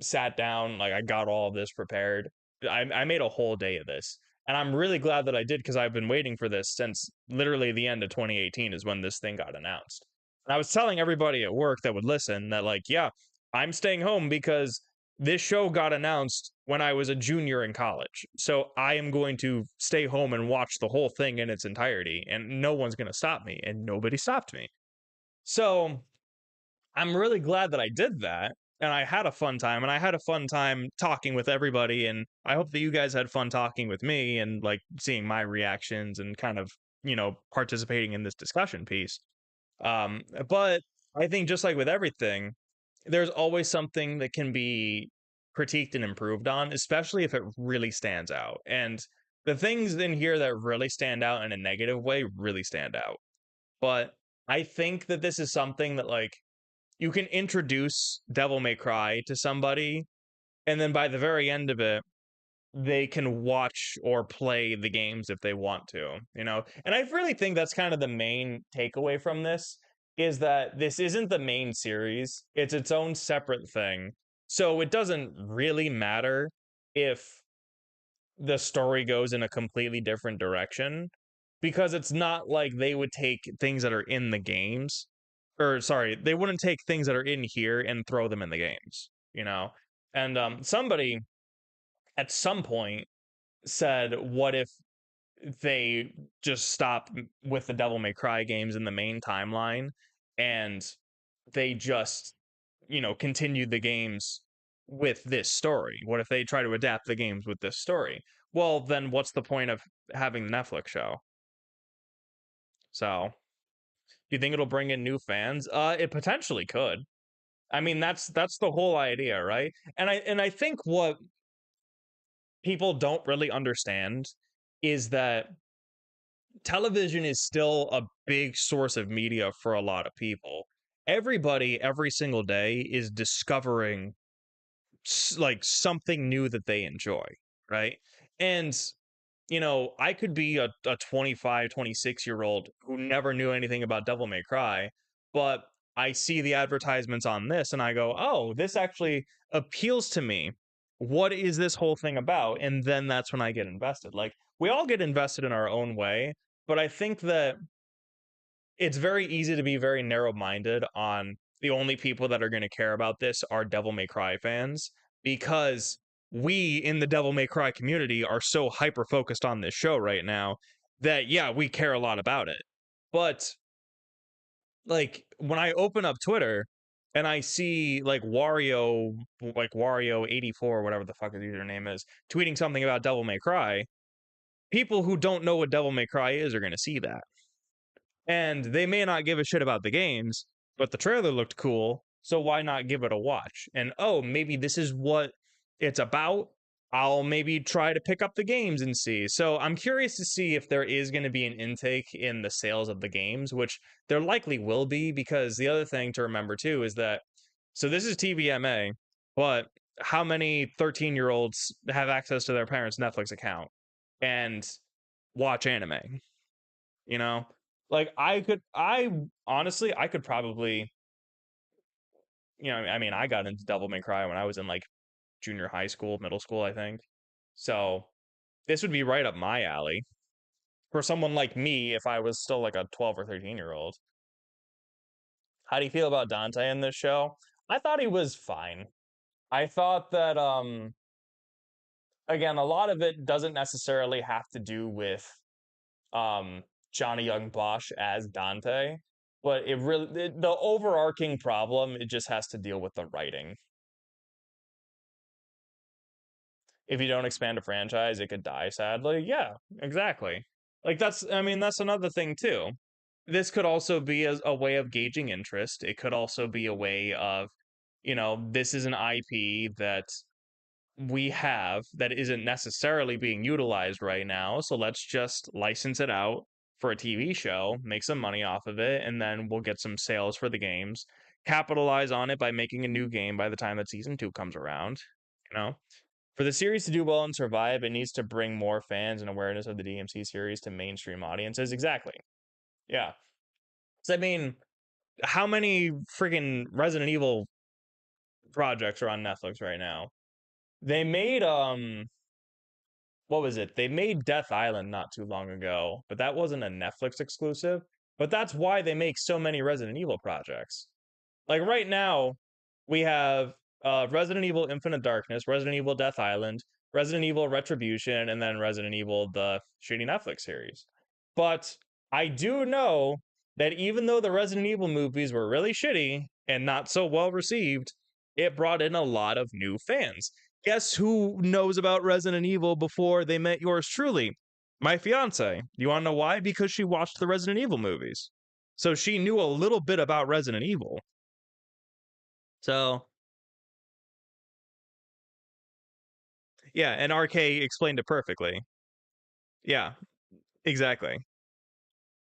Sat down, like I got all of this prepared. I made a whole day of this. And I'm really glad that I did because I've been waiting for this since literally the end of 2018 is when this thing got announced. And I was telling everybody at work that would listen that, like, yeah, I'm staying home because this show got announced when I was a junior in college. So I am going to stay home and watch the whole thing in its entirety, and no one's going to stop me. And nobody stopped me. So I'm really glad that I did that. And I had a fun time, and I had a fun time talking with everybody. And I hope that you guys had fun talking with me and like seeing my reactions and kind of, participating in this discussion piece. But I think just like with everything, there's always something that can be critiqued and improved on, especially if it really stands out. And the things in here that really stand out in a negative way really stand out. But I think that this is something that, like, you can introduce Devil May Cry to somebody, and then by the very end of it, they can watch or play the games if they want to, And I really think that's kind of the main takeaway from this is that this isn't the main series. It's its own separate thing. So it doesn't really matter if the story goes in a completely different direction because it's not like they would take things that are in the games or sorry, they wouldn't take things that are in here and throw them in the games. And somebody at some point said, what if they just stop with the Devil May Cry games in the main timeline and they just, continued the games with this story? What if they try to adapt the games with this story? Well, then what's the point of having the Netflix show? So, do you think it'll bring in new fans? It potentially could. I mean, that's the whole idea, right? And I think what people don't really understand is that television is still a big source of media for a lot of people. Everybody, every single day, is discovering like something new that they enjoy, right? And I could be a 25, 26-year old who never knew anything about Devil May Cry, but I see the advertisements on this and I go, oh, this actually appeals to me. What is this whole thing about? And then that's when I get invested. Like, we all get invested in our own way, but I think that it's very easy to be very narrow minded on the only people that are going to care about this are Devil May Cry fans because we in the Devil May Cry community are so hyper focused on this show right now that, yeah, we care a lot about it. But like when I open up Twitter and I see like Wario 84, whatever the fuck his username is, tweeting something about Devil May Cry, people who don't know what Devil May Cry is are going to see that and they may not give a shit about the games, but the trailer looked cool, so why not give it a watch? And oh, maybe this is what it's about. I'll maybe try to pick up the games and see. So I'm curious to see if there is going to be an intake in the sales of the games, which there likely will be, because the other thing to remember too is that so this is TVMA, but how many 13-year-olds have access to their parents' Netflix account and watch anime? You know, like I honestly, I could probably, I mean, I got into Devil May Cry when I was in like junior high school, middle school, I think. So this would be right up my alley for someone like me if I was still like a 12 or 13-year-old. How do you feel about Dante in this show? I thought he was fine. I thought that again, a lot of it doesn't necessarily have to do with um Johnny Young Bosch as Dante, but the overarching problem, it just has to deal with the writing. If you don't expand a franchise, it could die sadly. Yeah, exactly. Like I mean, that's another thing too. This could also be a way of gauging interest. It could also be a way of, this is an IP that we have that isn't necessarily being utilized right now. So let's just license it out for a TV show, make some money off of it, and then we'll get some sales for the games. Capitalize on it by making a new game by the time that season 2 comes around. You know, for the series to do well and survive, it needs to bring more fans and awareness of the DMC series to mainstream audiences. Exactly. Yeah. So I mean, how many freaking Resident Evil projects are on Netflix right now? They made what was it? They made Death Island not too long ago, but that wasn't a Netflix exclusive. But that's why they make so many Resident Evil projects. Like right now, we have Resident Evil Infinite Darkness, Resident Evil Death Island, Resident Evil Retribution, and then Resident Evil, the shitty Netflix series. But I do know that even though the Resident Evil movies were really shitty and not so well received, it brought in a lot of new fans. Guess who knows about Resident Evil before they met yours truly? My fiance. You want to know why? Because she watched the Resident Evil movies. So she knew a little bit about Resident Evil. So, yeah, and RK explained it perfectly. Yeah, exactly.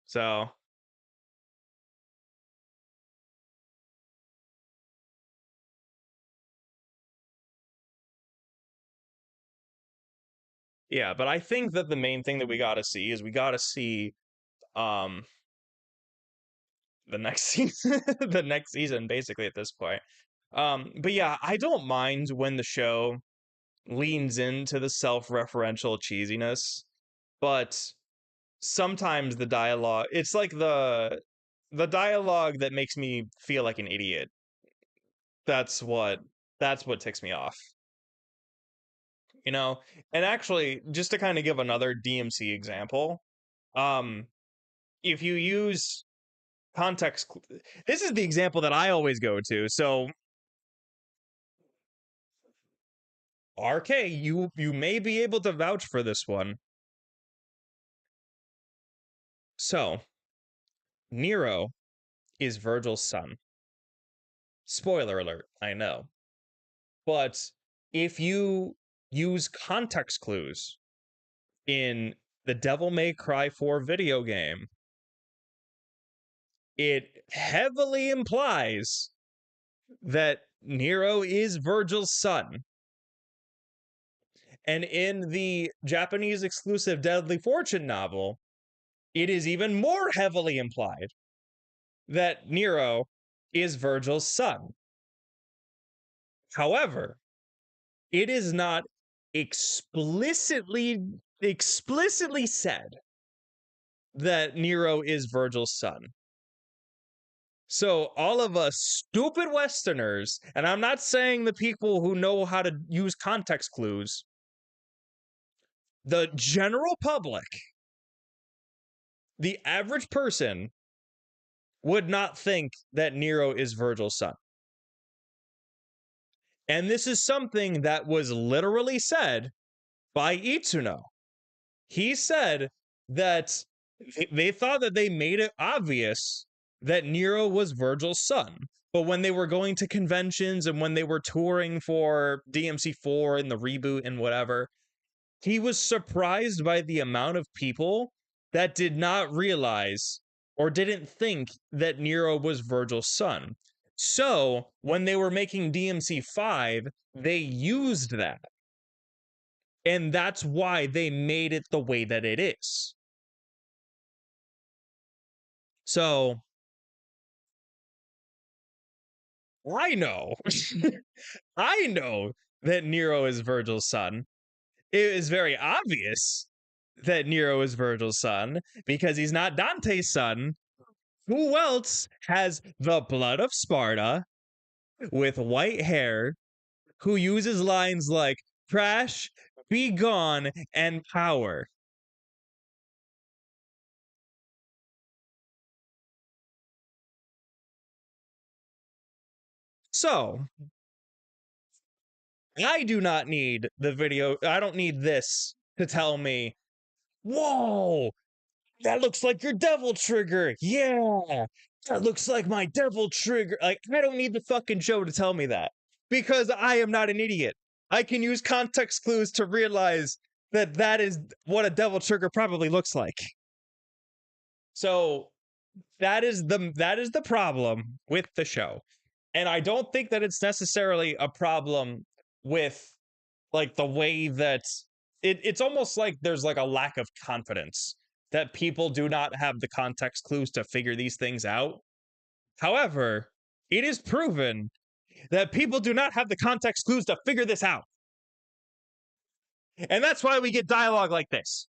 So, yeah, but I think that the main thing that we got to see is we got to see um the next season the next season basically at this point. But yeah, I don't mind when the show leans into the self-referential cheesiness, but sometimes the dialogue, it's like the dialogue that makes me feel like an idiot. That's what ticks me off. You know? And actually, just to kind of give another DMC example, um if you use context, this is the example that I always go to. So RK, you may be able to vouch for this one. So, Nero is Virgil's son. Spoiler alert, I know. But if you use context clues in the Devil May Cry 4 video game, it heavily implies that Nero is Virgil's son. And in the Japanese exclusive Deadly Fortune novel, it is even more heavily implied that Nero is Virgil's son. However, it is not explicitly said that Nero is Virgil's son. So all of us stupid Westerners, and I'm not saying the people who know how to use context clues, the general public, the average person would not think that Nero is Virgil's son. And this is something that was literally said by Itsuno. He said that they thought that they made it obvious that Nero was Virgil's son. But when they were going to conventions and when they were touring for DMC4 and the reboot and whatever, he was surprised by the amount of people that did not realize or didn't think that Nero was Virgil's son. So when they were making DMC5, they used that. And that's why they made it the way that it is. So I know, I know that Nero is Virgil's son. It is very obvious that Nero is Virgil's son because he's not Dante's son. Who else has the blood of Sparta with white hair, who uses lines like crash, be gone, and power? So, I do not need the video. I don't need this to tell me, whoa, that looks like your devil trigger. Yeah, that looks like my devil trigger. Like, I don't need the fucking show to tell me that because I am not an idiot. I can use context clues to realize that that is what a devil trigger probably looks like. So that is the problem with the show. And I don't think that it's necessarily a problem with like the way that it's almost like there's like a lack of confidence that people do not have the context clues to figure these things out. However, it is proven that people do not have the context clues to figure this out. And that's why we get dialogue like this.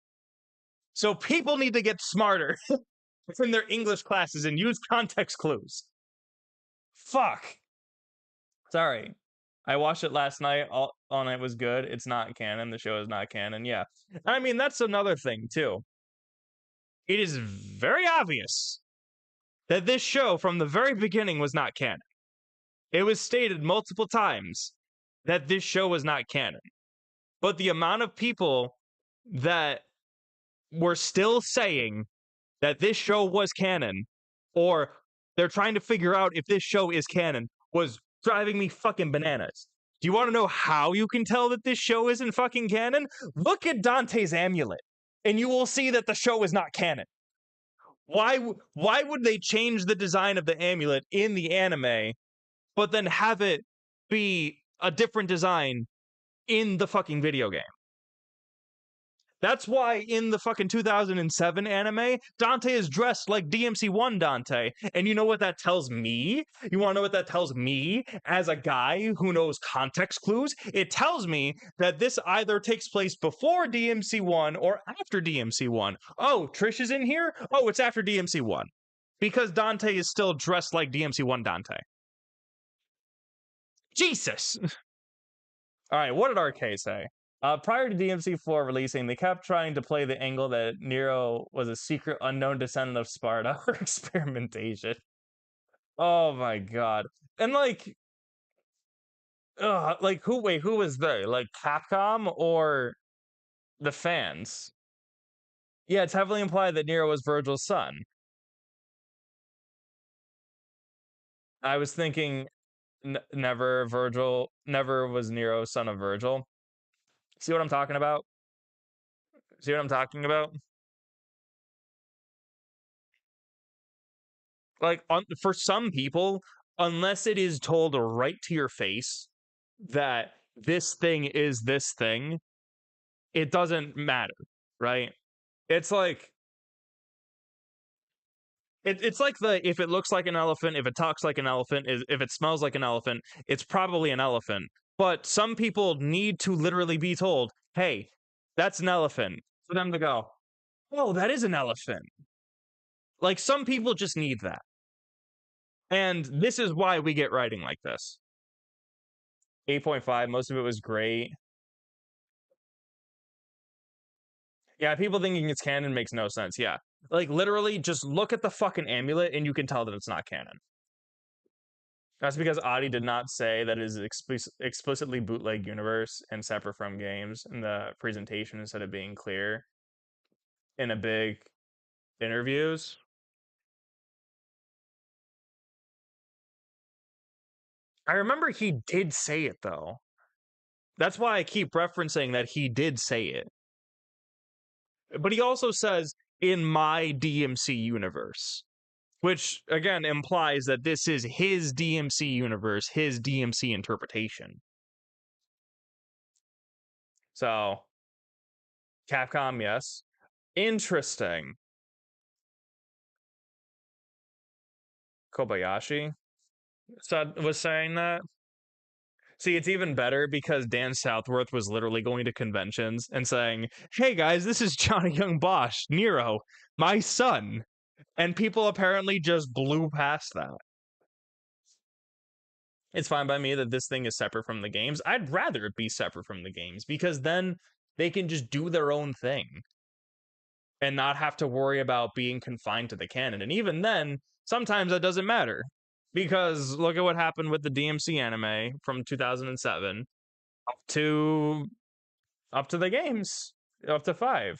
So people need to get smarter. in their English classes and use context clues. Fuck. Sorry. I watched it last night. All night was good. It's not canon. The show is not canon. Yeah. I mean, that's another thing, too. It is very obvious that this show from the very beginning was not canon. It was stated multiple times that this show was not canon. But the amount of people that were still saying that this show was canon, or they're trying to figure out if this show is canon, was driving me fucking bananas. Do you want to know how you can tell that this show isn't fucking canon? Look at Dante's amulet, and you will see that the show is not canon. Why would they change the design of the amulet in the anime, but then have it be a different design in the fucking video game? That's why in the fucking 2007 anime, Dante is dressed like DMC1 Dante. And you know what that tells me? You want to know what that tells me as a guy who knows context clues? It tells me that this either takes place before DMC1 or after DMC1. Oh, Trish is in here? Oh, it's after DMC1. Because Dante is still dressed like DMC1 Dante. Jesus! All right, what did RK say? Prior to DMC4 releasing, they kept trying to play the angle that Nero was a secret unknown descendant of Sparta for experimentation. Oh my god. And like who was they? Like Capcom or the fans? Yeah, it's heavily implied that Nero was Virgil's son. I was thinking never was Nero son of Virgil. See what I'm talking about? See what I'm talking about? Like, for some people, unless it is told right to your face that this thing is this thing, it doesn't matter, right? It's like it's like the if it looks like an elephant, if it talks like an elephant, if it smells like an elephant, it's probably an elephant. But some people need to literally be told, "Hey, that's an elephant," for them to go, "Oh, that is an elephant." Like, some people just need that. And this is why we get writing like this. 8.5, most of it was great. Yeah, people thinking it's canon makes no sense. Yeah. Like, literally, just look at the fucking amulet and you can tell that it's not canon. That's because Adi did not say that it is explicitly bootleg universe and separate from games in the presentation instead of being clear in a big interviews. I remember he did say it, though. That's why I keep referencing that he did say it. But he also says, in my DMC universe, which again implies that this is his DMC universe, his DMC interpretation. So, Capcom, yes. Interesting. Kobayashi was saying that. See, it's even better because Dan Southworth was literally going to conventions and saying, "Hey guys, this is Johnny Young Bosch, Nero, my son." And people apparently just blew past that. It's fine by me that this thing is separate from the games. I'd rather it be separate from the games because then they can just do their own thing and not have to worry about being confined to the canon. And even then, sometimes that doesn't matter because look at what happened with the DMC anime from 2007 to the games, up to 5.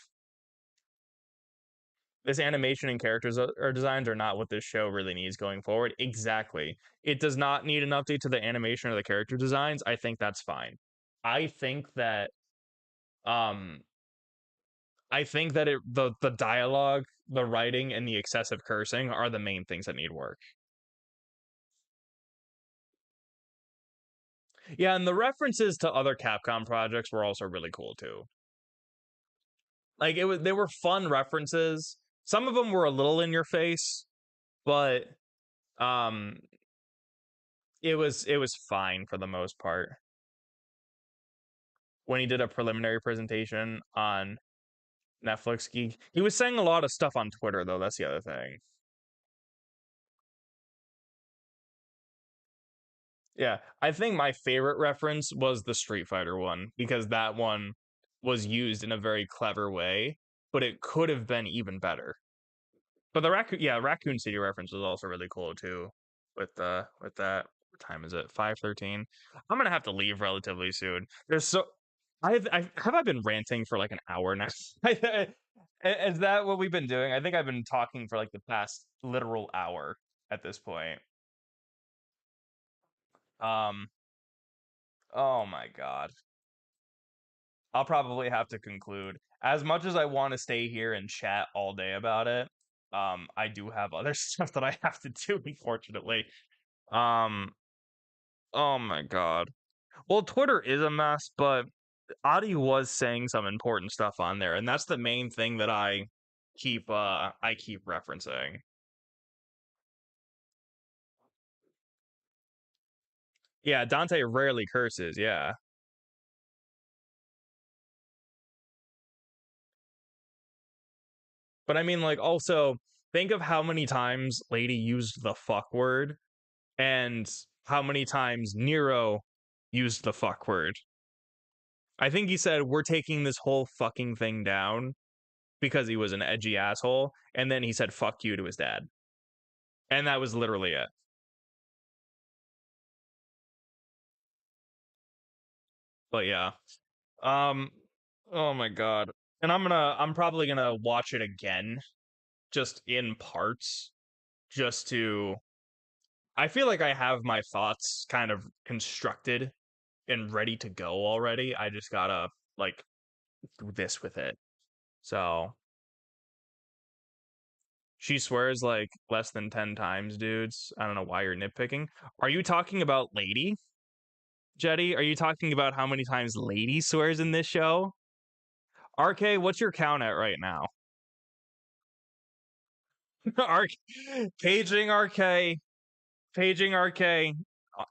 This animation and characters or designs are not what this show really needs going forward. Exactly. It does not need an update to the animation or the character designs. I think that's fine. I think that the dialogue, the writing, and the excessive cursing are the main things that need work. Yeah, and the references to other Capcom projects were also really cool too. Like they were fun references. Some of them were a little in your face, but it was fine for the most part. When he did a preliminary presentation on Netflix geek. He was saying a lot of stuff on Twitter though. That's the other thing. Yeah, I think my favorite reference was the Street Fighter one because that one was used in a very clever way, but it could have been even better. But the Raccoon City reference was also really cool too. With that, what time is it? 5:13. I'm gonna have to leave relatively soon. There's so I been ranting for like an hour now. Is that what we've been doing? I think I've been talking for like the past literal hour at this point. Um, oh my God. I'll probably have to conclude. As much as I want to stay here and chat all day about it, I do have other stuff that I have to do, unfortunately. Um, oh my God. Well, Twitter is a mess, but Adi was saying some important stuff on there, and that's the main thing that I keep referencing. Yeah, Dante rarely curses, yeah. But I mean, like, also think of how many times Lady used the fuck word and how many times Nero used the fuck word. I think he said, "We're taking this whole fucking thing down," because he was an edgy asshole, and then he said "fuck you" to his dad, and that was literally it. But yeah, um, oh my God, and I'm probably gonna watch it again, just in parts, just to. I feel like I have my thoughts kind of constructed and ready to go already. I just gotta like do this with it. So she swears like less than 10 times, dudes. I don't know why you're nitpicking. Are you talking about Lady, Jetty? Are you talking about how many times Lady swears in this show? RK, what's your count at right now? RK, paging RK, paging RK.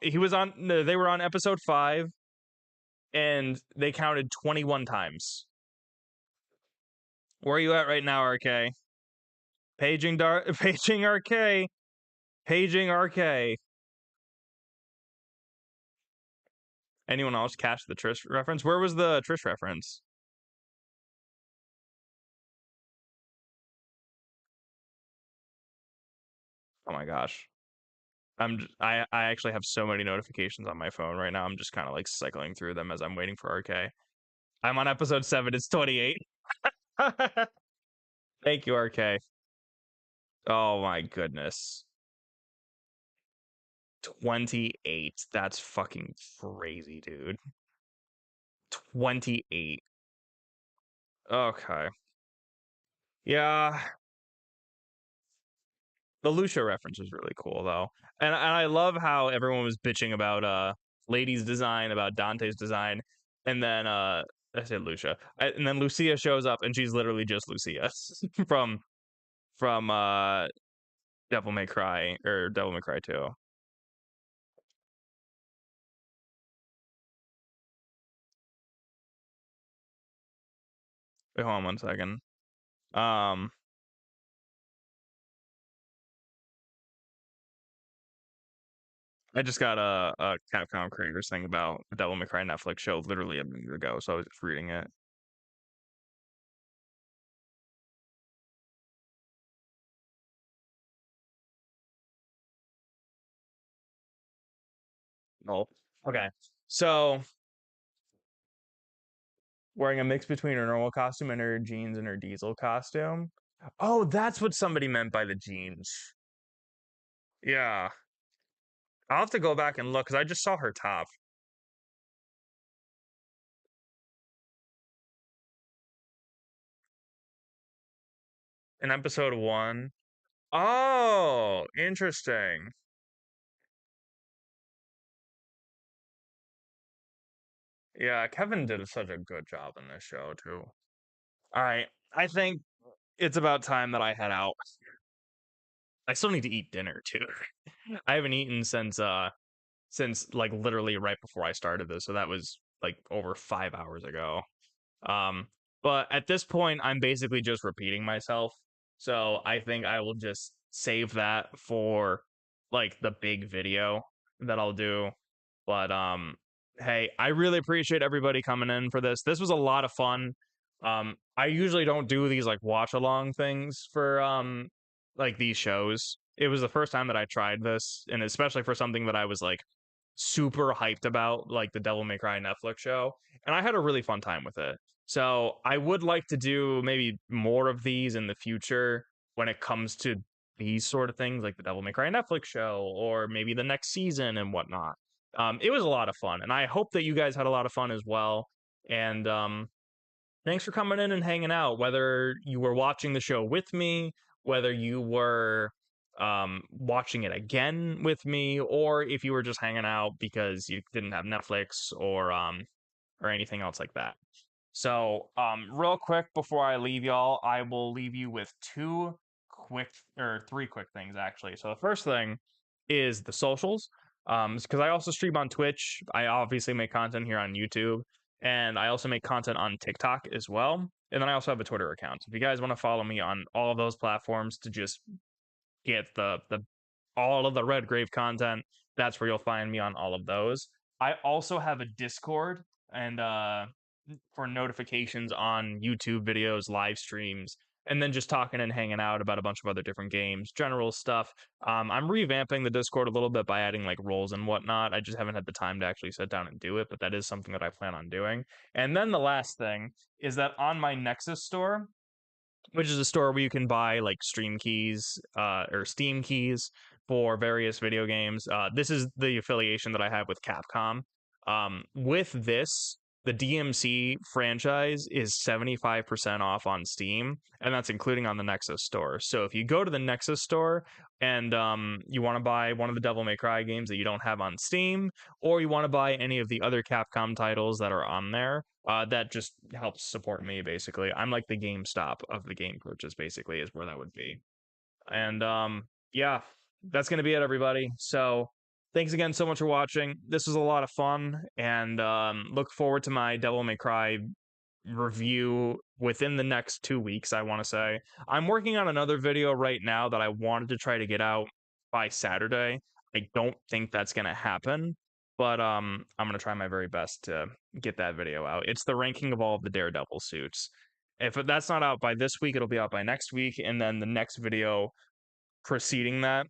He was on. No, they were on episode 5, and they counted 21 times. Where are you at right now, RK? Paging RK, paging RK. Anyone else catch the Trish reference? Where was the Trish reference? Oh my gosh. I actually have so many notifications on my phone right now. I'm just kind of like cycling through them as I'm waiting for RK. I'm on episode 7. It's 28. Thank you, RK. Oh my goodness. 28. That's fucking crazy, dude. 28. Okay. Yeah, the Lucia reference was really cool though, and I love how everyone was bitching about Lady's design, about Dante's design, and then I said Lucia, and then Lucia shows up and she's literally just Lucia from from Devil May Cry or Devil May Cry 2. Wait, hold on one second. Um, I just got a Capcom creators thing about the Devil May Cry Netflix show literally a minute ago, so I was just reading it. Oh, okay. So wearing a mix between her normal costume and her jeans and her diesel costume. Oh, that's what somebody meant by the jeans. Yeah. I'll have to go back and look because I just saw her top in episode 1. Oh, interesting. Yeah, Kevin did such a good job in this show too. All right, I think it's about time that I head out. I still need to eat dinner too. I haven't eaten since like literally right before I started this, so that was like over 5 hours ago. Um, But at this point, I'm basically just repeating myself. So I think I will just save that for like the big video that I'll do. But hey, I really appreciate everybody coming in for this. This was a lot of fun. I usually don't do these like watch along things for like these shows. It was the first time that I tried this, and especially for something that I was like super hyped about, like the Devil May Cry Netflix show, and I had a really fun time with it. So I would like to do maybe more of these in the future when it comes to these sort of things, like the Devil May Cry Netflix show, or maybe the next season and whatnot. It was a lot of fun, and I hope that you guys had a lot of fun as well. And thanks for coming in and hanging out, whether you were watching the show with me, whether you were watching it again with me, or if you were just hanging out because you didn't have Netflix or anything else like that. So, real quick before I leave y'all, I will leave you with three quick things actually. So the first thing is the socials. Because I also stream on Twitch. I obviously make content here on YouTube, and I also make content on TikTok as well. And then I also have a Twitter account. So if you guys want to follow me on all of those platforms to just get the all of the Red Grave content, that's where you'll find me on all of those. I also have a Discord and for notifications on YouTube videos, live streams, and then just talking and hanging out about a bunch of other different games, general stuff. I'm revamping the Discord a little bit by adding like roles and whatnot. I just haven't had the time to actually sit down and do it, but that is something that I plan on doing. And then the last thing is that on my Nexus store, which is a store where you can buy like stream keys or Steam keys for various video games. This is the affiliation that I have with Capcom. With this, the DMC franchise is 75% off on Steam, and that's including on the Nexus store. So if you go to the Nexus store and you want to buy one of the Devil May Cry games that you don't have on Steam, or you want to buy any of the other Capcom titles that are on there, that just helps support me basically. I'm like the GameStop of the game purchase, basically, is where that would be. And yeah, that's gonna be it, everybody. So thanks again so much for watching. This was a lot of fun, and look forward to my Devil May Cry review within the next 2 weeks, I want to say. I'm working on another video right now that I wanted to try to get out by Saturday. I don't think that's gonna happen, but I'm gonna try my very best to get that video out. It's the ranking of all of the Daredevil suits. If that's not out by this week, it'll be out by next week, and then the next video preceding that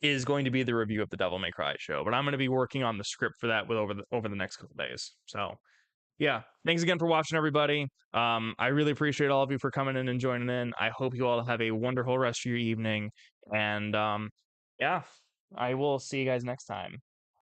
is going to be the review of the Devil May Cry show. But I'm going to be working on the script for that over the next couple days. So yeah, thanks again for watching, everybody. I really appreciate all of you for coming in and joining in. I hope you all have a wonderful rest of your evening, and yeah, I will see you guys next time.